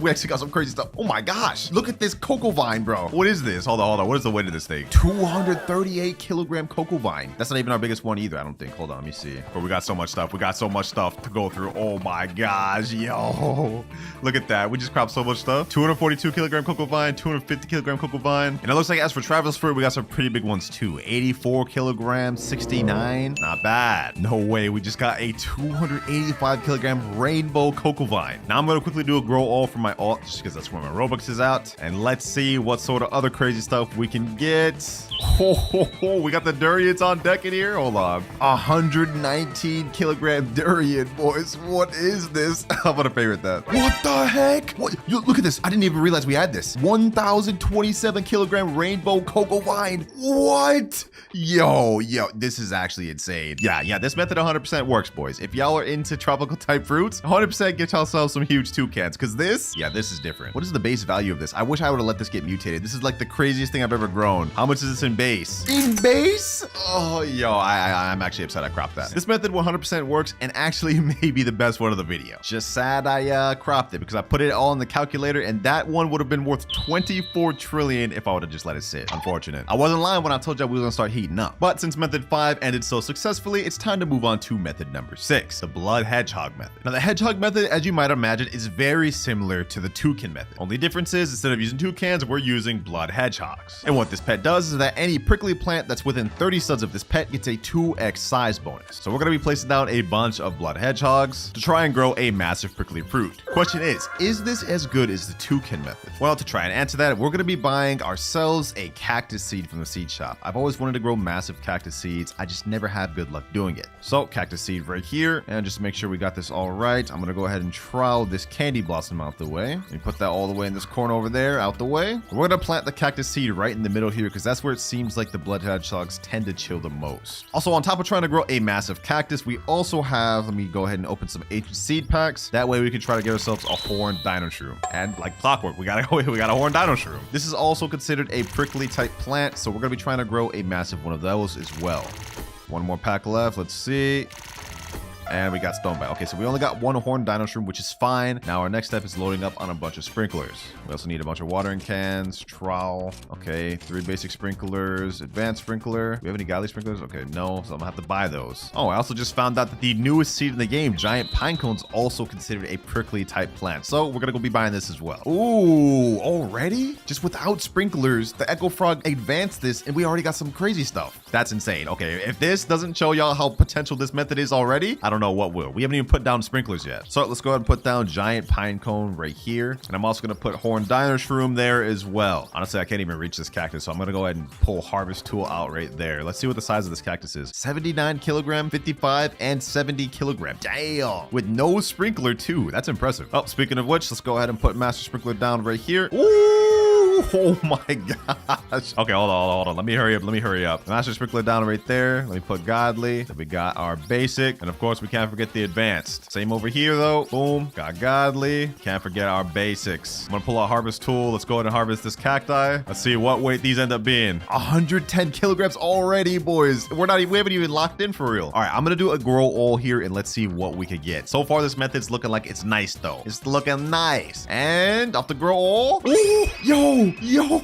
Oh my gosh. Look at this cocoa vine, bro. What is this? Hold on. What is the weight of this thing? 238 kilogram cocoa vine. That's not even our biggest one either, I don't think. Hold on, let me see. But we got so much stuff. We got so much stuff to go through. Oh my gosh, yo. Look at that. We just cropped so much stuff. 242 kilogram cocoa vine, 250 kilogram cocoa vine. And it looks like as for Travis fruit, we got some pretty big ones too. 84 kilograms, 69. Not bad. No way. We just got a 285 kilogram rainbow cocoa vine. Now I'm going to quickly do a grow all for my alt just because that's where my Robux is at. And let's see what sort of other crazy stuff we can get. We got the durians on deck in here. Hold on. 119 kilogram durian, boys. What is this? I'm going to favorite that. What the heck? What? Look at this. I didn't even realize we had this. 1,027 kilogram rainbow cocoa vine. What? Yo, this is actually insane. Yeah, this method 100% works, boys. If y'all are into tropical type fruits, 100% get yourself some huge toucans, because this is different. What is the base value of this? I wish I would have let this get mutated. This is like the craziest thing I've ever grown. How much is this in base? In base? Oh, yo, I'm actually upset I cropped that. This method 100% works and actually may be the best one of the video. Just sad I cropped it because I put it all in the calculator and that one would have been worth 24 trillion if I would have just let it sit. Unfortunate. I wasn't lying when I told you we were gonna start heating up. But since method 5 ended so successfully, it's time to move on to method number 6, the blood hedgehog method. Now the hedgehog method, as you might imagine, is very similar to the toucan method. Only difference is instead of using toucans, we're using blood hedgehogs. And what this pet does is that any prickly plant that's within 30 studs of this pet gets a 2x size bonus. So we're gonna be placing down a bunch of blood hedgehogs to try and grow a massive prickly fruit. Question is this as good as the toucan method? Well, to try and answer that, we're gonna be buying ourselves a cactus seed from the seed shop. I've always wanted to grow massive cactus seeds. I just never have good luck doing it. So cactus seed right here, and just to make sure we got this all right, I'm gonna go ahead and trowel this candy blossom out the way. Let me put that all the way in this corner over there, out the way. We're gonna plant the cactus seed right in the middle here because that's where it seems like the blood hedgehogs tend to chill the most. Also, on top of trying to grow a massive cactus, we also have, let me go ahead and open some ancient seed packs. That way we can try to get ourselves a horned dino shroom. And like clockwork, we got a horned dino shroom. This is also considered a prickly type plant, so we're gonna be trying to grow a massive one of those as well. One more pack left. Let's see. And we got stonebite. Okay, so we only got one horned dino shroom, which is fine. Now our next step is loading up on a bunch of sprinklers. We also need a bunch of watering cans, trowel. Okay, 3 basic sprinklers, advanced sprinkler. Do we have any godly sprinklers? Okay, no, so I'm gonna have to buy those. Oh, I also just found out that the newest seed in the game, giant pine cones, also considered a prickly type plant. So we're gonna go be buying this as well. Ooh, already? Just without sprinklers, the Echo Frog advanced this and we already got some crazy stuff. That's insane. Okay, if this doesn't show y'all how potential this method is already, I don't know what will. We haven't even put down sprinklers yet. So let's go ahead and put down giant pine cone right here. And I'm also going to put horned dino shroom there as well. Honestly, I can't even reach this cactus. So I'm going to go ahead and pull harvest tool out right there. Let's see what the size of this cactus is. 79 kilogram, 55 and 70 kilogram. Damn. With no sprinkler too. That's impressive. Oh, speaking of which, let's go ahead and put master sprinkler down right here. Ooh. Oh my gosh. Okay, hold on. Let me hurry up. Master sprinkler down right there. Let me put godly. Then we got our basic. And of course, we can't forget the advanced. Same over here though. Boom. Got godly. Can't forget our basics. I'm gonna pull out harvest tool. Let's go ahead and harvest this cacti. Let's see what weight these end up being. 110 kilograms already, boys. We haven't even locked in for real. All right, I'm gonna do a grow all here and let's see what we could get. So far, this method's looking like it's nice though. It's looking nice. And off the grow all. Ooh, yo,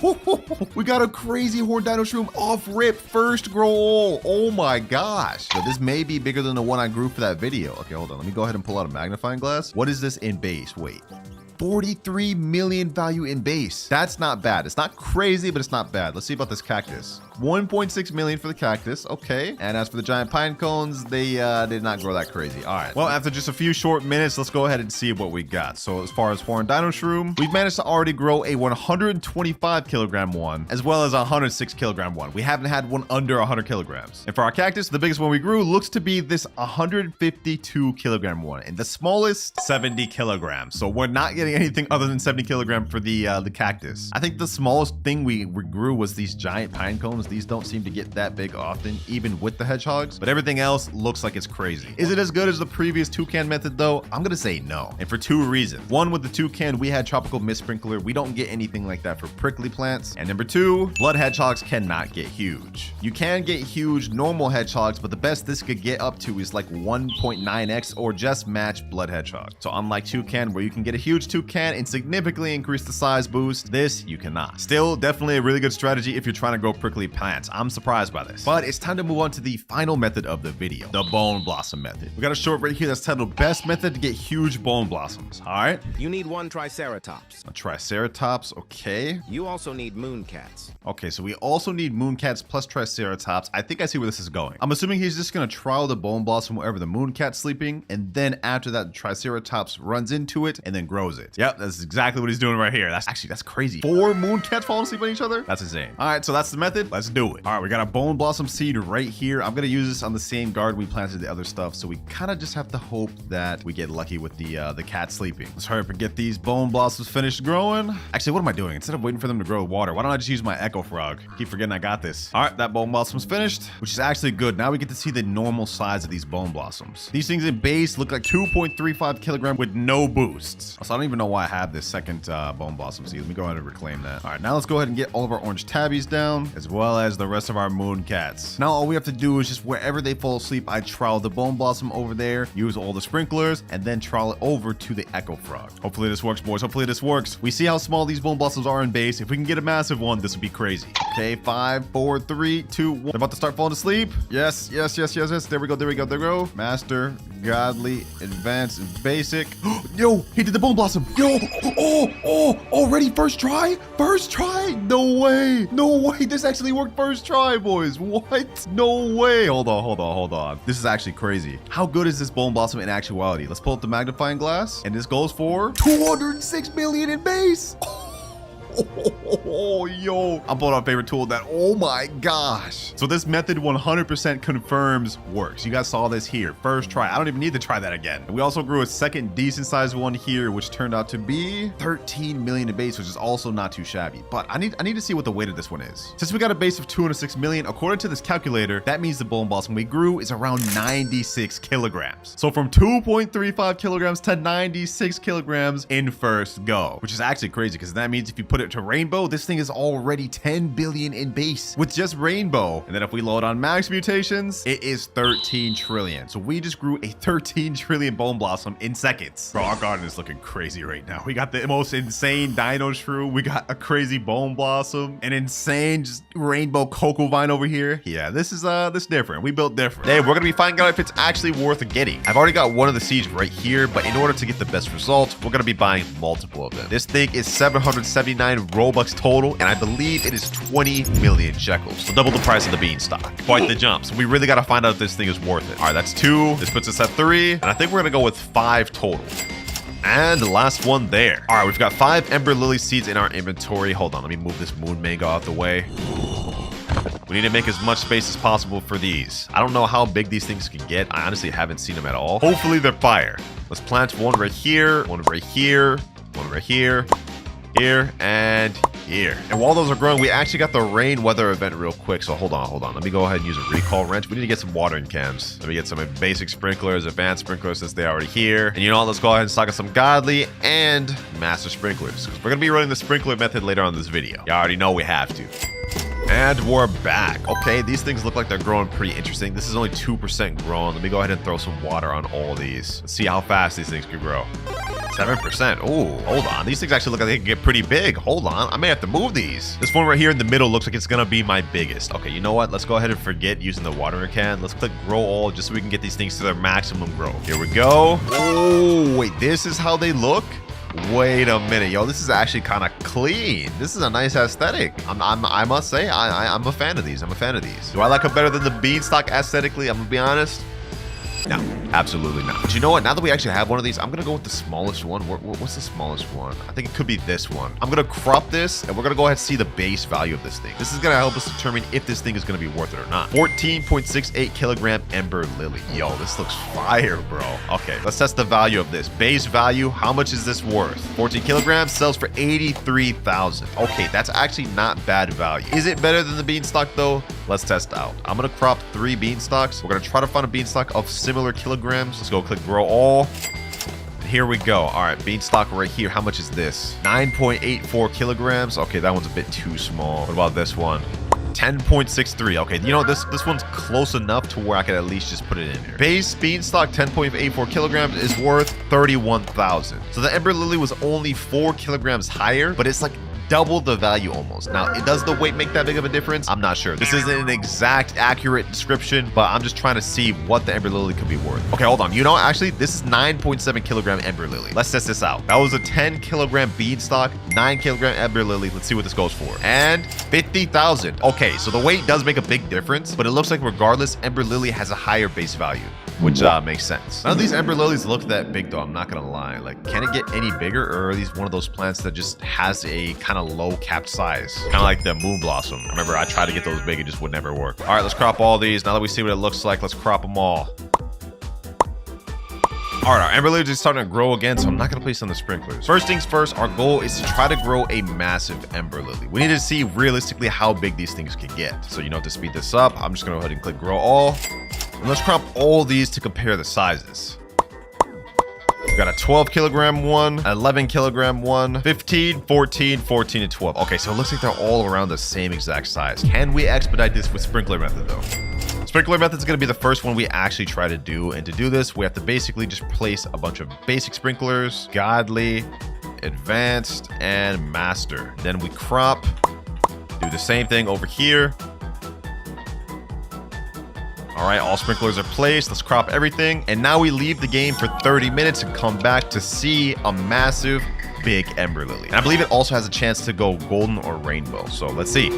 we got a crazy horned dino shroom off rip first grow all. Oh my gosh. So this may be bigger than the one I grew for that video. Okay, hold on. Let me go ahead and pull out a magnifying glass. What is this in base? Wait. 43 million value in base. That's not bad. It's not crazy, but it's not bad. Let's see about this cactus. 1.6 million for the cactus. Okay. And as for the giant pine cones, they did not grow that crazy. All right. Well, after just a few short minutes, let's go ahead and see what we got. So as far as horned dino shroom, we've managed to already grow a 125 kilogram one, as well as a 106 kilogram one. We haven't had one under 100 kilograms. And for our cactus, the biggest one we grew looks to be this 152 kilogram one, and the smallest 70 kilograms. So we're not getting anything other than 70 kilogram for the cactus. I think the smallest thing we grew was these giant pine cones. honest, these don't seem to get that big often, even with the hedgehogs, but everything else looks like it's crazy. Is it as good as the previous toucan method though? I'm gonna say no, and for two reasons. One, with the toucan, we had tropical mist sprinkler. We don't get anything like that for prickly plants. And number two, blood hedgehogs cannot get huge. You can get huge normal hedgehogs, but the best this could get up to is like 1.9x or just match blood hedgehog. So unlike toucan, where you can get a huge toucan and significantly increase the size boost, this you cannot. Still, definitely a really good strategy if you're trying to grow prickly plants. I'm surprised by this. But it's time to move on to the final method of the video, the bone blossom method. We got a short right here that's titled best method to get huge bone blossoms. All right. You need one triceratops. A triceratops, okay. You also need mooncats. Okay, so we also need mooncats plus triceratops. I think I see where this is going. I'm assuming he's just gonna trial the bone blossom wherever the mooncat's sleeping, and then after that, the triceratops runs into it and then grows it. Yep, that's exactly what he's doing right here. That's crazy. 4 mooncats falling asleep on each other? That's insane. All right, so that's the method. Let's do it. All right, we got a bone blossom seed right here. I'm gonna use this on the same garden we planted the other stuff, so we kind of just have to hope that we get lucky with the cat sleeping. Let's hurry up and get these bone blossoms finished growing. Actually, what am I doing? Instead of waiting for them to grow with water, why don't I just use my echo frog? Keep forgetting I got this. All right, that bone blossom's finished, which is actually good. Now we get to see the normal size of these bone blossoms. These things in base look like 2.35 kilogram with no boosts. So I don't even know why I have this second bone blossom seed. Let me go ahead and reclaim that. All right, now let's go ahead and get all of our orange tabbies down, as well as the rest of our moon cats. Now all we have to do is just wherever they fall asleep, I trowel the bone blossom over there, use all the sprinklers, and then trowel it over to the echo frog. Hopefully this works, boys. Hopefully this works. We see how small these bone blossoms are in base. If we can get a massive one, this would be crazy. Okay, 5, 4, 3, 2, 1. They're about to start falling asleep. Yes. There we go. Master, godly, advanced, and basic. Yo, he did the bone blossom. Yo, already first try? No way. This actually worked first try, boys. What? No way. Hold on. This is actually crazy. How good is this bone blossom in actuality? Let's pull up the magnifying glass, and this goes for 206 million in base. Oh, yo. I'm pulling out my favorite tool that, oh my gosh. So this method 100% confirms works. You guys saw this here. First try. I don't even need to try that again. We also grew a second decent sized one here, which turned out to be 13 million in base, which is also not too shabby. But I need to see what the weight of this one is. Since we got a base of 206 million, according to this calculator, that means the bone blossom we grew is around 96 kilograms. So from 2.35 kilograms to 96 kilograms in first go, which is actually crazy because that means if you put it to rainbow, this thing is already 10 billion in base with just rainbow. And then if we load on max mutations, it is 13 trillion. So we just grew a 13 trillion bone blossom in seconds. Bro, our garden is looking crazy right now. We got the most insane dino shrew. We got a crazy bone blossom, an insane just rainbow cocoa vine over here. Yeah, this is different. We built different. Hey, we're gonna be finding out if it's actually worth getting. I've already got one of the seeds right here, but in order to get the best results, we're gonna be buying multiple of them. This thing is 779 Robux total, and I believe it is 20 million shekels. So double the price of the beanstalk. Quite the jump. So we really got to find out if this thing is worth it. All right, that's 2. This puts us at 3, and I think we're gonna go with 5 total. And the last one there. All right, we've got 5 Ember Lily seeds in our inventory. Hold on, let me move this moon mango out the way. We need to make as much space as possible for these. I don't know how big these things can get. I honestly haven't seen them at all. Hopefully they're fire. Let's plant one right here, one right here, one right here, here, and here. And while those are growing, we actually got the rain weather event real quick. So hold on. Let me go ahead and use a recall wrench. We need to get some watering cans. Let me get some basic sprinklers, advanced sprinklers since they're already here. And you know what? Let's go ahead and stock up some godly and master sprinklers, because we're going to be running the sprinkler method later on in this video. You already know we have to. And we're back. Okay, these things look like they're growing pretty interesting. This is only 2% grown. Let me go ahead and throw some water on all these. Let's see how fast these things can grow. 7%. Oh, hold on. These things actually look like they can get pretty big. Hold on. I may have to move these. This one right here in the middle looks like it's going to be my biggest. Okay, you know what? Let's go ahead and forget using the watering can. Let's click grow all just so we can get these things to their maximum growth. Here we go. Oh, wait. This is how they look? Wait a minute, yo, this is actually kind of clean. This is a nice aesthetic. I must say, I'm a fan of these. Do I like them better than the beanstalk aesthetically? I'm gonna be honest. No, absolutely not. But you know what? Now that we actually have one of these, I'm going to go with the smallest one. What's the smallest one? I think it could be this one. I'm going to crop this, and we're going to go ahead and see the base value of this thing. This is going to help us determine if this thing is going to be worth it or not. 14.68 kilogram Ember Lily. Yo, this looks fire, bro. Okay, let's test the value of this. Base value, how much is this worth? 14 kilograms sells for 83,000. Okay, that's actually not bad value. Is it better than the beanstalk though? Let's test out. I'm gonna crop 3 beanstalks. We're gonna try to find a beanstalk of similar kilograms. Let's go click grow all. Here we go. All right, beanstalk right here. How much is this? 9.84 kilograms. Okay, that one's a bit too small. What about this one? 10.63. Okay, you know, this one's close enough to where I could at least just put it in here. Base beanstalk 10.84 kilograms is worth 31,000. So the Ember Lily was only 4 kilograms higher, but it's like double the value almost. Now, does the weight make that big of a difference? I'm not sure. This isn't an exact accurate description, but I'm just trying to see what the Ember Lily could be worth. Okay, hold on. You know, actually, this is 9.7 kilogram Ember Lily. Let's test this out. That was a 10 kilogram beanstalk, 9 kilogram Ember Lily. Let's see what this goes for. And 50,000. Okay, so the weight does make a big difference, but it looks like regardless, Ember Lily has a higher base value, which makes sense. None of these Ember Lilies look that big though, I'm not gonna lie. Like, can it get any bigger, or are these one of those plants that just has a kind of low capped size? Kind of like the Moon Blossom. I remember I tried to get those big, it just would never work. All right, let's crop all these. Now that we see what it looks like, let's crop them all. All right, our Ember Lilies is starting to grow again, so I'm not gonna place on the sprinklers. First things first, our goal is to try to grow a massive Ember Lily. We need to see realistically how big these things can get. So, you know, to speed this up, I'm just gonna go ahead and click grow all. And let's crop all these to compare the sizes. We've got a 12 kilogram one, 11 kilogram one, 15, 14, 14, and 12. Okay, so it looks like they're all around the same exact size. Can we expedite this with sprinkler method though? Sprinkler method is going to be the first one we actually try to do. And to do this, we have to basically just place a bunch of basic sprinklers, godly, advanced, and master. Then we crop, do the same thing over here. All right, all sprinklers are placed. Let's crop everything. And now we leave the game for 30 minutes and come back to see a massive, big Ember Lily. And I believe it also has a chance to go golden or rainbow. So let's see.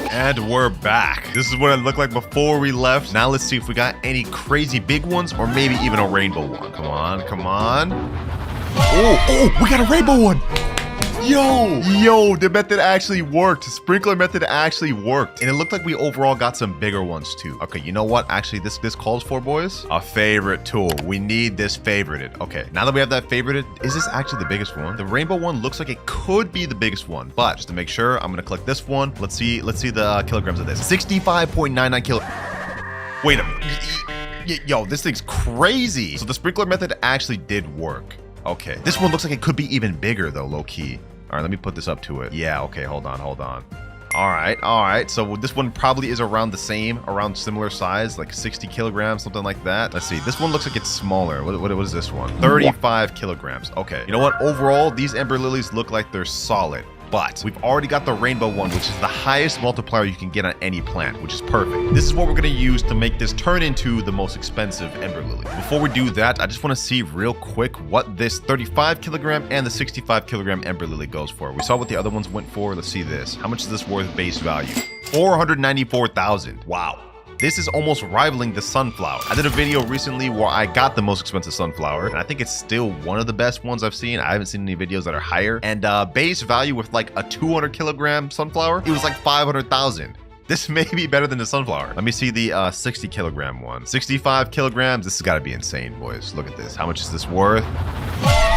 And we're back. This is what it looked like before we left. Now let's see if we got any crazy big ones or maybe even a rainbow one. Come on, come on. Oh, we got a rainbow one. Yo, the method actually worked. Sprinkler method actually worked. And it looked like we overall got some bigger ones too. Okay, you know what? Actually, this calls for, boys, a favorite tool. We need this favorited. Okay, now that we have that favorited, is this actually the biggest one? The rainbow one looks like it could be the biggest one, but just to make sure, I'm gonna click this one. Let's see the kilograms of this. 65.99 kilo. Wait a minute. Yo, this thing's crazy. So the sprinkler method actually did work. Okay, this one looks like it could be even bigger though, low key. All right, let me put this up to it. Yeah, okay, hold on. All right. So this one probably is around the same, around similar size, like 60 kilograms, something like that. Let's see. This one looks like it's smaller. What is this one? 35 kilograms. Okay. You know what? Overall, these Ember Lilies look like they're solid. But we've already got the rainbow one, which is the highest multiplier you can get on any plant, which is perfect. This is what we're going to use to make this turn into the most expensive Ember Lily. Before we do that, I just want to see real quick what this 35 kilogram and the 65 kilogram Ember Lily goes for. We saw what the other ones went for. Let's see this. How much is this worth base value? 494,000. Wow. This is almost rivaling the sunflower. I did a video recently where I got the most expensive sunflower, and I think it's still one of the best ones I've seen. I haven't seen any videos that are higher. And base value with like a 200 kilogram sunflower, it was like 500,000. This may be better than the sunflower. Let me see the 60 kilogram one. 65 kilograms. This has got to be insane, boys. Look at this. How much is this worth?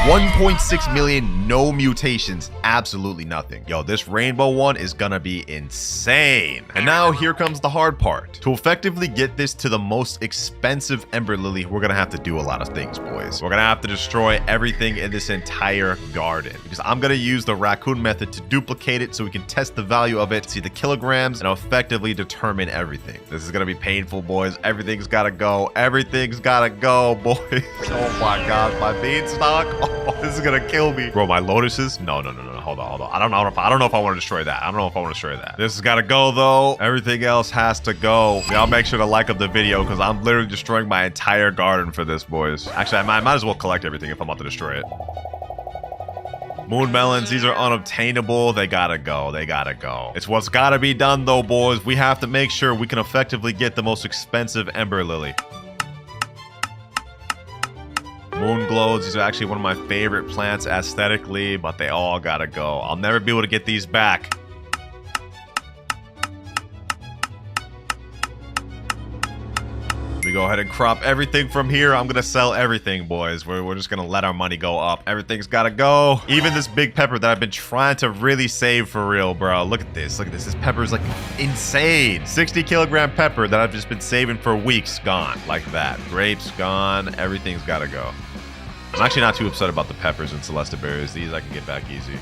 1.6 million, no mutations, absolutely nothing. Yo, this rainbow one is gonna be insane. And now here comes the hard part. To effectively get this to the most expensive Ember Lily, we're gonna have to do a lot of things, boys. We're gonna have to destroy everything in this entire garden, because I'm gonna use the raccoon method to duplicate it so we can test the value of it, see the kilograms, and effectively determine everything. This is gonna be painful, boys. Everything's gotta go. Everything's gotta go, boys. Oh my God, my beanstalk. Oh, this is gonna kill me. Bro, my lotuses? No. Hold on. I don't know if I want to destroy that. This has gotta go though. Everything else has to go. Y'all make sure to like up the video because I'm literally destroying my entire garden for this, boys. Actually, I might as well collect everything if I'm about to destroy it. Moon melons, these are unobtainable. They gotta go. They gotta go. It's what's gotta be done though, boys. We have to make sure we can effectively get the most expensive Ember Lily. Moonglows, these are actually one of my favorite plants aesthetically, but they all gotta go. I'll never be able to get these back. We go ahead and crop everything from here. I'm gonna sell everything, boys. We're just gonna let our money go up. Everything's gotta go. Even this big pepper that I've been trying to really save for real, bro. Look at this. Look at this. This pepper is like insane. 60 kilogram pepper that I've just been saving for weeks. Gone. Like that. Grapes gone. Everything's gotta go. I'm actually not too upset about the peppers and Celesta berries. These I can get back easy.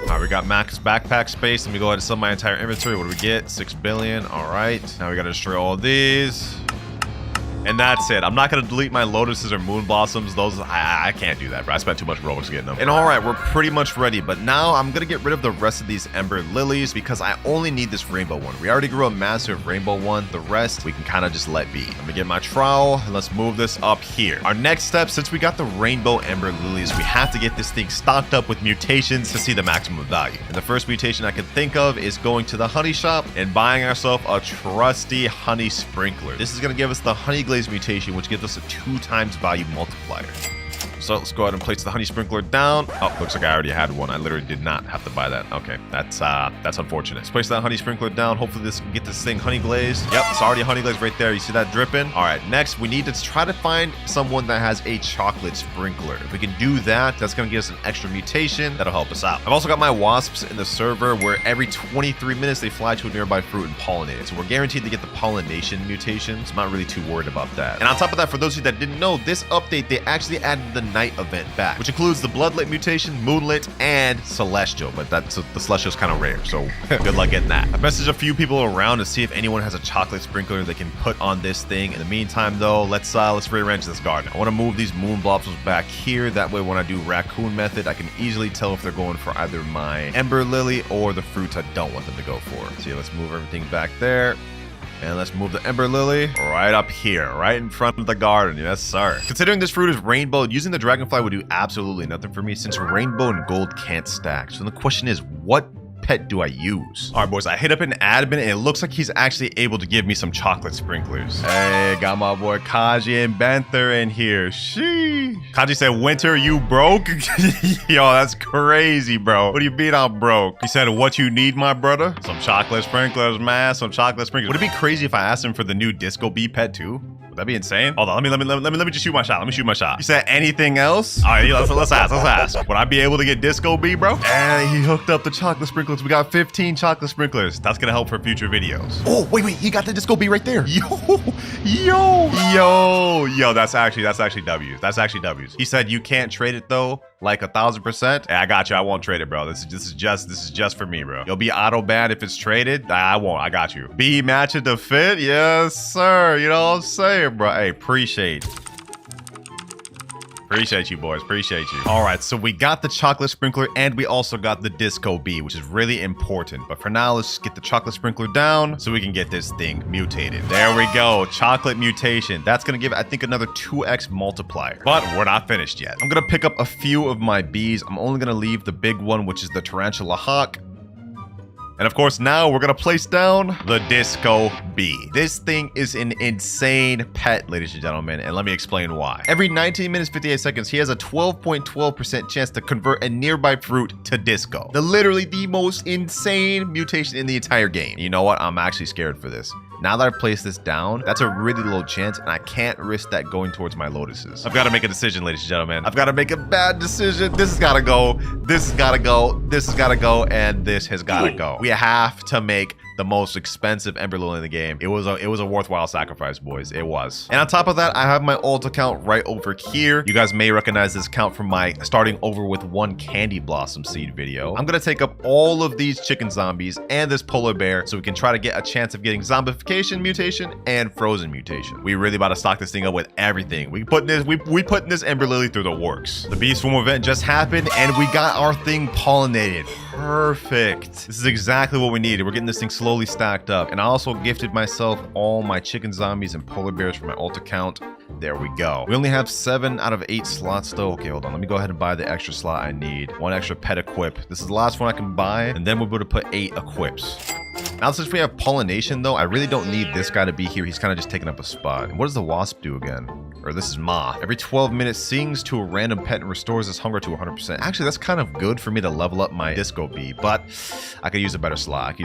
All right, we got max backpack space. Let me go ahead and sell my entire inventory. What do we get? 6 billion. All right. Now we got to destroy all these. And that's it. I'm not going to delete my lotuses or moon blossoms. Those, I can't do that, bro. I spent too much Robux getting them. And all right, we're pretty much ready. But now I'm going to get rid of the rest of these Ember Lilies because I only need this rainbow one. We already grew a massive rainbow one. The rest, we can kind of just let be. Let me get my trowel and let's move this up here. Our next step, since we got the rainbow Ember Lilies, we have to get this thing stocked up with mutations to see the maximum value. And the first mutation I can think of is going to the honey shop and buying ourselves a trusty honey sprinkler. This is going to give us the honey glaze mutation, which gives us a 2x value multiplier. So let's go ahead and place the honey sprinkler down. Oh, looks like I already had one. I literally did not have to buy that. Okay, that's unfortunate. Let's place that honey sprinkler down. Hopefully this can get this thing honey glazed. Yep, it's already honey glazed right there. You see that dripping? All right, next we need to try to find someone that has a chocolate sprinkler. If we can do that, that's gonna give us an extra mutation. That'll help us out. I've also got my wasps in the server where every 23 minutes they fly to a nearby fruit and pollinate it. So we're guaranteed to get the pollination mutation. So I'm not really too worried about that. And on top of that, for those of you that didn't know, this update, they actually added the night event back, which includes the bloodlit mutation, moonlit, and celestial, but that's the celestial is kind of rare, so good luck getting that. I messaged a few people around to see if anyone has a chocolate sprinkler they can put on this thing. In the meantime though, let's rearrange this garden. I want to move these moon blossoms back here, that way when I do raccoon method I can easily tell if they're going for either my ember lily or the fruits I don't want them to go for. So yeah, let's move everything back there. And let's move the Ember Lily right up here, right in front of the garden. Yes, sir. Considering this fruit is rainbow, using the dragonfly would do absolutely nothing for me since rainbow and gold can't stack. So the question is, what pet do I use? All right, boys, I hit up an admin and it looks like he's actually able to give me some chocolate sprinklers. Hey, got my boy Kaji and Banther in here. Sheesh. Kaji said, Winter, you broke? Yo, that's crazy, bro. What do you mean I'm broke? He said, what you need, my brother? Some chocolate sprinklers, man. Some chocolate sprinklers. Would it be crazy if I asked him for the new Disco Bee pet too? That'd be insane. Hold on, let me just shoot my shot. Let me shoot my shot. You said anything else? All right, let's ask. Would I be able to get Disco Bee, bro? And he hooked up the chocolate sprinklers. We got 15 chocolate sprinklers. That's gonna help for future videos. Oh, wait, he got the Disco Bee right there. Yo, that's actually W's. That's actually W's. He said you can't trade it though, like 1000%. Hey, I got you. I won't trade it, bro. This is just for me, bro. You'll be auto banned if it's traded. I won't. I got you. B matching to fit. Yes, sir. You know what I'm saying, bro? Hey, appreciate you, boys. Appreciate you. All right, so we got the chocolate sprinkler and we also got the Disco Bee, which is really important. But for now, let's just get the chocolate sprinkler down so we can get this thing mutated. There we go. Chocolate mutation. That's going to give, I think, another 2x multiplier. But we're not finished yet. I'm going to pick up a few of my bees. I'm only going to leave the big one, which is the Tarantula Hawk. And of course, now we're going to place down the Disco Bee. This thing is an insane pet, ladies and gentlemen, and let me explain why. Every 19 minutes, 58 seconds, he has a 12.12% chance to convert a nearby fruit to disco. Literally the most insane mutation in the entire game. You know what? I'm actually scared for this. Now that I've placed this down, that's a really low chance, and I can't risk that going towards my lotuses. I've got to make a decision, ladies and gentlemen. I've got to make a bad decision. This has got to go. This has got to go. This has got to go. And this has got to go. We have to make the most expensive Ember Lily in the game. It was a worthwhile sacrifice, boys. It was. And on top of that, I have my alt account right over here. You guys may recognize this account from my starting over with one candy blossom seed video. I'm gonna take up all of these chicken zombies and this polar bear so we can try to get a chance of getting zombification mutation and frozen mutation. We really about to stock this thing up with everything. We putting this Ember Lily through the works. The bee swarm event just happened and we got our thing pollinated. Perfect. This is exactly what we needed. We're getting this thing slowly stacked up. And I also gifted myself all my chicken zombies and polar bears for my alt account. There we go. We only have 7 out of 8 slots though. Okay, hold on. Let me go ahead and buy the extra slot I need. 1 extra pet equip. This is the last one I can buy, and then we're able to put 8 equips. Now, since we have pollination though, I really don't need this guy to be here. He's kind of just taking up a spot. And what does the wasp do again? Or this is moth. Every 12 minutes sings to a random pet and restores its hunger to 100%. Actually, that's kind of good for me to level up my disco bee, but I could use a better slot.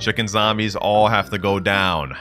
Chicken zombies all have to go down.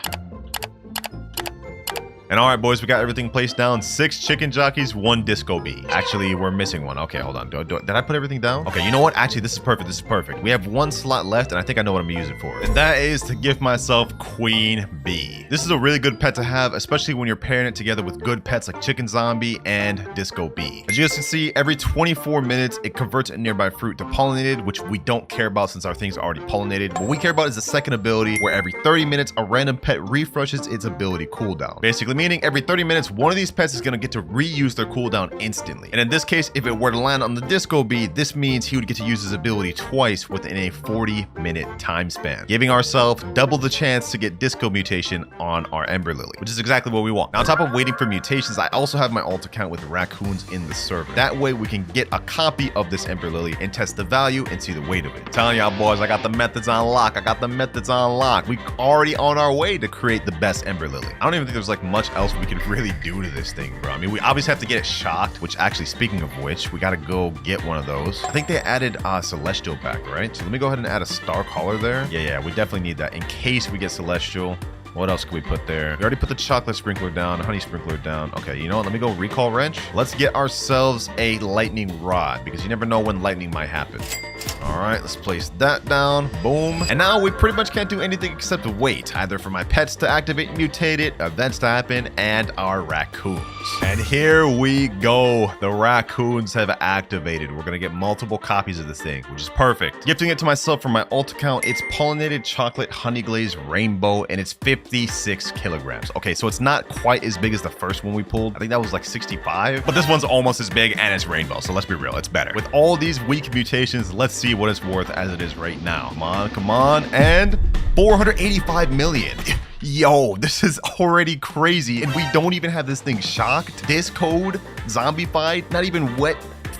And all right, boys, we got everything placed down. 6 chicken jockeys, 1 disco bee. Actually, we're missing one. Okay, hold on. Did I put everything down? Okay, you know what? Actually, this is perfect. We have 1 slot left, and I think I know what I'm gonna use it for. And that is to give myself queen bee. This is a really good pet to have, especially when you're pairing it together with good pets like chicken zombie and disco bee. As you guys can see, every 24 minutes, it converts a nearby fruit to pollinated, which we don't care about since our things are already pollinated. What we care about is the second ability, where every 30 minutes, a random pet refreshes its ability cooldown. Basically, meaning every 30 minutes, one of these pets is going to get to reuse their cooldown instantly. And in this case, if it were to land on the disco bee, this means he would get to use his ability twice within a 40-minute time span, giving ourselves double the chance to get disco mutation on our Ember Lily, which is exactly what we want. Now, on top of waiting for mutations, I also have my alt account with raccoons in the server. That way, we can get a copy of this Ember Lily and test the value and see the weight of it. I'm telling y'all boys, I got the methods on lock. We already on our way to create the best Ember Lily. I don't even think there's like much else we could really do to this thing, bro. I mean, we obviously have to get it shocked, which actually, speaking of which, we got to go get one of those. I think they added Celestial back, right? So let me go ahead and add a star collar there. Yeah, we definitely need that in case we get Celestial. What else can we put there? We already put the chocolate sprinkler down, honey sprinkler down. Okay, you know what? Let me go recall wrench. Let's get ourselves a lightning rod because you never know when lightning might happen. All right, let's place that down. Boom. And now we pretty much can't do anything except wait, either for my pets to activate, mutate it, events to happen, and our raccoons. And here we go. The raccoons have activated. We're going to get multiple copies of this thing, which is perfect. Gifting it to myself from my alt account. It's pollinated chocolate honey glazed rainbow, and it's 56 kilograms. Okay, so it's not quite as big as the first one we pulled. I think that was like 65, but this one's almost as big and it's rainbow. So let's be real, it's better. With all these weak mutations, let's see what it's worth as it is right now. Come on, and 485 million. Yo, this is already crazy, and we don't even have this thing shocked, discode, zombified, not even wet,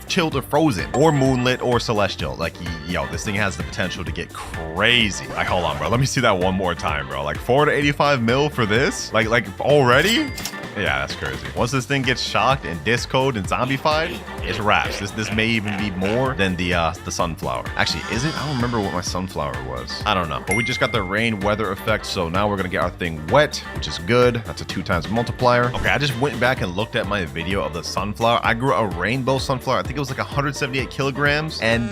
chilled, or frozen, or moonlit, or celestial. Like, yo, this thing has the potential to get crazy. Like, hold on, bro. Let me see that one more time, bro. Like, 485 mil for this? Like already? Yeah, that's crazy. Once this thing gets shocked and discoed and zombified, it's wraps. This may even be more than the sunflower. Actually, is it? I don't remember what my sunflower was. I don't know. But we just got the rain weather effect, so now we're gonna get our thing wet, which is good. That's a 2x multiplier. Okay, I just went back and looked at my video of the sunflower. I grew a rainbow sunflower. I think it was like 178 kilograms, and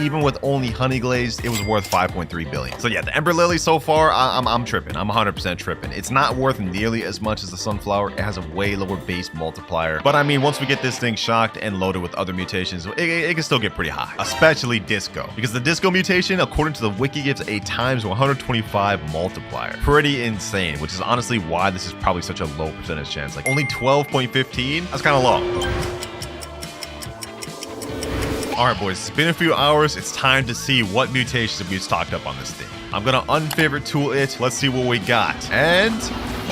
even with only honey glazed, it was worth 5.3 billion. So yeah, the Ember Lily so far, I'm tripping. I'm 100% tripping. It's not worth nearly as much as the sunflower. It has a way lower base multiplier, but I mean, once we get this thing shocked and loaded with other mutations, it can still get pretty high, especially disco, because the disco mutation, according to the wiki, gives a times 125 multiplier. Pretty insane, which is honestly why this is probably such a low percentage chance. Like only 12.15. That's kind of low. All right, boys, it's been a few hours. It's time to see what mutations we stocked up on this thing. I'm gonna unfavorite tool it. Let's see what we got. And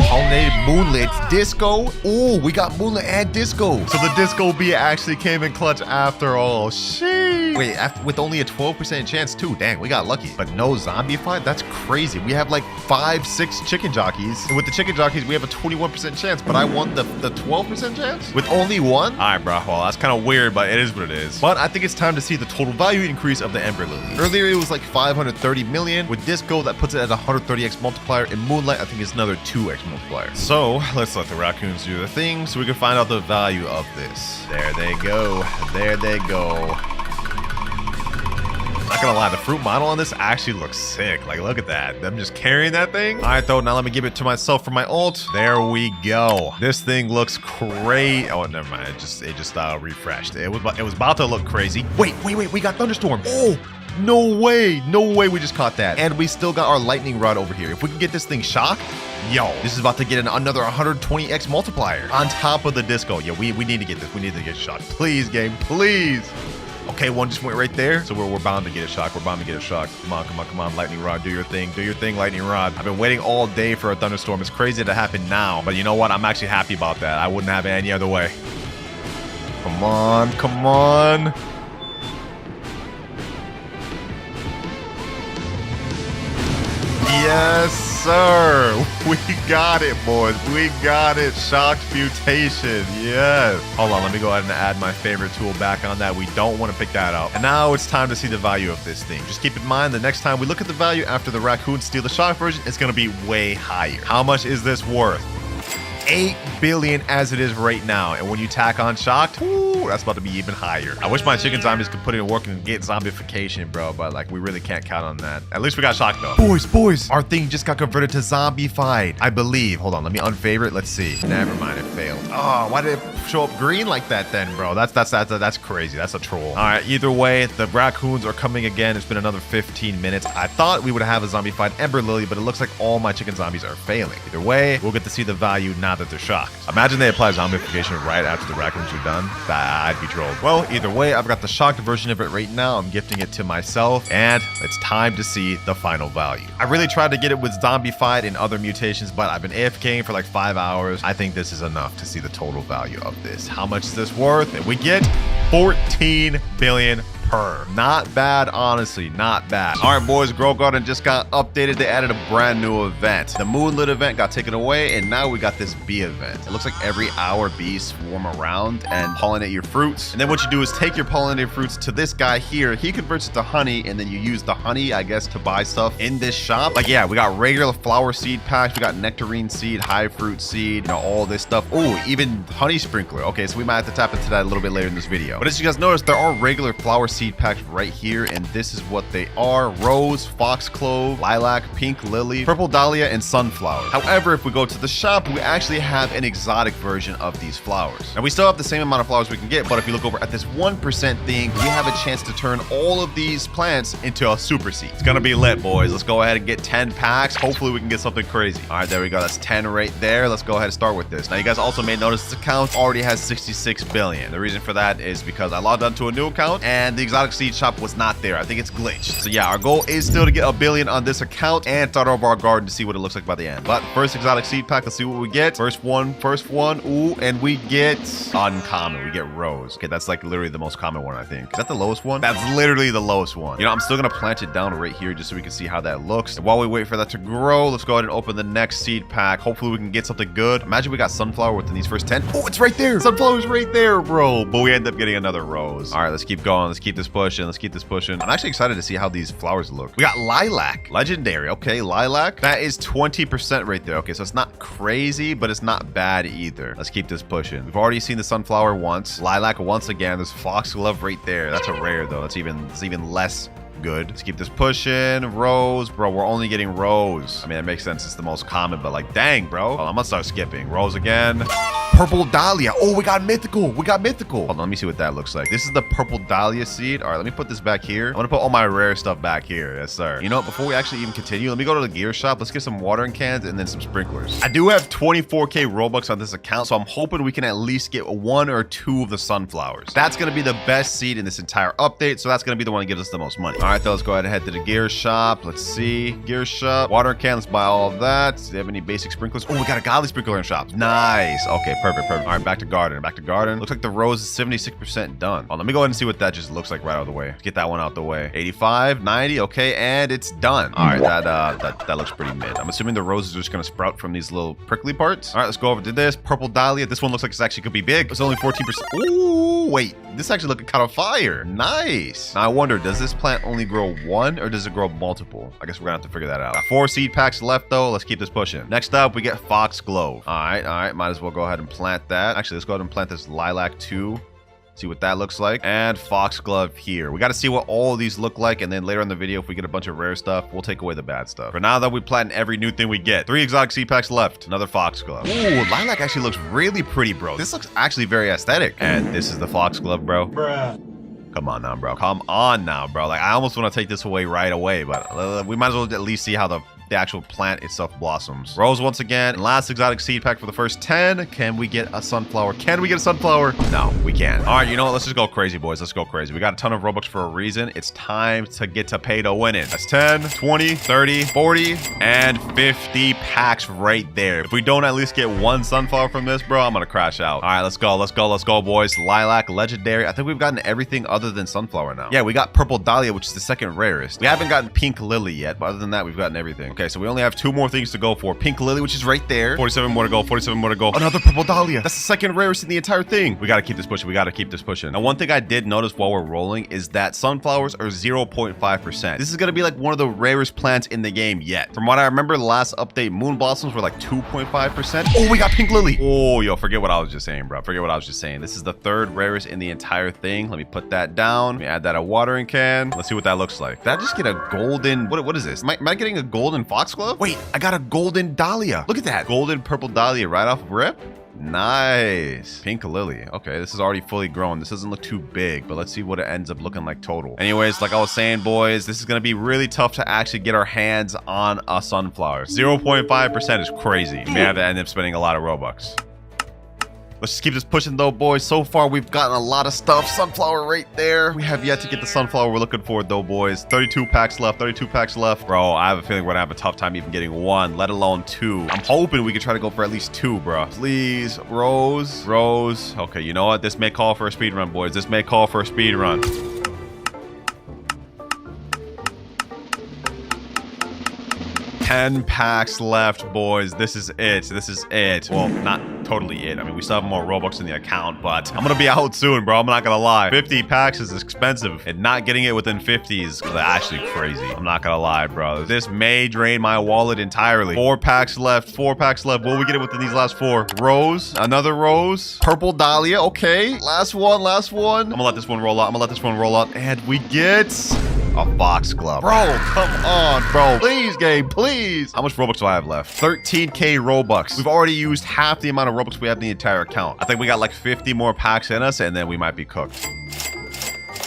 pollinated moonlit disco. Oh, we got moonlit and disco. So the disco bee actually came in clutch after all. Sheesh. Wait, with only a 12% chance too. Dang, we got lucky. But no zombified? That's crazy. We have like 5-6 chicken jockeys. And with the chicken jockeys, we have a 21% chance. But I won the 12% chance with only one? All right, bro. Well, that's kind of weird, but it is what it is. But I think it's time to see the total value increase of the Ember Lily. Earlier, it was like 530 million. With disco, that puts it at a 130x multiplier. In moonlight, I think it's another 2x multiplier. So let's let the raccoons do their thing so we can find out the value of this. There they go. There they go. Not gonna lie, the fruit model on this actually looks sick. Like, look at that. Them just carrying that thing. All right, though. Now let me give it to myself for my ult. There we go. This thing looks crazy. Oh, never mind. It just refreshed. It was about to look crazy. Wait. We got thunderstorm. Oh. No way we just caught that. And we still got our lightning rod over here. If we can get this thing shocked, yo, this is about to get another 120x multiplier on top of the disco. Yeah, we need to get this. We need to get shocked. Please, game, please. Okay, one just went right there. So we're bound to get a shock. We're bound to get a shock. Come on, come on, come on. Lightning rod, do your thing. Do your thing, lightning rod. I've been waiting all day for a thunderstorm. It's crazy to happen now. But you know what? I'm actually happy about that. I wouldn't have it any other way. Come on, come on. Yes, sir. We got it, boys. We got it. Shocked mutation. Yes. Hold on. Let me go ahead and add my favorite tool back on that. We don't want to pick that up. And now it's time to see the value of this thing. Just keep in mind the next time we look at the value after the raccoons steal the shock version, it's going to be way higher. How much is this worth? 8 billion as it is right now. And when you tack on shocked, ooh, that's about to be even higher. I wish my chicken zombies could put in work and get zombification, bro, but like we really can't count on that. At least we got shocked though. Boys, our thing just got converted to zombified, I believe. Hold on, let me unfavorite. Let's see. Never mind, it failed. Oh, why did it show up green like that then, bro? That's crazy. That's a troll. All right, either way, the raccoons are coming again. It's been another 15 minutes. I thought we would have a zombified Ember Lily, but it looks like all my chicken zombies are failing. Either way, we'll get to see the value now that they're shocked. Imagine they apply zombification right after the raccoons are done. I'd be trolled. Well, either way, I've got the shocked version of it right now. I'm gifting it to myself, and it's time to see the final value. I really tried to get it with zombified and other mutations, but I've been AFKing for like 5 hours. I think this is enough to see the total value of this. How much is this worth? And we get 14 billion per. Not bad, honestly, not bad. All right, boys, Grow Garden just got updated. They added a brand new event. The Moonlit event got taken away, and now we got this bee event. It looks like every hour bees swarm around and pollinate your fruits. And then what you do is take your pollinated fruits to this guy here. He converts it to honey, and then you use the honey, I guess, to buy stuff in this shop. Like, yeah, we got regular flower seed packs. We got nectarine seed, high fruit seed, you know, all this stuff. Oh, even honey sprinkler. Okay, so we might have to tap into that a little bit later in this video. But as you guys notice, there are regular flower seed packs right here, and this is what they are: rose, foxglove, lilac, pink lily, purple dahlia, and sunflower. However, if we go to the shop, we actually have an exotic version of these flowers. Now we still have the same amount of flowers we can get, but if you look over at this 1% thing, we have a chance to turn all of these plants into a super seed. It's gonna be lit, boys. Let's go ahead and get 10 packs. Hopefully we can get something crazy. All right, there we go. That's 10 right there. Let's go ahead and start with this. Now you guys also may notice this account already has 66 billion. The reason for that is because I logged onto a new account and the exotic seed shop was not there. I think it's glitched. So yeah, our goal is still to get a billion on this account and start over our garden to see what it looks like by the end. But first exotic seed pack, let's see what we get. First one. Ooh, and we get uncommon. We get rose. Okay, that's like literally the most common one, I think. Is that the lowest one? That's literally the lowest one. You know, I'm still gonna plant it down right here just so we can see how that looks. And while we wait for that to grow, let's go ahead and open the next seed pack. Hopefully we can get something good. Imagine we got sunflower within these first 10. Oh, it's right there. Sunflower's right there, bro. But we end up getting another rose. All right, let's keep going. Let's keep this pushing. Let's keep this pushing. I'm actually excited to see how these flowers look. We got lilac. Legendary. Okay, lilac. That is 20% right there. Okay, so it's not crazy, but it's not bad either. Let's keep this pushing. We've already seen the sunflower once. Lilac once again. There's foxglove right there. That's a rare though. It's even less good. Let's keep this pushing. Rose, bro. We're only getting rose. I mean, it makes sense. It's the most common, but like, dang, bro. I'm gonna start skipping. Rose again. Purple dahlia. Oh, we got mythical. Hold on, let me see what that looks like. This is the purple dahlia seed. All right, let me put this back here. I'm gonna put all my rare stuff back here. Yes, sir. You know what? Before we actually even continue, let me go to the gear shop. Let's get some watering cans and then some sprinklers. I do have 24k Robux on this account, so I'm hoping we can at least get 1 or 2 of the sunflowers. That's gonna be the best seed in this entire update, so that's gonna be the one that gives us the most money. All right, though, let's go ahead and head to the gear shop. Let's see. Gear shop. Water can. Let's buy all of that. Do they have any basic sprinklers? Oh, we got a godly sprinkler in shop. Nice. Okay, perfect. All right, back to garden. Looks like the rose is 76% done. Oh, let me go ahead and see what that just looks like right out of the way. Let's get that one out the way. 85, 90. Okay, and it's done. All right, that looks pretty mid. I'm assuming the roses are just gonna sprout from these little prickly parts. All right, let's go over to this. Purple dahlia. This one looks like it's actually could be big. It's only 14%. Ooh, wait. This actually looking kind of fire. Nice. Now I wonder, does this plant only grow 1 or does it grow multiple? I guess we're gonna have to figure that out. Got 4 seed packs left though. Let's keep this pushing. Next up, we get foxglove. All right. Might as well go ahead and plant that. Actually, let's go ahead and plant this lilac too. See what that looks like. And foxglove here. We got to see what all of these look like, and then later in the video, if we get a bunch of rare stuff, we'll take away the bad stuff. For now, though, we plant every new thing we get. 3 exotic seed packs left. Another foxglove. Ooh, lilac actually looks really pretty, bro. This looks actually very aesthetic. And this is the foxglove, bro. Bruh. Come on now, bro. Like, I almost want to take this away right away, but we might as well at least see how the the actual plant itself blossoms. Rose once again. And last exotic seed pack for the first 10. Can we get a sunflower? Can we get a sunflower? No, we can't. All right, you know what? Let's just go crazy, boys. Let's go crazy. We got a ton of Robux for a reason. It's time to get to pay to win it. That's 10, 20, 30, 40, and 50 packs right there. If we don't at least get one sunflower from this, bro, I'm gonna crash out. All right, let's go. Let's go. Let's go, boys. Lilac, legendary. I think we've gotten everything other than sunflower now. Yeah, we got purple dahlia, which is the second rarest. We haven't gotten pink lily yet, but other than that, we've gotten everything. Okay, so we only have 2 more things to go for. Pink lily, which is right there. 47 more to go. 47 more to go. Another purple dahlia. That's the second rarest in the entire thing. We gotta keep this pushing. We gotta keep this pushing. Now, one thing I did notice while we're rolling is that sunflowers are 0.5%. This is gonna be like one of the rarest plants in the game yet. From what I remember, the last update, moon blossoms were like 2.5%. Oh, we got pink lily. Oh, yo, forget what I was just saying, bro. Forget what I was just saying. This is the third rarest in the entire thing. Let me put that down. Let me add that a watering can. Let's see what that looks like. Did I just get a golden, what is this? Am I getting a golden foxglove? Wait, I got a golden dahlia. Look at that. Golden purple dahlia right off rip. Nice. Pink lily. Okay, this is already fully grown. This doesn't look too big, but let's see what it ends up looking like total. Anyways, like I was saying, boys, this is going to be really tough to actually get our hands on a sunflower. 0.5% is crazy. We may have to end up spending a lot of Robux. Let's just keep this pushing though, boys. So far, we've gotten a lot of stuff. Sunflower right there. We have yet to get the sunflower we're looking for though, boys. 32 packs left. 32 packs left. Bro, I have a feeling we're gonna have a tough time even getting 1, let alone 2. I'm hoping we can try to go for at least 2, bro. Please, Rose. Rose. Okay, you know what? This may call for a speed run, boys. This may call for a speed run. 10 packs left, boys. This is it. This is it. Well, not totally it. I mean, we still have more Robux in the account, but I'm gonna be out soon, bro. I'm not gonna lie. 50 packs is expensive, and not getting it within 50 is actually crazy. I'm not gonna lie, bro. This may drain my wallet entirely. 4 packs left. 4 packs left. Will we get it within these last 4? Rose. Another rose. Purple dahlia. Okay. Last one. Last one. I'm gonna let this one roll out. I'm gonna let this one roll out. And we get a foxglove. Bro, come on, bro. Please, game, please. How much Robux do I have left? 13k Robux. We've already used half the amount of Robux we have in the entire account. I think we got like 50 more packs in us, and then we might be cooked.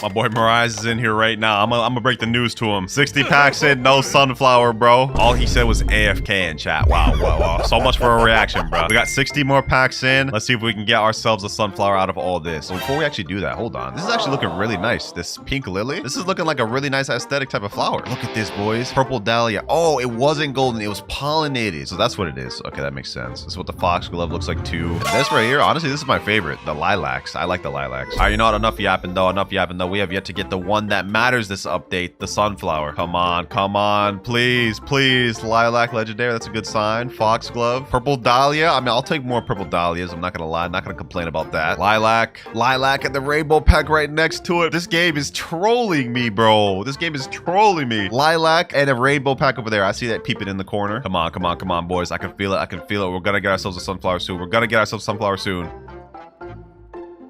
My boy Mirage is in here right now. I'm gonna break the news to him. 60 packs in, no sunflower, bro. All he said was AFK in chat. Wow, wow, wow. So much for a reaction, bro. We got 60 more packs in. Let's see if we can get ourselves a sunflower out of all this. So before we actually do that, hold on. This is actually looking really nice. This pink lily. This is looking like a really nice aesthetic type of flower. Look at this, boys. Purple dahlia. Oh, it wasn't golden. It was pollinated. So that's what it is. Okay, that makes sense. This is what the foxglove looks like too. And this right here, honestly, this is my favorite. The lilacs. I like the lilacs. All right, you know what? Enough yapping though. Enough yapping though. We have yet to get the one that matters this update, the sunflower. Come on, please, please. Lilac, legendary, that's a good sign. Foxglove, purple dahlia. I mean, I'll take more purple dahlias. I'm not gonna lie, I'm not gonna complain about that. Lilac, and the rainbow pack right next to it. This game is trolling me, bro. This game is trolling me. Lilac and a rainbow pack over there. I see that peeping in the corner. Come on, boys. I can feel it. We're gonna get ourselves a sunflower soon.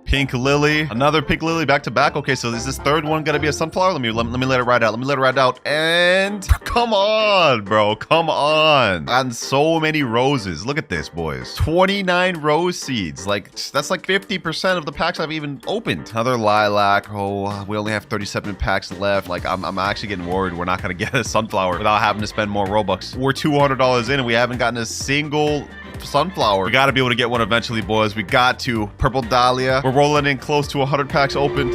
Pink lily, another pink lily back to back. Okay, so is this third one gonna be a sunflower? Let me let it ride out. And come on, bro, come on. And so many roses. Look at this, boys. 29 rose seeds. Like, that's like 50% of the packs I've even opened. Another lilac. Oh, we only have 37 packs left. Like, I'm actually getting worried we're not gonna get a sunflower without having to spend more Robux. We're $200 in and we haven't gotten a single sunflower. We got to be able to get one eventually, boys. We got to. Purple dahlia. We're rolling in close to 100 packs open.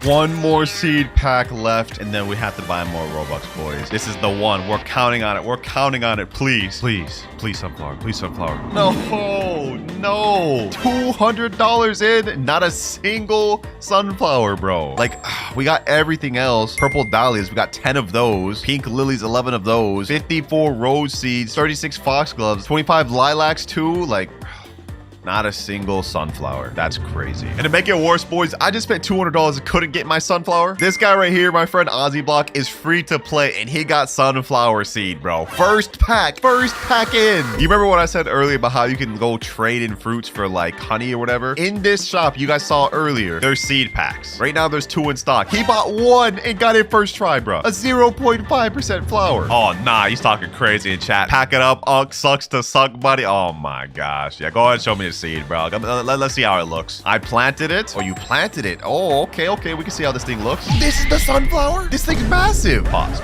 One more seed pack left, and then we have to buy more Robux, boys. This is the one. We're counting on it. Please, sunflower. No. $200 in, not a single sunflower, bro. Like, we got everything else. Purple dahlias, we got 10 of those. Pink lilies, 11 of those. 54 rose seeds, 36 foxgloves, 25 lilacs too. Like, not a single sunflower. That's crazy. And to make it worse, boys, I just spent $200 and couldn't get my sunflower. This guy right here, my friend Ozzy Block, is free to play, and he got sunflower seed, bro. First pack in. You remember what I said earlier about how you can go trade in fruits for like honey or whatever? In this shop you guys saw earlier, there's seed packs. Right now there's 2 in stock. He bought 1 and got it first try, bro. A 0.5% flower. Oh, nah, he's talking crazy in chat. Pack it up, sucks to suck, buddy. Oh my gosh. Yeah, go ahead and show me his seed, bro. Let's see how it looks. I planted it. Oh, you planted it. Oh, okay. We can see how this thing looks. This is the sunflower. This thing's massive. Pause.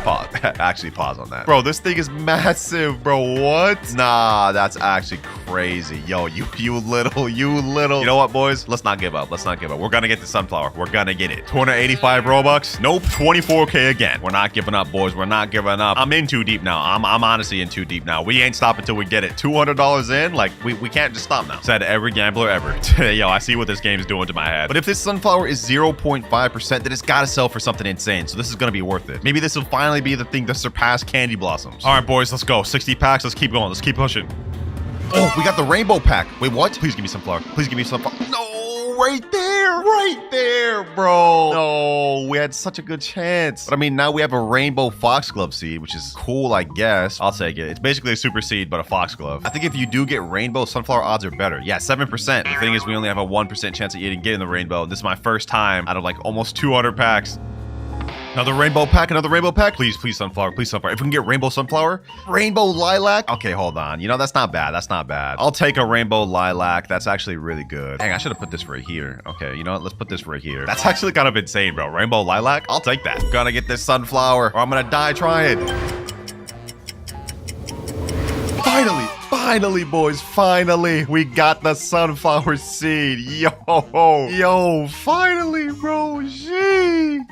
Actually, pause on that. Bro, this thing is massive, bro. What? Nah, that's actually crazy. Yo, you little. You know what, boys? Let's not give up. We're gonna get the sunflower. We're gonna get it. 285 Robux. Nope. 24K again. We're not giving up, boys. We're not giving up. I'm in too deep now. I'm honestly in too deep now. We ain't stopping until we get it. $200 in. Like, we can't just stop now. Said every gambler ever. Yo, I see what this game is doing to my head. But if this sunflower is 0.5%, then it's gotta sell for something insane. So this is gonna be worth it. Maybe this will finally be the thing to surpass candy blossoms. All right, boys, let's go. 60 packs. Let's keep going. Let's keep pushing. Oh, we got the rainbow pack. Wait, what? Please give me sunflower. Please give me sunflower. No, right there, bro. No, we had such a good chance. But I mean, now we have a rainbow foxglove seed, which is cool, I guess. I'll take it. It's basically a super seed, but a foxglove. I think if you do get rainbow, sunflower odds are better. Yeah, 7%. The thing is, we only have a 1% chance of getting the rainbow. This is my first time out of like almost 200 packs. Another rainbow pack. Please, sunflower. Please, sunflower. If we can get rainbow sunflower, rainbow lilac. Okay, hold on. You know, that's not bad. I'll take a rainbow lilac. That's actually really good. Dang, I should have put this right here. Okay, you know what? Let's put this right here. That's actually kind of insane, bro. Rainbow lilac. I'll take that. Gonna get this sunflower or I'm gonna die trying. Finally, boys. Finally, we got the sunflower seed. Yo, finally, bro. Gee.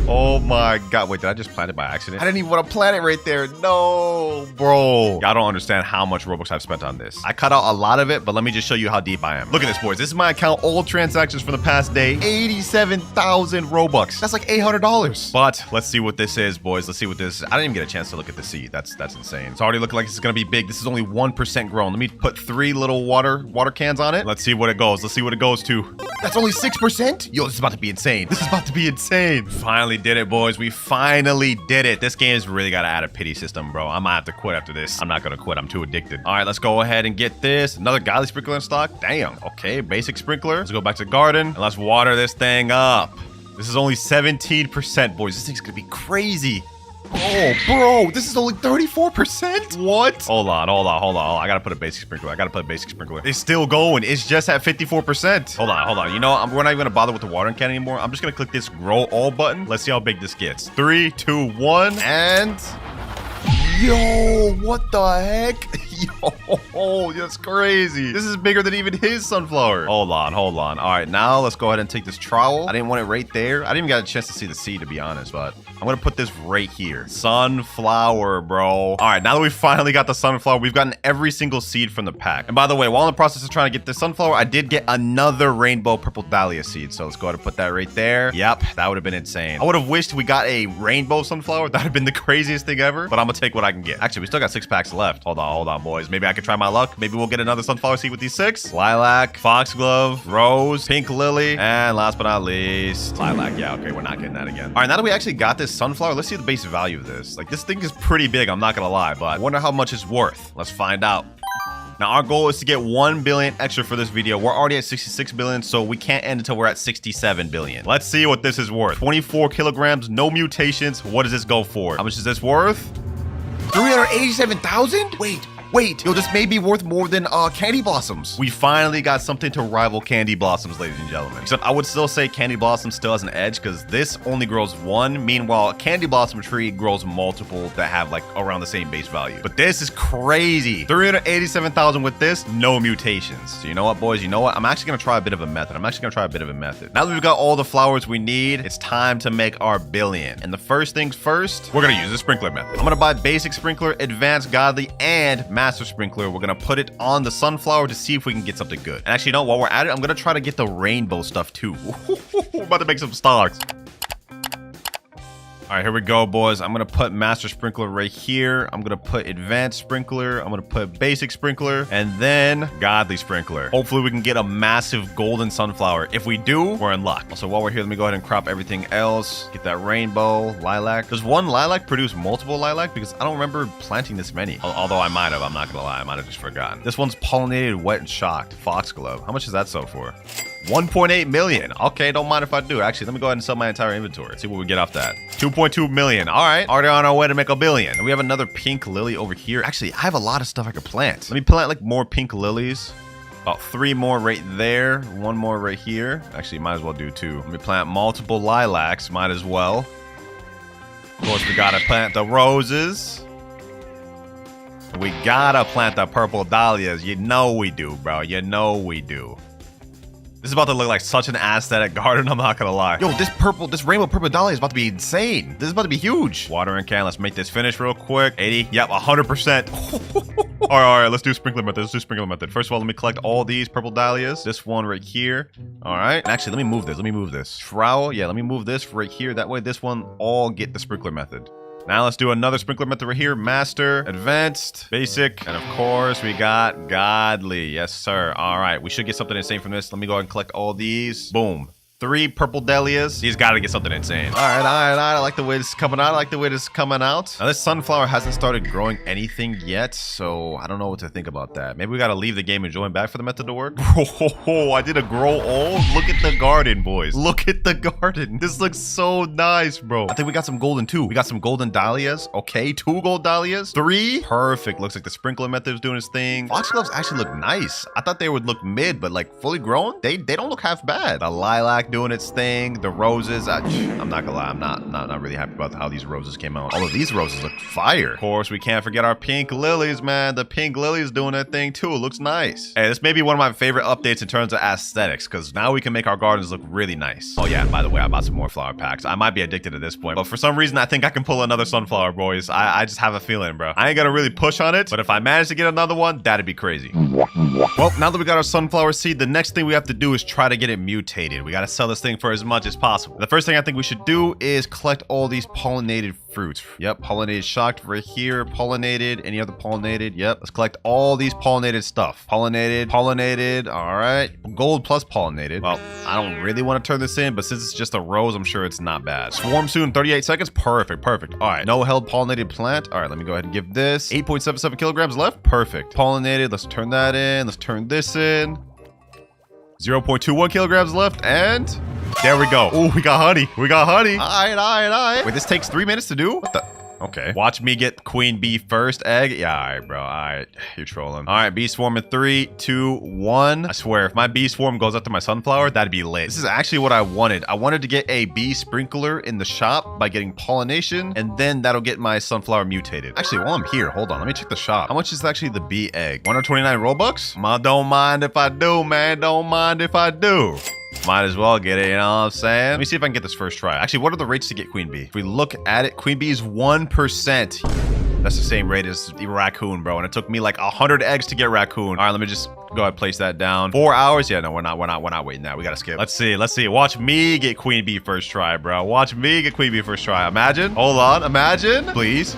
Oh my god. Wait, did I just plant it by accident? I didn't even want to plant it right there. No, bro. Y'all don't understand how much Robux I've spent on this. I cut out a lot of it, but let me just show you how deep I am. Look at this, boys. This is my account. All transactions for the past day. 87,000 Robux. That's like $800. But let's see what this is, boys. Let's see what this is. I didn't even get a chance to look at the seed. That's insane. It's already looking like it's going to be big. This is only 1% grown. Let me put 3 little water cans on it. Let's see what it goes. Let's see what it goes to. That's only 6%? Yo, this is about to be insane. Finally did it, boys. We finally did it. This game's really got to add a pity system, bro. I might have to quit after this. I'm not going to quit. I'm too addicted. All right, let's go ahead and get this. Another godly sprinkler in stock. Damn. Okay, basic sprinkler. Let's go back to garden and let's water this thing up. This is only 17%, boys. This thing's going to be crazy. Oh, bro, this is only 34%? What? Hold on. I gotta put a basic sprinkler. It's still going. It's just at 54%. Hold on. You know, we're not even gonna bother with the watering can anymore. I'm just gonna click this grow all button. Let's see how big this gets. 3, 2, 1, and... Yo, what the heck? Yo, that's crazy. This is bigger than even his sunflower. Hold on. All right, now let's go ahead and take this trowel. I didn't want it right there. I didn't even get a chance to see the seed, to be honest, but I'm gonna put this right here. Sunflower, bro. All right, now that we finally got the sunflower, we've gotten every single seed from the pack. And by the way, while in the process of trying to get this sunflower, I did get another rainbow purple dahlia seed. So let's go ahead and put that right there. Yep, that would have been insane. I would have wished we got a rainbow sunflower. That would have been the craziest thing ever, but I'm gonna take what I can get. Actually, we still got 6 packs left. Hold on, boys. Maybe I could try my luck. Maybe we'll get another sunflower seed with these 6. Lilac, foxglove, rose, pink lily, and last but not least, lilac. Yeah, okay, we're not getting that again. All right, now that we actually got this sunflower, let's see the base value of this. Like, this thing is pretty big, I'm not gonna lie, but I wonder how much it's worth. Let's find out. Now, our goal is to get 1 billion extra for this video. We're already at 66 billion, so we can't end until we're at 67 billion. Let's see what this is worth. 24 kilograms, no mutations. What does this go for? How much is this worth? 387,000? Wait, yo, this may be worth more than candy blossoms. We finally got something to rival candy blossoms, ladies and gentlemen. Except I would still say candy blossom still has an edge because this only grows 1. Meanwhile, a candy blossom tree grows multiple that have like around the same base value. But this is crazy. 387,000 with this, no mutations. So you know what, boys? You know what? I'm actually gonna try a bit of a method. Now that we've got all the flowers we need, it's time to make our billion. And the first things first, we're gonna use the sprinkler method. I'm gonna buy basic sprinkler, advanced godly, and master sprinkler. We're gonna put it on the sunflower to see if we can get something good. And actually, you know, while we're at it, I'm gonna try to get the rainbow stuff too. We're about to make some stars. All right, here we go, boys. I'm gonna put master sprinkler right here. I'm gonna put advanced sprinkler. I'm gonna put basic sprinkler, and then godly sprinkler. Hopefully we can get a massive golden sunflower. If we do, we're in luck. Also, while we're here, let me go ahead and crop everything else. Get that rainbow, lilac. Does one lilac produce multiple lilac? Because I don't remember planting this many. Although I might have, I'm not gonna lie. I might have just forgotten. This one's pollinated, wet, and shocked. Foxglove. How much is that sold for? 1.8 million. Okay, don't mind if I do. Actually, let me go ahead and sell my entire inventory. See what we get off that. 2.2 million. All right, already on our way to make $1 billion. And we have another pink lily over here. Actually, I have a lot of stuff I could plant. Let me plant like more pink lilies. About 3 more right there. 1 more right here. Actually, might as well do 2. Let me plant multiple lilacs. Might as well. Of course, we gotta plant the roses. We gotta plant the purple dahlias. You know we do, bro. You know we do. This is about to look like such an aesthetic garden, I'm not gonna lie. Yo, this rainbow purple dahlia is about to be insane. This is about to be huge. Watering can, let's make this finish real quick. 80, yep, 100%. All right, let's do sprinkler method. Let's do sprinkler method. First of all, let me collect all these purple dahlias. This one right here. All right. Actually, let me move this. Let me move this. Trowel, yeah, let me move this right here. That way this one all get the sprinkler method. Now let's do another sprinkler method right here. Master, advanced, basic, and of course we got godly. Yes, sir. All right, we should get something insane from this. Let me go ahead and collect all these. Boom. 3 purple dahlias. He's got to get something insane. All right. I like the way this is coming out. I like the way this is coming out. Now, this sunflower hasn't started growing anything yet, so I don't know what to think about that. Maybe we got to leave the game and join back for the method to work. Oh, I did a grow all. Look at the garden, boys. Look at the garden. This looks so nice, bro. I think we got some golden too. We got some golden dahlias. Okay, 2 gold dahlias. 3. Perfect. Looks like the sprinkler method is doing its thing. Foxgloves actually look nice. I thought they would look mid, but like fully grown, they don't look half bad. The lilac doing its thing, the roses. I'm not gonna lie, I'm not really happy about how these roses came out. All of these roses look fire. Of course, we can't forget our pink lilies, man. The pink lilies doing that thing too. It looks nice. Hey, this may be one of my favorite updates in terms of aesthetics, because now we can make our gardens look really nice. Oh yeah, by the way, I bought some more flower packs. I might be addicted at this point, but for some reason, I think I can pull another sunflower, boys. I just have a feeling, bro. I ain't gonna really push on it, but if I manage to get another one, that'd be crazy. Well, now that we got our sunflower seed, the next thing we have to do is try to get it mutated. We gotta sell this thing for as much as possible. The first thing I think we should do is collect all these pollinated fruits. Yep, pollinated shocked right here. Pollinated, any other pollinated? Yep, let's collect all these pollinated stuff. Pollinated, all right. Gold plus pollinated. Well, I don't really want to turn this in, but since it's just a rose, I'm sure it's not bad. Swarm soon, 38 seconds. Perfect. All right, no held pollinated plant. All right, let me go ahead and give this 8.77 kilograms left. Perfect. Pollinated, let's turn that in. Let's turn this in. 0.21 kilograms left, and there we go. Oh, we got honey. All right. Wait, this takes 3 minutes to do? What the? Okay. Watch me get queen bee first egg. Yeah, all right, bro. All right. You're trolling. All right, bee swarm in 3, 2, 1. I swear, if my bee swarm goes up to my sunflower, that'd be lit. This is actually what I wanted. I wanted to get a bee sprinkler in the shop by getting pollination, and then that'll get my sunflower mutated. Actually, while I'm here, hold on. Let me check the shop. How much is actually the bee egg? 129 Robux? Don't mind if I do, man. Don't mind if I do. Might as well get it, you know what I'm saying? Let me see if I can get this first try. Actually, what are the rates to get queen bee? If we look at it, queen bee is 1%. That's the same rate as the raccoon, bro. And it took me like 100 eggs to get raccoon. All right, let me just go ahead and place that down. 4 hours? Yeah, no, we're not waiting that. We gotta skip. Let's see. Watch me get queen bee first try, bro. Watch me get queen bee first try. Imagine. Hold on. Imagine. Please.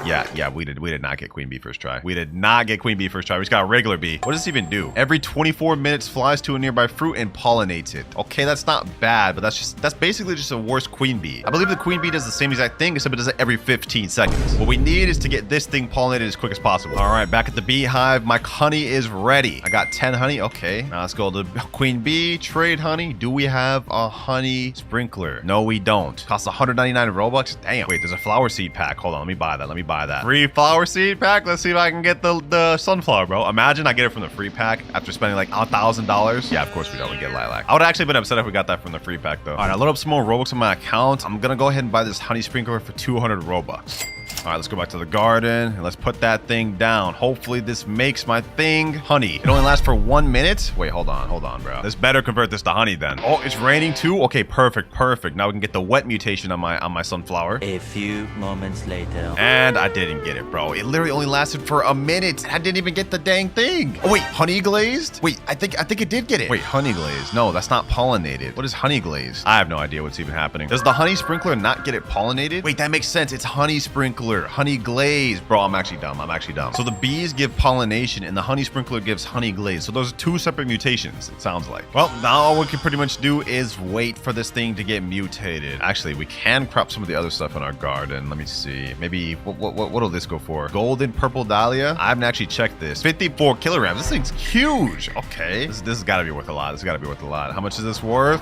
Yeah, we did not get queen bee first try. We did not get queen bee first try. We just got a regular bee. What does this even do? Every 24 minutes flies to a nearby fruit and pollinates it. Okay, that's not bad, but that's basically just a worse queen bee. I believe the queen bee does the same exact thing, except it does it every 15 seconds. What we need is to get this thing pollinated as quick as possible. All right, back at the beehive. My honey is ready. I got 10 honey. Okay, now let's go to queen bee, trade honey. Do we have a honey sprinkler? No, we don't. Costs 199 Robux. Damn. Wait, there's a flower seed pack. Hold on, let me buy that. Free flower seed pack. Let's see if I can get the sunflower, bro. Imagine I get it from the free pack after spending like $1,000. Yeah, of course we don't. We get lilac. I would actually been upset if we got that from the free pack though. All right, I load up some more Robux on my account. I'm gonna go ahead and buy this honey sprinkler for 200 Robux. All right, let's go back to the garden and let's put that thing down. Hopefully this makes my thing honey. It only lasts for 1 minute. Wait, hold on, bro. This better convert this to honey then. Oh, it's raining too? Okay, perfect. Now we can get the wet mutation on my sunflower. A few moments later. And I didn't get it, bro. It literally only lasted for a minute. I didn't even get the dang thing. Oh, wait, honey glazed? Wait, I think it did get it. Wait, honey glazed. No, that's not pollinated. What is honey glazed? I have no idea what's even happening. Does the honey sprinkler not get it pollinated? Wait, that makes sense. It's honey sprinkler. Honey glaze. Bro, I'm actually dumb. So the bees give pollination and the honey sprinkler gives honey glaze. So those are 2 separate mutations, it sounds like. Well, now all we can pretty much do is wait for this thing to get mutated. Actually, we can crop some of the other stuff in our garden. Let me see. Maybe, what'll this go for? Golden purple dahlia? I haven't actually checked this. 54 kilograms. This thing's huge. Okay. This has got to be worth a lot. How much is this worth?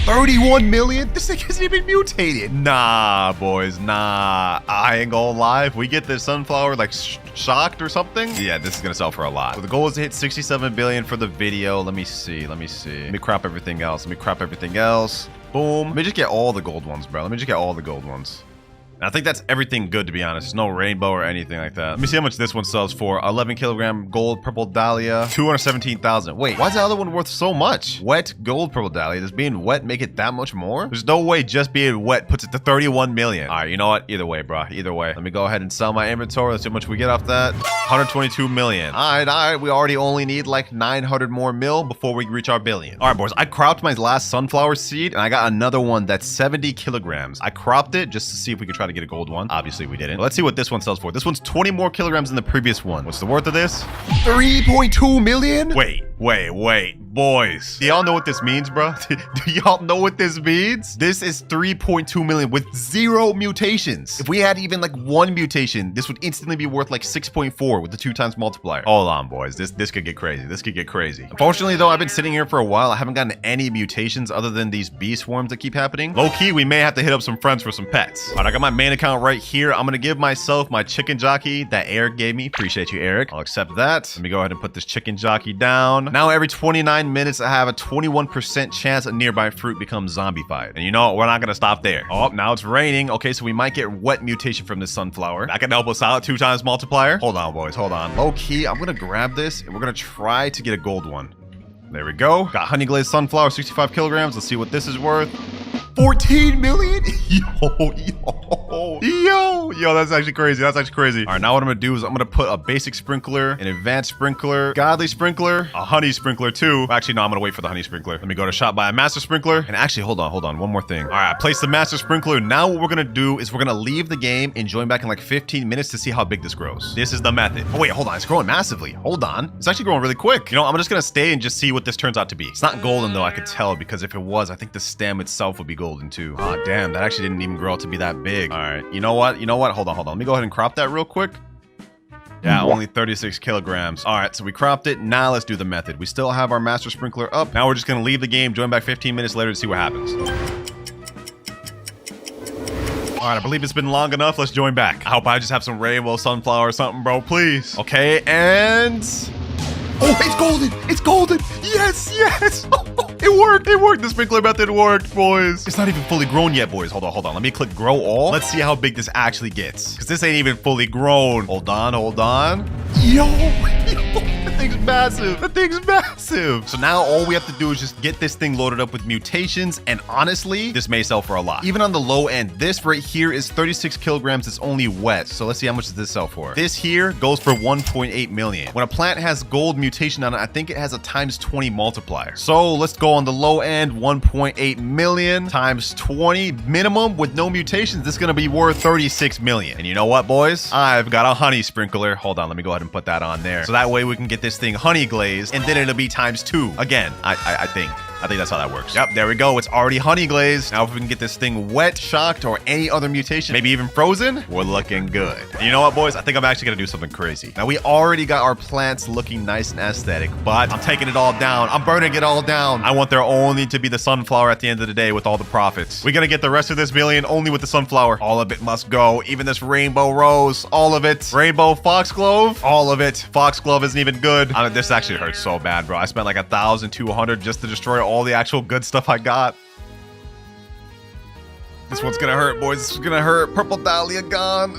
31 million? This thing isn't even mutated. Nah, boys, nah. I ain't gonna lie. If we get this sunflower like shocked or something, yeah, this is gonna sell for a lot. So the goal is to hit 67 billion for the video. Let me see. Let me crop everything else. Boom. Let me just get all the gold ones, bro. Let me just get all the gold ones. I think that's everything good, to be honest. There's no rainbow or anything like that. Let me see how much this one sells for. 11 kilogram gold purple dahlia, 217,000. Wait, why is the other one worth so much? Wet gold purple dahlia. Does being wet make it that much more? There's no way just being wet puts it to 31 million. All right, you know what? Either way, bro. Either way. Let me go ahead and sell my inventory. Let's see how much we get off that. 122 million. All right. We already only need like 900 more mil before we reach our billion. All right, boys. I cropped my last sunflower seed, and I got another one that's 70 kilograms. I cropped it just to see if we could try to get a gold one. Obviously we didn't. Let's see what this one sells for. This one's 20 more kilograms than the previous one. What's the worth of this? 3.2 million? Wait. Boys, do y'all know what this means, bro? Do y'all know what this means? This is 3.2 million with 0 mutations. If we had even like 1 mutation, this would instantly be worth like 6.4 with the 2 times multiplier. Hold on, boys. This could get crazy. This could get crazy. Unfortunately, though, I've been sitting here for a while. I haven't gotten any mutations other than these bee swarms that keep happening. Low key, we may have to hit up some friends for some pets. All right, I got my main account right here. I'm gonna give myself my chicken jockey that Eric gave me. Appreciate you, Eric. I'll accept that. Let me go ahead and put this chicken jockey down. Now every 29 minutes, I have a 21% chance a nearby fruit becomes zombified. And you know what? We're not gonna stop there. Oh, now it's raining. Okay, so we might get wet mutation from this sunflower. That can help us out. 2 times multiplier. Hold on, boys. Hold on. Low key, I'm gonna grab this and we're gonna try to get a gold one. There we go. Got honey glazed sunflower, 65 kilograms. Let's see what this is worth. 14 million? Yo, that's actually crazy. That's actually crazy. All right, now what I'm gonna do is I'm gonna put a basic sprinkler, an advanced sprinkler, godly sprinkler, a honey sprinkler too. Actually, no, I'm gonna wait for the honey sprinkler. Let me go to shop, buy a master sprinkler. And actually, hold on, one more thing. All right, I placed the master sprinkler. Now what we're gonna do is we're gonna leave the game and join back in like 15 minutes to see how big this grows. This is the method. Oh wait, hold on, it's growing massively. Hold on, it's actually growing really quick. You know, I'm just gonna stay and just see what this turns out to be. It's not golden though, I could tell, because if it was, I think the stem itself would be golden too. Ah, damn, that actually didn't even grow out to be that big. All right, you know what? Hold on. Let me go ahead and crop that real quick. Yeah, only 36 kilograms. All right, so we cropped it. Now let's do the method. We still have our master sprinkler up. Now we're just gonna leave the game, join back 15 minutes later to see what happens. All right, I believe it's been long enough. Let's join back. I hope I just have some rainbow sunflower or something, bro, please. Okay, and... Oh, it's golden! It's golden! Yes! It worked! The sprinkler method worked, boys. It's not even fully grown yet, boys. Hold on. Let me click grow all. Let's see how big this actually gets, because this ain't even fully grown. Hold on. Yo, that thing's massive. So now all we have to do is just get this thing loaded up with mutations, and honestly, this may sell for a lot. Even on the low end, this right here is 36 kilograms. It's only wet. So let's see how much does this sell for. This here goes for 1.8 million. When a plant has gold mutation on it, I think it has a times 20 multiplier. So let's go on the low end, 1.8 million times 20 minimum with no mutations. This is gonna be worth 36 million. And you know what, boys? I've got a honey sprinkler. Hold on, let me go ahead and put that on there. So that way we can get this thing honey glazed, and then it'll be times 2. Again, I think that's how that works. Yep, there we go. It's already honey glazed. Now if we can get this thing wet, shocked, or any other mutation, maybe even frozen, we're looking good. And you know what, boys? I think I'm actually gonna do something crazy. Now we already got our plants looking nice and aesthetic, but I'm taking it all down. I'm burning it all down. I want there only to be the sunflower at the end of the day with all the profits. We're gonna get the rest of this million only with the sunflower. All of it must go. Even this rainbow rose, all of it. Rainbow foxglove, all of it. Foxglove isn't even good. This actually hurts so bad, bro. I spent like 1,200 just to destroy all the actual good stuff I got. This one's gonna hurt, boys. This is gonna hurt. Purple dahlia gone.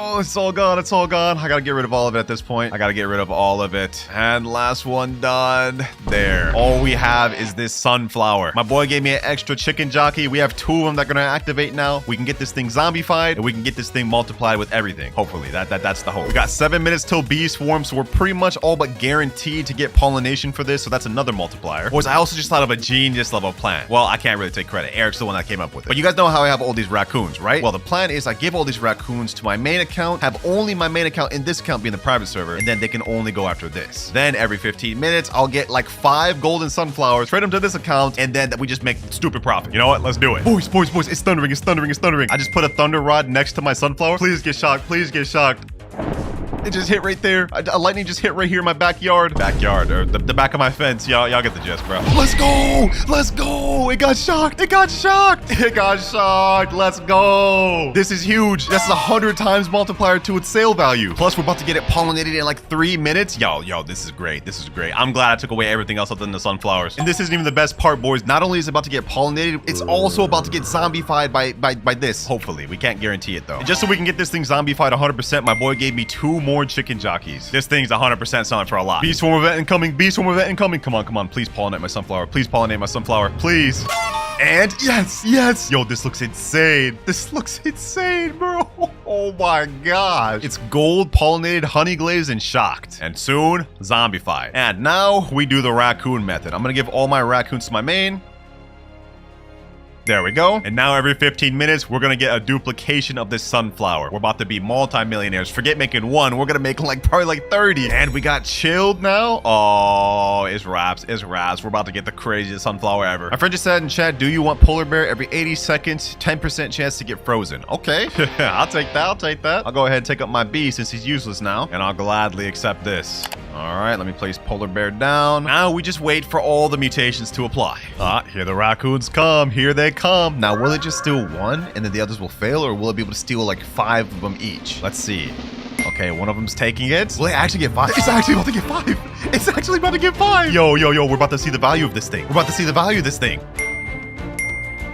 Oh, it's all gone. It's all gone. I gotta get rid of all of it at this point. I gotta get rid of all of it. And last one done. There. All we have is this sunflower. My boy gave me an extra chicken jockey. We have 2 of them that are gonna activate now. We can get this thing zombified, and we can get this thing multiplied with everything. Hopefully, that's the hope. We got 7 minutes till bee swarm, so we're pretty much all but guaranteed to get pollination for this. So that's another multiplier. Boys, I also just thought of a genius level plan. Well, I can't really take credit. Eric's the one that came up with it. But you guys know how I have all these raccoons, right? Well, the plan is I give all these raccoons to my main account, have only my main account in this account being the private server, and then they can only go after this. Then every 15 minutes, I'll get like 5 golden sunflowers, trade them to this account, and then we just make stupid profit. You know what? Let's do it. Boys, it's thundering. I just put a thunder rod next to my sunflower. Please get shocked. It just hit right there. A lightning just hit right here in my backyard. Backyard, or the back of my fence. Y'all get the gist, bro. Let's go. Let's go. It got shocked. It got shocked. It got shocked. Let's go. This is huge. That's 100 times multiplier to its sale value. Plus, we're about to get it pollinated in like 3 minutes. Yo, this is great. This is great. I'm glad I took away everything else other than the sunflowers. And this isn't even the best part, boys. Not only is it about to get pollinated, it's also about to get zombified by this. Hopefully. We can't guarantee it, though. And just so we can get this thing zombified 100%, my boy gave me 2 more chicken jockeys. This thing's 100% selling for a lot. Bee swarm event incoming. Bee swarm event incoming. Come on. Please pollinate my sunflower. Please pollinate my sunflower. Please. And yes. Yo, this looks insane. This looks insane, bro. Oh my gosh. It's gold, pollinated, honey glazed, and shocked. And soon, zombified. And now we do the raccoon method. I'm gonna give all my raccoons to my main. There we go. And now every 15 minutes, we're going to get a duplication of this sunflower. We're about to be multi-millionaires. Forget making 1. We're going to make probably like 30. And we got chilled now. Oh, it's wraps. It's wraps. We're about to get the craziest sunflower ever. My friend just said in chat, do you want polar bear every 80 seconds? 10% chance to get frozen. Okay. I'll take that. I'll go ahead and take up my bee since he's useless now. And I'll gladly accept this. All right, let me place polar bear down. Now we just wait for all the mutations to apply. Here the raccoons come. Here they come. Now, will it just steal 1 and then the others will fail, or will it be able to steal like 5 of them each? Let's see. Okay, one of them's taking it. Will it actually get 5? It's actually about to get 5. It's actually about to get 5. Yo, we're about to see the value of this thing.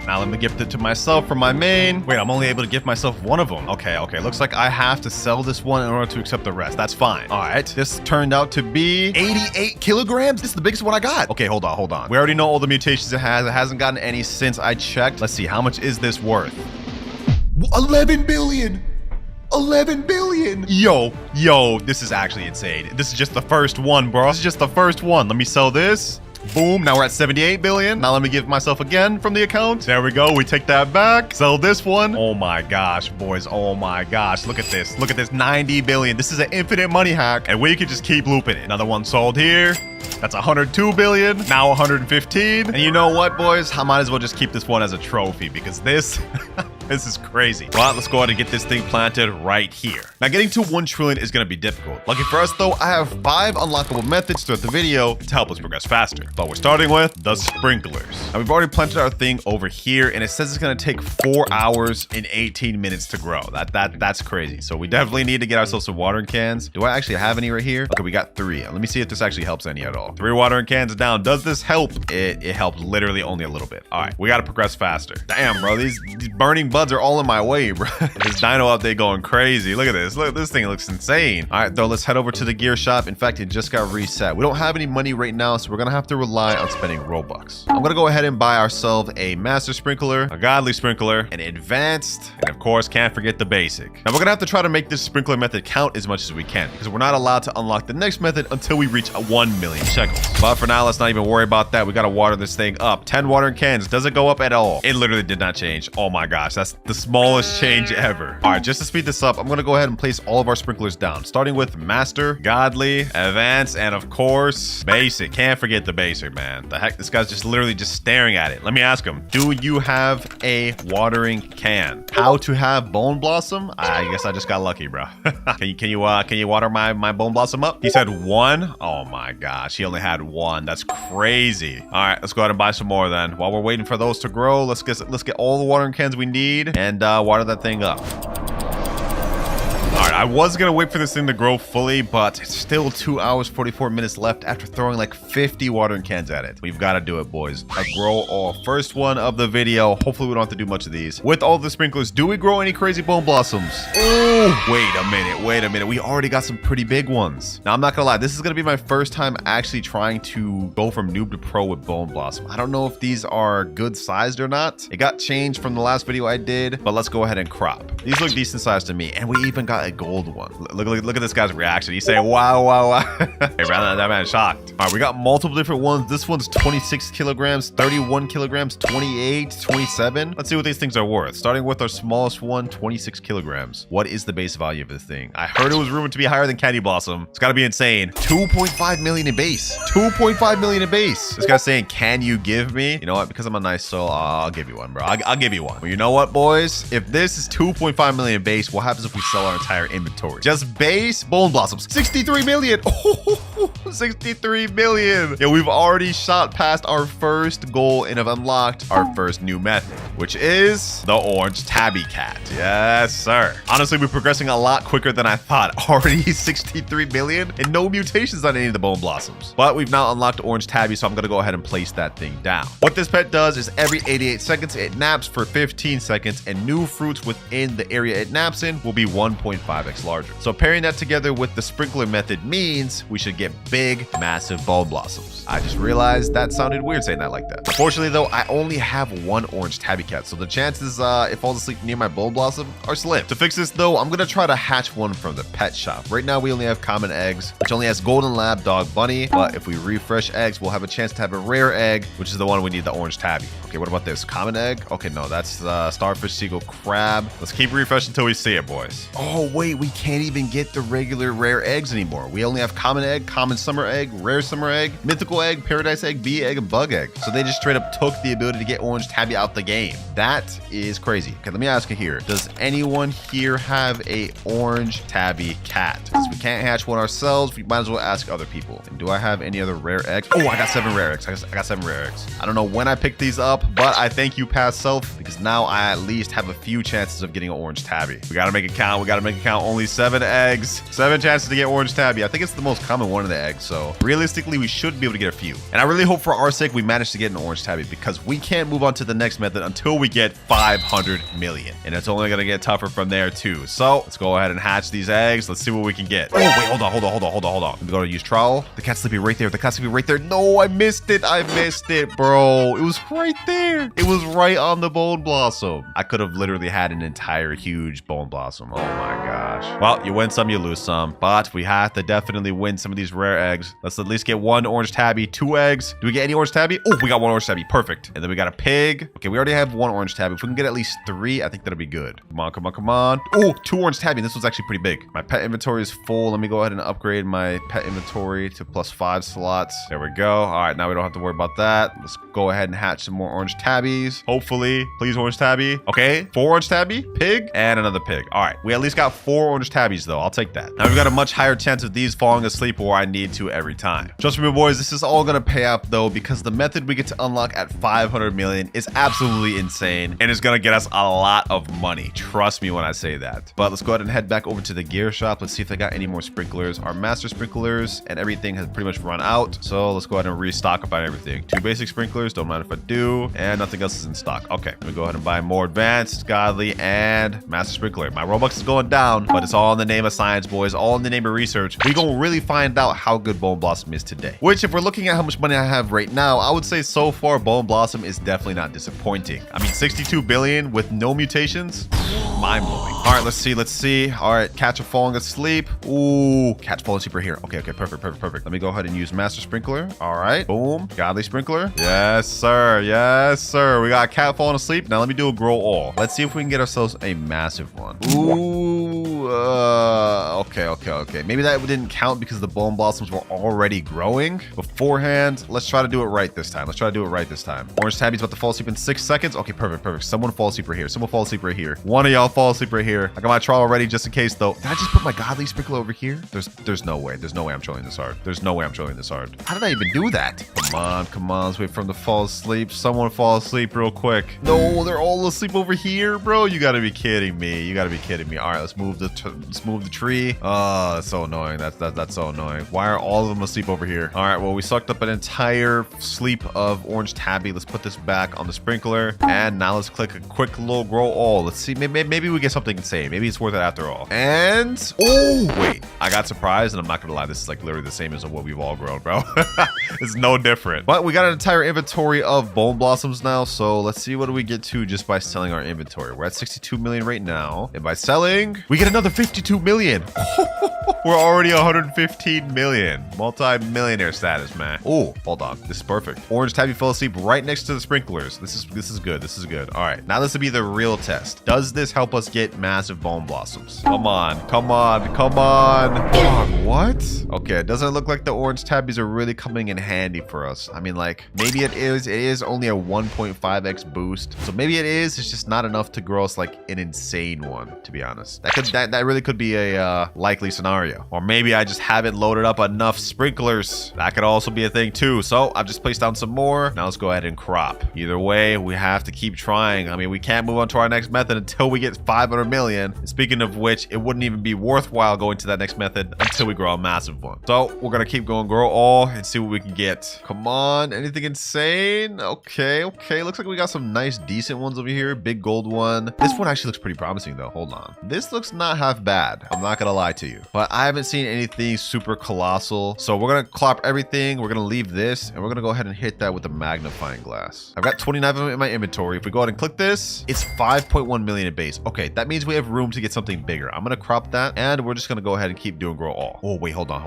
Now let me gift it to myself from my main. Wait, I'm only able to gift myself 1 of them. Okay. Looks like I have to sell this one in order to accept the rest. That's fine. All right. This turned out to be 88 kilograms. This is the biggest one I got. Okay, hold on. We already know all the mutations it has. It hasn't gotten any since I checked. Let's see. How much is this worth? 11 billion. 11 billion. Yo, this is actually insane. This is just the first one, bro. This is just the first one. Let me sell this. Boom, now we're at 78 billion. Now let me give myself again from the account. There we go, we take that back. Sell this one. Oh my gosh, boys, oh my gosh. Look at this, 90 billion. This is an infinite money hack, and we could just keep looping it. Another one sold here. That's 102 billion, now 115. And you know what, boys? I might as well just keep this one as a trophy because this... This is crazy. Well, let's go ahead and get this thing planted right here. Now, getting to 1 trillion is going to be difficult. Lucky for us, though, I have 5 unlockable methods throughout the video to help us progress faster. But we're starting with the sprinklers. Now, we've already planted our thing over here, and it says it's going to take 4 hours and 18 minutes to grow. That's crazy. So we definitely need to get ourselves some watering cans. Do I actually have any right here? Okay, we got 3. Let me see if this actually helps any at all. 3 watering cans down. Does this help? It helped literally only a little bit. All right, we got to progress faster. Damn, bro, these burning buds are all in my way, bro. This dino update going crazy. Look at this. Look, this thing looks insane. All right, though, let's head over to the gear shop. In fact, it just got reset. We don't have any money right now, so we're gonna have to rely on spending Robux. I'm gonna go ahead and buy ourselves a master sprinkler, a godly sprinkler, an advanced, and of course, can't forget the basic. Now, we're gonna have to try to make this sprinkler method count as much as we can, because we're not allowed to unlock the next method until we reach 1 million shekels. But for now, let's not even worry about that. We gotta water this thing up. 10 watering cans. Does it go up at all? It literally did not change. Oh my gosh, that's the smallest change ever. All right, just to speed this up, I'm gonna go ahead and place all of our sprinklers down, starting with master, godly, advanced, and of course, basic. Can't forget the basic, man. The heck, this guy's just literally just staring at it. Let me ask him, do you have a watering can? How to have bone blossom? I guess I just got lucky, bro. Can you water my bone blossom up? He said 1. Oh my gosh, he only had 1. That's crazy. All right, let's go ahead and buy some more then. While we're waiting for those to grow, let's get all the watering cans we need and water that thing up. All right, I was gonna wait for this thing to grow fully, but it's still 2 hours, 44 minutes left after throwing like 50 watering cans at it. We've got to do it, boys. A grow all. First one of the video. Hopefully we don't have to do much of these. With all the sprinklers, do we grow any crazy bone blossoms? Oh, wait a minute. We already got some pretty big ones. Now, I'm not gonna lie. This is gonna be my first time actually trying to go from noob to pro with bone blossom. I don't know if these are good sized or not. It got changed from the last video I did, but let's go ahead and crop. These look decent sized to me, and we even got a gold one. Look at this guy's reaction. He's saying, wow. Hey, man, that man's shocked. All right, we got multiple different ones. This one's 26 kilograms, 31 kilograms, 28, 27. Let's see what these things are worth. Starting with our smallest one, 26 kilograms. What is the base value of this thing? I heard it was rumored to be higher than Candy Blossom. It's got to be insane. 2.5 million in base. 2.5 million in base. This guy's saying, can you give me? You know what? Because I'm a nice soul, I'll give you one, bro. I'll give you one. Well, you know what, boys? If this is 2.5 million in base, what happens if we sell our entire entire inventory. Just base bone blossoms. 63 million. 63 million. Yeah, we've already shot past our first goal and have unlocked our first new method, which is the orange tabby cat. Yes, sir. Honestly, we're progressing a lot quicker than I thought. Already 63 million and no mutations on any of the bone blossoms. But we've now unlocked orange tabby, so I'm going to go ahead and place that thing down. What this pet does is every 88 seconds, it naps for 15 seconds, and new fruits within the area it naps in will be 1.5x larger. So pairing that together with the sprinkler method means we should get big, massive bone blossoms. I just realized that sounded weird saying that like that. Unfortunately though, I only have one orange tabby cat, so the chances it falls asleep near my bone blossom are slim. To fix this though, I'm gonna try to hatch one from the pet shop. Right now we only have common eggs, which only has golden lab, dog, bunny, but if we refresh eggs, we'll have a chance to have a rare egg, which is the one we need, the orange tabby. Okay, what about this? Common egg? Okay, no, that's starfish, seagull, crab. Let's keep refreshing until we see it, boys. Oh, wait, we can't even get the regular rare eggs anymore. We only have common egg, common summer egg, rare summer egg, mythical egg, paradise egg, bee egg, and bug egg. So they just straight up took the ability to get orange tabby out the game. That is crazy. Okay, let me ask you here. Does anyone here have a orange tabby cat? Since we can't hatch one ourselves, we might as well ask other people. And do I have any other rare eggs? Oh, I got 7 rare eggs. I got 7 rare eggs. I don't know when I picked these up, but I thank you, past self, because now I at least have a few chances of getting an orange tabby. We gotta make it count. We gotta make it count. Only 7 eggs, 7 chances to get orange tabby. I think it's the most common one of the eggs, so realistically, we should be able to get a few. And I really hope for our sake we manage to get an orange tabby, because we can't move on to the next method until we get 500 million. And it's only gonna get tougher from there too. So let's go ahead and hatch these eggs. Let's see what we can get. Oh, wait, hold on. Let me go to use trowel. The cat's sleeping right there. The cat's sleeping right there. No, I missed it. I missed it, bro. It was right there. It was right on the bone blossom. I could have literally had an entire huge bone blossom. Oh my gosh. Well, you win some, you lose some, but we have to definitely win some of these rare eggs. Let's at least get 1 orange tabby, 2 eggs. Do we get any orange tabby? Oh, we got 1 orange tabby. Perfect. And then we got a pig. Okay, we already have 1 orange tabby. If we can get at least 3, I think that'll be good. Come on, come on, come on. Oh, 2 orange tabby. This was actually pretty big. My pet inventory is full. Let me go ahead and upgrade my pet inventory to +5 slots. There we go. All right, now we don't have to worry about that. Let's go ahead and hatch some more orange tabbies. Hopefully, please orange tabby. Okay, 4 orange tabby, pig, and another pig. All right, we at least got 4 orange tabbies though. I'll take that. Now we've got a much higher chance of these falling asleep where I need to every time. Trust me, boys, this is all gonna pay off though, because the method we get to unlock at 500 million is absolutely insane, and it's gonna get us a lot of money. Trust me when I say that. But let's go ahead and head back over to the gear shop. Let's see if they got any more sprinklers. Our master sprinklers and everything has pretty much run out, so let's go ahead and restock up on everything. 2 basic sprinklers, don't mind if I do, and nothing else is in stock. Okay, let me go ahead and buy more advanced, godly, and master sprinkler. My Robux is going down, but it's all in the name of science, boys, all in the name of research. We gonna really find out how good Bone Blossom is today, which if we're looking at how much money I have right now, I would say so far Bone Blossom is definitely not disappointing. I mean, 62 billion with no mutations, mind-blowing. All right, let's see. All right, cats are falling asleep. Ooh, cats falling asleep right here. Okay, perfect. Let me go ahead and use master sprinkler. All right, boom, godly sprinkler. Yes, sir. We got a cat falling asleep. Now let me do a grow all. Let's see if we can get ourselves a massive one. Ooh, okay. Maybe that didn't count because the bone blossoms were already growing beforehand. Let's try to do it right this time. Orange tabby's about to fall asleep in 6 seconds. Okay, perfect. Someone fall asleep right here. One of y'all fall asleep right here. I got my trowel ready just in case though. Did I just put my godly sprinkler over here? There's no way. I'm trolling this hard. How did I even do that? Come on. Let's wait for them to fall asleep. Someone fall asleep real quick. No, they're all asleep over here, bro. You gotta be kidding me. All right, let's move the tree. Oh, that's so annoying. That's so annoying. Why are all of them asleep over here? All right, well, we sucked up an entire sleep of orange tabby. Let's put this back on the sprinkler. And now let's click a quick little grow all. Let's see. Maybe we get something insane. Maybe it's worth it after all. And oh, wait, I got surprised, and I'm not gonna lie, this is like literally the same as what we've all grown, bro. It's no different. But we got an entire inventory of bone blossoms now, so let's see what do we get to just by selling our inventory. We're at 62 million right now, and by selling we get another 52 million. We're already 115 million. Multi-millionaire status, man. Oh, hold on. This is perfect. Orange tabby fell asleep right next to the sprinklers. This is good. This is good. All right, now this will be the real test. Does this help us get massive bone blossoms? Come on, come on, come on. Dog, what? Okay, it doesn't look like the orange tabbies are really coming in handy for us. I mean, like, maybe it is. It is only a 1.5x boost. So maybe it is. It's just not enough to grow us like an insane one, to be honest. That really could be a likely scenario. Or maybe I just haven't loaded up enough sprinklers. That could also be a thing too. So I've just placed down some more. Now let's go ahead and crop. Either way, we have to keep trying. I mean, we can't move on to our next method until we get 500 million. And speaking of which, it wouldn't even be worthwhile going to that next method until we grow a massive one. So we're gonna keep going, grow all, and see what we can get. Come on, anything insane? Okay, looks like we got some nice decent ones over here. Big gold one. This one actually looks pretty promising though. Hold on, this looks not half bad. I'm not gonna lie to you, but I haven't seen anything super colossal. So we're gonna clop everything. We're gonna leave this, and we're gonna go ahead and hit that with a magnifying glass. I've got 29 of them in my inventory. If we go ahead and click this, it's 5.1 million in base. Okay, that means we have room to get something bigger. I'm gonna crop that, and we're just gonna go ahead and keep doing grow all. Oh wait, hold on.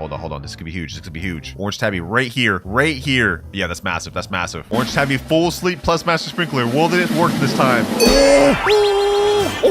This could be huge. This could be huge. Orange tabby right here, right here. Yeah, that's massive. That's massive. Orange tabby full sleep plus master sprinkler. Will it work this time? We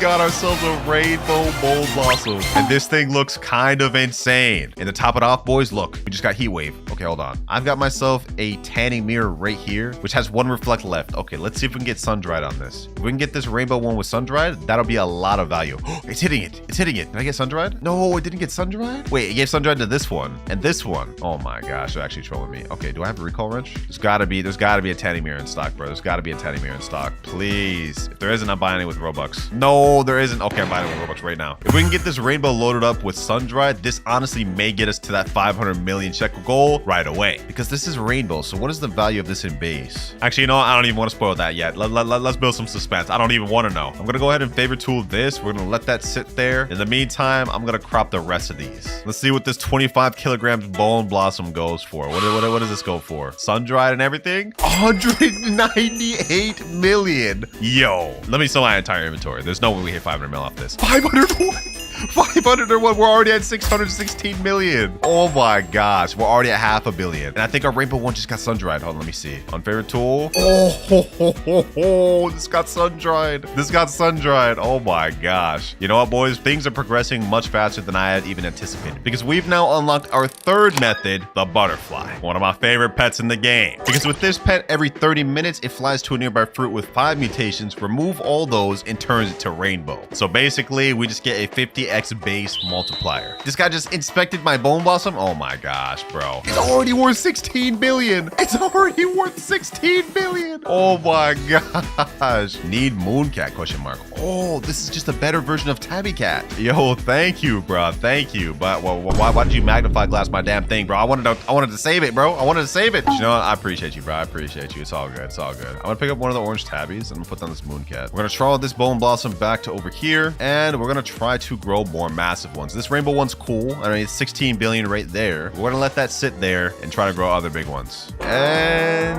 got ourselves a rainbow bone blossom, and this thing looks kind of insane. And to top it off, boys, look, we just got heat wave. Okay, hold on. I've got myself a tanning mirror right here, which has one reflect left. Okay, let's see if we can get sun dried on this. If we can get this rainbow one with sun dried, that'll be a lot of value. It's hitting it. It's hitting it. Did I get sun dried? No, it didn't get sun dried. Wait, it gave sun dried to this one and this one. Oh my gosh, they're actually trolling me. Okay, do I have a recall wrench? There's gotta be a tanning mirror in stock, bro. There's gotta be a tanning mirror in stock. Please. If there isn't, I'm buying it with Robux. No, there isn't. Okay, I'm buying it with Robux right now. If we can get this rainbow loaded up with sun dried, this honestly may get us to that 500 million shekel goal right away, because this is rainbow. So what is the value of this in base? Actually, you know what? I don't even want to spoil that yet. Let's build some suspense. I don't even want to know. I'm gonna go ahead and favor tool this. We're gonna let that sit there. In the meantime, I'm gonna crop the rest of these. Let's see what this 25 kilograms bone blossom goes for. What does this go for? Sun dried and everything? 198 million. Yo, let me sell my entire inventory. There's no way we hit 500 mil off this. 501. 501. We're already at 616 million. Oh my gosh, we're already at half a billion. And I think our rainbow one just got sun dried. Hold on, let me see. On favorite tool. Oh, this got sun dried. This got sun dried. Oh my gosh. You know what, boys? Things are progressing much faster than I had even anticipated, because we've now unlocked our third method, the butterfly. One of my favorite pets in the game. Because with this pet, every 30 minutes, it flies to a nearby fruit with 5 mutations, remove all those, and turns it to rainbow. So basically, we just get a 50x base multiplier. This guy just inspected my bone blossom. Oh my gosh, bro. It's already worth 16 billion. It's already worth 16 billion. Oh my gosh. Need mooncat question mark. Oh, this is just a better version of tabby cat. Yo, thank you, bro. Thank you. But why did you magnify glass my damn thing, bro? I wanted to save it, bro. I wanted to save it. You know what? I appreciate you, bro. I appreciate you. It's all good. It's all good. I'm gonna pick up one of the orange tabbies and I'm gonna put down this mooncat. We're gonna trawl this bone blossom back to over here, and we're gonna try to grow more massive ones. This rainbow one's cool. I mean, it's 16 billion right there. We're gonna let that sit there and try to grow other big ones. And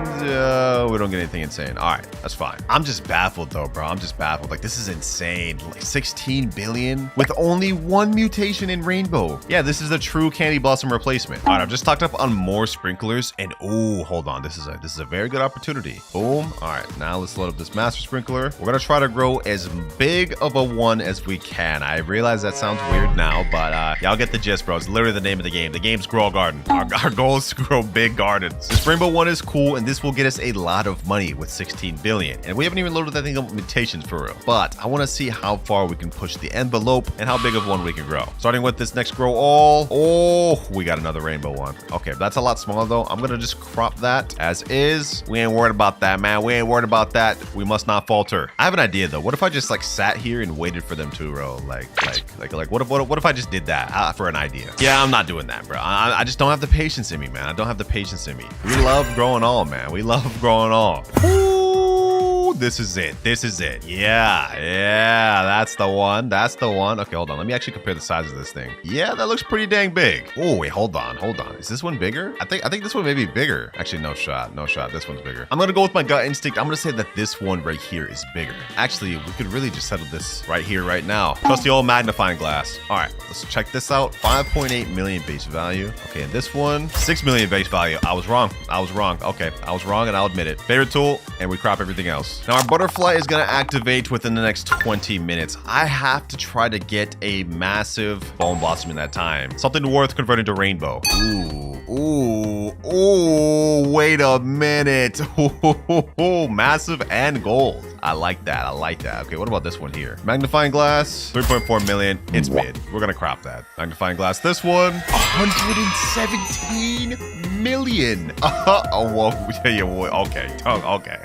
we don't get anything insane. All right, that's fine. I'm just baffled though, bro. I'm just baffled. Like, this is insane. Like 16 billion with only one mutation in rainbow. Yeah, this is a true candy blossom replacement. All right, I've just stocked up on more sprinklers, and oh, hold on. This is a very good opportunity. Boom. All right, now let's load up this master sprinkler. We're gonna try to grow as big of a one as we can. I realize that sounds weird now, but y'all get the gist, bro. It's literally the name of the game. The game's grow a garden. Our goal is to grow big gardens. This rainbow one is cool, and this will get us a lot of money with 16 billion. And we haven't even loaded that thing up with mutations for real. But I want to see how far we can push the envelope and how big of one we can grow. Starting with this next grow all. Oh, we got another rainbow one. Okay, that's a lot smaller though. I'm gonna just crop that as is. We ain't worried about that, man. We ain't worried about that. We must not falter. I have an idea though. What if I just like sat here and waited for them to grow? Like what if I just did that for an idea? Yeah, I'm not doing that, bro. I just don't have the patience in me, man. I don't have the patience in me. We love growing all, man. We love growing all. Ooh, This is it. This is it. Yeah, that's the one. That's the one. Okay, hold on. Let me actually compare the size of this thing. Yeah, that looks pretty dang big. Oh, wait, hold on. Is this one bigger? I think this one may be bigger. Actually, no shot. This one's bigger. I'm gonna go with my gut instinct. I'm gonna say that this one right here is bigger. Actually, we could really just settle this right here, right now. Plus the old magnifying glass. All right, let's check this out. 5.8 million base value. Okay, and this one, 6 million base value. I was wrong. Okay, I was wrong and I'll admit it. Favorite tool, and we crop everything else. Now our butterfly is gonna activate within the next 20 minutes. I have to try to get a massive bone blossom in that time. Something worth converting to rainbow. Ooh, wait a minute. Massive and gold. I like that. Okay, what about this one here? Magnifying glass, 3.4 million. It's mid. We're gonna crop that. Magnifying glass, this one, 117 million. Oh, well, yeah, okay.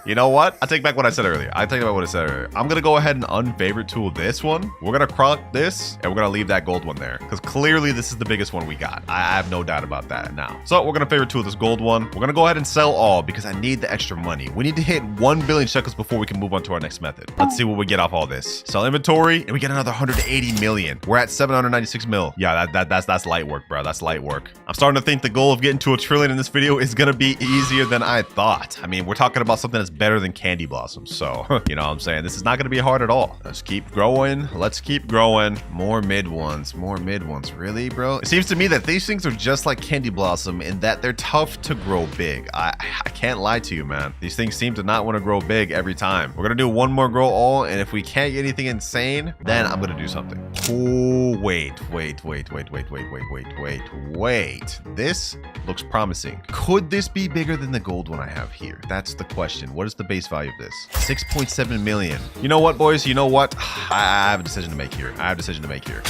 You know what? I take back what I said earlier. I'm gonna go ahead and unfavorite tool this one. We're gonna crop this, and we're gonna leave that gold one there, because clearly this is the biggest one we got. I have no doubt about that now. So we're gonna favorite tool this gold one. We're gonna go ahead and sell all, because I need the extra money. We need to hit 1 billion shekels before we can move on to our next method. Let's see what we get off all this. Sell inventory, and we get another 180 million. We're at 796 mil. Yeah, that's light work, bro. That's light work. I'm starting to think the goal of getting to 1 trillion in this video is gonna be easier than I thought. I mean, we're talking about something that's better than candy blossoms, so you know what I'm saying? This is not gonna be hard at all. Let's keep growing. More mid ones. Really, bro? It seems to me that these things are just like candy blossom in that they're tough to grow big. I can't lie to you, man. These things seem to not want to grow big every time. We're gonna do one more grow all, and if we can't get anything insane, then I'm gonna do something. Oh, wait. This looks promising. Could this be bigger than the gold one I have here? That's the question. What is the base value of this? 6.7 million. You know what, boys? You know what? I have a decision to make here.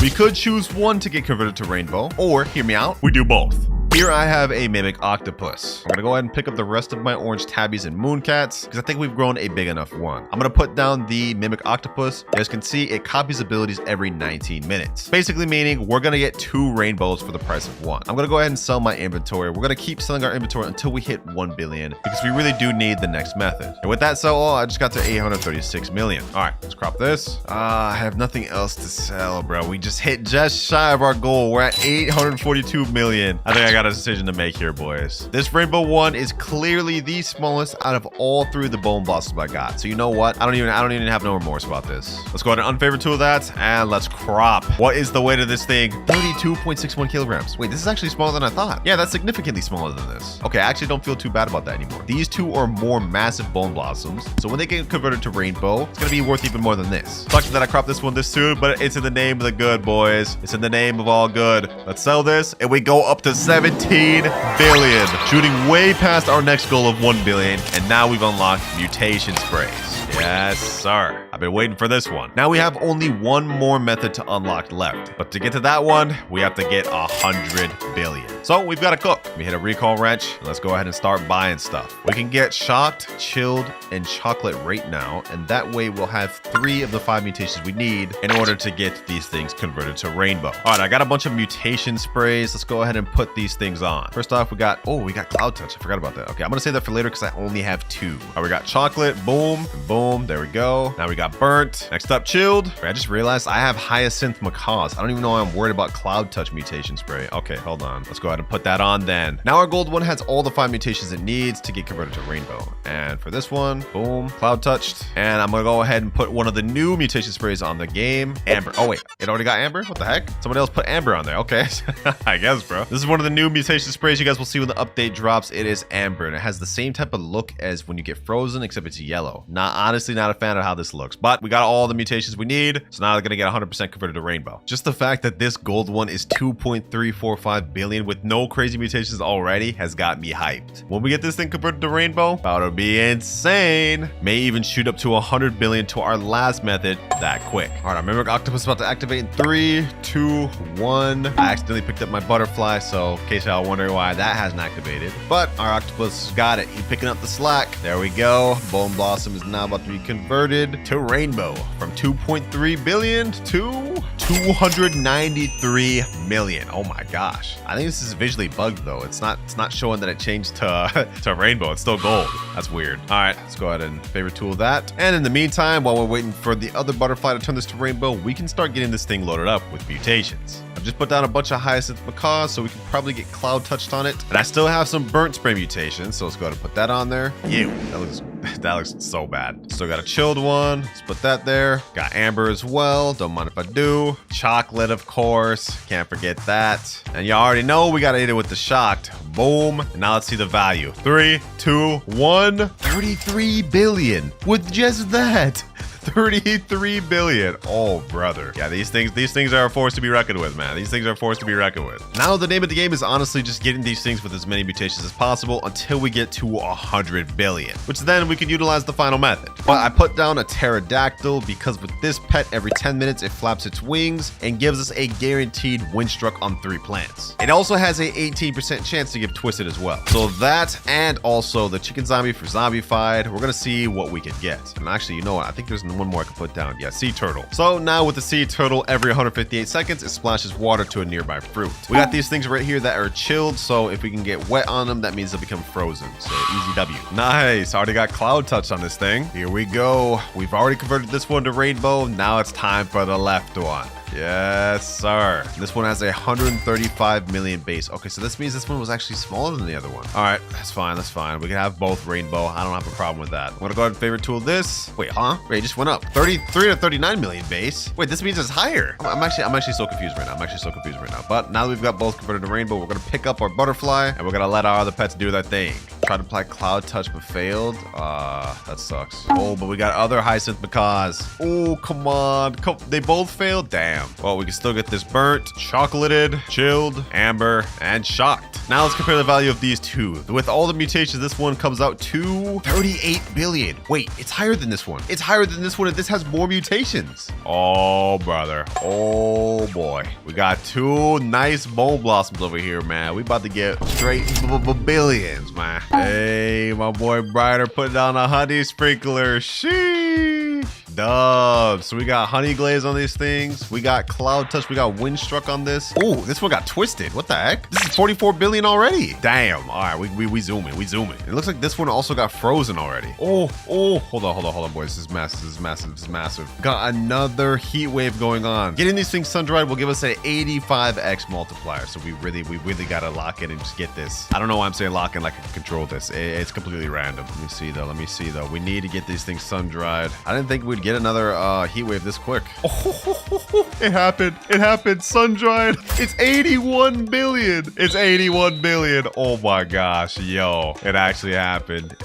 We could choose one to get converted to rainbow, or hear me out, we do both. Here I have a mimic octopus. I'm gonna go ahead and pick up the rest of my orange tabbies and mooncats because I think we've grown a big enough one. I'm gonna put down the mimic octopus. As you can see, it copies abilities every 19 minutes. Basically meaning we're gonna get 2 rainbows for the price of 1. I'm gonna go ahead and sell my inventory. We're gonna keep selling our inventory until we hit 1 billion because we really do need the next method. And with that sell all, I just got to 836 million. All right, let's crop this. I have nothing else to sell, bro. We just hit just shy of our goal. We're at 842 million. I think I got a decision to make here, boys. This rainbow one is clearly the smallest out of all 3 of the bone blossoms I got. So you know what? I don't even have no remorse about this. Let's go ahead and unfavorite tool that, and let's crop. What is the weight of this thing? 32.61 kilograms. Wait, this is actually smaller than I thought. Yeah, that's significantly smaller than this. Okay, I actually don't feel too bad about that anymore. These 2 are more massive bone blossoms, so when they get converted to rainbow, it's gonna be worth even more than this. Sucks that I cropped this one this soon, but it's in the name of the good, boys. It's in the name of all good. Let's sell this, and we go up to 17 billion, shooting way past our next goal of 1 billion, and now we've unlocked mutation sprays. Yes, sir. I've been waiting for this one. Now we have only one more method to unlock left, but to get to that one, we have to get 100 billion. So we've got to cook. We hit a recall wrench, and let's go ahead and start buying stuff. We can get shocked, chilled, and chocolate right now, and that way we'll have 3 of the 5 mutations we need in order to get these things converted to rainbow. All right, I got a bunch of mutation sprays. Let's go ahead and put these things on. First off, we got cloud touch. I forgot about that. Okay, I'm gonna save that for later because I only have 2. All right, we got chocolate, boom, and boom. There we go. Now we got burnt. Next up, chilled. I just realized I have hyacinth macaws. I don't even know why I'm worried about cloud touch mutation spray. Okay, hold on. Let's go ahead and put that on then. Now our gold one has all the 5 mutations it needs to get converted to rainbow. And for this one, boom, cloud touched. And I'm gonna go ahead and put one of the new mutation sprays on the game. Amber. Oh wait, it already got amber? What the heck? Someone else put amber on there. Okay, I guess, bro. This is one of the new mutation sprays you guys will see when the update drops. It is amber, and it has the same type of look as when you get frozen, except it's yellow. Honestly, not a fan of how this looks, but we got all the mutations we need, so now they're gonna get 100% converted to rainbow. Just the fact that this gold one is 2.345 billion with no crazy mutations already has got me hyped. When we get this thing converted to rainbow, that'll be insane. May even shoot up to 100 billion to our last method that quick. All right, our mimic octopus is about to activate in 3, 2, 1. I accidentally picked up my butterfly, so in case y'all wondering why that hasn't activated, but our octopus got it. He's picking up the slack. There we go. Bone blossom is now about to be converted to rainbow from 2.3 billion to 293 million. Oh my gosh. I think this is visually bugged though. It's not showing that it changed to to rainbow. It's still gold. That's weird. All right, let's go ahead and favorite tool that. And in the meantime, while we're waiting for the other butterfly to turn this to rainbow, we can start getting this thing loaded up with mutations. I've just put down a bunch of hyacinth macaws, so we can probably get cloud touched on it. And I still have some burnt spray mutations, so let's go ahead and put that on there. Ew, that looks so bad. Still got a chilled one. Let's put that there. Got amber as well. Don't mind if I do. Chocolate, of course. Can't forget that. And you already know we gotta hit it with the shocked. Boom. And now let's see the value. 3, 2, 1. 33 billion with just that. 33 billion. Oh, brother. Yeah, these things are a force to be reckoned with, man. These things are a force to be reckoned with. Now, the name of the game is honestly just getting these things with as many mutations as possible until we get to 100 billion, which then we can utilize the final method. But I put down a pterodactyl because with this pet, every 10 minutes, it flaps its wings and gives us a guaranteed wind struck on 3 plants. It also has a 18% chance to give twisted as well. So that, and also the chicken zombie for zombified, we're gonna see what we can get. And actually, you know what? I think there's one more I can put down. Yeah, sea turtle. So now with the sea turtle, every 158 seconds, it splashes water to a nearby fruit. We got these things right here that are chilled, so if we can get wet on them, that means they'll become frozen. So easy W. Nice. Already got cloud touch on this thing. Here we go. We've already converted this one to rainbow. Now it's time for the left one. Yes, sir. This one has a 135 million base. Okay, so this means this one was actually smaller than the other one. All right, that's fine. That's fine. We can have both rainbow. I don't have a problem with that. I'm gonna go ahead and favorite tool this. Wait, huh? Wait, it just went up. 33 to 39 million base. Wait, this means it's higher. I'm actually so confused right now. But now that we've got both converted to rainbow, we're gonna pick up our butterfly and we're gonna let our other pets do their thing. Tried to apply cloud touch but failed. That sucks. Oh, but we got other hyacinth macaws. Oh, come on. They both failed? Damn. Well, we can still get this burnt, chocolated, chilled, amber, and shocked. Now let's compare the value of these two. With all the mutations, this one comes out to 38 billion. Wait, it's higher than this one. It's higher than this one, and this has more mutations. Oh, brother. Oh, boy. We got 2 nice bone blossoms over here, man. We about to get straight billions, man. Hey, my boy Brighter putting down a honey sprinkler. Sheesh. Dubs. So we got honey glaze on these things. We got cloud touch. We got wind struck on this. Oh, this one got twisted. What the heck? This is 44 billion already. Damn. All right, we zoom in. We zoom in. It looks like this one also got frozen already. Oh. Hold on, boys. This is massive. Got another heat wave going on. Getting these things sun dried will give us an 85x multiplier. So we really gotta lock in and just get this. I don't know why I'm saying lock in like I can control this. It's completely random. Let me see though. We need to get these things sun dried. I didn't think we'd get another heat wave this quick. Oh, it happened. Sun dried. It's 81 billion. Oh my gosh, yo, it actually happened.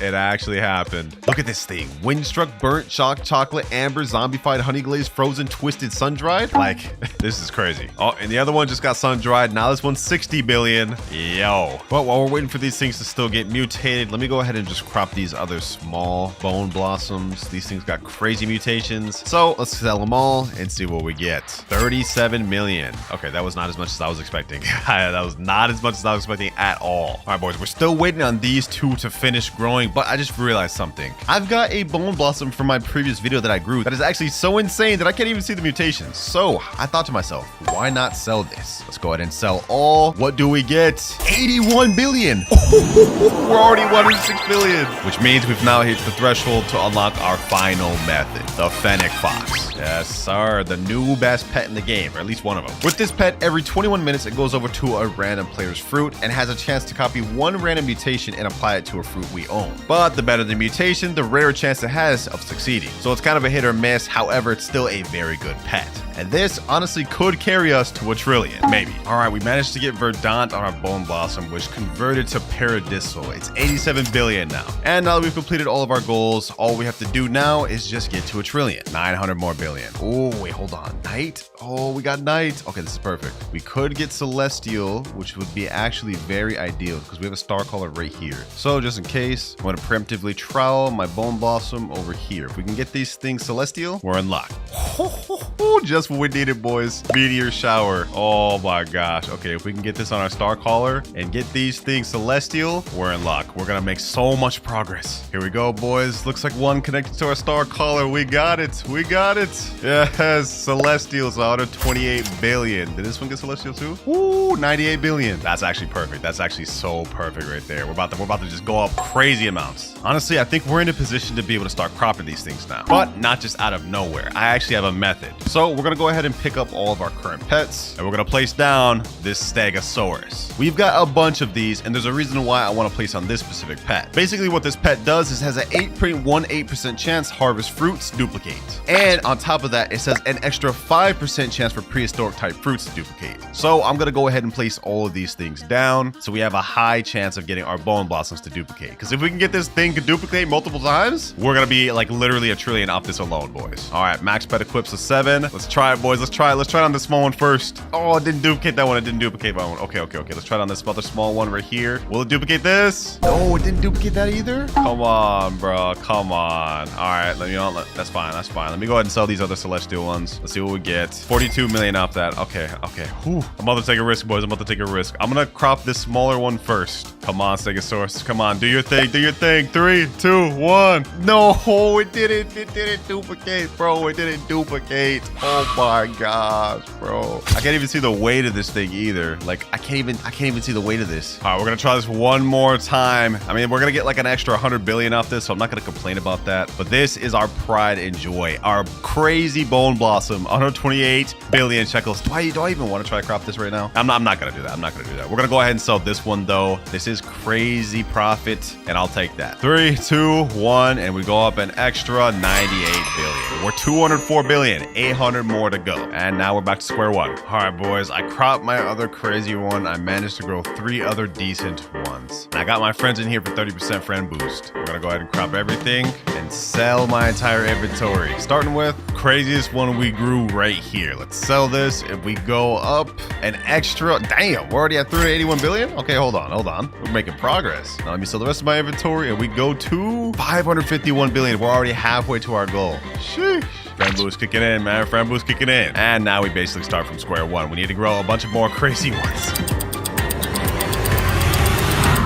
Look at this thing. Wind struck, burnt, shock, chocolate, amber, zombified, honey glaze, frozen, twisted, sun dried. Like, this is crazy. Oh, and the other one just got sun dried. Now this one's 60 billion. Yo. But while we're waiting for these things to still get mutated, let me go ahead and just crop these other small bone blossoms. These things got crazy mutations. So let's sell them all and see what we get. 37 million. Okay, that was not as much as I was expecting. That was not as much as I was expecting at all. All right, boys, we're still waiting on these two to finish growing, but I just realized something. I've got a bone blossom from my previous video that I grew that is actually so insane that I can't even see the mutations. So I thought to myself, why not sell this? Let's go ahead and sell all. What do we get? 81 billion. We're already 106 billion, which means we've now hit the threshold to unlock our final method. The Fennec Fox. Yes, sir. The new best pet in the game, or at least one of them. With this pet, every 21 minutes, it goes over to a random player's fruit and has a chance to copy one random mutation and apply it to a fruit we own. But the better the mutation, the rarer chance it has of succeeding. So it's kind of a hit or miss. However, it's still a very good pet. And this honestly could carry us to 1 trillion, maybe. All right, we managed to get Verdant on our Bone Blossom, which converted to Paradisal. It's 87 billion now. And now that we've completed all of our goals, all we have to do now is just get to 1 trillion. 900 more billion. Oh, wait, hold on. Night? Oh, we got Night. Okay, this is perfect. We could get Celestial, which would be actually very ideal because we have a star color right here. So just in case, I'm going to preemptively trowel my Bone Blossom over here. If we can get these things Celestial, we're in luck. Ooh, just what we needed, boys. Meteor shower. Oh my gosh. Okay, if we can get this on our star caller and get these things celestial, we're in luck. We're gonna make so much progress. Here we go, boys. Looks like one connected to our star caller. We got it. We got it. Yes, celestials out of 28 billion. Did this one get celestial too? Ooh, 98 billion. That's actually perfect. That's actually so perfect right there. We're about to just go up crazy amounts. Honestly, I think we're in a position to be able to start cropping these things now, but not just out of nowhere. I actually have a method. So we're gonna go ahead and pick up all of our current pets, and we're gonna place down this Stegosaurus. We've got a bunch of these, and there's a reason why I want to place on this specific pet. Basically, what this pet does is has an 8.18% chance harvest fruits duplicate, and on top of that, it says an extra 5% chance for prehistoric type fruits to duplicate. So I'm gonna go ahead and place all of these things down, so we have a high chance of getting our bone blossoms to duplicate. Because if we can get this thing to duplicate multiple times, we're gonna be like literally a trillion off this alone, boys. All right, max pet equips a 7. Let's try it, boys. Let's try it. Let's try it on the small one first. Oh, it didn't duplicate that one. It didn't duplicate that one. Okay. Let's try it on this other small one right here. Will it duplicate this? No, it didn't duplicate that either. Come on, bro. Come on. All right, that's fine. That's fine. Let me go ahead and sell these other celestial ones. Let's see what we get. 42 million off that. Okay. Whew. I'm about to take a risk, boys. I'm about to take a risk. I'm gonna crop this smaller one first. Come on, Stegosaurus. Come on, do your thing. Do your thing. 3, 2, 1. No, it didn't. It didn't duplicate, bro. It didn't duplicate. Oh my gosh, bro. I can't even see the weight of this thing either. Like, I can't even see the weight of this. All right, we're gonna try this one more time. I mean, we're gonna get like an extra 100 billion off this, so I'm not gonna complain about that. But this is our pride and joy. Our crazy bone blossom, 128 billion shekels. Do I even want to try to crop this right now? I'm not gonna do that. I'm not gonna do that. We're gonna go ahead and sell this one though. This is crazy profit, and I'll take that. 3, 2, 1, and we go up an extra 98 billion. We're 204 billion, 800 more to go. And now we're back to square one. All right, boys, I cropped my other crazy one. I managed to grow 3 other decent ones. And I got my friends in here for 30% friend boost. We're gonna go ahead and crop everything and sell my entire inventory. Starting with craziest one we grew right here. Let's sell this. If we go up an extra, damn, we're already at 381 billion. Okay, hold on. We're making progress. Now let me sell the rest of my inventory and we go to 551 billion. We're already halfway to our goal. Sheesh. Friend boost kicking in, man. Friend boost kicking in. And now we basically start from square one. We need to grow a bunch of more crazy ones.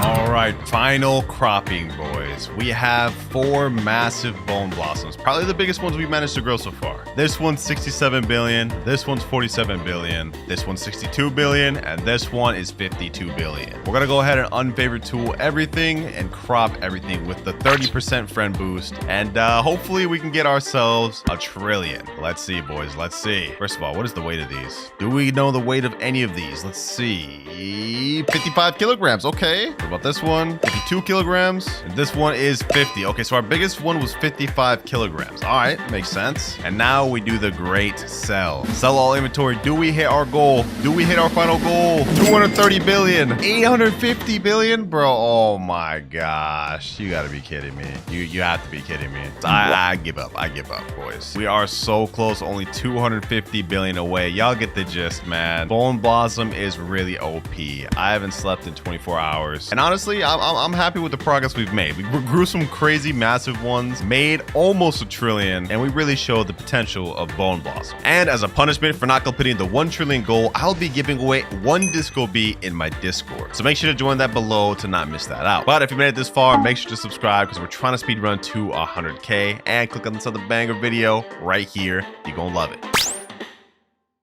All right, final cropping, boys. We have 4 massive bone blossoms, probably the biggest ones we've managed to grow so far. This one's 67 billion, this one's 47 billion, this one's 62 billion, and this one is 52 billion. We're gonna go ahead and unfavorite tool everything and crop everything with the 30% friend boost, and hopefully we can get ourselves a trillion. Let's see, boys, let's see. First of all, what is the weight of these? Do we know the weight of any of these? Let's see. 55 kilograms, okay. What about this one? 52 kilograms, and this one is 50. Okay, so our biggest one was 55 kilograms. All right, makes sense. And now we do the great sell. Sell all inventory. Do we hit our goal? Do we hit our final goal? 230 billion, 850 billion, bro. Oh my gosh, you gotta be kidding me. You have to be kidding me. I give up. I give up, boys. We are so close, only 250 billion away. Y'all get the gist, man. Bone Blossom is really OP. I haven't slept in 24 hours, and honestly, I'm happy with the progress we've made. We grew some crazy massive ones, made almost a trillion, and we really showed the potential of Bone Blossom. And as a punishment for not completing the 1 trillion goal, I'll be giving away 1 Disco Bee in my Discord. So make sure to join that below to not miss that out. But if you made it this far, make sure to subscribe because we're trying to speedrun to 100K, and click on this other banger video right here. You're gonna love it.